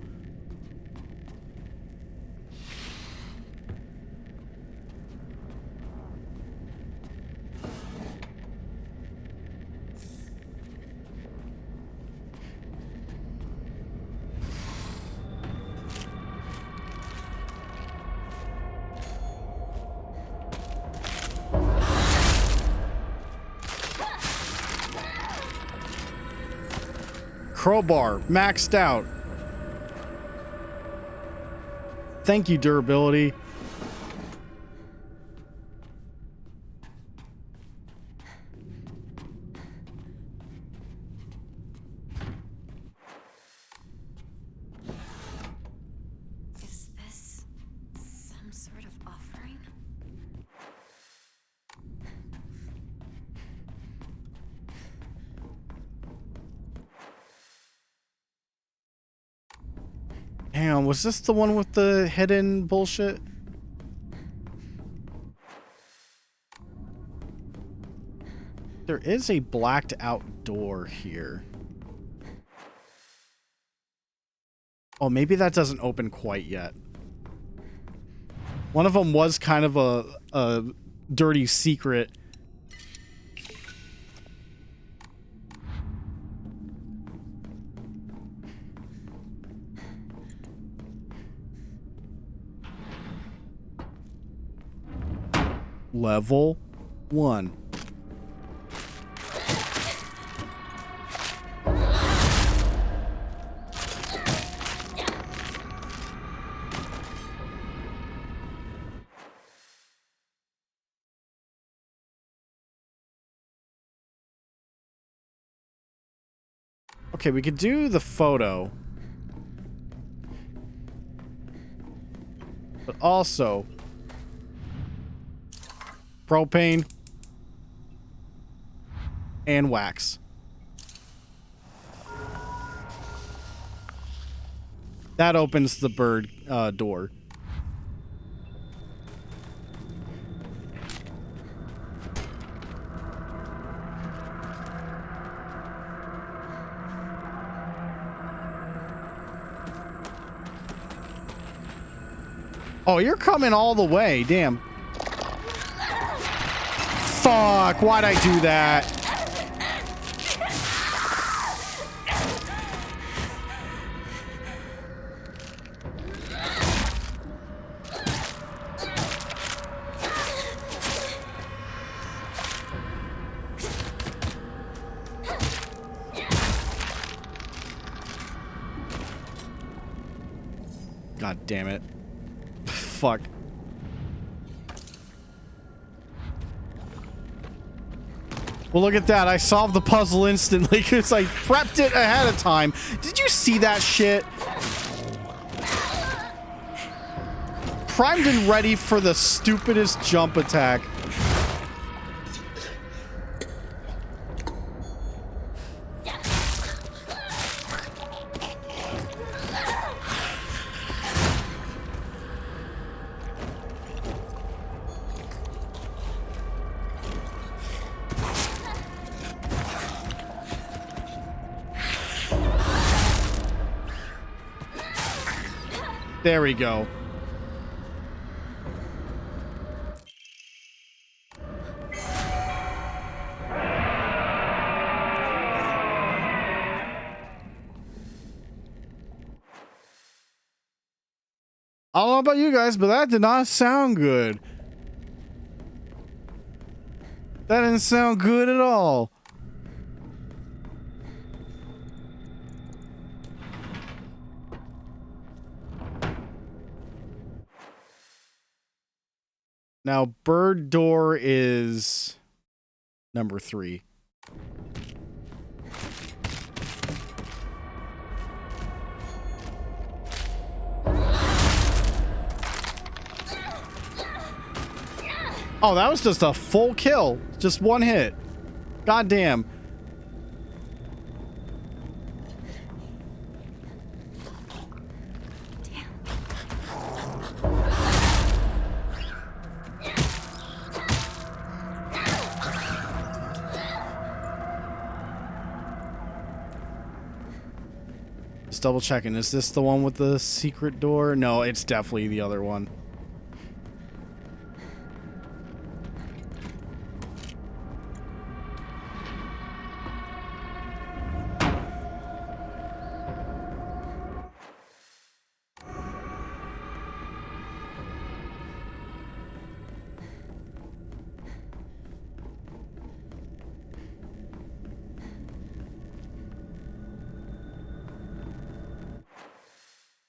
Crowbar, maxed out. Thank you, durability. Is this some sort of offering? Damn, was this the one with the hidden bullshit? There is a blacked out door here. Oh, maybe that doesn't open quite yet. One of them was kind of a dirty secret. Level 1. Okay, we could do the photo. But also propane and wax. That opens the bird door. Oh, you're coming all the way. Damn. Fuck, why'd I do that? God damn it. Fuck. Well, look at that. I solved the puzzle instantly because I prepped it ahead of time. Did you see that shit? Primed and ready for the stupidest jump attack. There we go. I don't know about you guys, but that did not sound good. That didn't sound good at all. Now, bird door is number 3. Oh, that was just a full kill. Just one hit. God damn. Just double checking. Is this the one with the secret door? No, it's definitely the other one.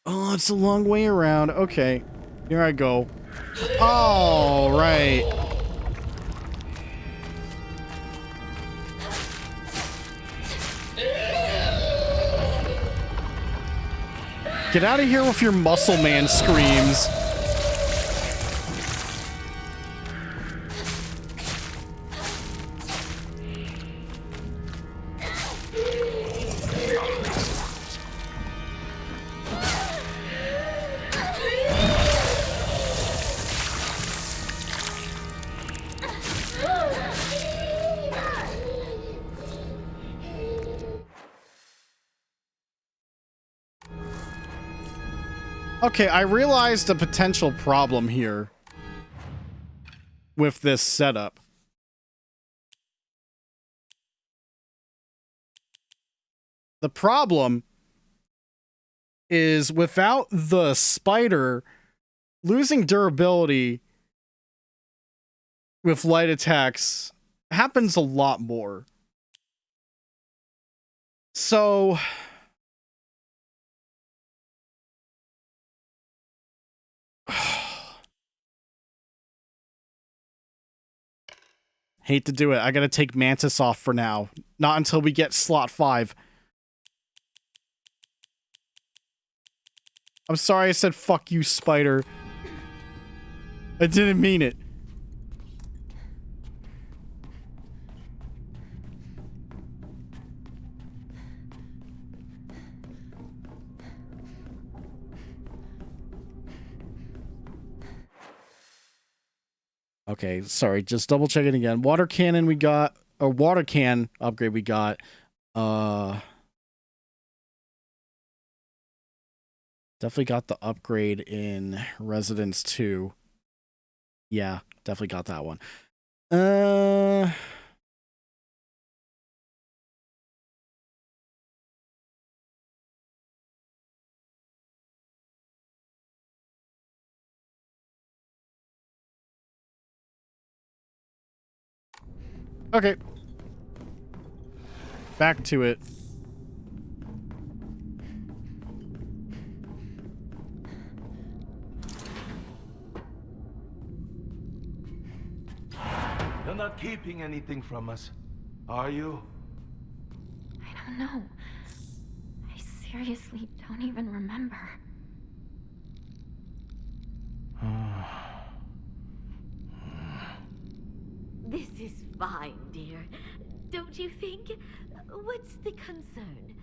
Oh, it's a long way around. Okay. Here I go. All right. Get out of here with your muscle man screams. Okay, I realized a potential problem here with this setup. The problem is without the spider, losing durability with light attacks happens a lot more. So hate to do it. I gotta take Mantis off for now. Not until we get slot 5. I'm sorry I said fuck you, spider. I didn't mean it. Okay, sorry, just double checking again. Water cannon we got, or water can upgrade we got. Definitely got the upgrade in Residence 2. Yeah, definitely got that one. Okay. Back to it. You're not keeping anything from us, are you? I don't know. I seriously don't even remember. This is fine, dear. Don't you think? What's the concern?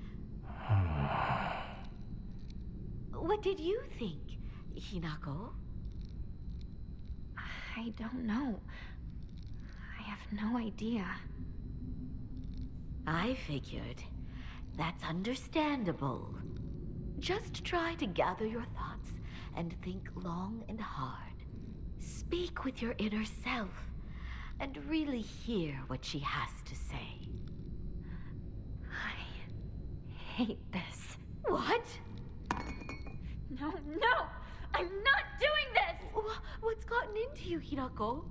What did you think, Hinako? I don't know. I have no idea. I figured. That's understandable. Just try to gather your thoughts and think long and hard. Speak with your inner self and really hear what she has to say. I hate this. What? No, no! I'm not doing this! What's gotten into you, Hinako?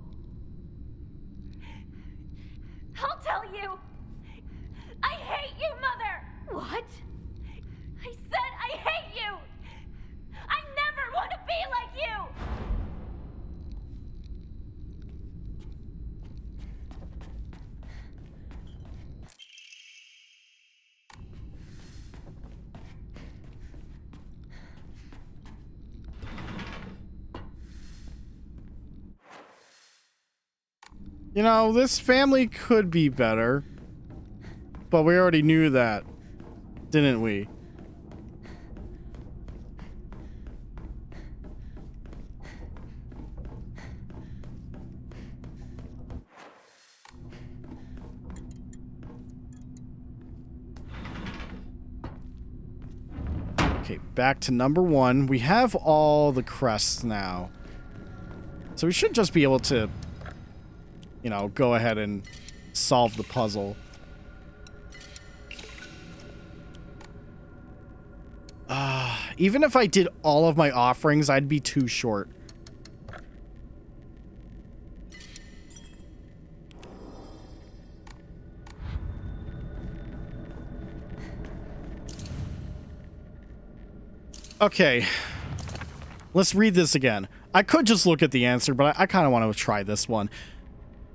I'll tell you! I hate you, Mother! What? I said I hate you! I never want to be like you! You know, this family could be better. But we already knew that, didn't we? Okay, back to number 1. We have all the crests now. So we should just be able to, you know, go ahead and solve the puzzle. Even if I did all of my offerings, I'd be too short. Okay. Let's read this again. I could just look at the answer, but I kind of want to try this one.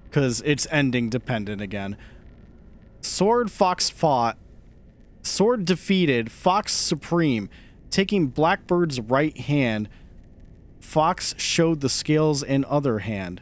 Because it's ending dependent again. Sword Fox fought. Sword defeated. Fox supreme. Taking Blackbird's right hand. Fox showed the scales in other hand.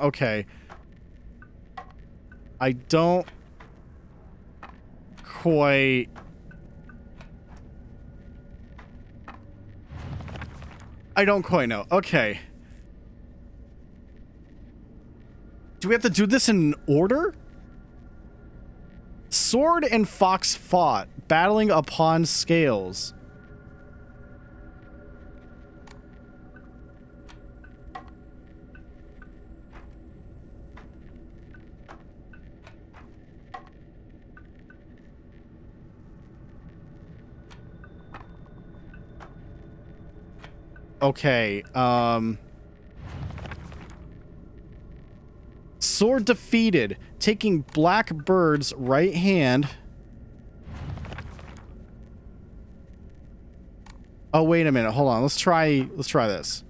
Okay. I don't quite... know. Okay. Do we have to do this in order? Sword and Fox fought, battling upon scales. Okay, Sword defeated, taking Blackbird's right hand. Oh, wait a minute. Hold on. Let's try this.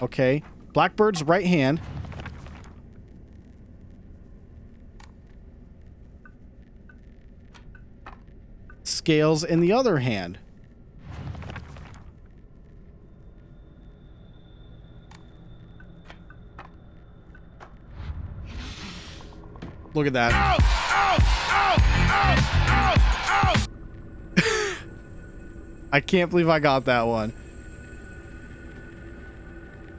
Okay. Blackbird's right hand. Scales in the other hand. Look at that. Ow, ow, ow, ow, ow, ow. I can't believe I got that one.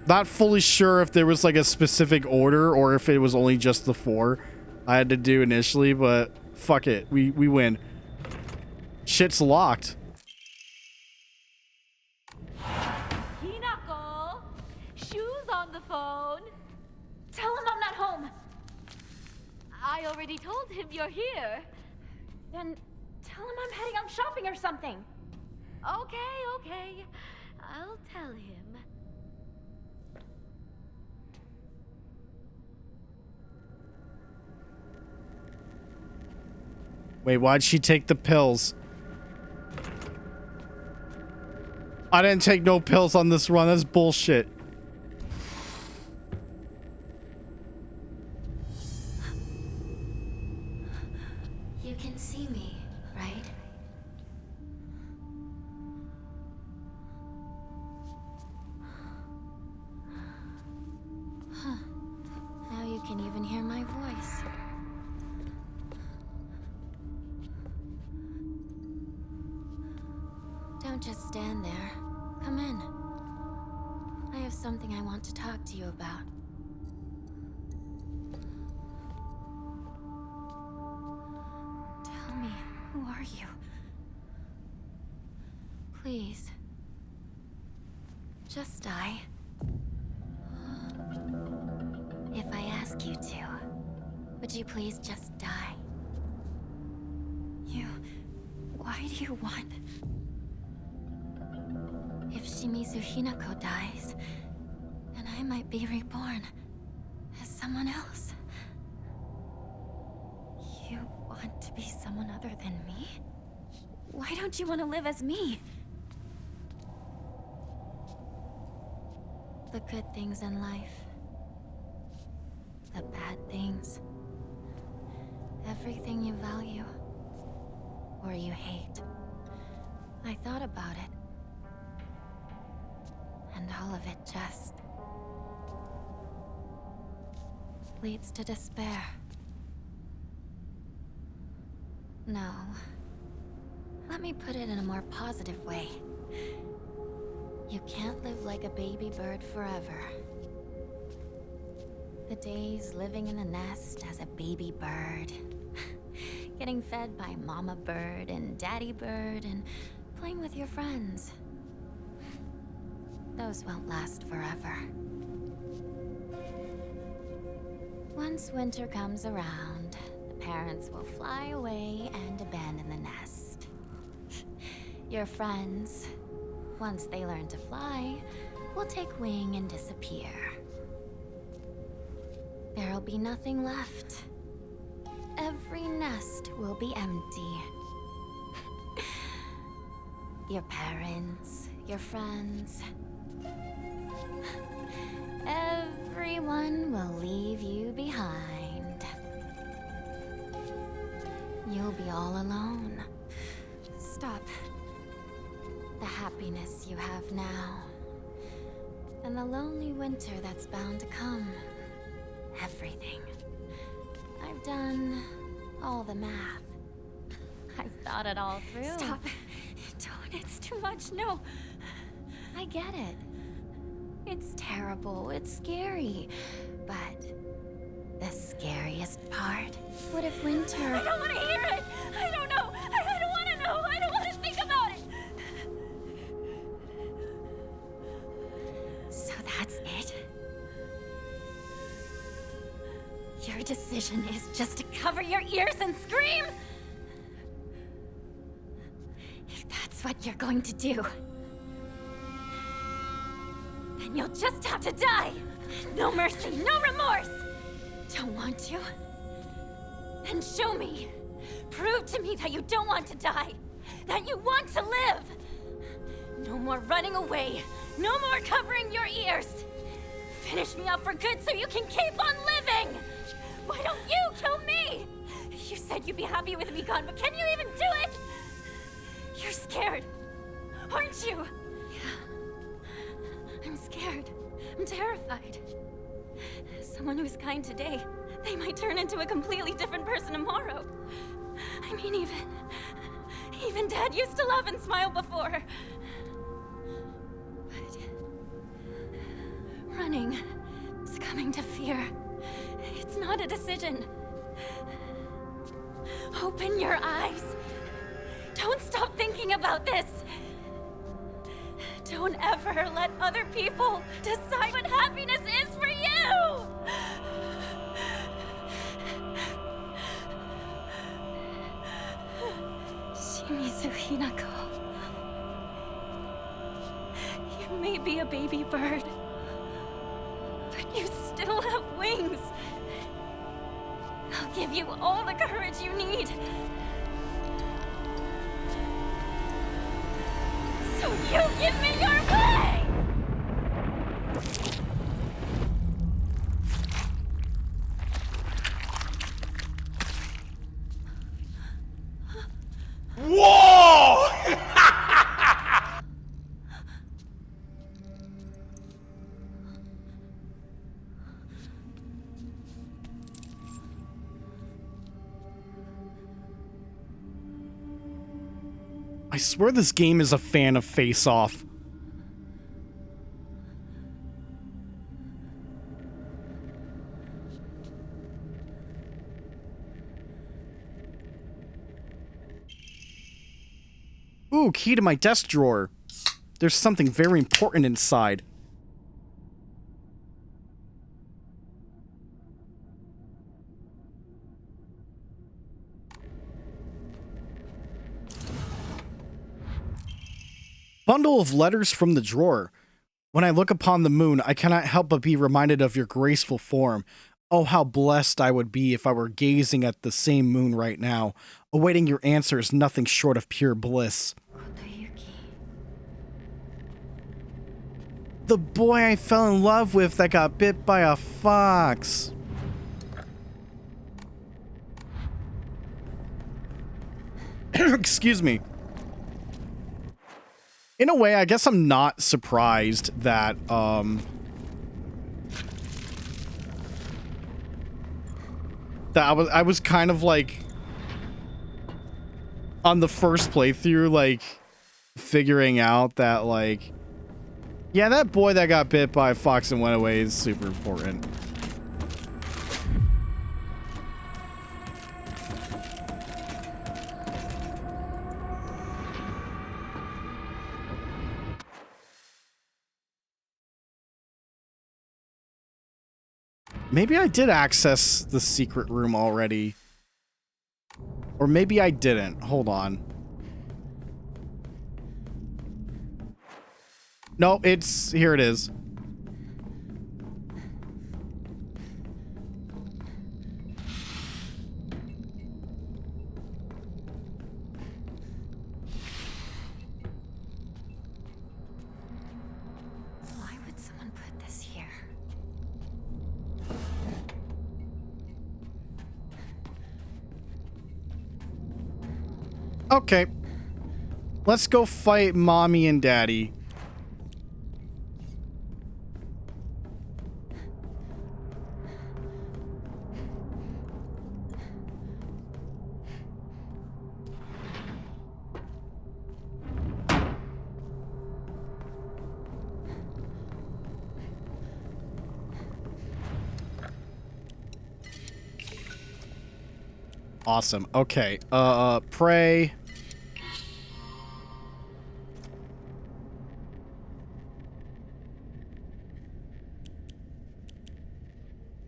Not fully sure if there was like a specific order or if it was only just the 4 I had to do initially, but fuck it. We win. Shit's locked. Hinako! Shoes on the phone! Tell him I'm not home. I already told him you're here. Then tell him I'm heading out shopping or something. Okay. I'll tell him. Wait, why'd she take the pills? I didn't take no pills on this run. That's bullshit. You can see me, right? Huh. Now you can even hear my voice. Don't just stand there. Come in. I have something I want to talk to you about. Tell me, who are you? Please. Just die. If I ask you to, would you please just die? Why do you want... If Shimizu Hinako dies, then I might be reborn as someone else. You want to be someone other than me? Why don't you want to live as me? The good things in life. The bad things. Everything you value. Or you hate. I thought about it. And all of it just leads to despair. No. Let me put it in a more positive way. You can't live like a baby bird forever. The days living in a nest as a baby bird. Getting fed by mama bird and daddy bird and playing with your friends. Those won't last forever. Once winter comes around, the parents will fly away and abandon the nest. Your friends, once they learn to fly, will take wing and disappear. There'll be nothing left. Every nest will be empty. Your parents, your friends, everyone will leave you behind. You'll be all alone. Stop. The happiness you have now, and the lonely winter that's bound to come. Everything. I've done all the math. I've thought it all through. Stop. Don't, it's too much. No. I get it. It's terrible, it's scary. But the scariest part? What if winter... I don't want to hear it! I don't know! I don't want to know! I don't want to think about it! So that's it? Your decision is just to cover your ears and scream? If that's what you're going to do, then you'll just have to die! No mercy, no remorse! Don't want to? Then show me! Prove to me that you don't want to die! That you want to live! No more running away! No more covering your ears! Finish me up for good so you can keep on living! Why don't you kill me? You said you'd be happy with me gone, but can you even do it? You're scared, aren't you? Yeah. I'm scared. I'm terrified. Someone who's kind today, they might turn into a completely different person tomorrow. I mean, even Dad used to laugh and smile before. But Running, succumbing to fear. It's not a decision. Open your eyes. Don't stop thinking about this. Don't ever let other people decide what happiness is for you! Shimizu Hinako. You may be a baby bird, but you still have wings. I'll give you all the courage you need. So you give me your way! Whoa! I swear this game is a fan of Face Off. Ooh, key to my desk drawer. There's something very important inside. Bundle of letters from the drawer. When I look upon the moon, I cannot help but be reminded of your graceful form. Oh, how blessed I would be if I were gazing at the same moon right now. Awaiting your answer is nothing short of pure bliss. The boy I fell in love with that got bit by a fox. Excuse me. In a way, I guess I'm not surprised that, that I was kind of like, on the first playthrough, like, figuring out that, like, yeah, that boy that got bit by a fox and went away is super important. Maybe I did access the secret room already. Or maybe I didn't. Hold on. No, it's... here it is. Why would someone put this here? Okay. Let's go fight Mommy and Daddy. Awesome. Okay. Pray.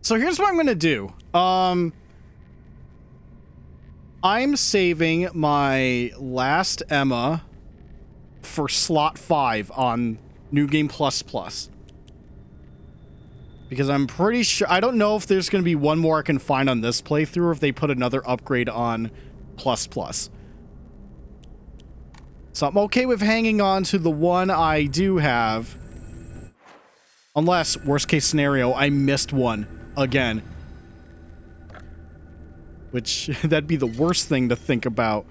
So here's what I'm going to do. I'm saving my last Emma for slot 5 on New Game Plus Plus. Because I'm pretty sure... I don't know if there's going to be one more I can find on this playthrough or if they put another upgrade on Plus Plus. So I'm okay with hanging on to the one I do have. Unless, worst case scenario, I missed one again. Which, that'd be the worst thing to think about.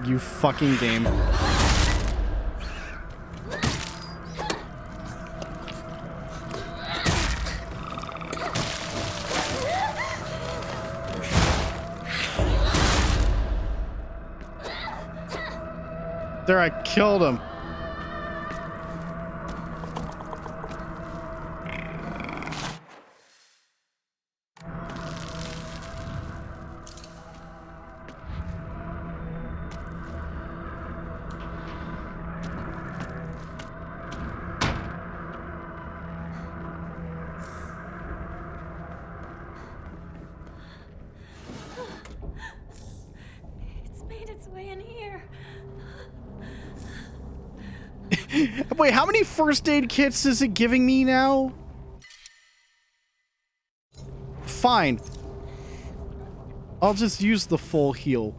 you fucking game. There, I killed him. It's made its way in here. Wait, how many first aid kits is it giving me now? Fine. I'll just use the full heal.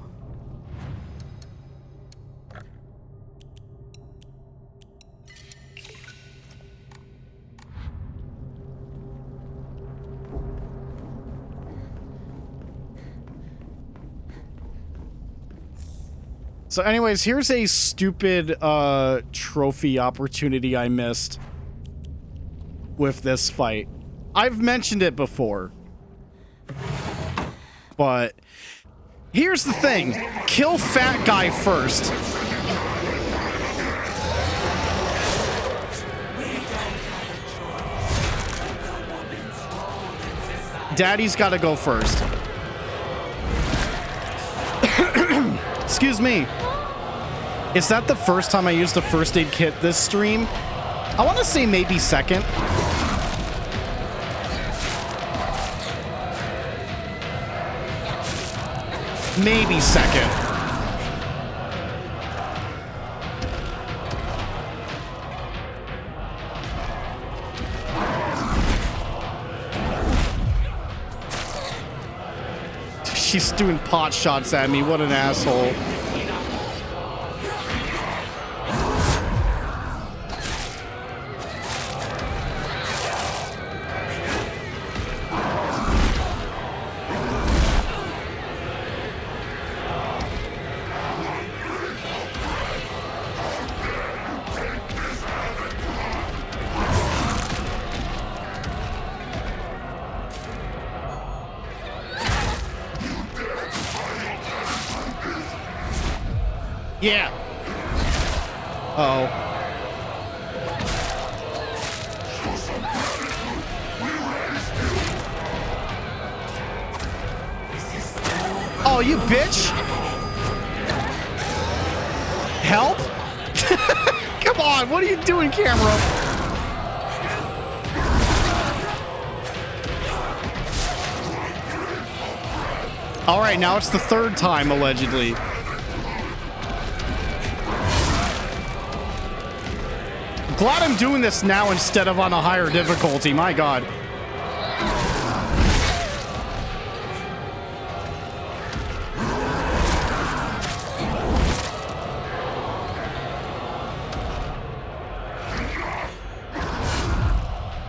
So anyways, here's a stupid trophy opportunity I missed with this fight. I've mentioned it before. But here's the thing. Kill fat guy first. Daddy's got to go first. Excuse me. Is that the first time I used a first aid kit this stream? I want to say maybe second. Maybe second. She's doing pot shots at me. What an asshole. Yeah. Uh-oh. Oh, you bitch. Help? Come on, what are you doing, camera? All right, now it's the third time, allegedly. Glad I'm doing this now instead of on a higher difficulty. My God.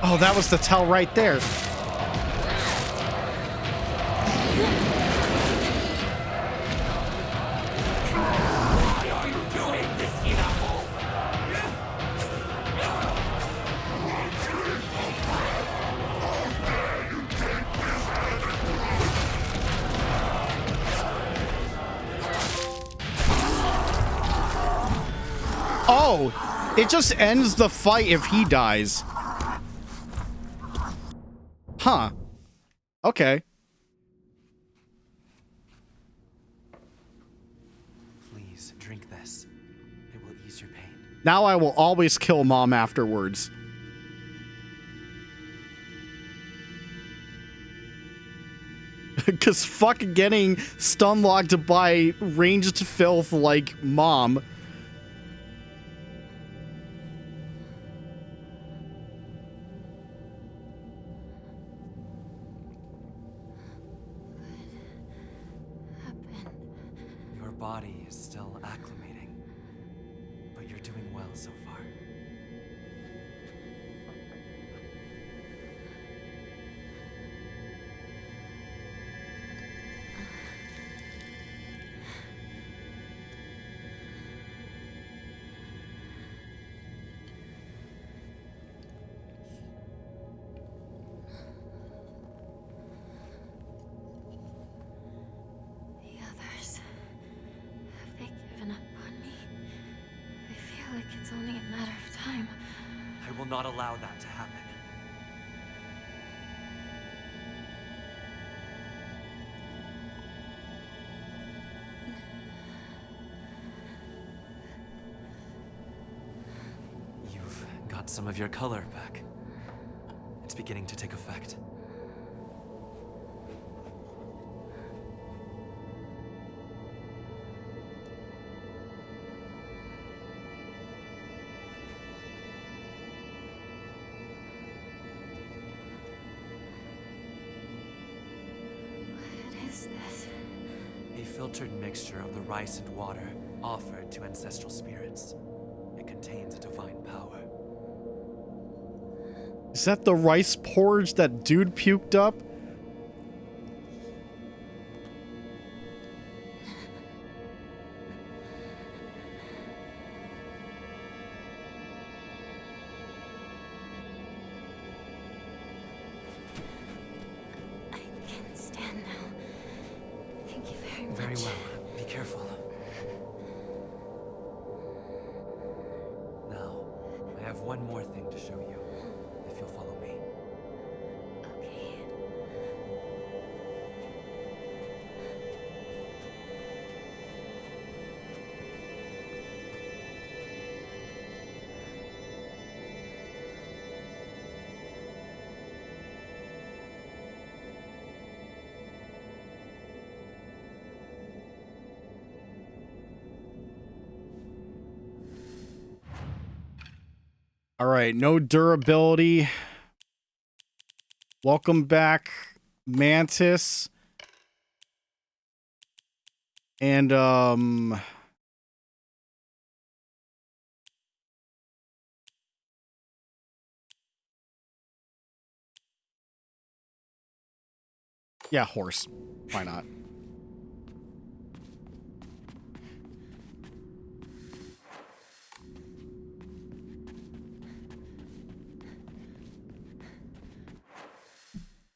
Oh, that was the tell right there. Oh, it just ends the fight if he dies. Huh. Okay. Please, drink this. It will ease your pain. Now I will always kill Mom afterwards. Because fuck getting stun locked by ranged filth like Mom. Your body is still acclimating, but you're doing well so far. feel like it's only a matter of time. I will not allow that to happen. You've got some of your color back. It's beginning to take effect. What is this? A filtered mixture of the rice and water offered to ancestral spirits. It contains a divine power. Is that the rice porridge that dude puked up? I can stand now. Thank you very much. Very well. Be careful. Now, I have one more thing to show you, if you'll follow me. Okay. All right, no durability. Welcome back, Mantis. And yeah, horse. Why not?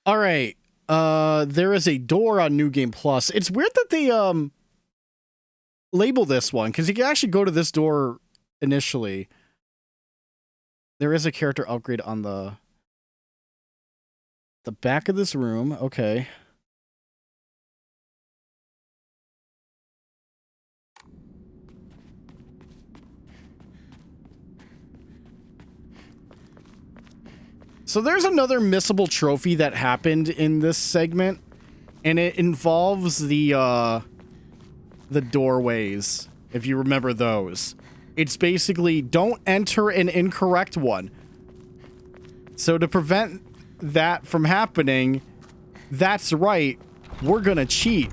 All right. There is a door on New Game Plus. It's weird that they label this one because you can actually go to this door initially. There is a character upgrade on the back of this room. Okay. So there's another missable trophy that happened in this segment, and it involves the doorways, if you remember those. It's basically don't enter an incorrect one. So to prevent that from happening, that's right, we're gonna cheat.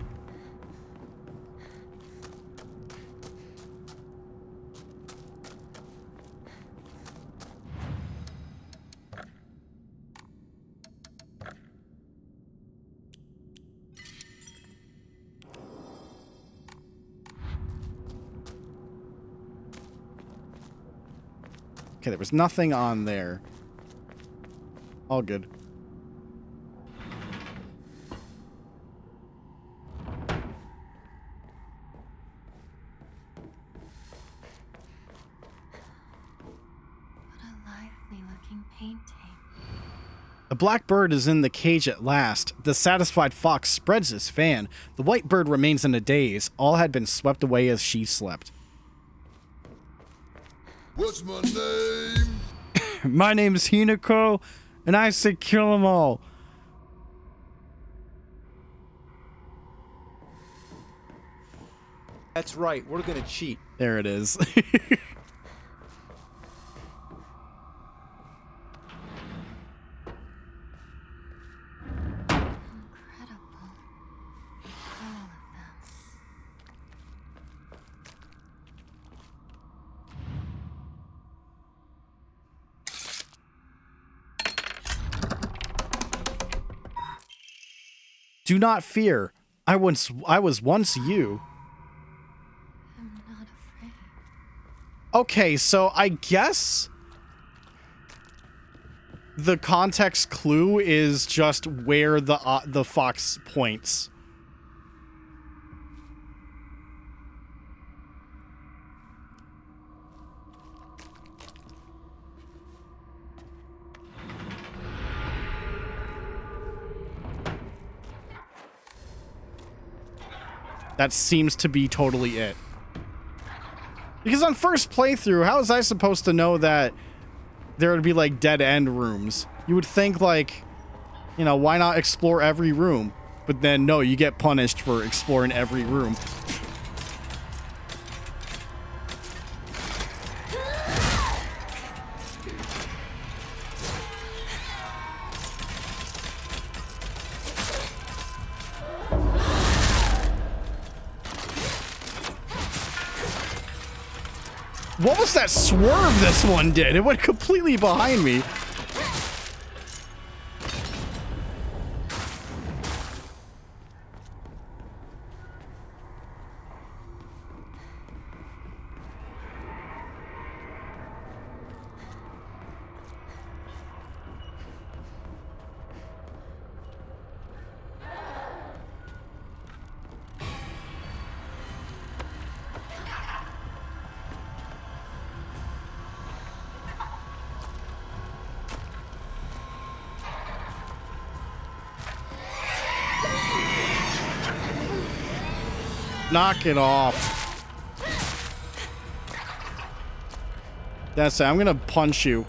Okay, there was nothing on there. All good. What a lively looking painting. The black bird is in the cage at last. The satisfied fox spreads his fan. The white bird remains in a daze. All had been swept away as she slept. What's my name? My name is Hinako, and I say kill them all. That's right, we're gonna cheat. There it is. Incredible. All of them. Do not fear. I was once you. I'm not afraid. Okay, so I guess the context clue is just where the fox points. That seems to be totally it. Because on first playthrough, how was I supposed to know that there would be like dead end rooms? You would think like, you know, why not explore every room? But then no, you get punished for exploring every room. What was that swerve this one did? It went completely behind me. Knock it off. That's it. I'm gonna punch you.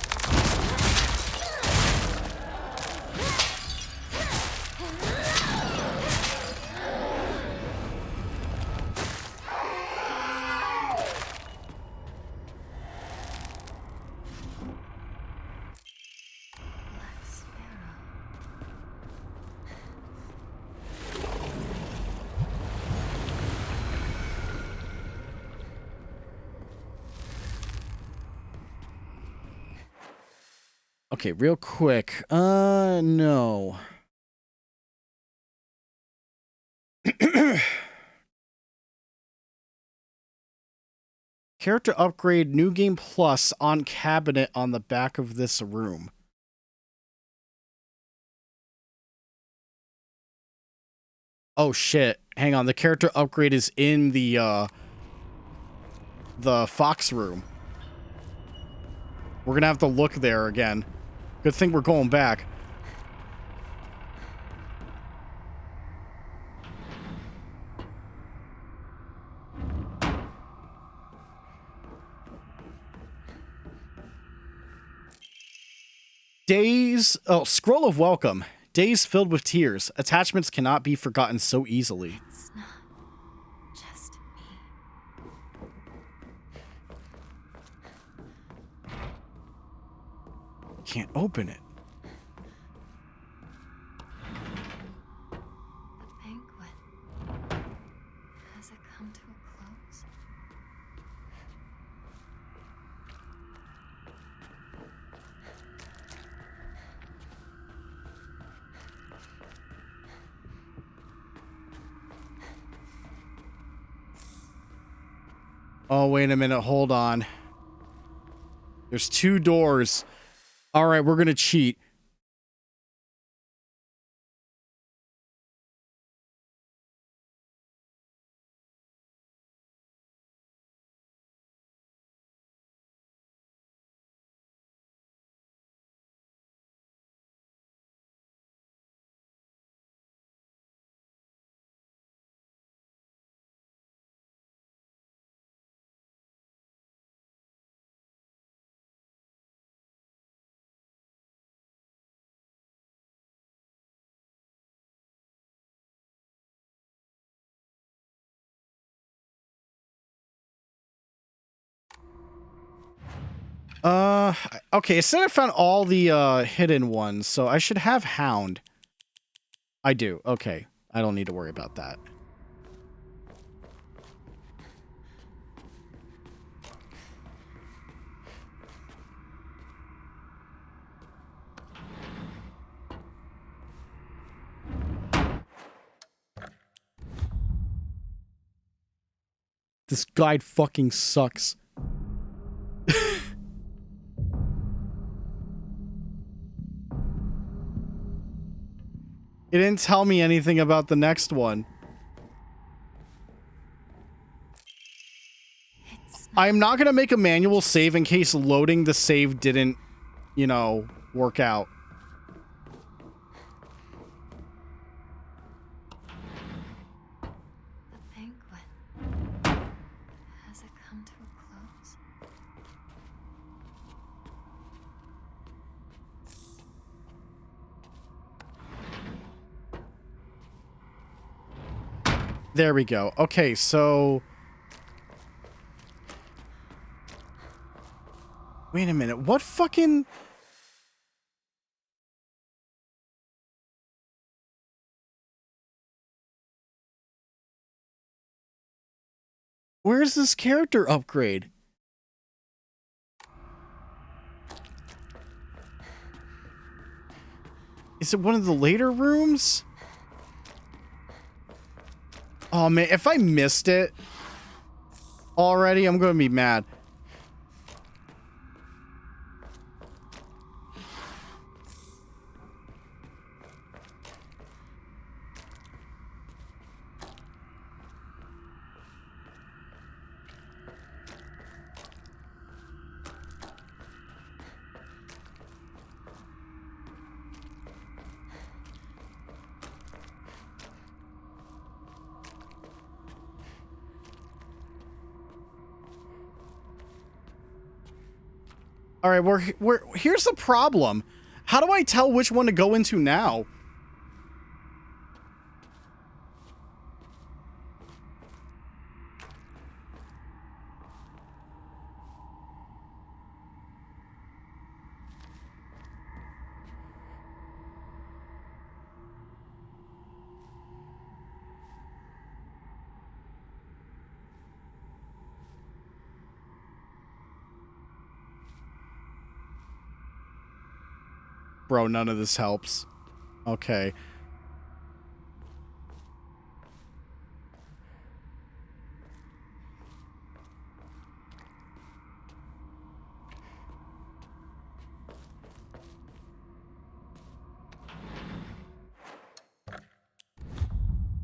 Okay, real quick. No. Character upgrade New Game Plus on cabinet on the back of this room. Oh shit. Hang on, the character upgrade is in the Fox room. We're gonna have to look there again. Good thing we're going back. Days... Oh, Scroll of Welcome. Days filled with tears. Attachments cannot be forgotten so easily. It's not just me. Can't open it. The banquet. Has it come to a close? Oh, wait a minute. Hold on. There's 2 doors. All right, we're going to cheat. Okay, it said I found all the hidden ones, so I should have Hound. I do. Okay. I don't need to worry about that. This guide fucking sucks. It didn't tell me anything about the next one. I'm not going to make a manual save in case loading the save didn't, you know, work out. The banquet. There we go. Okay, so... Wait a minute. What fucking... Where's this character upgrade? Is it one of the later rooms? Oh man, if I missed it already, I'm gonna be mad. All right, here's the problem. How do I tell which one to go into now? Bro, none of this helps. Okay.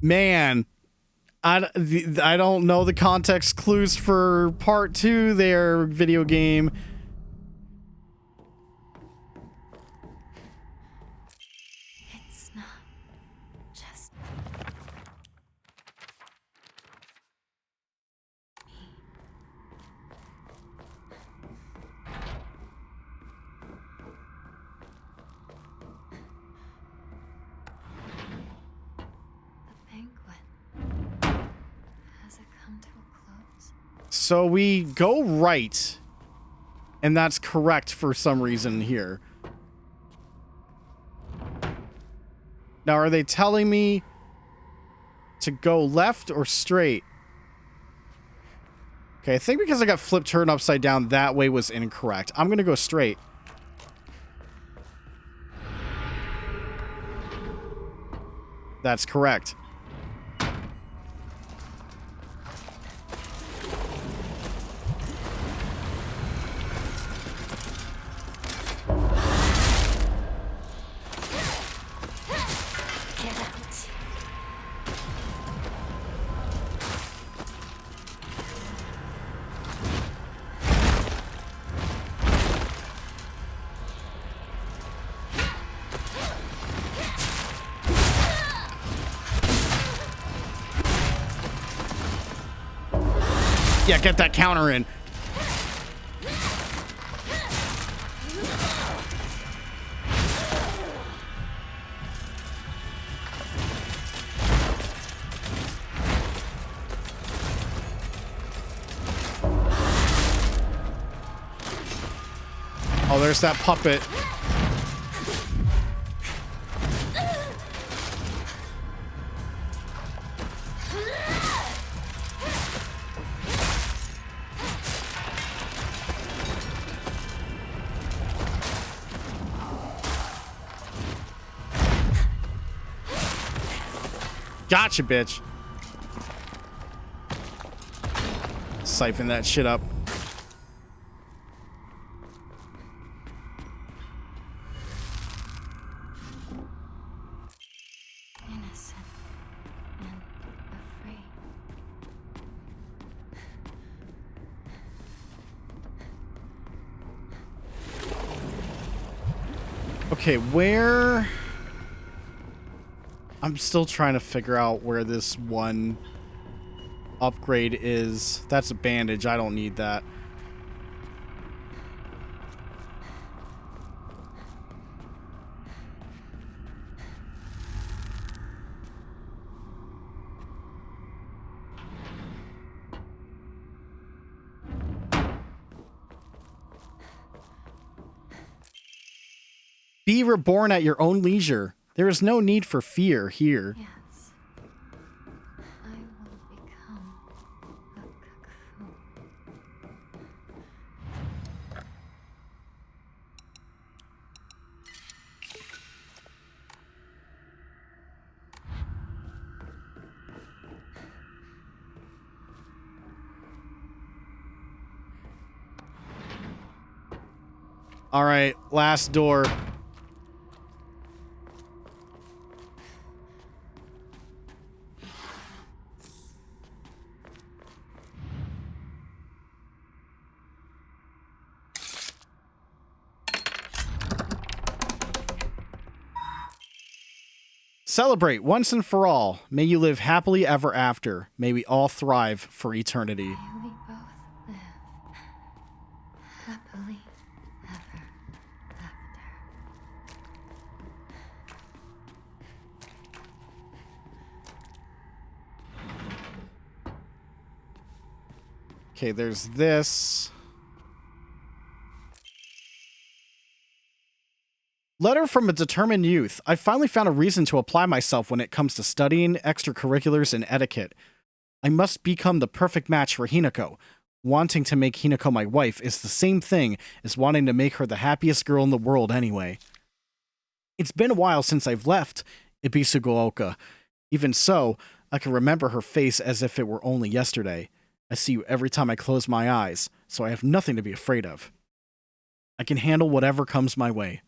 Man, I don't know the context clues for part 2 there, video game. It's not just So we go right, and that's correct for some reason here. Now, are they telling me to go left or straight? Okay, I think because I got flipped turned upside down, that way was incorrect. I'm going to go straight. That's correct. Yeah, get that counter in. Oh, there's that puppet. Gotcha, bitch. Siphon that shit up. innocent and afraid. Okay, where... I'm still trying to figure out where this one upgrade is. That's a bandage. I don't need that. Be reborn at your own leisure. There is no need for fear here. Yes. I will become a cocoon. All right, last door. Celebrate once and for all. May you live happily ever after. May we all thrive for eternity. May we both live happily ever after. Okay, there's this. Letter from a determined youth. I finally found a reason to apply myself when it comes to studying, extracurriculars, and etiquette. I must become the perfect match for Hinako. Wanting to make Hinako my wife is the same thing as wanting to make her the happiest girl in the world anyway. It's been a while since I've left Ibisugaoka. Even so, I can remember her face as if it were only yesterday. I see you every time I close my eyes, so I have nothing to be afraid of. I can handle whatever comes my way.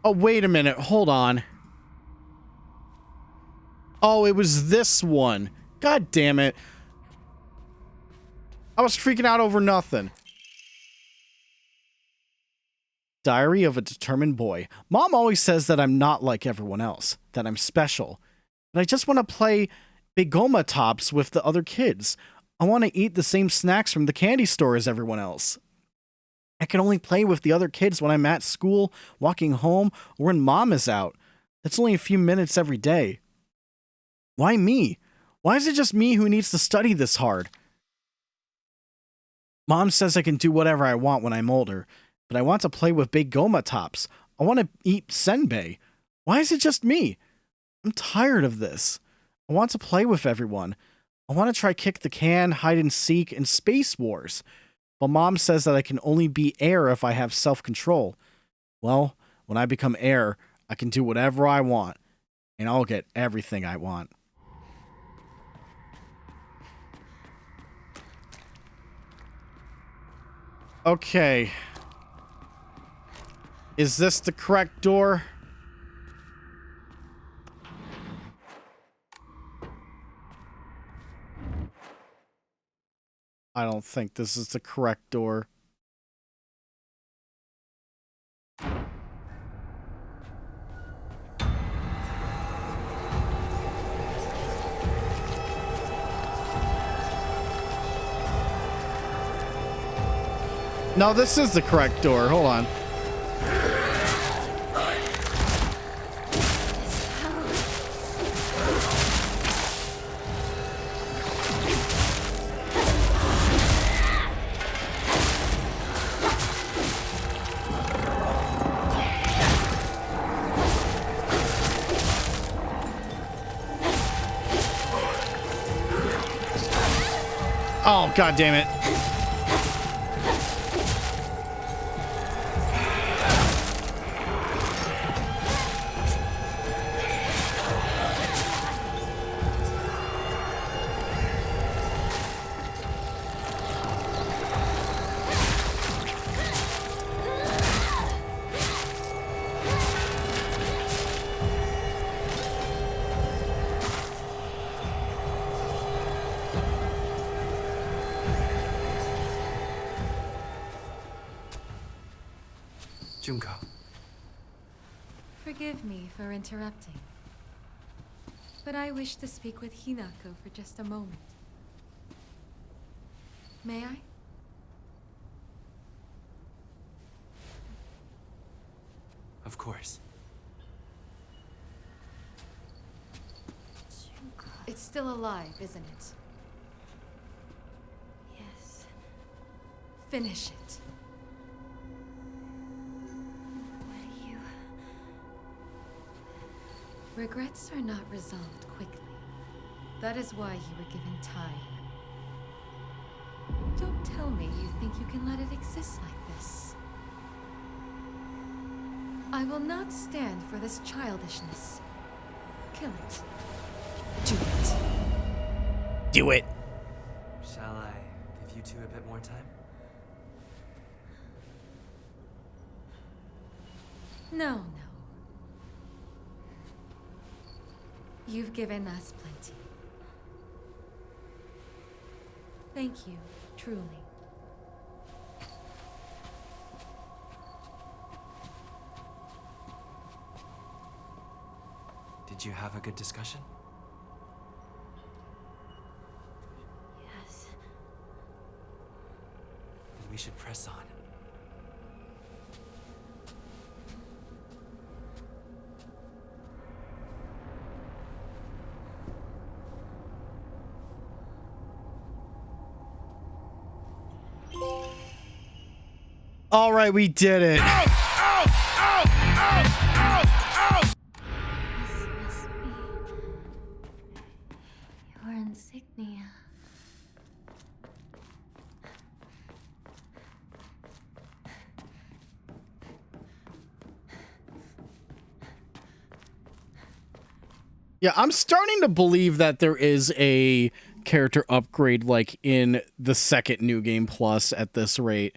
Oh, wait a minute. Hold on. Oh, it was this one. God damn it. I was freaking out over nothing. Diary of a Determined Boy. Mom always says that I'm not like everyone else, that I'm special. But I just want to play Bigoma Tops with the other kids. I want to eat the same snacks from the candy store as everyone else. I can only play with the other kids when I'm at school, walking home, or when Mom is out. That's only a few minutes every day. Why me? Why is it just me who needs to study this hard? Mom says I can do whatever I want when I'm older, but I want to play with big Goma Tops. I want to eat senbei. Why is it just me? I'm tired of this. I want to play with everyone. I want to try kick the can, hide and seek, and Space Wars. But Mom says that I can only be heir if I have self-control. Well, when I become heir, I can do whatever I want, and I'll get everything I want. Okay. Is this the correct door? I don't think this is the correct door. No, this is the correct door. Hold on. Oh, God damn it. Junko. Forgive me for interrupting, but I wish to speak with Hinako for just a moment. May I? Of course. Junko. still alive, isn't it? Yes. Finish it. What do you... Regrets are not resolved quickly. That is why you were given time. Don't tell me you think you can let it exist like this. I will not stand for this childishness. Kill it. Do it. Do it. Shall I give you two a bit more time? No, no. You've given us plenty. Thank you, truly. Did you have a good discussion? Yes. Then we should press on. All right, we did it. This must be... your insignia. Yeah, I'm starting to believe that there is a character upgrade like in the second New Game Plus at this rate.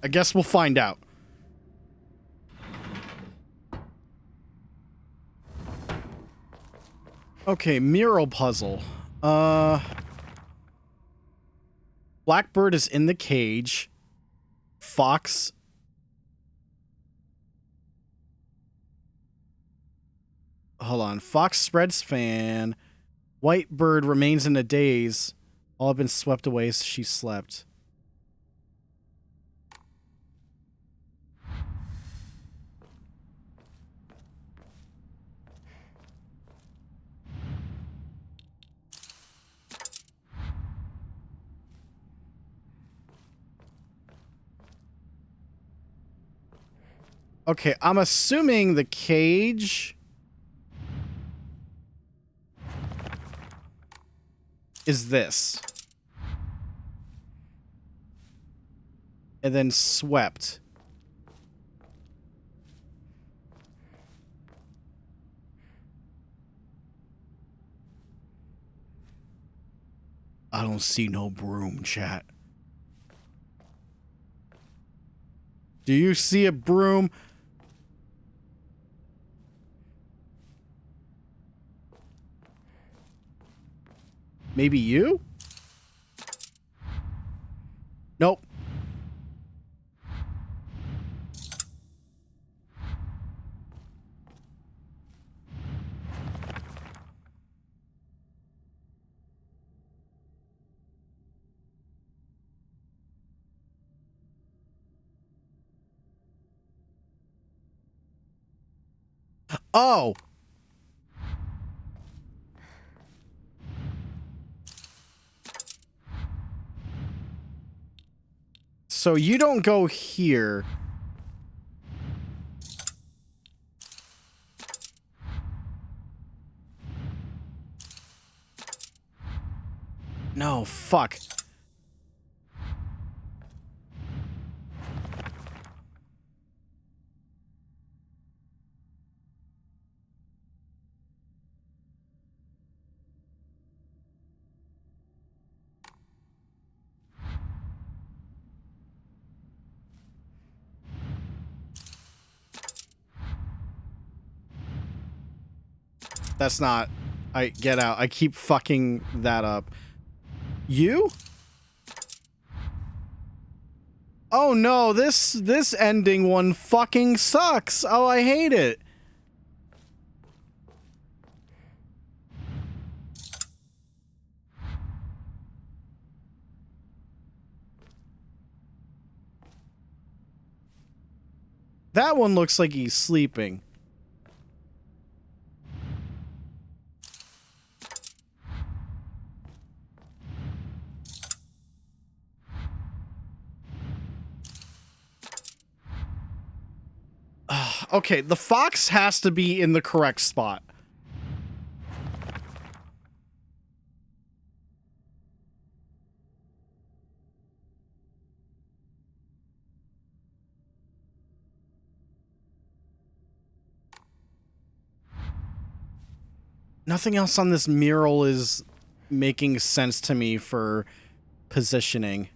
I guess we'll find out. Okay, mural puzzle. Blackbird is in the cage. Fox. Hold on. Fox spreads fan. White bird remains in a daze. All have been swept away as she slept. Okay, I'm assuming the cage is this. And then swept. I don't see no broom, chat. Do you see a broom? Maybe you? Nope. Oh. So you don't go here. No, fuck. That's not... Get out. I keep fucking that up. You? Oh no, this ending one fucking sucks. Oh, I hate it. That one looks like he's sleeping. Okay, the fox has to be in the correct spot. Nothing else on this mural is making sense to me for positioning.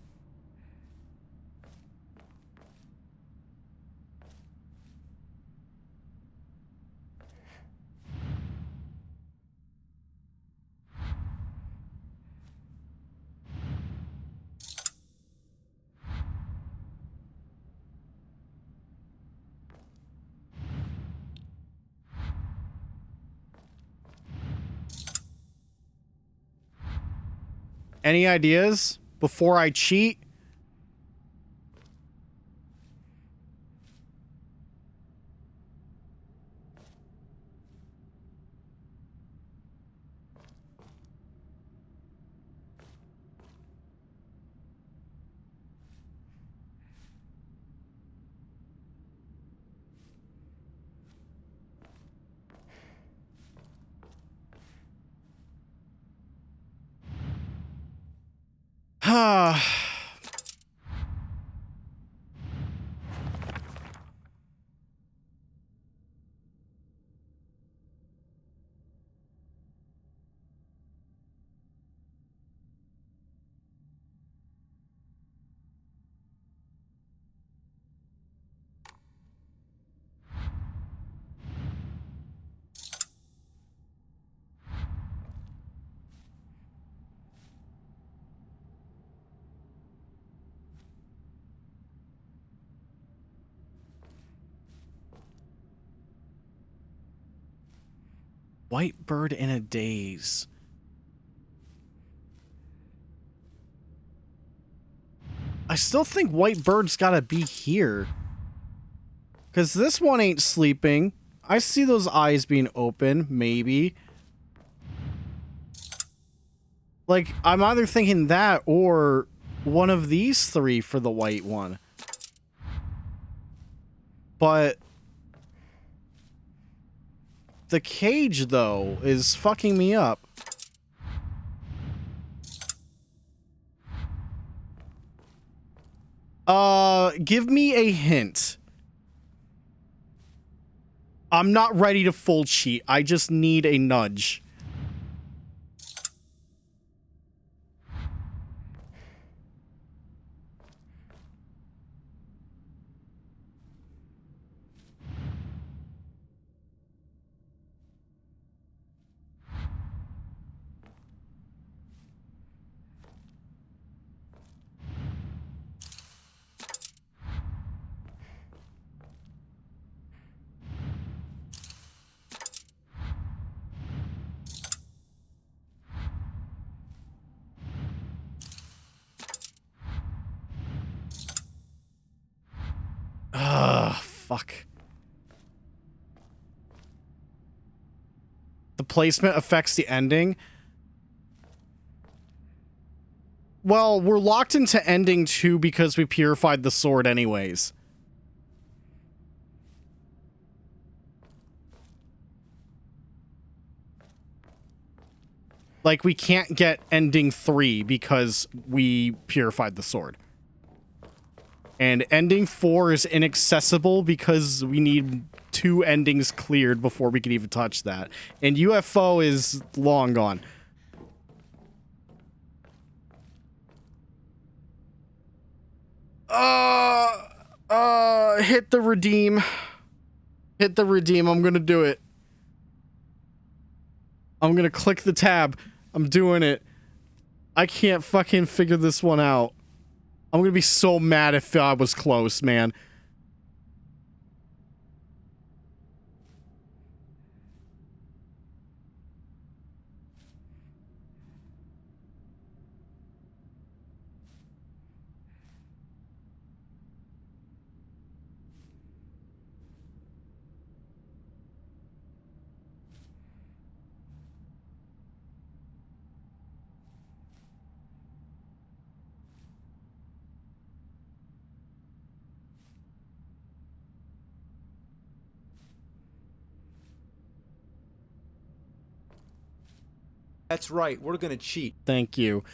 Any ideas before I cheat? White bird in a daze. I still think white bird's gotta be here. Because this one ain't sleeping. I see those eyes being open, maybe. Like, I'm either thinking that or one of these three for the white one. But the cage, though, is fucking me up. Give me a hint. I'm not ready to full cheat. I just need a nudge. Fuck. The placement affects the ending. Well, we're locked into ending 2 because we purified the sword anyways. Like, we can't get ending 3 because we purified the sword. And ending 4 is inaccessible because we need 2 endings cleared before we can even touch that. And UFO is long gone. Hit the redeem. Hit the redeem. I'm gonna do it. I'm gonna click the tab. I'm doing it. I can't fucking figure this one out. I'm gonna be so mad if I was close, man. That's right, we're gonna cheat. Thank you.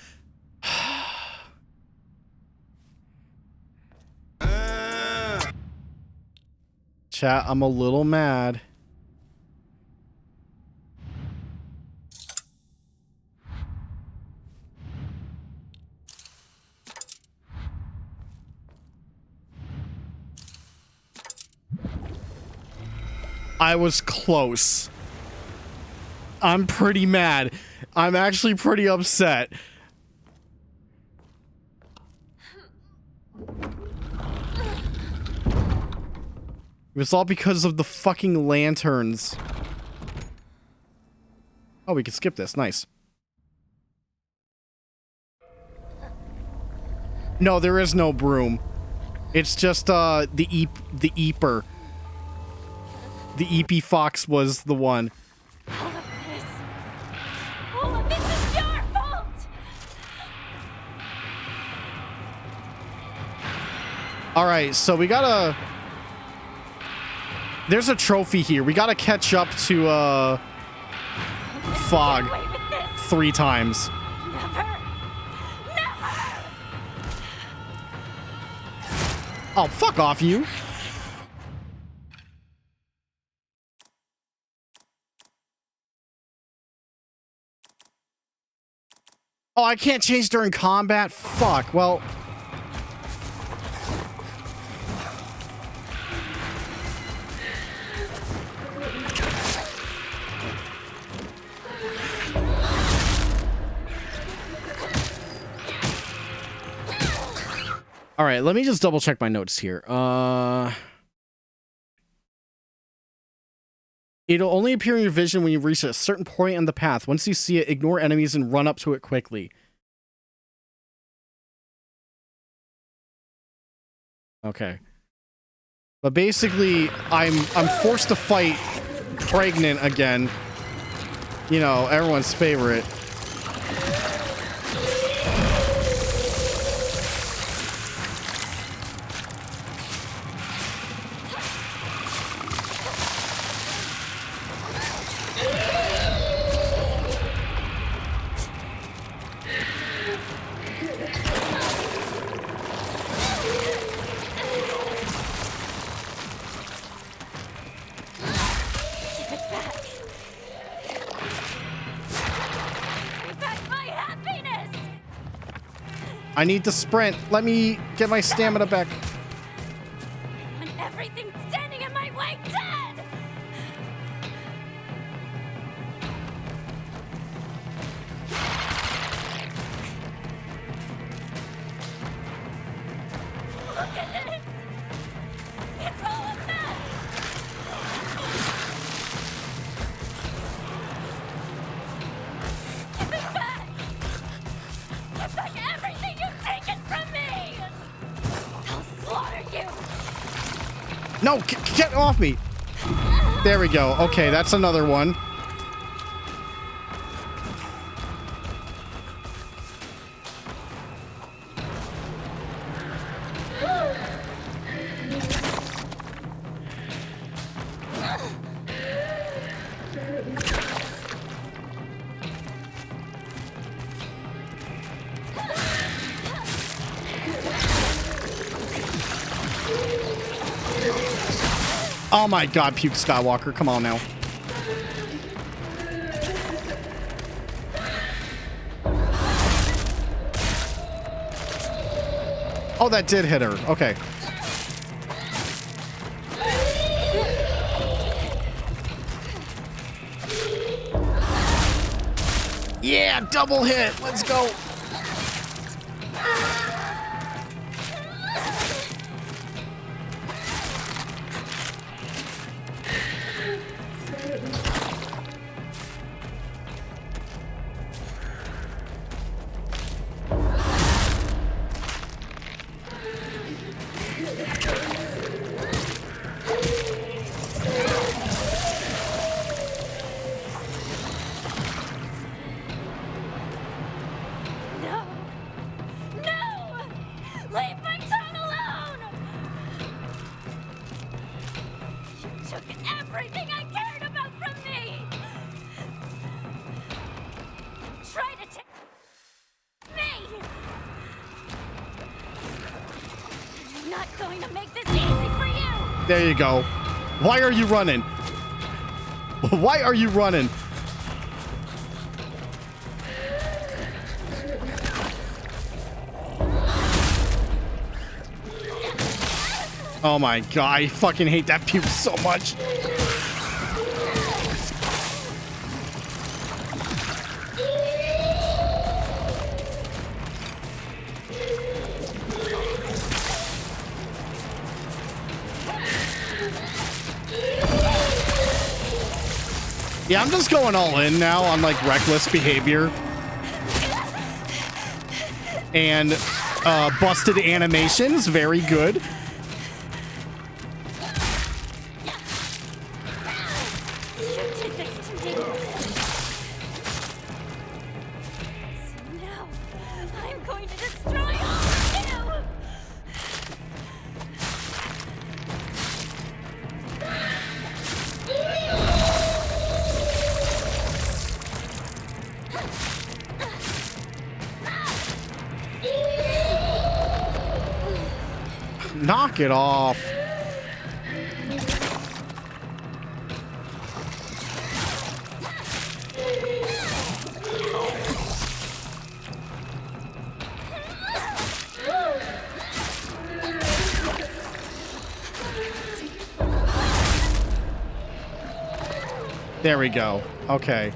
Chat, I'm a little mad. I was close. I'm pretty mad. I'm actually pretty upset. It was all because of the fucking lanterns. Oh, we can skip this. Nice. No, there is no broom. It's just the Eeper. The Eepy Fox was the one. All of this is your fault! Alright, so we gotta... There's a trophy here. We gotta catch up to, Fog 3 times. Never! Never! Oh, fuck off, you. Oh, I can't change during combat? Fuck, well... All right, let me just double check my notes here. It'll only appear in your vision when you reach a certain point on the path. Once you see it, ignore enemies and run up to it quickly. Okay. But basically, I'm forced to fight Pregnant again. You know, everyone's favorite. I need to sprint. Let me get my stamina back. When everything's standing in my way, dead! Look at this! It's all a mess! Give it back! Give back everything you've taken from me! I'll slaughter you! No, get off me. There we go. Okay, that's another one. Oh my god, Puke Skywalker, come on now. Oh, that did hit her. Okay. Yeah, double hit. Let's go. No! No! Leave my tongue alone! You took everything I cared about from me! Try to take me! I'm not going to make this easy for you! There you go. Why are you running? Why are you running? Oh my god, I fucking hate that puke so much. Yeah, I'm just going all in now on like reckless behavior and busted animations. Very good. You did this to me. So now I'm going to destroy all of you! Knock it off. There we go. Okay.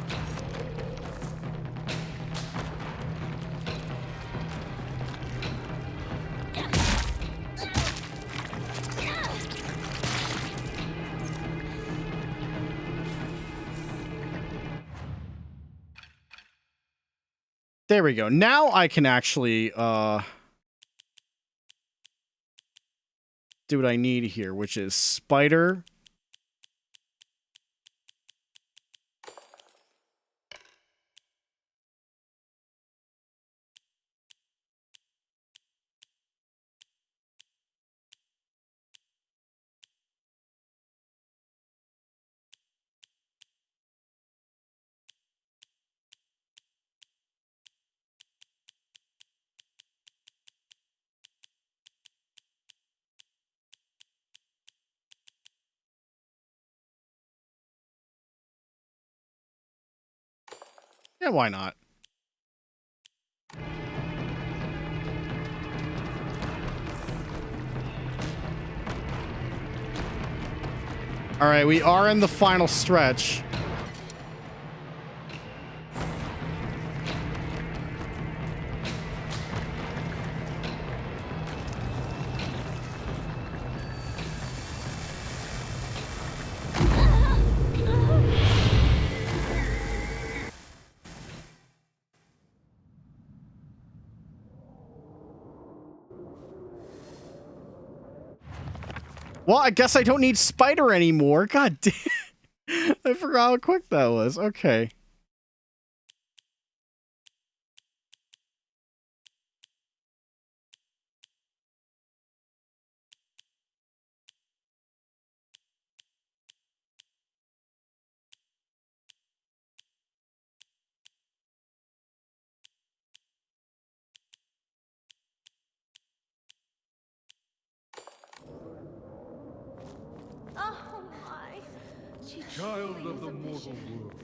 There we go. Now I can actually do what I need here, which is spider. Yeah, why not? All right, we are in the final stretch. Well, I guess I don't need spider anymore. God damn. I forgot how quick that was. Okay. Oh my. Child of the mortal world.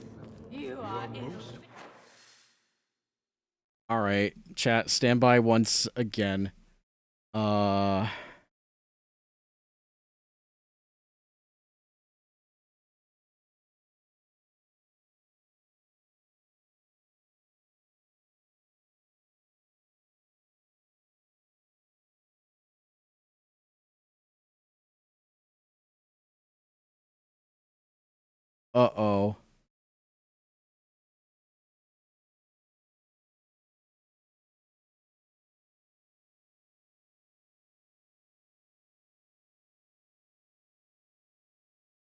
You are All right, chat, stand by once again. Uh-oh.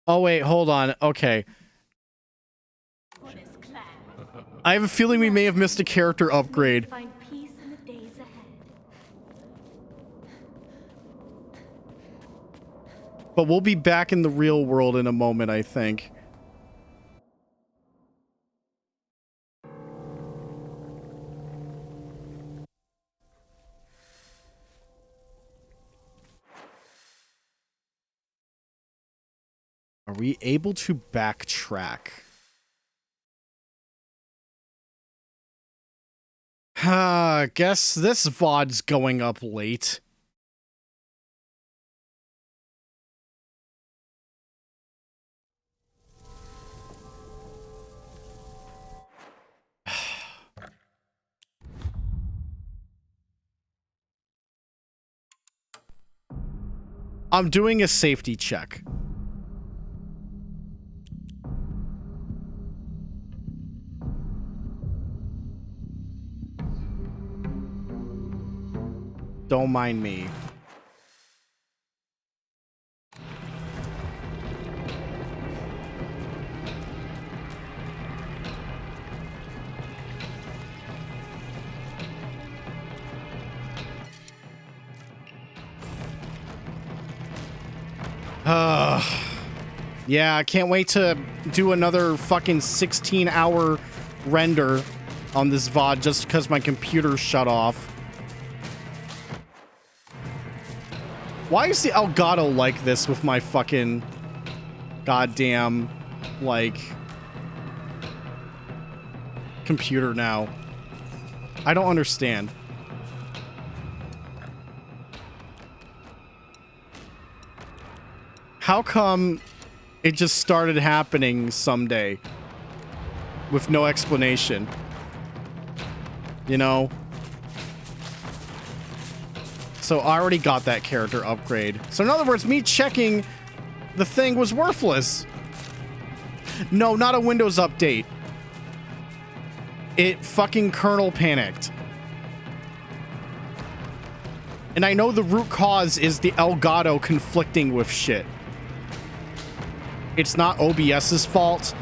Oh, wait, hold on. Okay. I have a feeling we may have missed a character upgrade. Find peace in the days ahead. But we'll be back in the real world in a moment, I think. Are we able to backtrack? Guess this VOD's going up late. I'm doing a safety check. Don't mind me. Yeah, I can't wait to do another fucking 16-hour render on this VOD just because my computer shut off. Why is the Elgato like this with my fucking goddamn, like, computer now? I don't understand. How come it just started happening someday with no explanation? You know? So I already got that character upgrade. So in other words, me checking the thing was worthless. No, not a Windows update. It fucking kernel panicked. And I know the root cause is the Elgato conflicting with shit. It's not OBS's fault.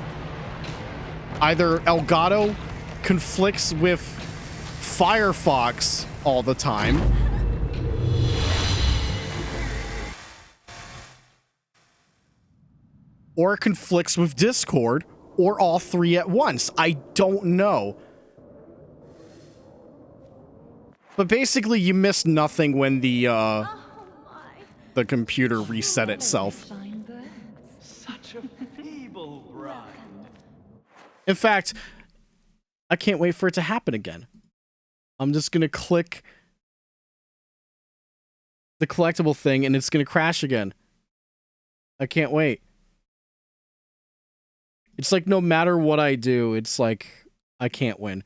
Either Elgato conflicts with Firefox all the time, or it conflicts with Discord, or all three at once. I don't know. But basically, you missed nothing when the computer reset itself. Such a feeble bride. In fact, I can't wait for it to happen again. I'm just gonna click the collectible thing and it's gonna crash again. I can't wait. It's like no matter what I do, it's like I can't win.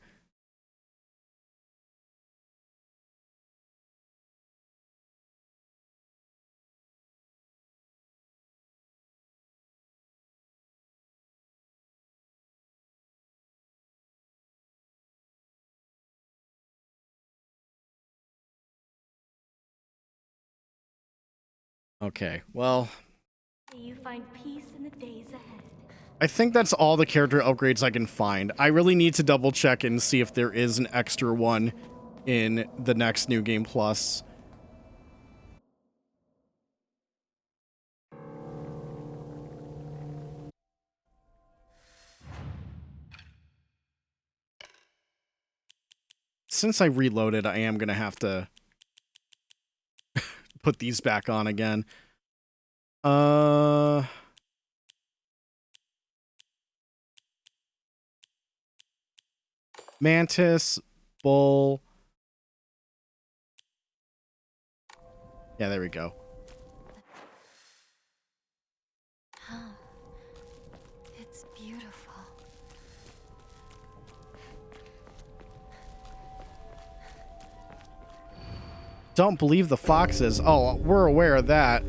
Okay, well, May you find peace in the days ahead. I think that's all the character upgrades I can find. I really need to double check and see if there is an extra one in the next New Game Plus. Since I reloaded, I am gonna have to put these back on again. Mantis, Bull. Yeah, there we go. It's beautiful. Don't believe the foxes. Oh, we're aware of that.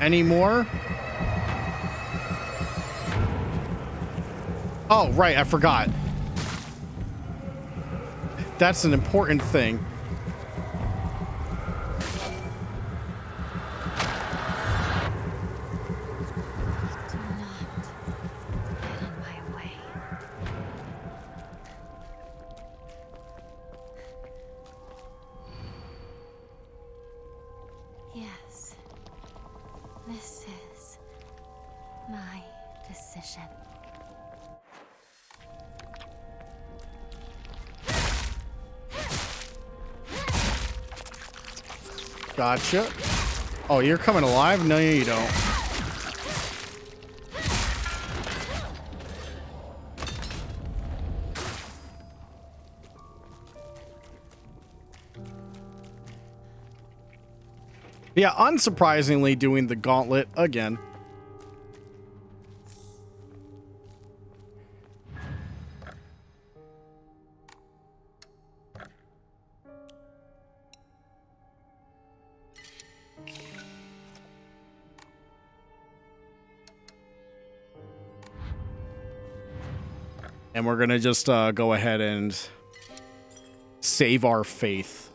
Any more? Oh, right, I forgot. That's an important thing. Do not get in my way. Yes, this is my decision. Gotcha. Oh, you're coming alive? No, you don't. Yeah, unsurprisingly doing the gauntlet again. And we're gonna just go ahead and save our faith.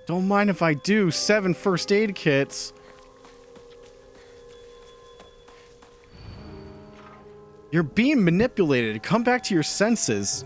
Don't mind if I do. 7 first aid kits. You're being manipulated. Come back to your senses.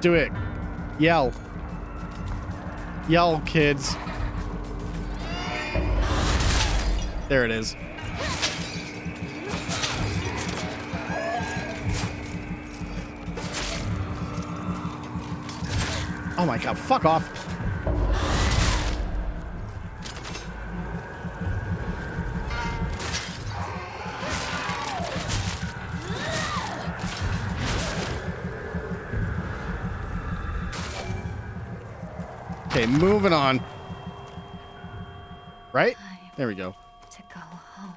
Do it. Yell. Yell, kids. There it is. Oh my god, fuck off. Okay, moving on. Right? There we go. To go home.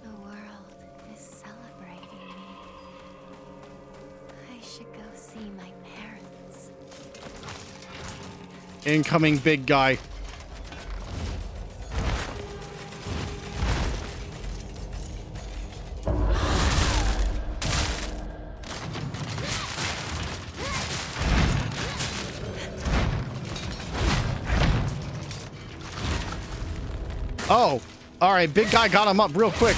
The world is celebrating me. I should go see my parents. Incoming big guy. Oh, all right. Big guy got him up real quick.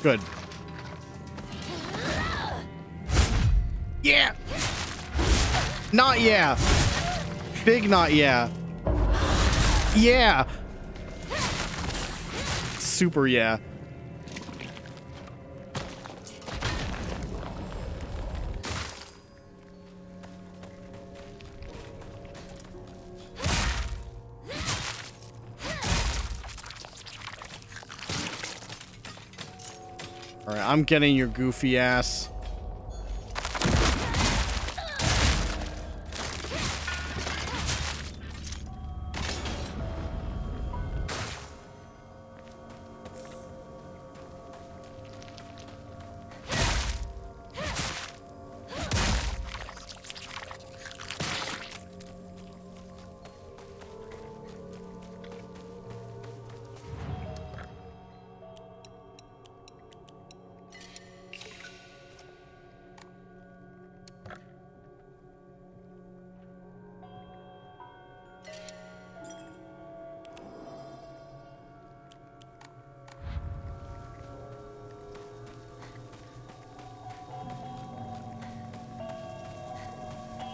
Good. Yeah. Not yeah. Big not yeah. Yeah. Super yeah. All right, I'm getting your goofy ass.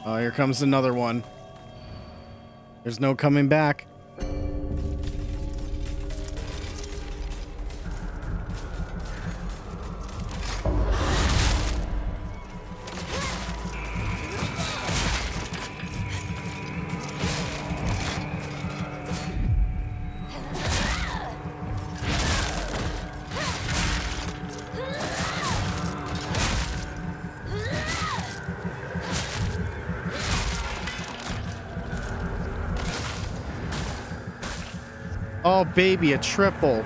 Oh, here comes another one. There's no coming back. Oh, baby, a triple.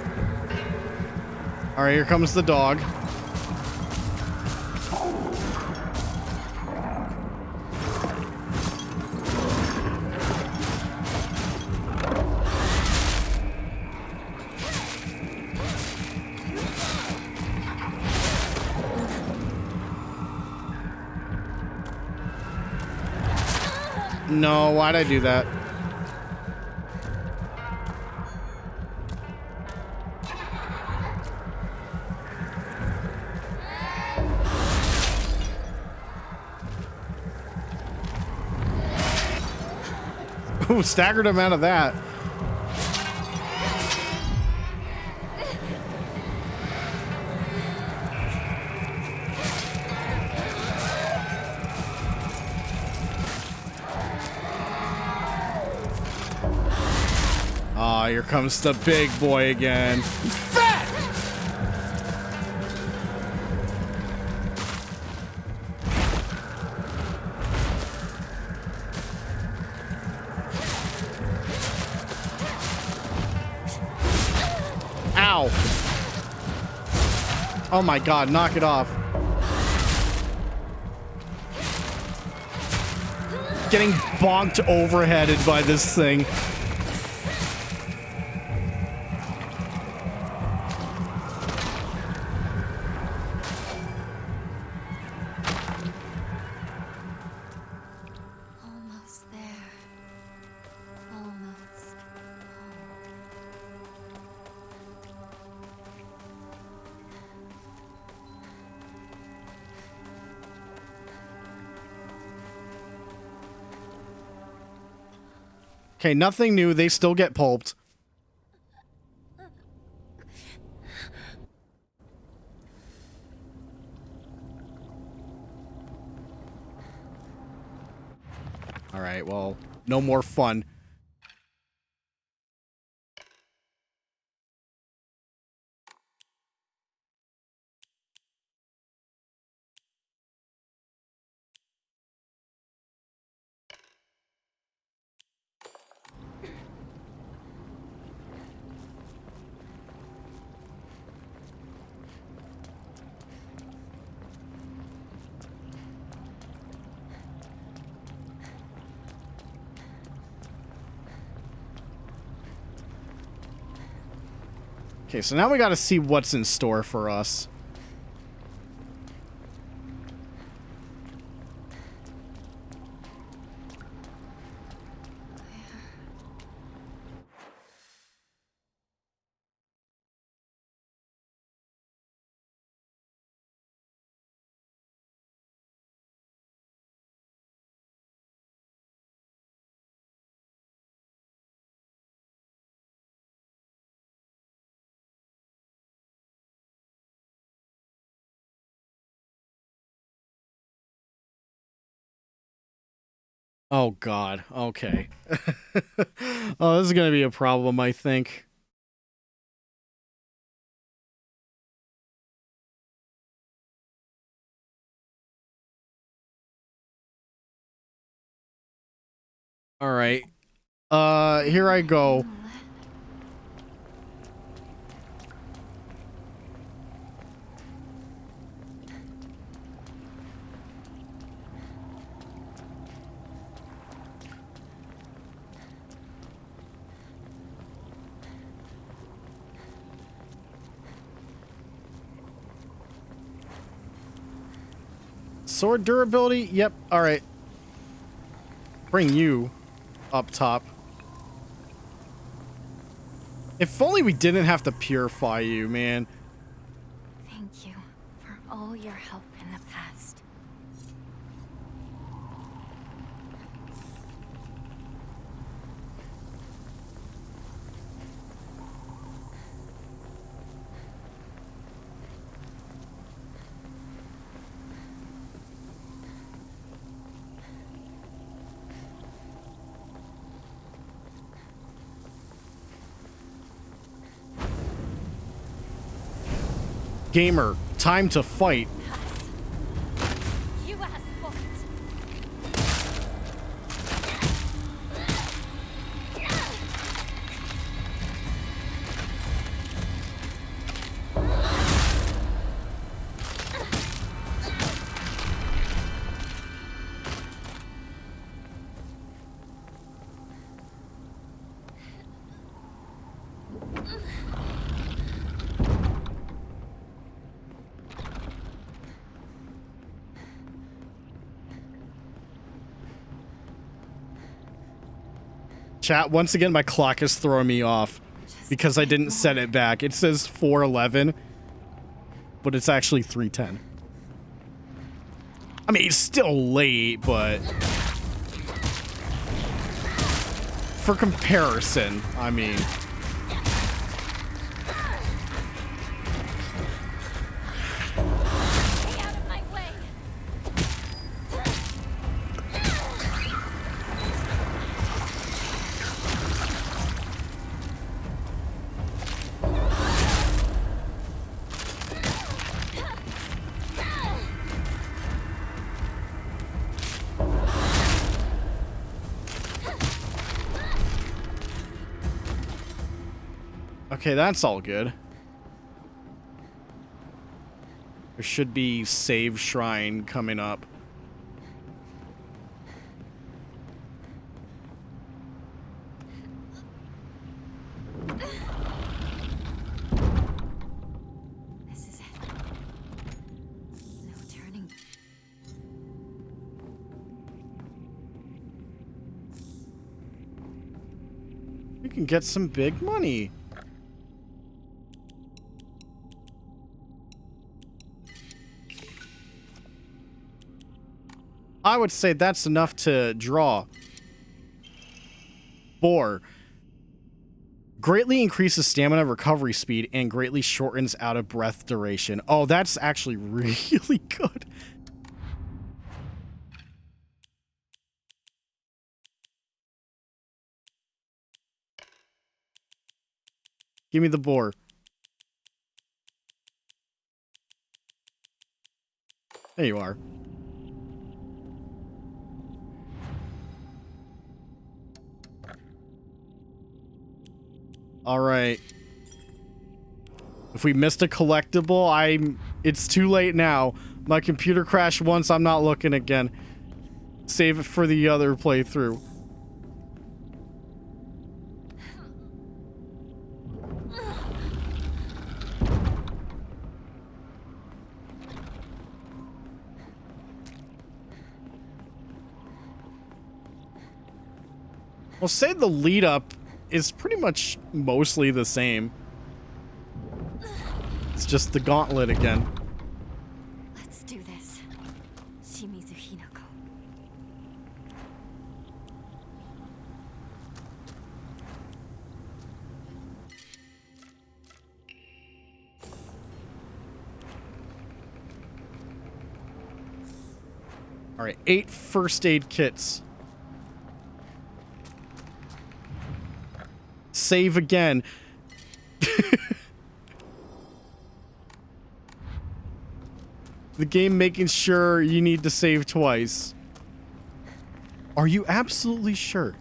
All right, here comes the dog. No, why'd I do that? Ooh, staggered him out of that. Ah, here comes the big boy again. Ow. Oh my god, knock it off. Getting bonked overheaded by this thing. Almost there. Almost. Okay, nothing new. They still get pulped. All right, well, no more fun. Okay, so now we got to see what's in store for us. Oh god, okay. Oh, this is gonna be a problem, I think. All right. Here I go. Sword durability? Yep. All right. Bring you up top. If only we didn't have to purify you, man. Thank you for all your help in the past. Gamer, time to fight. You asked for it. Chat, once again, my clock is throwing me off because I didn't set it back. It says 4:11, but it's actually 3:10. I mean, it's still late, but for comparison, I mean. Stay out of my way. Okay, that's all good. There should be save shrine coming up. This is it. No turning. You can get some big money. I would say that's enough to draw. 4. Greatly increases stamina recovery speed and greatly shortens out of breath duration. Oh, that's actually really good. Give me the boar. There you are. All right. If we missed a collectible, it's too late now. My computer crashed once, I'm not looking again. Save it for the other playthrough. Well, say the lead up is pretty much mostly the same. It's just the gauntlet again. Let's do this. Shimizu Hinako. All right, 8 first aid kits. Save again. The game making sure you need to save twice. Are you absolutely sure?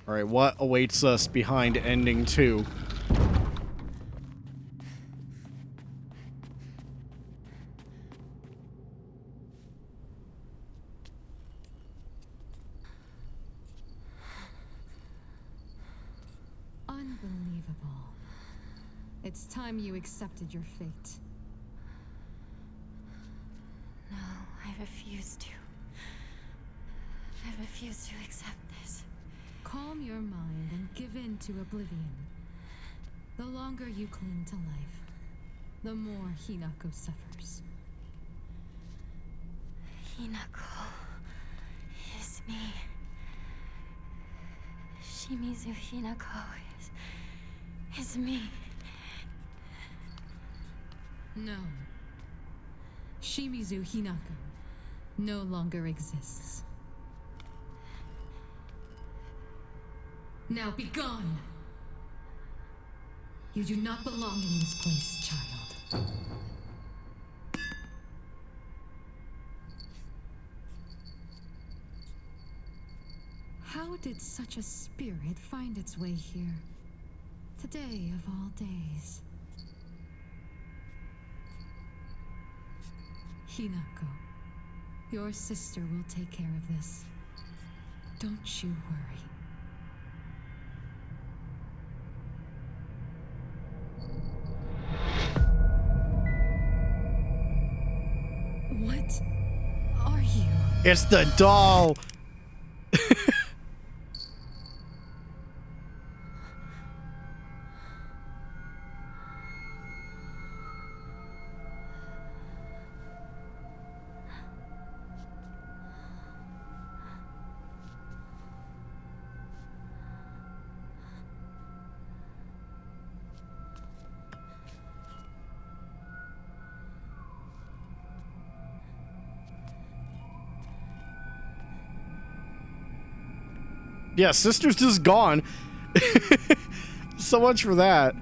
All right, what awaits us behind ending 2? Unbelievable. It's time you accepted your fate. No, I refuse to. I refuse to accept this. Calm your mind and give in to oblivion. The longer you cling to life, the more Hinako suffers. Hinako is me. Shimizu Hinako is me. No. Shimizu Hinako no longer exists. Now be gone. You do not belong in this place, child. How did such a spirit find its way here? Today of all days. Hinako, your sister will take care of this. Don't you worry. What are you? It's the doll. Yeah, sister's just gone. So much for that.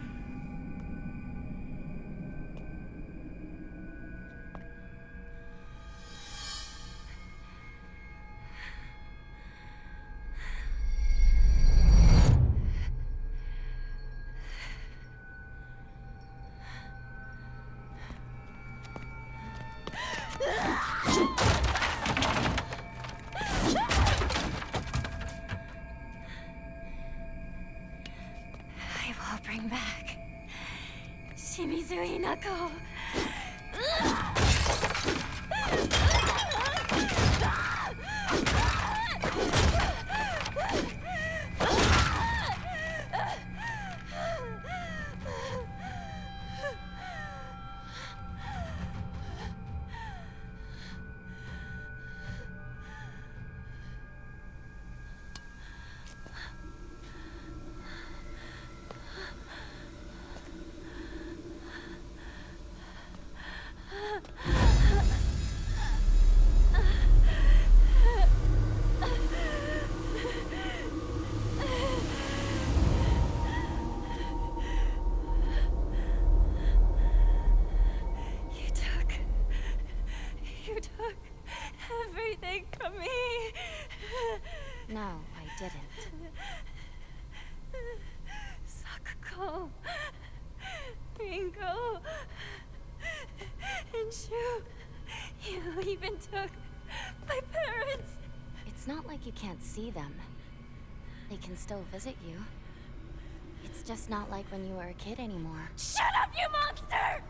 Bring back Shimizu Hinako. You took everything from me. No, I didn't. Sakuko, Ringo, and Shu. You even took my parents. It's not like you can't see them. They can still visit you. It's just not like when you were a kid anymore. Shut up, you monster!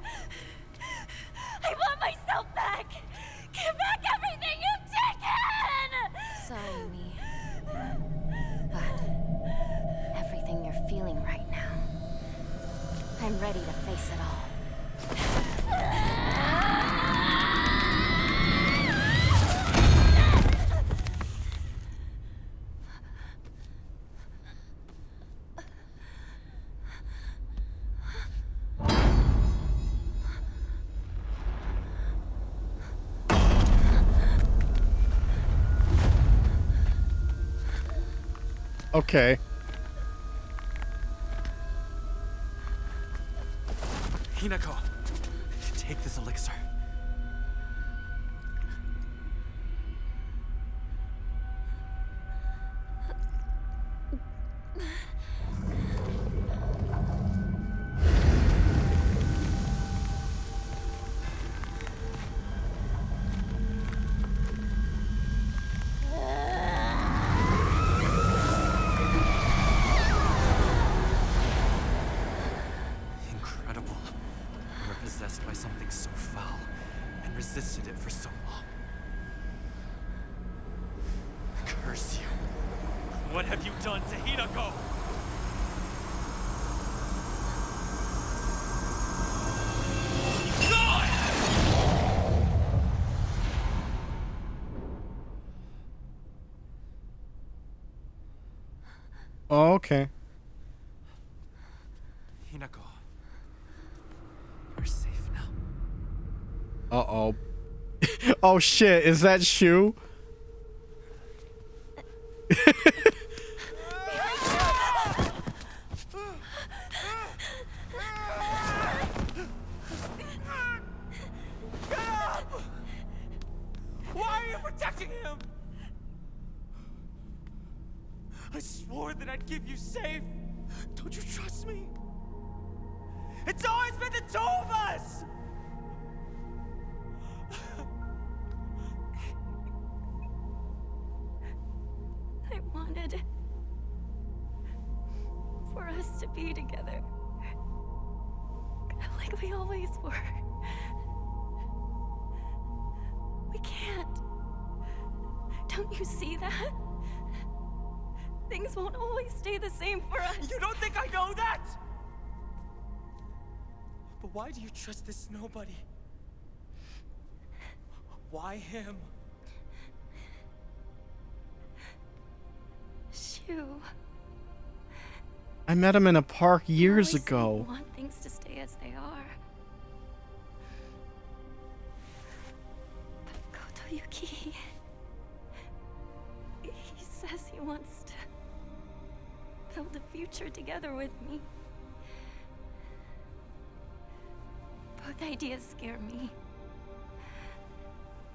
I want myself back! Give back everything you've taken! Sorry, Mi. But everything you're feeling right now, I'm ready to face it all. Okay. Hinako, take this elixir. By something so foul, and resisted it for so long. Curse you. What have you done to Hinako? Oh, okay. Hinako. You're safe now. Uh-oh. Oh shit, is that Shu? I swore that I'd keep you safe. Don't you trust me? It's always been the two of us! I wanted for us to be together. Like we always were. We can't. Don't you see that? Things won't always stay the same for us. You don't think I know that? But why do you trust this nobody? Why him? Shu. I met him in a park years You ago. want things to stay as they are. But Kotoyuki, he says he wants to build a future together with me. Both ideas scare me.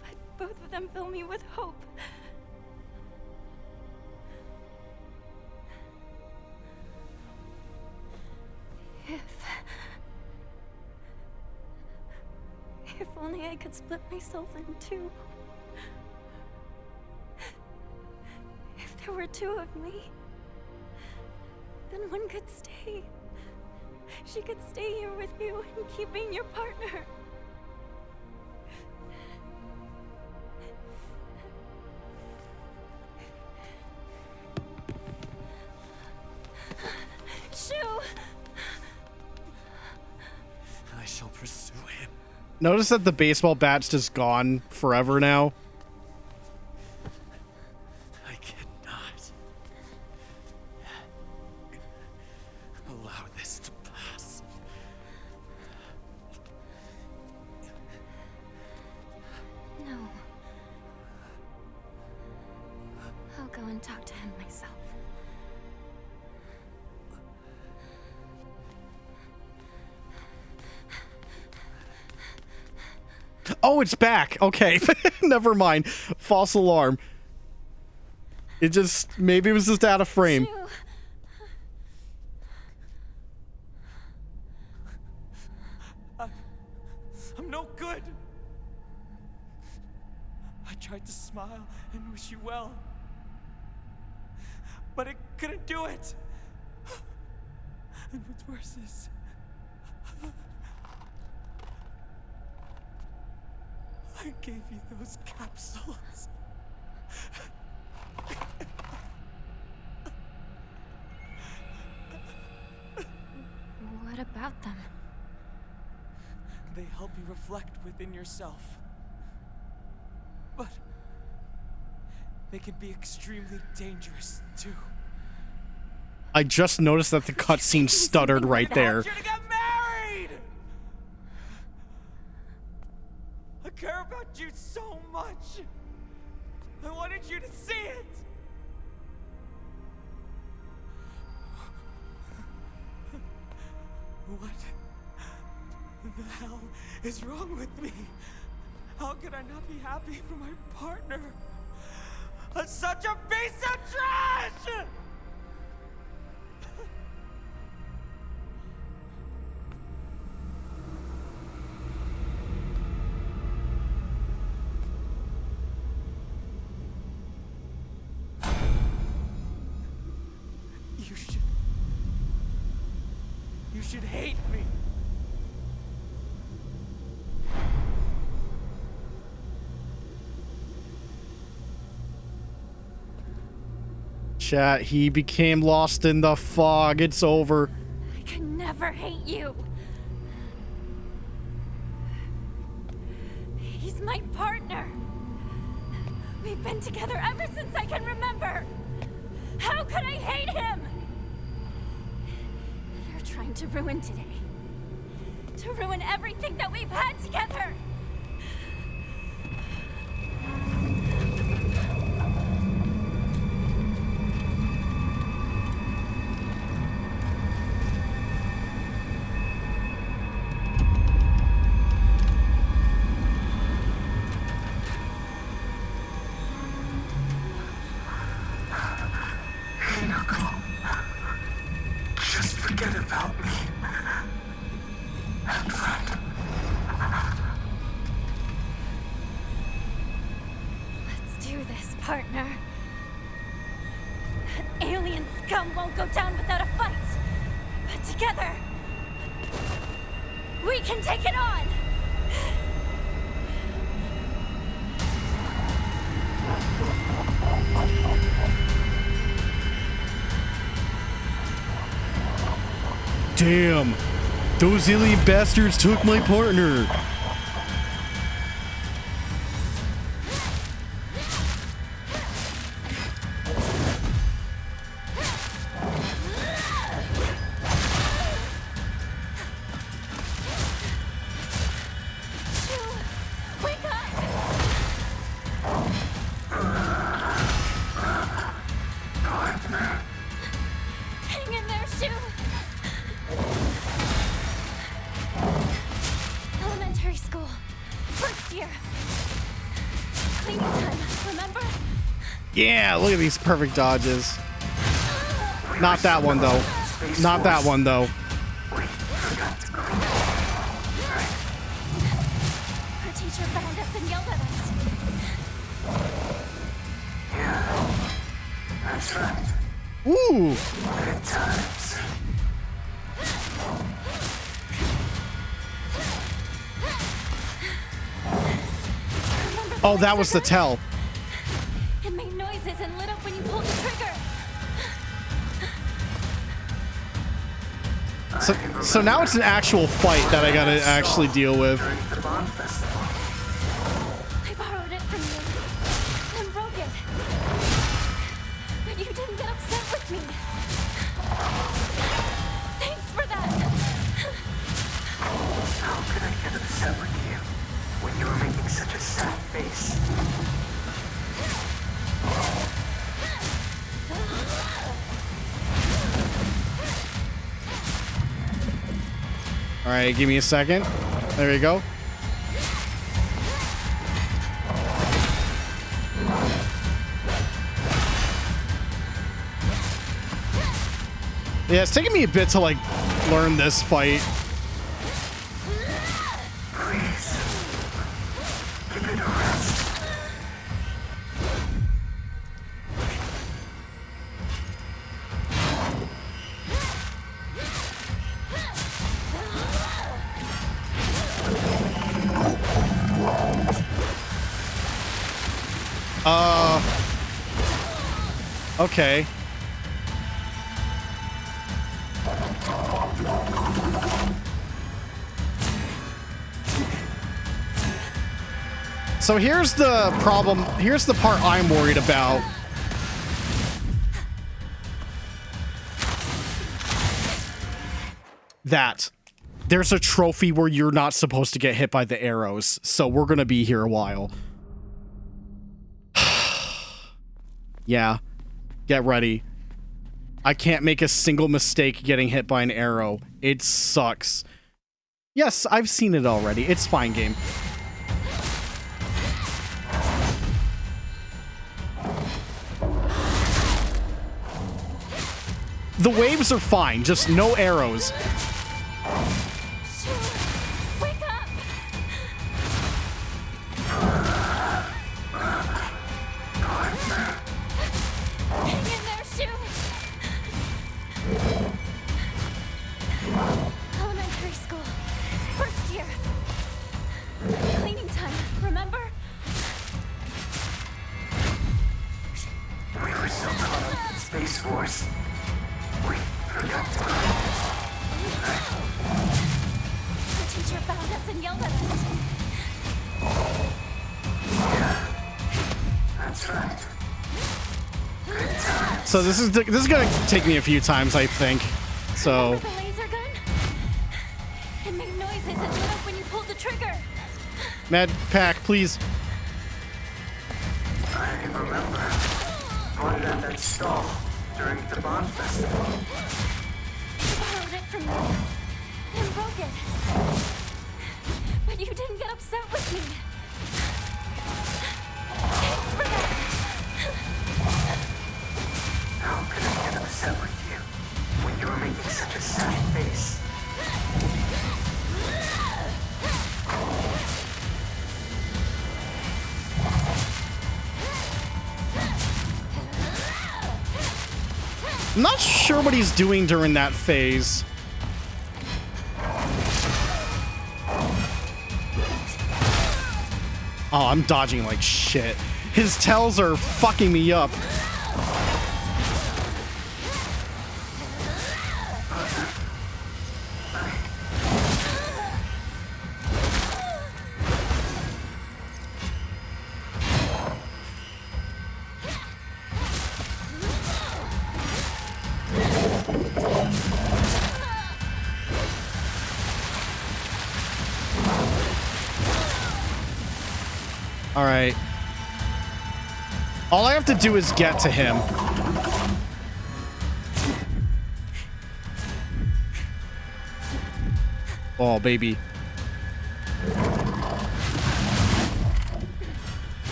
But both of them fill me with hope. If only I could split myself in two. If there were two of me, then one could stay. She could stay here with you and keep being your partner. Shu! I shall pursue him. Notice that the baseball bat's just gone forever now. I cannot allow this to pass. No. I'll go and talk to him myself. Oh, it's back. Okay. Never mind. False alarm. It just, maybe it was just out of frame. Shu. I'm no good. I tried to smile and wish you well, but I couldn't do it. And what's worse is, I gave you those capsules. What about them? They help you reflect within yourself. But they can be extremely dangerous too. I just noticed that the cutscene stuttered right there. I want you to get married! I care about you so much. I wanted you to see it. What the hell is wrong with me? How could I not be happy for my partner? I'm such a piece of trash! You should hate me. Chat, he became lost in the fog. It's over. I can never hate you. He's my partner. We've been together ever since I can remember. How could I hate him? You're trying to ruin today. To ruin everything that we've had together. We can take it on! Damn! Those alien bastards took my partner! Yeah, look at these perfect dodges. Not that one, though. Not that one, though. Our teacher found us and yelled at us. Yeah, that's right. Ooh. Good times. Oh, that was the tell. It made noises and lit up when you pulled the trigger. So now it's an actual fight that I gotta actually deal with. I borrowed it from you and broke it. But you didn't get upset with me. Thanks for that. How could I get upset with you when you were making such a sad face? All right, give me a second. There you go. Yeah, it's taking me a bit to like learn this fight. Please, give it a rest. Okay. So here's the problem. Here's the part I'm worried about. That there's a trophy where you're not supposed to get hit by the arrows. So we're going to be here a while. Yeah. Get ready. I can't make a single mistake getting hit by an arrow. It sucks. Yes, I've seen it already. It's fine, game. The waves are fine, just no arrows. Wake up! Hang in there, Shu! Elementary school. First year. Cleaning time, remember? We were so caught up in Space Force. We forgot to The teacher found us and yelled at us. Yeah, that's right. Good times. So this is gonna take me a few times, I think. So Remember the laser gun? It made noises and lit up when you pulled the trigger. Med pack, please. I can remember. Bought it at that stall during the Bond Festival. I borrowed it from you and broke it. But you didn't get upset with me. Thanks for that. How could I get upset with you when you were making such a sad face? I'm not sure what he's doing during that phase. Oh, I'm dodging like shit. His tells are fucking me up. All right. All I have to do is get to him. Oh, baby.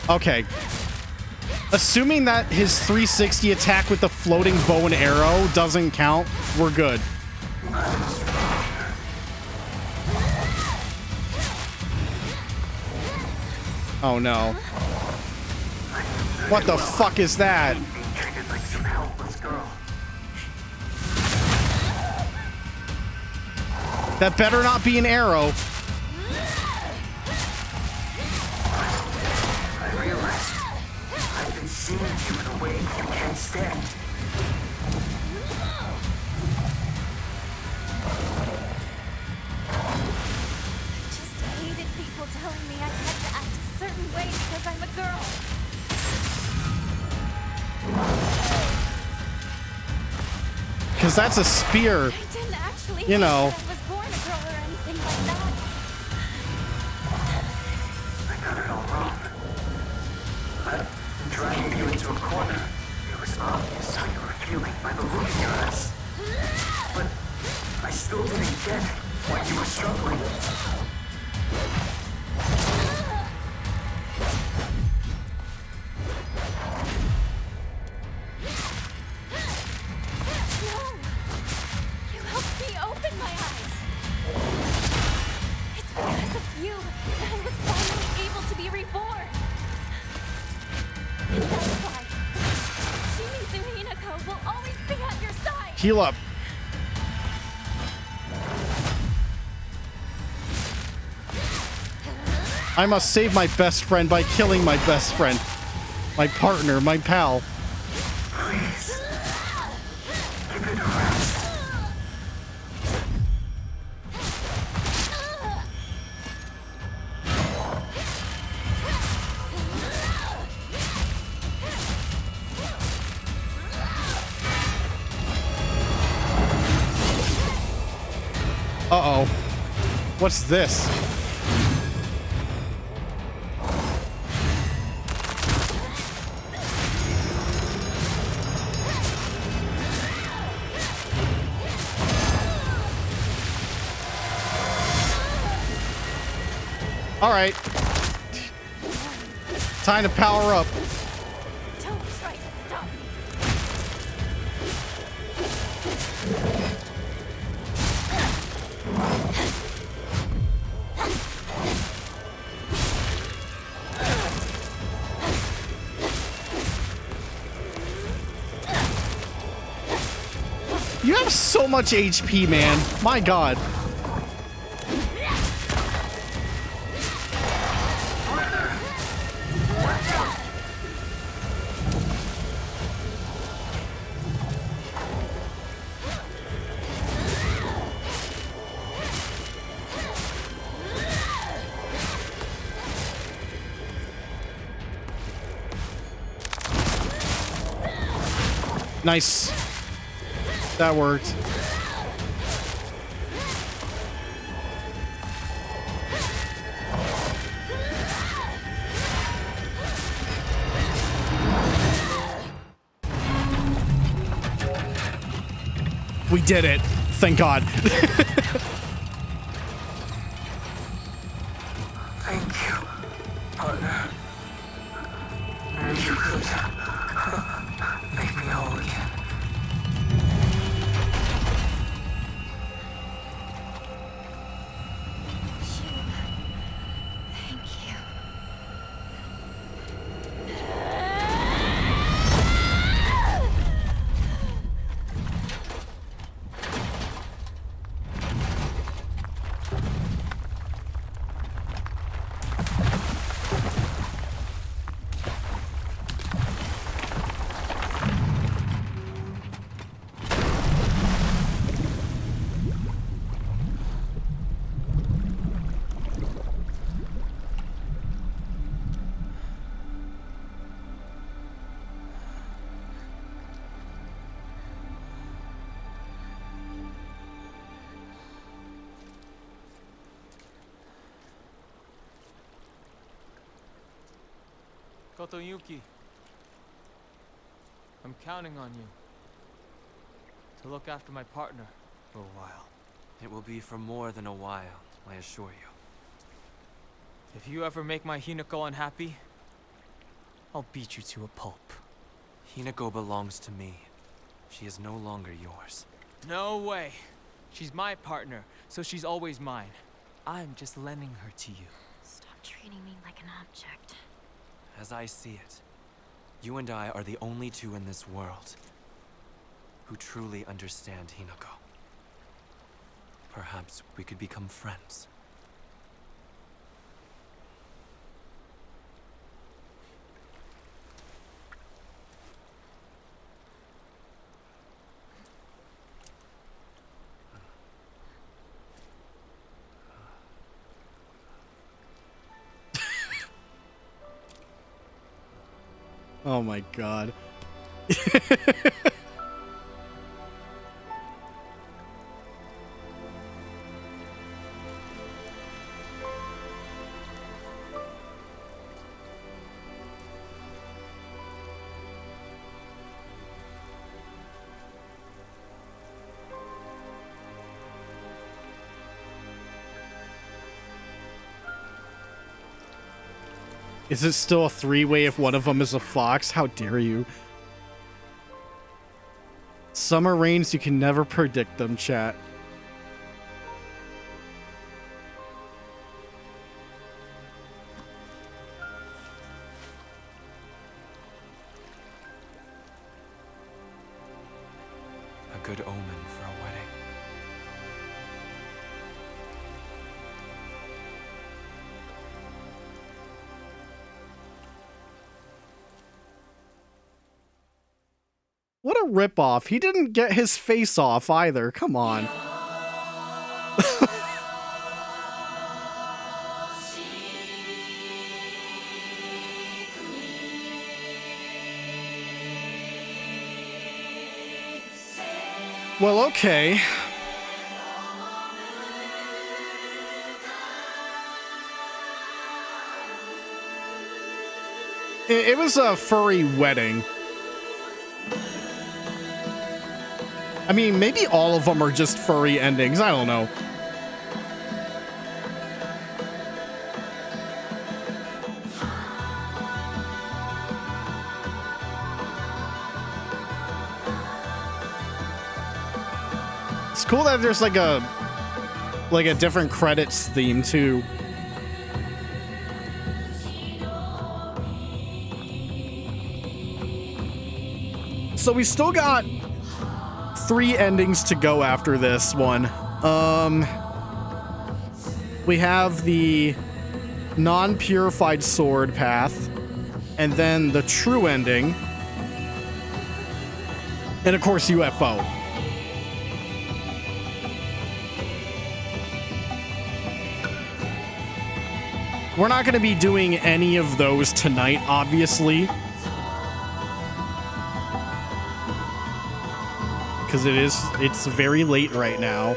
Okay. Assuming that his 360 attack with the floating bow and arrow doesn't count, we're good. Oh no. What the fuck is that? That better not be an arrow. I realized I've been seeing you in a way you can't stand. Just hated people telling me I had to act a certain way because I'm a girl. Because that's a spear. I didn't actually You know. think I was born a girl or anything like that. I got it all wrong. But dragging you into a corner, it was obvious how you were feeling by the look in your eyes. But I still didn't get why you were struggling. No! You helped me open my eyes. It's because of you that I was finally able to be reborn. And that's why Shimizu Hinako will always be at your side. Heal up. I must save my best friend by killing my best friend. My partner, my pal. Please. Give it a rest. Uh-oh. What's this? All right. Time to power up. Don't try to stop me. You have so much HP, man. My God. Nice. That worked. We did it. Thank God. Thank you, partner. And you could make me whole again. Thank you. Kotoyuki, I'm counting on you to look after my partner for a while. It will be for more than a while, I assure you. If you ever make my Hinako unhappy, I'll beat you to a pulp. Hinako belongs to me. She is no longer yours. No way. She's my partner, so she's always mine. I'm just lending her to you. Stop treating me like an object. As I see it, you and I are the only two in this world who truly understand Hinako. Perhaps we could become friends. Oh my god. Is it still a three-way if one of them is a fox? How dare you? Summer rains, you can never predict them, chat. A good omen for a wedding. What a ripoff. He didn't get his face off either. Come on. Well, okay. It was a furry wedding. I mean, maybe all of them are just furry endings. I don't know. It's cool that there's like a different credits theme too. So we still got 3 endings to go after this one. We have the non-purified sword path, and then the true ending, and of course UFO. We're not going to be doing any of those tonight, obviously. Because it's very late right now.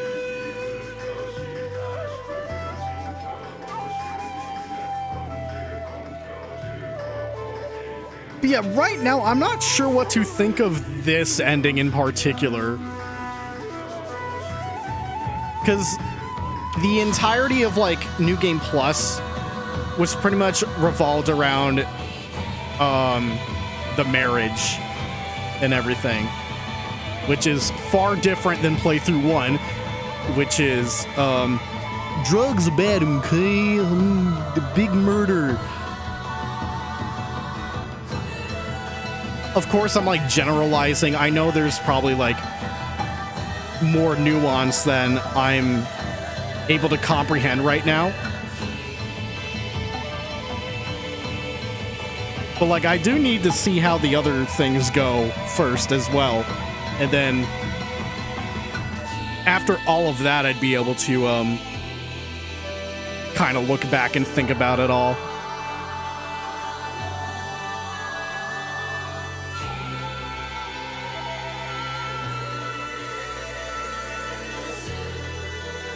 But yeah, right now, I'm not sure what to think of this ending in particular. Because the entirety of, like, New Game Plus was pretty much revolved around, the marriage and everything. Which is far different than playthrough 1, which is, drugs are bad, okay? The big murder. Of course, I'm, like, generalizing. I know there's probably, like, more nuance than I'm able to comprehend right now. But, like, I do need to see how the other things go first as well. And then after all of that, I'd be able to kind of look back and think about it all.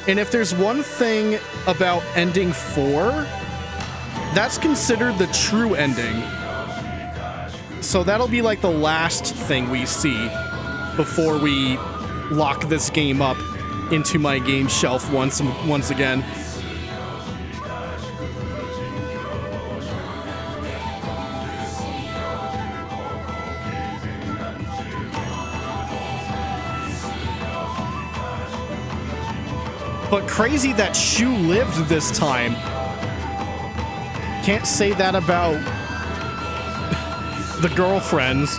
And if there's one thing about ending 4, that's considered the true ending. So that'll be like the last thing we see before we lock this game up into my game shelf once again. But crazy that Shu lived this time. Can't say that about the girlfriends.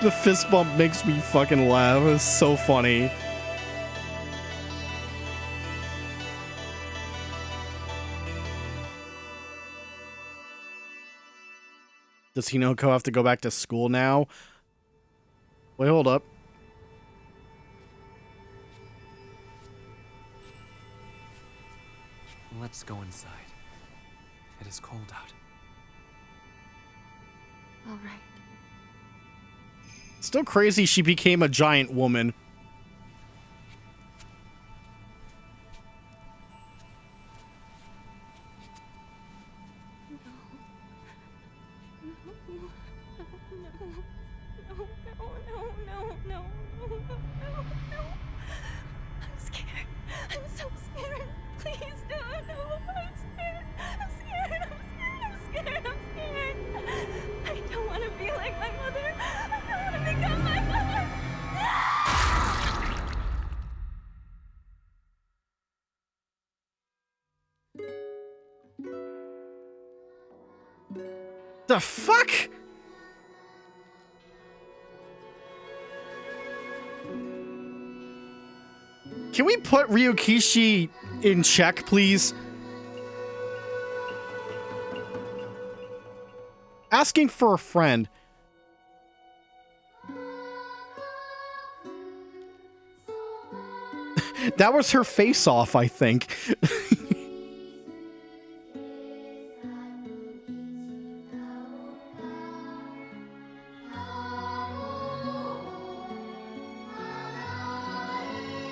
The fist bump makes me fucking laugh. It's so funny. Does Hinoko have to go back to school now? Wait, hold up. Let's go inside. It is cold out. All right. Still crazy she became a giant woman. The fuck? Can we put Ryukishi in check, please? Asking for a friend. That was her face off, I think.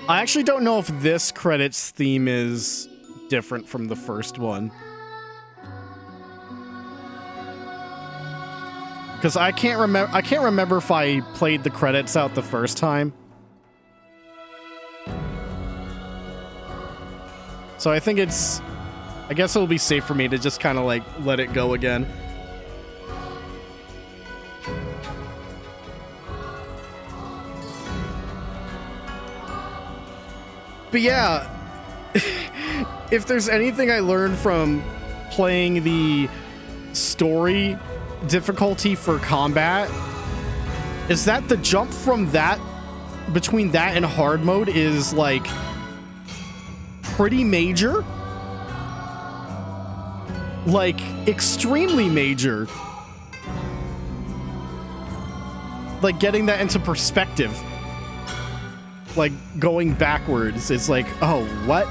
I actually don't know if this credits theme is different from the first one. Because I can't remember if I played the credits out the first time. So I think I guess it'll be safe for me to just kind of like let it go again. But yeah, if there's anything I learned from playing the story difficulty for combat, is that the jump from that, between that and hard mode is like pretty major. Like extremely major. Like getting that into perspective. Like going backwards, it's like, oh, what?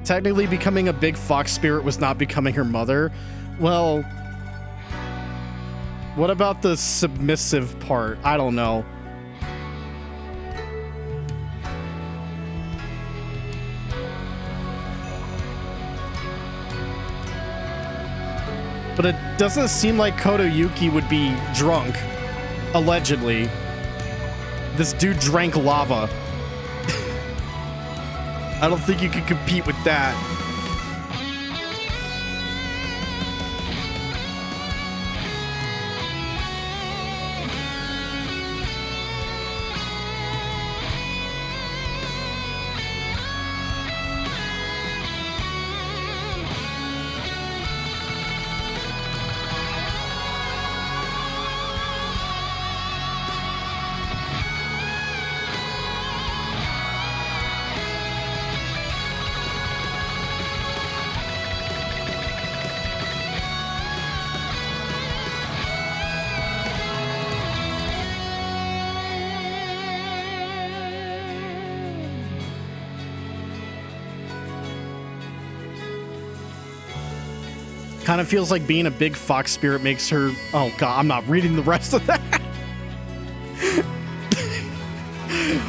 Technically becoming a big fox spirit was not becoming her mother. Well, what about the submissive part? I don't know. But it doesn't seem like Kotoyuki would be drunk. Allegedly. This dude drank lava. I don't think you can compete with that. Kind of feels like being a big fox spirit makes her... Oh, God, I'm not reading the rest of that.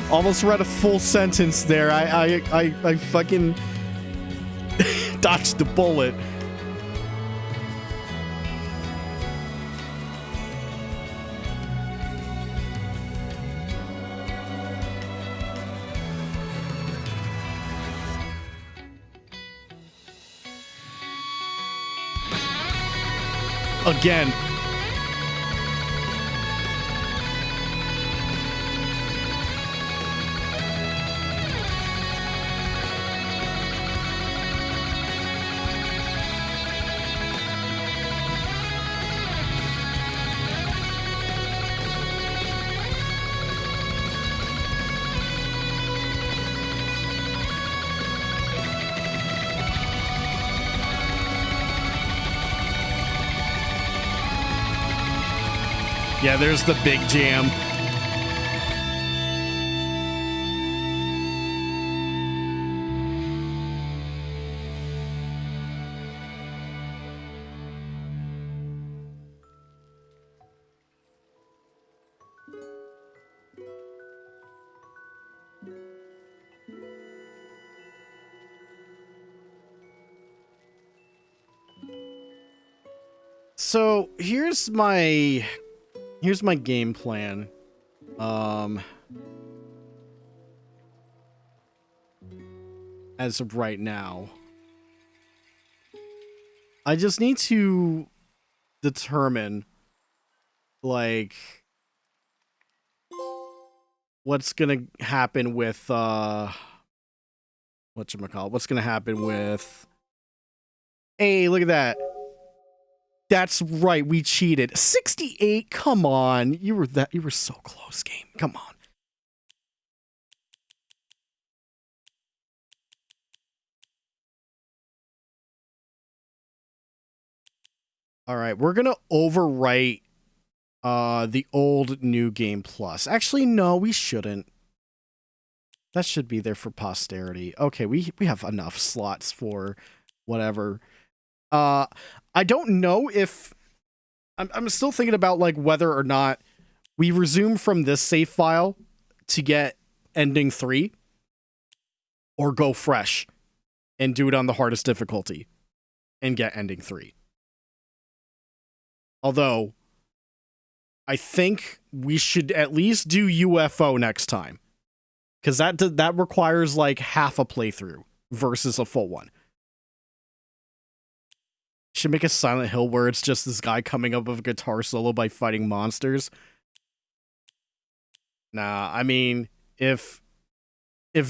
Almost read a full sentence there. I fucking dodged the bullet. Again. Yeah, there's the big jam. So here's my game plan. As of right now, I just need to determine like what's gonna happen with whatchamacallit, what's gonna happen with... Hey, look at that. That's right, we cheated. 68, come on. You were so close, game. Come on. All right, we're going to overwrite the old New Game Plus. Actually, no, we shouldn't. That should be there for posterity. Okay, we have enough slots for whatever. I don't know if... I'm still thinking about like whether or not we resume from this save file to get ending 3 or go fresh and do it on the hardest difficulty and get ending 3. Although, I think we should at least do UFO next time. Because that requires like half a playthrough versus a full one. Should make a Silent Hill where it's just this guy coming up with a guitar solo by fighting monsters. Nah, I mean, if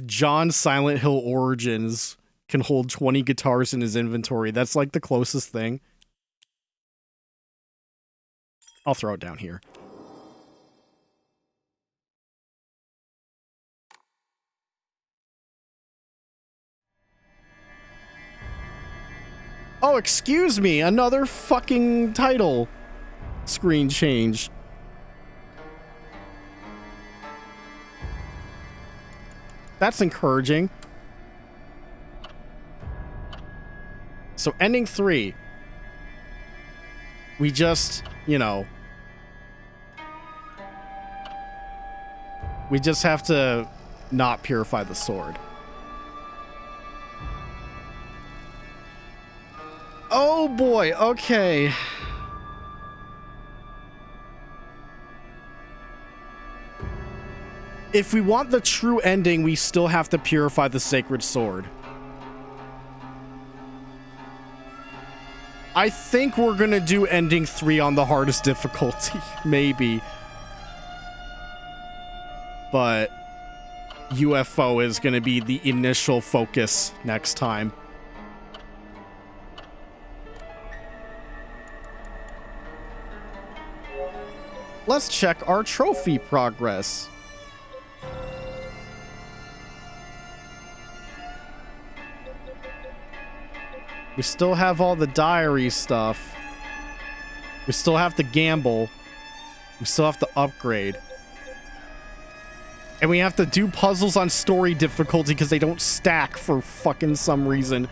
John Silent Hill Origins can hold 20 guitars in his inventory, that's like the closest thing. I'll throw it down here. Oh, excuse me, another fucking title screen change. That's encouraging. So ending 3. We just, you know, we just have to not purify the sword. Oh boy, okay. If we want the true ending, we still have to purify the sacred sword. I think we're gonna do ending 3 on the hardest difficulty, maybe. But UFO is gonna be the initial focus next time. Let's check our trophy progress. We still have all the diary stuff. We still have to gamble. We still have to upgrade. And we have to do puzzles on story difficulty because they don't stack for fucking some reason.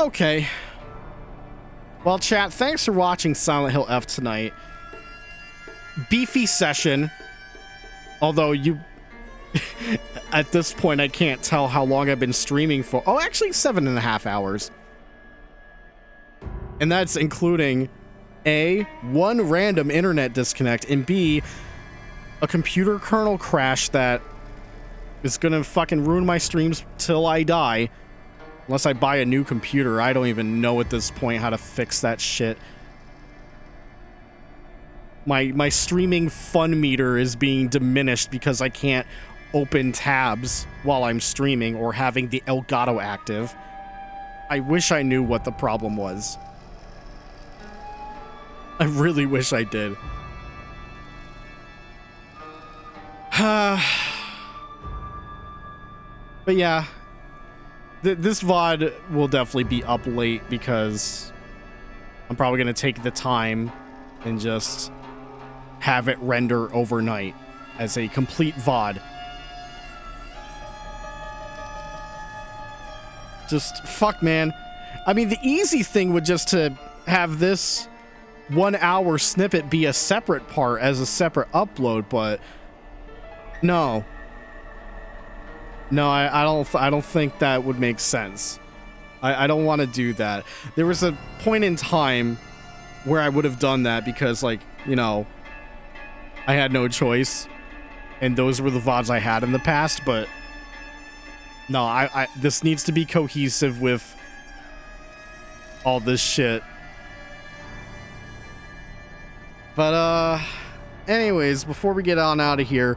Okay. Well, chat, thanks for watching Silent Hill F tonight. Beefy session. Although you... at this point, I can't tell how long I've been streaming for. Oh, actually 7.5 hours. And that's including A, one random internet disconnect, and B, a computer kernel crash that is gonna fucking ruin my streams till I die. Unless I buy a new computer. I don't even know at this point how to fix that shit. My streaming fun meter is being diminished because I can't open tabs while I'm streaming or having the Elgato active. I wish I knew what the problem was. I really wish I did. But yeah, this VOD will definitely be up late because I'm probably going to take the time and just have it render overnight as a complete VOD. Just, fuck, man. I mean, the easy thing would just to have this 1 hour snippet be a separate part as a separate upload, but no. No, I don't think that would make sense. I don't want to do that. There was a point in time where I would have done that because, like, you know, I had no choice, and those were the VODs I had in the past, but no, I this needs to be cohesive with all this shit. But anyways, before we get on out of here,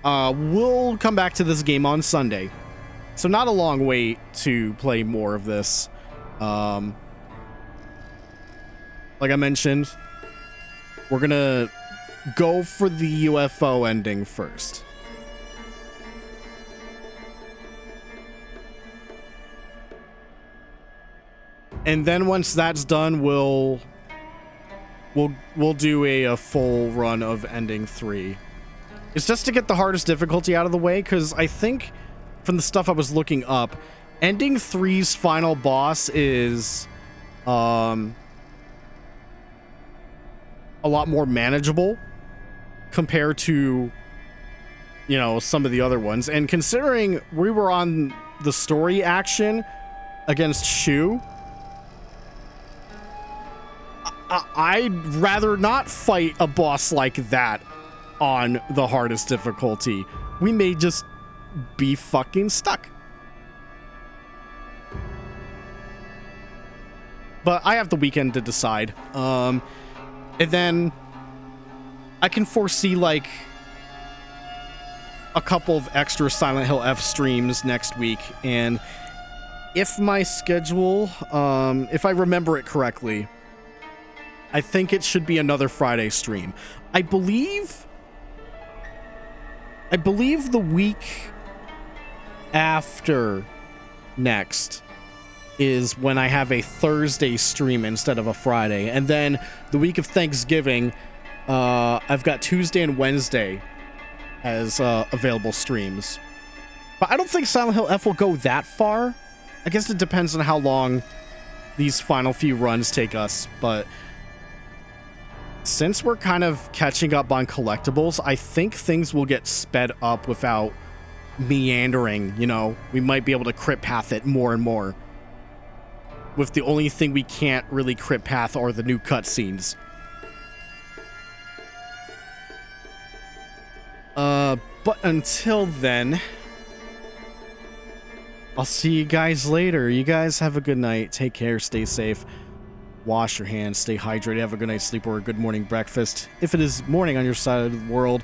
we'll come back to this game on Sunday. So not a long wait to play more of this. Like I mentioned, we're gonna go for the UFO ending first. And then once that's done, we'll do a full run of ending 3. It's just to get the hardest difficulty out of the way, because I think from the stuff I was looking up, ending 3's final boss is a lot more manageable compared to, you know, some of the other ones. And considering we were on the story action against Shu, I'd rather not fight a boss like that on the hardest difficulty. We may just be fucking stuck. But I have the weekend to decide. And then I can foresee like a couple of extra Silent Hill F streams next week. And if my schedule, if I remember it correctly, I think it should be another Friday stream. I believe the week after next is when I have a Thursday stream instead of a Friday. And then the week of Thanksgiving, I've got Tuesday and Wednesday as available streams. But I don't think Silent Hill F will go that far. I guess it depends on how long these final few runs take us. But since we're kind of catching up on collectibles, I think things will get sped up without meandering, you know? We might be able to crit path it more and more. With the only thing we can't really crit path are the new cutscenes. But until then, I'll see you guys later. You guys have a good night. Take care. Stay safe. Wash your hands, stay hydrated, have a good night's sleep or a good morning breakfast. If it is morning on your side of the world,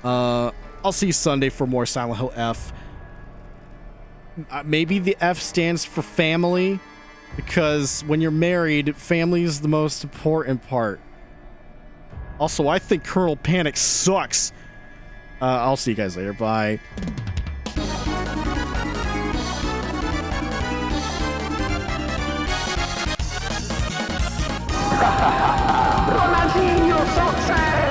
I'll see you Sunday for more Silent Hill F. Maybe the F stands for family, because when you're married, family is the most important part. Also, I think Colonel Panic sucks. I'll see you guys later. Bye. Ronaldinho success!